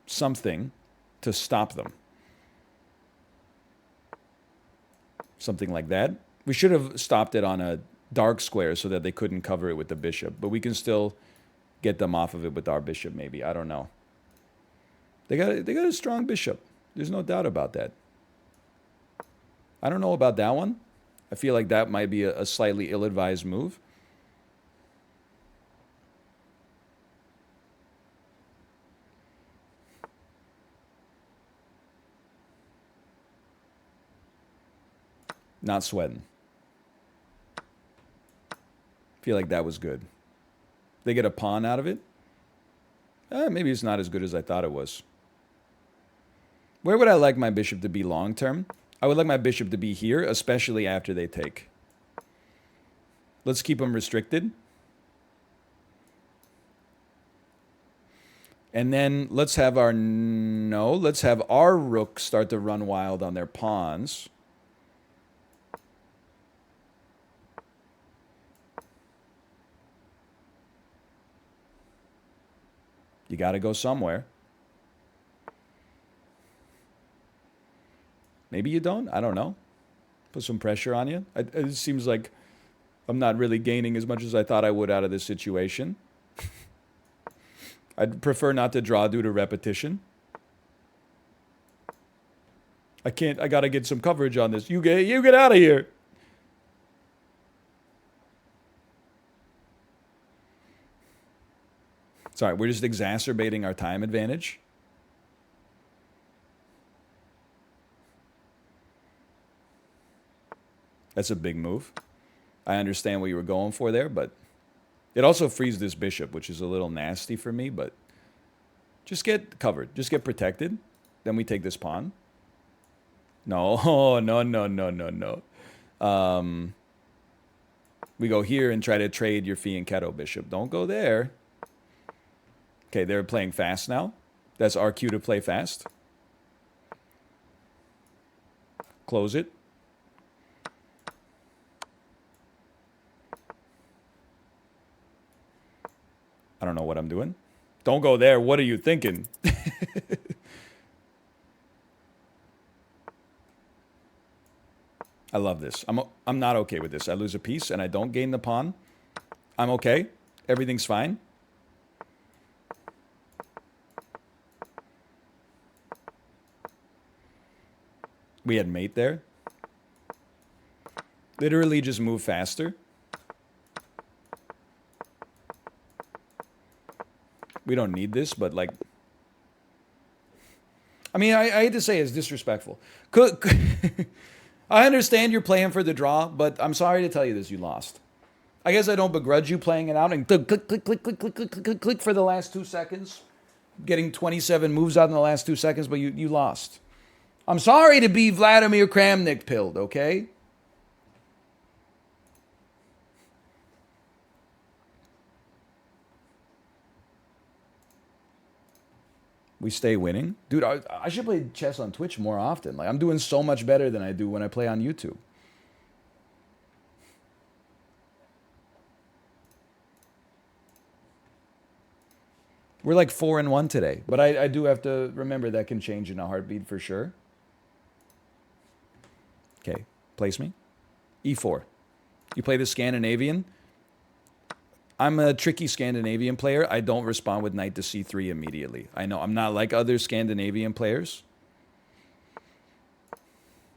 something to stop them. Something like that. We should have stopped it on a dark square so that they couldn't cover it with the bishop. But we can still get them off of it with our bishop, maybe. I don't know. They got a strong bishop. There's no doubt about that. I don't know about that one. I feel like that might be a slightly ill-advised move. Not sweating. Feel like that was good. They get a pawn out of it. Maybe it's not as good as I thought it was. Where would I like my bishop to be long term? I would like my bishop to be here, especially after they take. Let's keep them restricted. And then let's have our rook start to run wild on their pawns. You got to go somewhere. Maybe you don't. I don't know. Put some pressure on you. It seems like I'm not really gaining as much as I thought I would out of this situation. I'd prefer not to draw due to repetition. I got to get some coverage on this. You get out of here. Sorry, we're just exacerbating our time advantage. That's a big move. I understand what you were going for there, but it also frees this bishop, which is a little nasty for me, but just get covered. Just get protected. Then we take this pawn. No, no. We go here and try to trade your fianchetto bishop. Don't go there. Okay, they're playing fast now. That's our cue to play fast. Close it. I don't know what I'm doing. Don't go there. What are you thinking? I love this. I'm not okay with this. I lose a piece and I don't gain the pawn. I'm okay. Everything's fine. We had mate there. Literally just move faster. We don't need this, but like... I mean, I hate to say it's disrespectful. I understand you're playing for the draw, but I'm sorry to tell you this, you lost. I guess I don't begrudge you playing it out and click for the last 2 seconds. Getting 27 moves out in the last 2 seconds, but you lost. I'm sorry to be Vladimir Kramnik pilled, okay? We stay winning. Dude, I should play chess on Twitch more often. Like, I'm doing so much better than I do when I play on YouTube. We're like 4-1 today. But I do have to remember that can change in a heartbeat for sure. Okay, place me. E4. You play the Scandinavian. I'm a tricky Scandinavian player. I don't respond with knight to c3 immediately. I know I'm not like other Scandinavian players.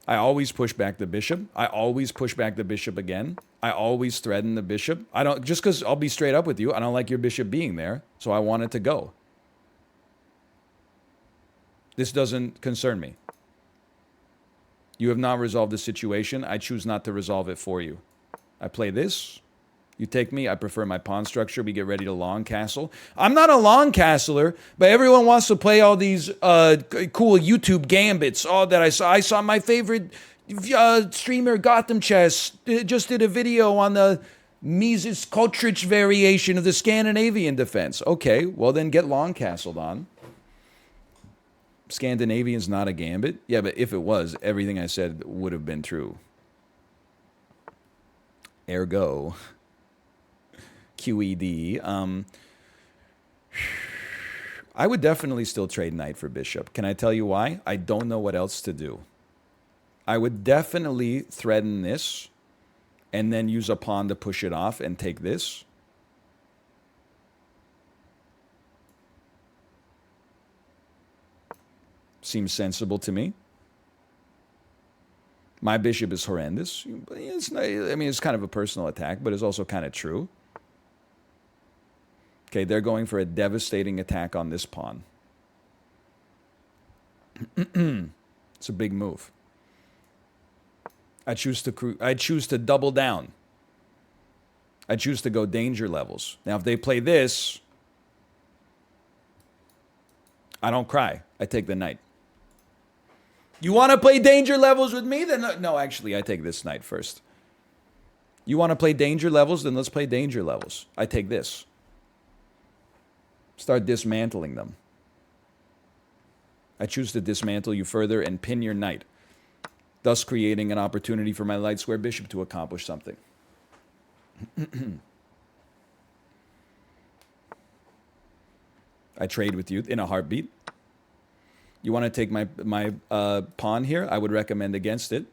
I always push back the bishop. I always push back the bishop again. I always threaten the bishop. I don't, just because I'll be straight up with you, I don't like your bishop being there, so I want it to go. This doesn't concern me. You have not resolved the situation. I choose not to resolve it for you. I play this. You take me. I prefer my pawn structure. We get ready to long castle. I'm not a long castler, but everyone wants to play all these cool YouTube gambits. All that I saw. I saw my favorite streamer, Gotham Chess, just did a video on the Mises Kotrich variation of the Scandinavian defense. Okay, well then get long castled on. Scandinavian's not a gambit. Yeah, but if it was, everything I said would have been true. Ergo, QED. I would definitely still trade knight for bishop. Can I tell you why? I don't know what else to do. I would definitely threaten this and then use a pawn to push it off and take this. Seems sensible to me. My bishop is horrendous. It's not, I mean, it's kind of a personal attack, but it's also kind of true. Okay, they're going for a devastating attack on this pawn. It's a big move. I choose to double down. I choose to go danger levels. Now, if they play this, I don't cry. I take the knight. You want to play danger levels with me? Then no, actually, I take this knight first. You want to play danger levels? Then let's play danger levels. I take this. Start dismantling them. I choose to dismantle you further and pin your knight, thus creating an opportunity for my light square bishop to accomplish something. I trade with you in a heartbeat. You want to take my pawn here? I would recommend against it.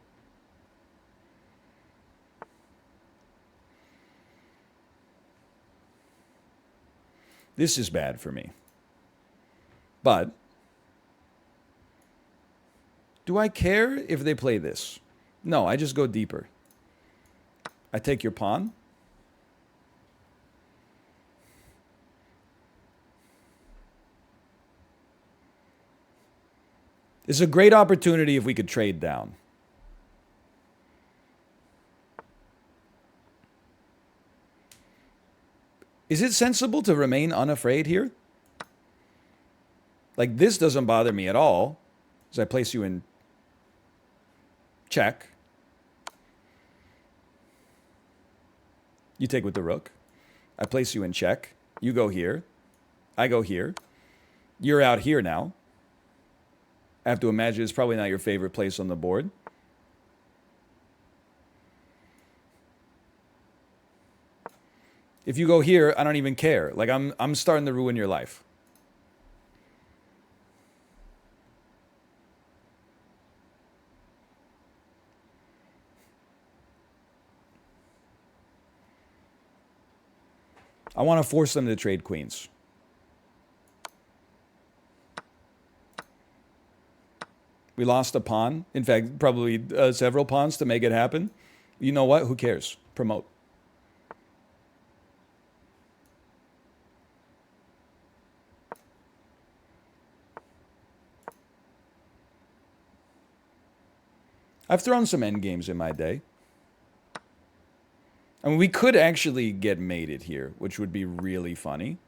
This is bad for me. But do I care if they play this? No, I just go deeper. I take your pawn. It's a great opportunity if we could trade down. Is it sensible to remain unafraid here? Like, this doesn't bother me at all, as I place you in check. You take with the rook. I place you in check. You go here. I go here. You're out here now. I have to imagine it's probably not your favorite place on the board. If you go here, I don't even care. Like, I'm starting to ruin your life. I want to force them to trade queens. We lost a pawn. In fact, probably several pawns to make it happen. You know what? Who cares? Promote. I've thrown some endgames in my day. I mean, we could actually get mated here, which would be really funny.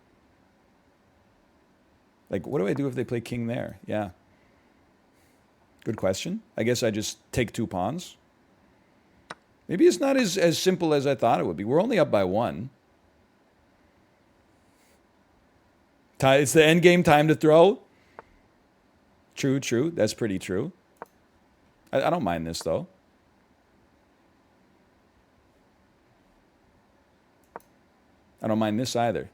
Like, what do I do if they play king there? Yeah. Good question. I guess I just take two pawns. Maybe it's not as simple as I thought it would be. We're only up by one. It's the endgame time to throw. True, true. That's pretty true. I don't mind this, though. I don't mind this either.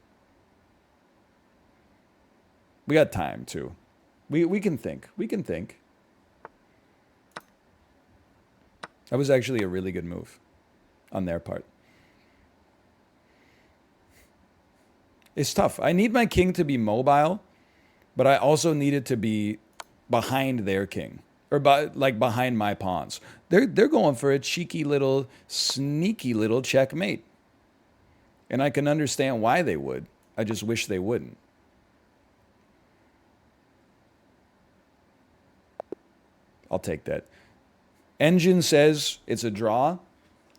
We got time, too. We can think. We can think. That was actually a really good move on their part. It's tough. I need my king to be mobile, but I also need it to be behind their king. Or behind my pawns. They're going for a cheeky little, sneaky little checkmate. And I can understand why they would. I just wish they wouldn't. I'll take that. Engine says it's a draw.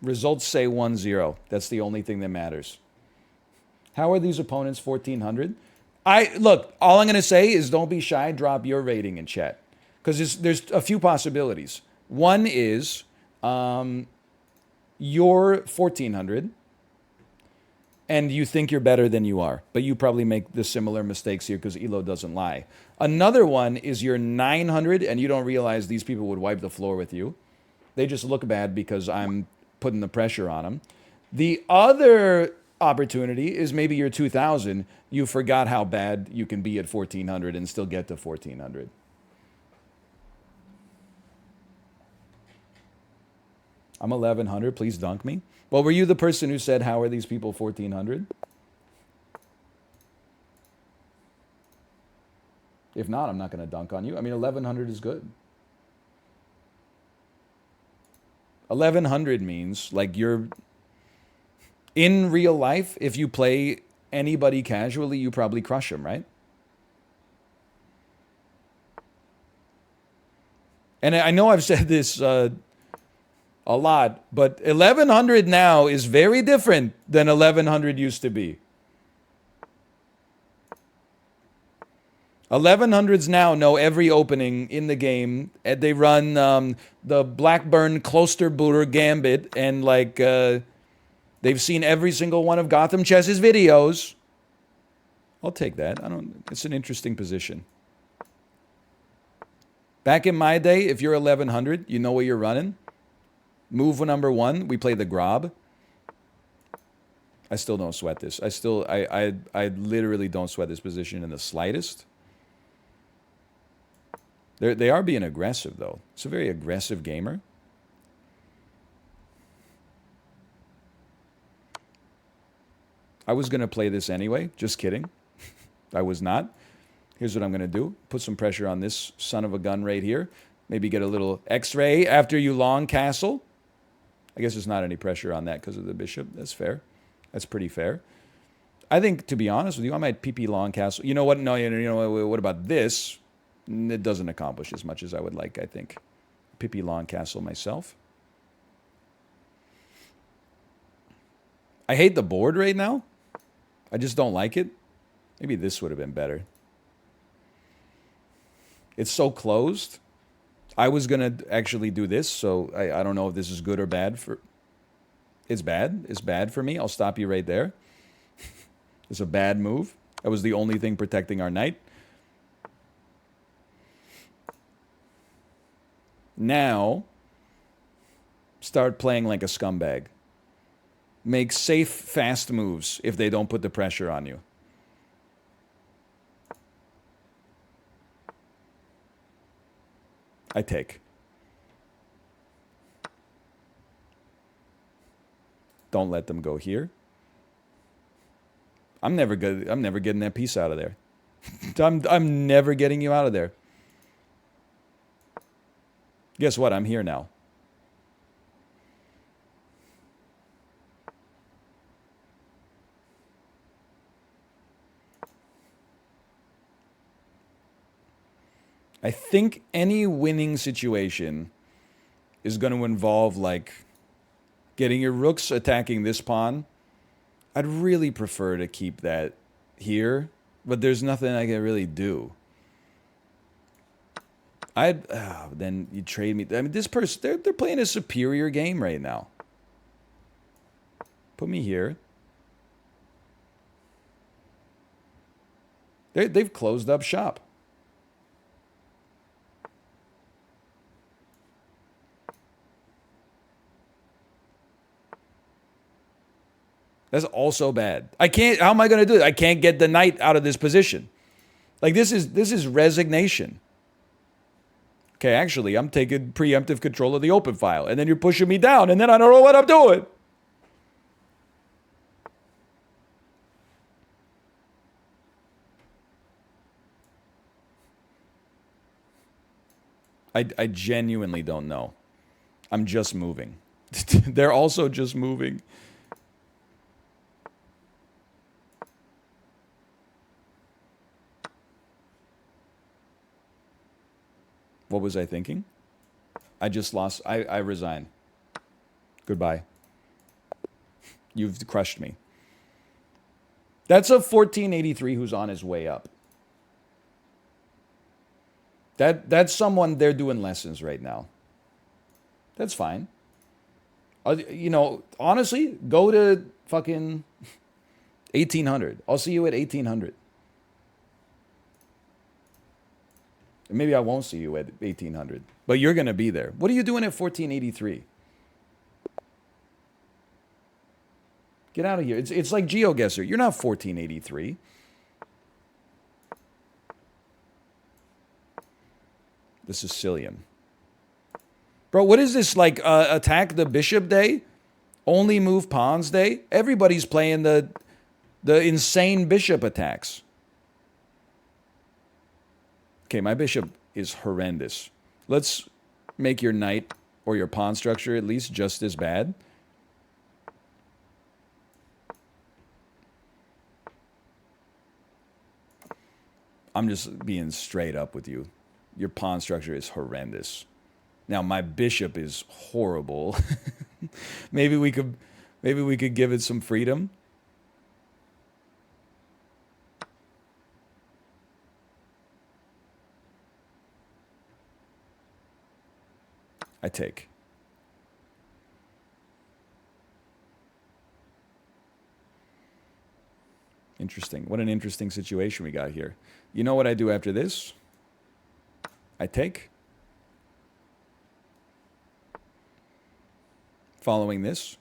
Results say 1-0. That's the only thing that matters. How are these opponents 1,400? Look, all I'm going to say is don't be shy. Drop your rating in chat. Because there's a few possibilities. One is you're 1,400 and you think you're better than you are, but you probably make the similar mistakes here because Elo doesn't lie. Another one is you're 900 and you don't realize these people would wipe the floor with you. They just look bad because I'm putting the pressure on them. The other opportunity is maybe you're 2000. You forgot how bad you can be at 1400 and still get to 1400. I'm 1100. Please dunk me. Well, were you the person who said, how are these people 1400? If not, I'm not going to dunk on you. I mean, 1100 is good. 1100 means like you're in real life. If you play anybody casually, you probably crush them, right? And I know I've said this a lot, but 1100 now is very different than 1100 used to be. 1100s now know every opening in the game. They run the Blackburn Klosterbooter Gambit, and like they've seen every single one of Gotham Chess's videos. I'll take that. It's an interesting position. Back in my day, if you're 1100, you know what you're running. Move number one, we play the Grob. I still don't sweat this. I literally don't sweat this position in the slightest. They are being aggressive, though. It's a very aggressive gamer. I was going to play this anyway. Just kidding. I was not. Here's what I'm going to do. Put some pressure on this son of a gun right here. Maybe get a little X-ray after you long castle. I guess there's not any pressure on that because of the bishop. That's fair. That's pretty fair. I think, to be honest with you, I might PP long castle. You know what? No, you know what about this? It doesn't accomplish as much as I would like, I think. Pippi long castle myself. I hate the board right now. I just don't like it. Maybe this would have been better. It's so closed. I was going to actually do this, so I don't know if this is good or bad. It's bad. It's bad for me. I'll stop you right there. It's a bad move. That was the only thing protecting our knight. Now, start playing like a scumbag. Make safe, fast moves if they don't put the pressure on you. I take. Don't let them go here. I'm never getting that piece out of there. I'm never getting you out of there. Guess what? I'm here now. I think any winning situation is going to involve, like, getting your rooks attacking this pawn. I'd really prefer to keep that here, but there's nothing I can really do. Then you trade me. I mean, this person, they're playing a superior game right now. Put me here. They've closed up shop. That's also bad. I can't. How am I going to do it? I can't get the knight out of this position. Like, this is resignation. Okay, actually, I'm taking preemptive control of the open file, and then you're pushing me down, and then I don't know what I'm doing. I genuinely don't know. I'm just moving. They're also just moving. What was I thinking? I just lost. I resign. Goodbye. You've crushed me. That's a 1483 who's on his way up. That's someone they're doing lessons right now. That's fine. You know, honestly, go to fucking 1800. I'll see you at 1800. Maybe I won't see you at 1800, but you're going to be there. What are you doing at 1483? Get out of here. It's like GeoGuessr. You're not 1483. The Sicilian. Bro, what is this, like, attack the bishop day? Only move pawns day? Everybody's playing the insane bishop attacks. Okay, my bishop is horrendous. Let's make your knight or your pawn structure at least just as bad. I'm just being straight up with you. Your pawn structure is horrendous. Now my bishop is horrible. maybe we could give it some freedom. I take. Interesting. What an interesting situation we got here. You know what I do after this? I take. Following this,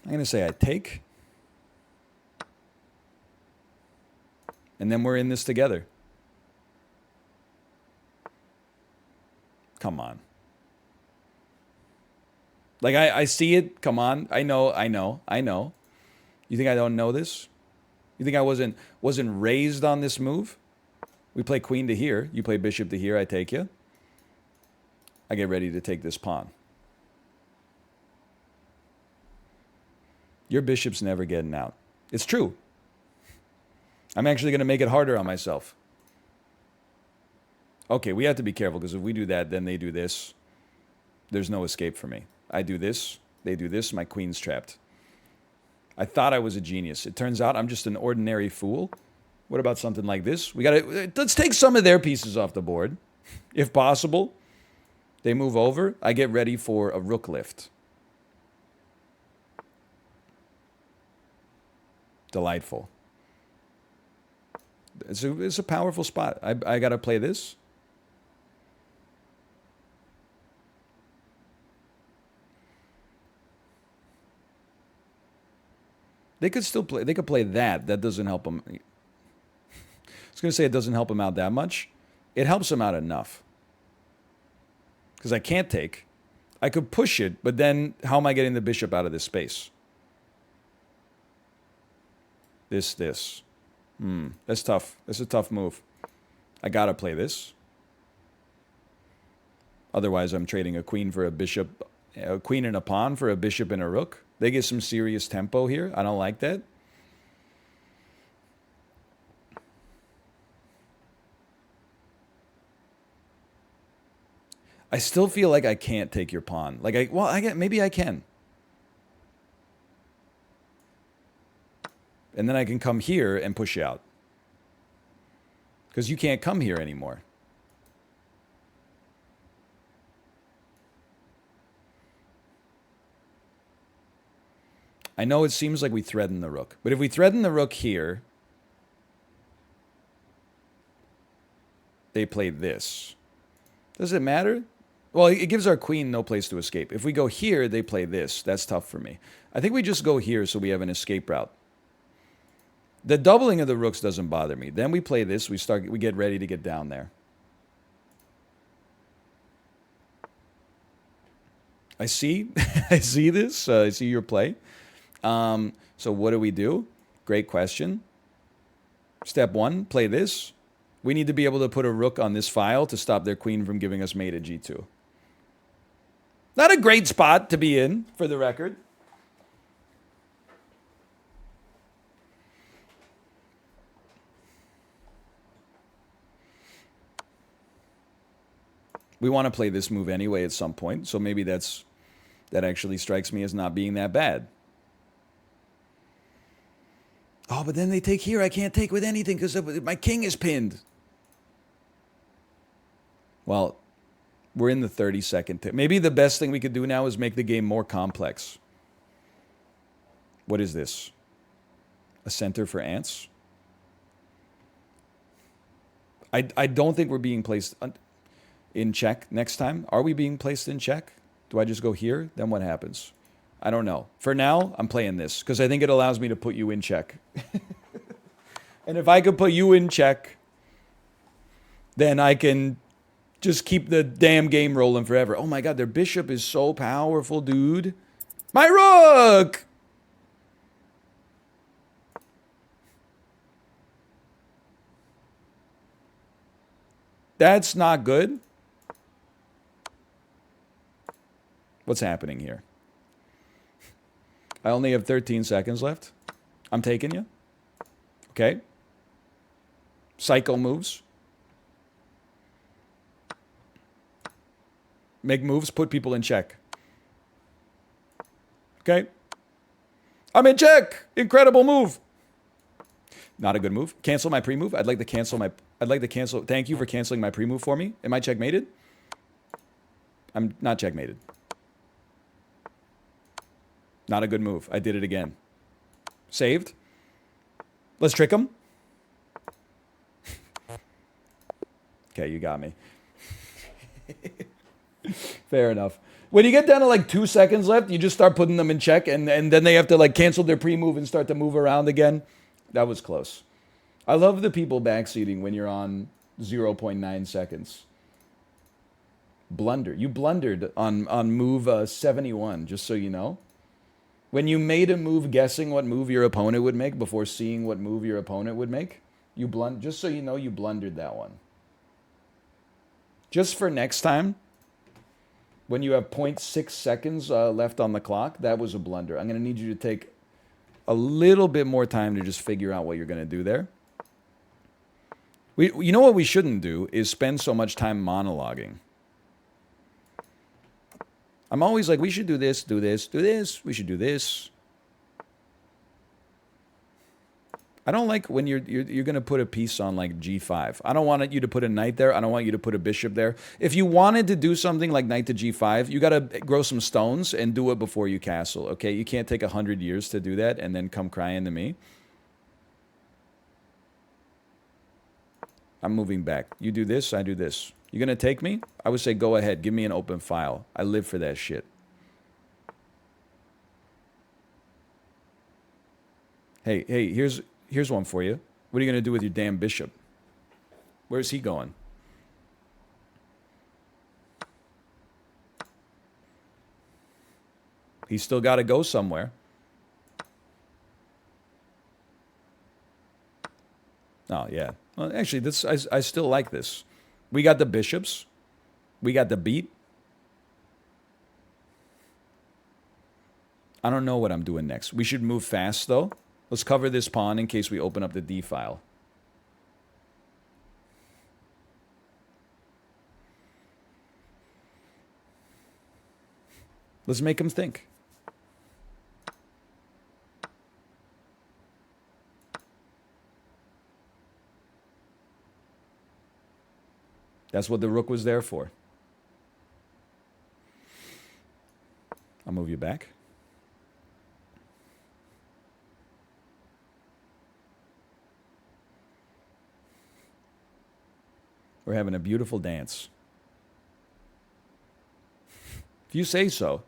I'm going to say I take. And then we're in this together. Come on. Like, I see it. Come on. I know. You think I don't know this? You think I wasn't raised on this move? We play queen to here. You play bishop to here. I take you. I get ready to take this pawn. Your bishop's never getting out. It's true. I'm actually going to make it harder on myself. Okay, we have to be careful, because if we do that, then they do this. There's no escape for me. I do this, they do this, my queen's trapped. I thought I was a genius. It turns out I'm just an ordinary fool. What about something like this? Let's take some of their pieces off the board, if possible. They move over. I get ready for a rook lift. Delightful. It's a powerful spot. I got to play this. They could still play. They could play that. That doesn't help them. I was going to say it doesn't help them out that much. It helps them out enough. Because I can't take. I could push it, but then how am I getting the bishop out of this space? This. That's tough. That's a tough move. I got to play this. Otherwise, I'm trading a queen for a bishop, a queen and a pawn for a bishop and a rook. They get some serious tempo here. I don't like that. I still feel like I can't take your pawn. Like maybe I can. And then I can come here and push out. Because you can't come here anymore. I know it seems like we threaten the rook. But if we threaten the rook here, they play this. Does it matter? Well, it gives our queen no place to escape. If we go here, they play this. That's tough for me. I think we just go here so we have an escape route. The doubling of the rooks doesn't bother me. Then we play this. We get ready to get down there. I see. I see this. I see your play. So what do? Great question. Step one, play this. We need to be able to put a rook on this file to stop their queen from giving us mate at g2. Not a great spot to be in, for the record. We want to play this move anyway at some point, so maybe that actually strikes me as not being that bad. Oh, but then they take here. I can't take with anything because my king is pinned. Well, we're in the 30-second. Maybe the best thing we could do now is make the game more complex. What is this? A center for ants? I don't think we're being placed in check next time. Are we being placed in check? Do I just go here? Then what happens? I don't know. For now, I'm playing this because I think it allows me to put you in check. And if I could put you in check, then I can just keep the damn game rolling forever. Oh my god, their bishop is so powerful, dude. My rook! That's not good. What's happening here? I only have 13 seconds left. I'm taking you. Okay. Psycho moves. Make moves, put people in check. Okay. I'm in check. Incredible move. Not a good move. Cancel my pre-move. I'd like to cancel. Thank you for canceling my pre-move for me. Am I checkmated? I'm not checkmated. Not a good move. I did it again. Saved. Let's trick him. Okay, you got me. Fair enough. When you get down to like 2 seconds left, you just start putting them in check, and then they have to like cancel their pre-move and start to move around again. That was close. I love the people backseating when you're on 0.9 seconds. Blunder. You blundered on move 71, just so you know. When you made a move guessing what move your opponent would make before seeing what move your opponent would make, just so you know, you blundered that one. Just for next time, when you have 0.6 seconds left on the clock, that was a blunder. I'm going to need you to take a little bit more time to just figure out what you're going to do there. You know what we shouldn't do is spend so much time monologuing. I'm always like, we should do this, do this, do this. We should do this. I don't like when you're going to put a piece on like G5. I don't want you to put a knight there. I don't want you to put a bishop there. If you wanted to do something like knight to G5, you got to grow some stones and do it before you castle, okay? You can't take 100 years to do that and then come crying to me. I'm moving back. You do this, I do this. You going to take me? I would say go ahead. Give me an open file. I live for that shit. Hey, here's one for you. What are you going to do with your damn bishop? Where's he going? He's still got to go somewhere. Oh, yeah. Well, actually, I still like this. We got the bishops. We got the beat. I don't know what I'm doing next. We should move fast, though. Let's cover this pawn in case we open up the D file. Let's make him think. That's what the rook was there for. I'll move you back. We're having a beautiful dance. If you say so.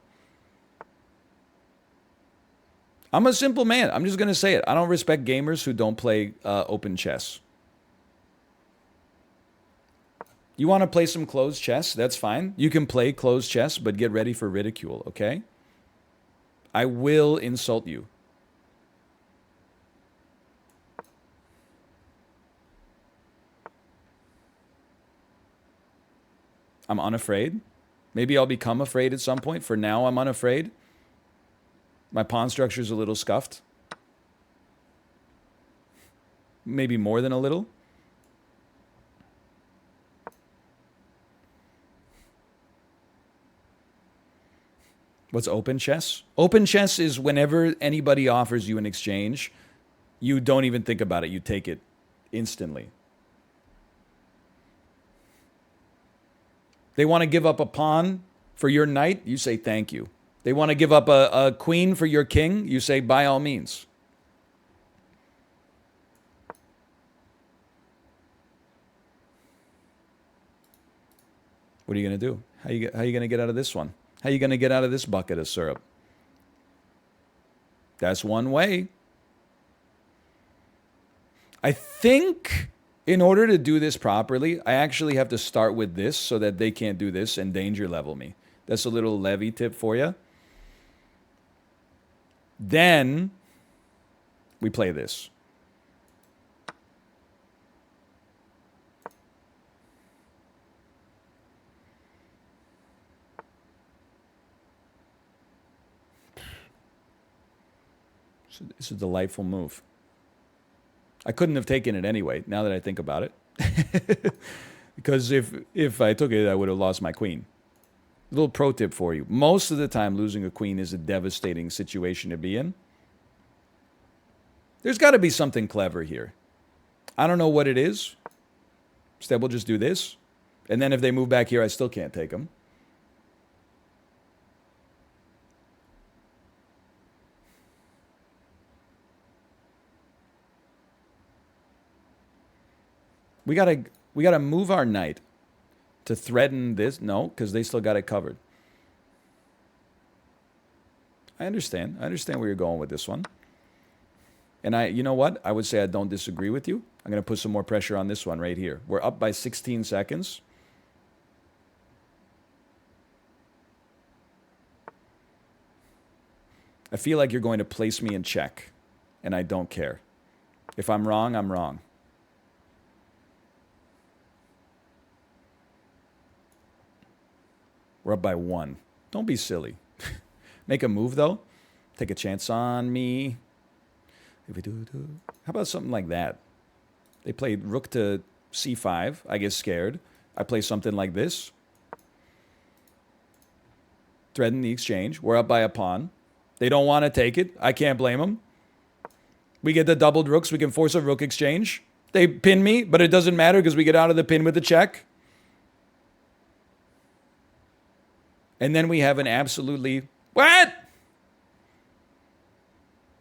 I'm a simple man. I'm just going to say it. I don't respect gamers who don't play open chess. You want to play some closed chess? That's fine. You can play closed chess, but get ready for ridicule, okay? I will insult you. I'm unafraid. Maybe I'll become afraid at some point. For now, I'm unafraid. My pawn structure is a little scuffed. Maybe more than a little. What's open chess? Open chess is whenever anybody offers you an exchange, you don't even think about it. You take it instantly. They want to give up a pawn for your knight, you say thank you. They want to give up a queen for your king. You say, by all means. What are you going to do? How you going to get out of this one? How are you going to get out of this bucket of syrup? That's one way. I think in order to do this properly, I actually have to start with this so that they can't do this and danger level me. That's a little levy tip for you. Then we play this. It's a delightful move. I couldn't have taken it anyway, now that I think about it. Because if I took it, I would have lost my queen. Little pro tip for you. Most of the time, losing a queen is a devastating situation to be in. There's got to be something clever here. I don't know what it is. Instead, we'll just do this. And then if they move back here, I still can't take them. We gotta move our knight to threaten this. No, because they still got it covered. I understand. I understand where you're going with this one. And you know what? I would say I don't disagree with you. I'm going to put some more pressure on this one right here. We're up by 16 seconds. I feel like you're going to place me in check, and I don't care. If I'm wrong, I'm wrong. We're up by 1. Don't be silly. Make a move, though. Take a chance on me. How about something like that? They played rook to c5. I get scared. I play something like this. Threaten the exchange. We're up by a pawn. They don't want to take it. I can't blame them. We get the doubled rooks. We can force a rook exchange. They pin me, but it doesn't matter because we get out of the pin with the check. And then we have an absolutely... What?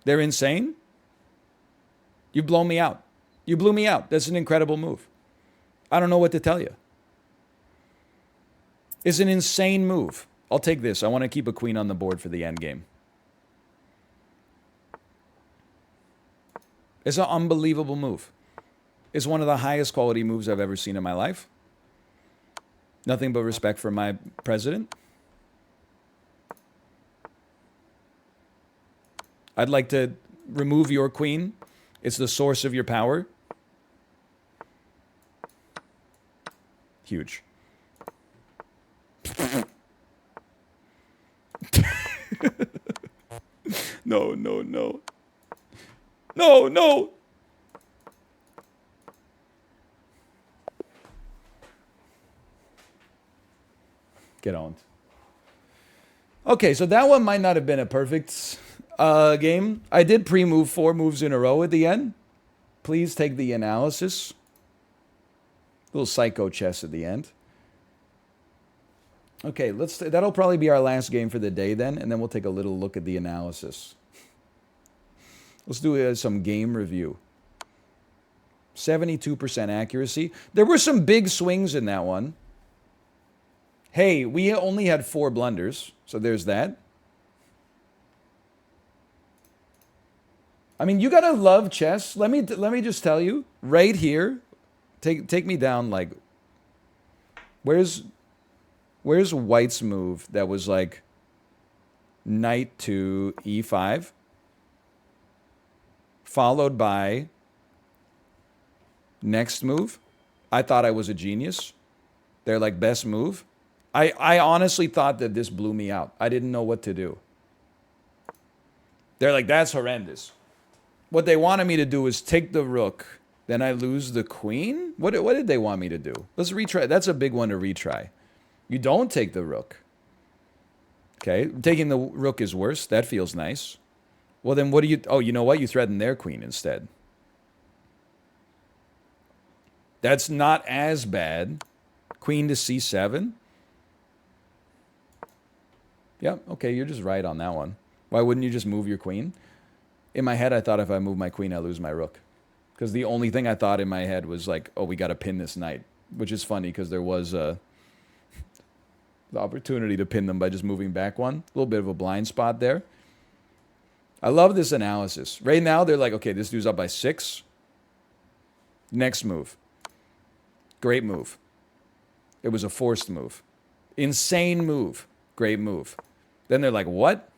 They're insane? You've blown me out. You blew me out. That's an incredible move. I don't know what to tell you. It's an insane move. I'll take this. I want to keep a queen on the board for the endgame. It's an unbelievable move. It's one of the highest quality moves I've ever seen in my life. Nothing but respect for my president. I'd like to remove your queen. It's the source of your power. Huge. No, no, no. No, no. Get on. Okay, so that one might not have been a perfect game. I did pre-move 4 moves in a row at the end. Please take the analysis. Little psycho chess at the end. Okay, that'll probably be our last game for the day then, and then we'll take a little look at the analysis. Let's do some game review. 72% accuracy. There were some big swings in that one. Hey, we only had 4 blunders, so there's that. I mean, you gotta love chess. Let me just tell you, right here, take me down. Like, where's White's move that was like knight to e5, followed by next move? I thought I was a genius. They're like best move. I honestly thought that this blew me out. I didn't know what to do. They're like, that's horrendous. What they wanted me to do is take the rook, then I lose the queen? What did they want me to do? Let's retry. That's a big one to retry. You don't take the rook. Okay, taking the rook is worse. That feels nice. Well, then what do you... Oh, you know what? You threaten their queen instead. That's not as bad. Queen to c7. Yep, okay, you're just right on that one. Why wouldn't you just move your queen? In my head, I thought if I move my queen, I lose my rook. Because the only thing I thought in my head was like, oh, we got to pin this knight. Which is funny because there was the opportunity to pin them by just moving back one. A little bit of a blind spot there. I love this analysis. Right now, they're like, okay, this dude's up by 6. Next move. Great move. It was a forced move. Insane move. Great move. Then they're like, what?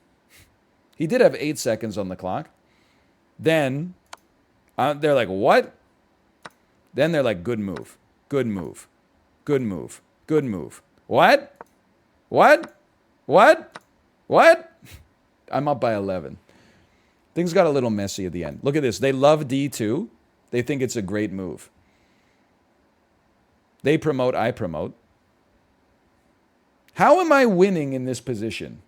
He did have 8 seconds on the clock. Then they're like, what? Then they're like, good move. Good move. Good move. Good move. What? What? What? What? I'm up by 11. Things got a little messy at the end. Look at this. They love D2. They think it's a great move. They promote, I promote. How am I winning in this position?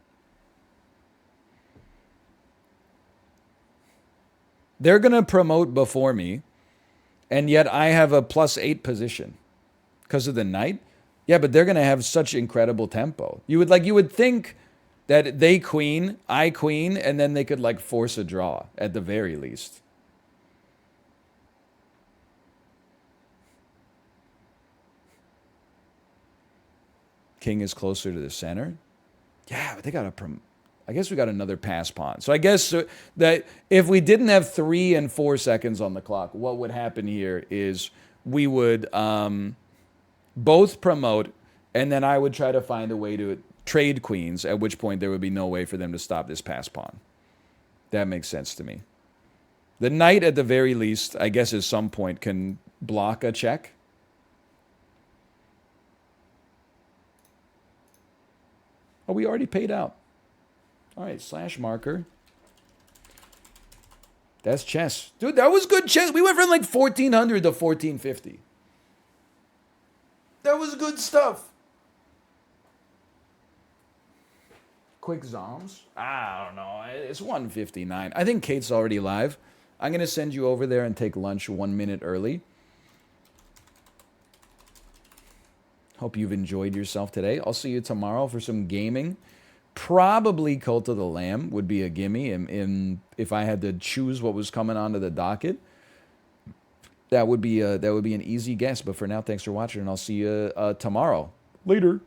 They're going to promote before me, and yet I have a +8 position because of the knight. Yeah, but they're going to have such incredible tempo. You would think that they queen, I queen, and then they could like force a draw at the very least. King is closer to the center. Yeah, but they got I guess we got another pass pawn. So I guess that if we didn't have 3 and 4 seconds on the clock, what would happen here is we would both promote, and then I would try to find a way to trade queens, at which point there would be no way for them to stop this pass pawn. That makes sense to me. The knight, at the very least, I guess at some point can block a check. Oh, we already paid out. All right, slash marker. That's chess. Dude, that was good chess. We went from like 1400 to 1450. That was good stuff. Quick zoms? I don't know. It's 1:59. I think Kate's already live. I'm going to send you over there and take lunch 1 minute early. Hope you've enjoyed yourself today. I'll see you tomorrow for some gaming. Probably Cult of the Lamb would be a gimme. If I had to choose what was coming onto the docket, that would be an easy guess. But for now, thanks for watching, and I'll see you tomorrow. Later.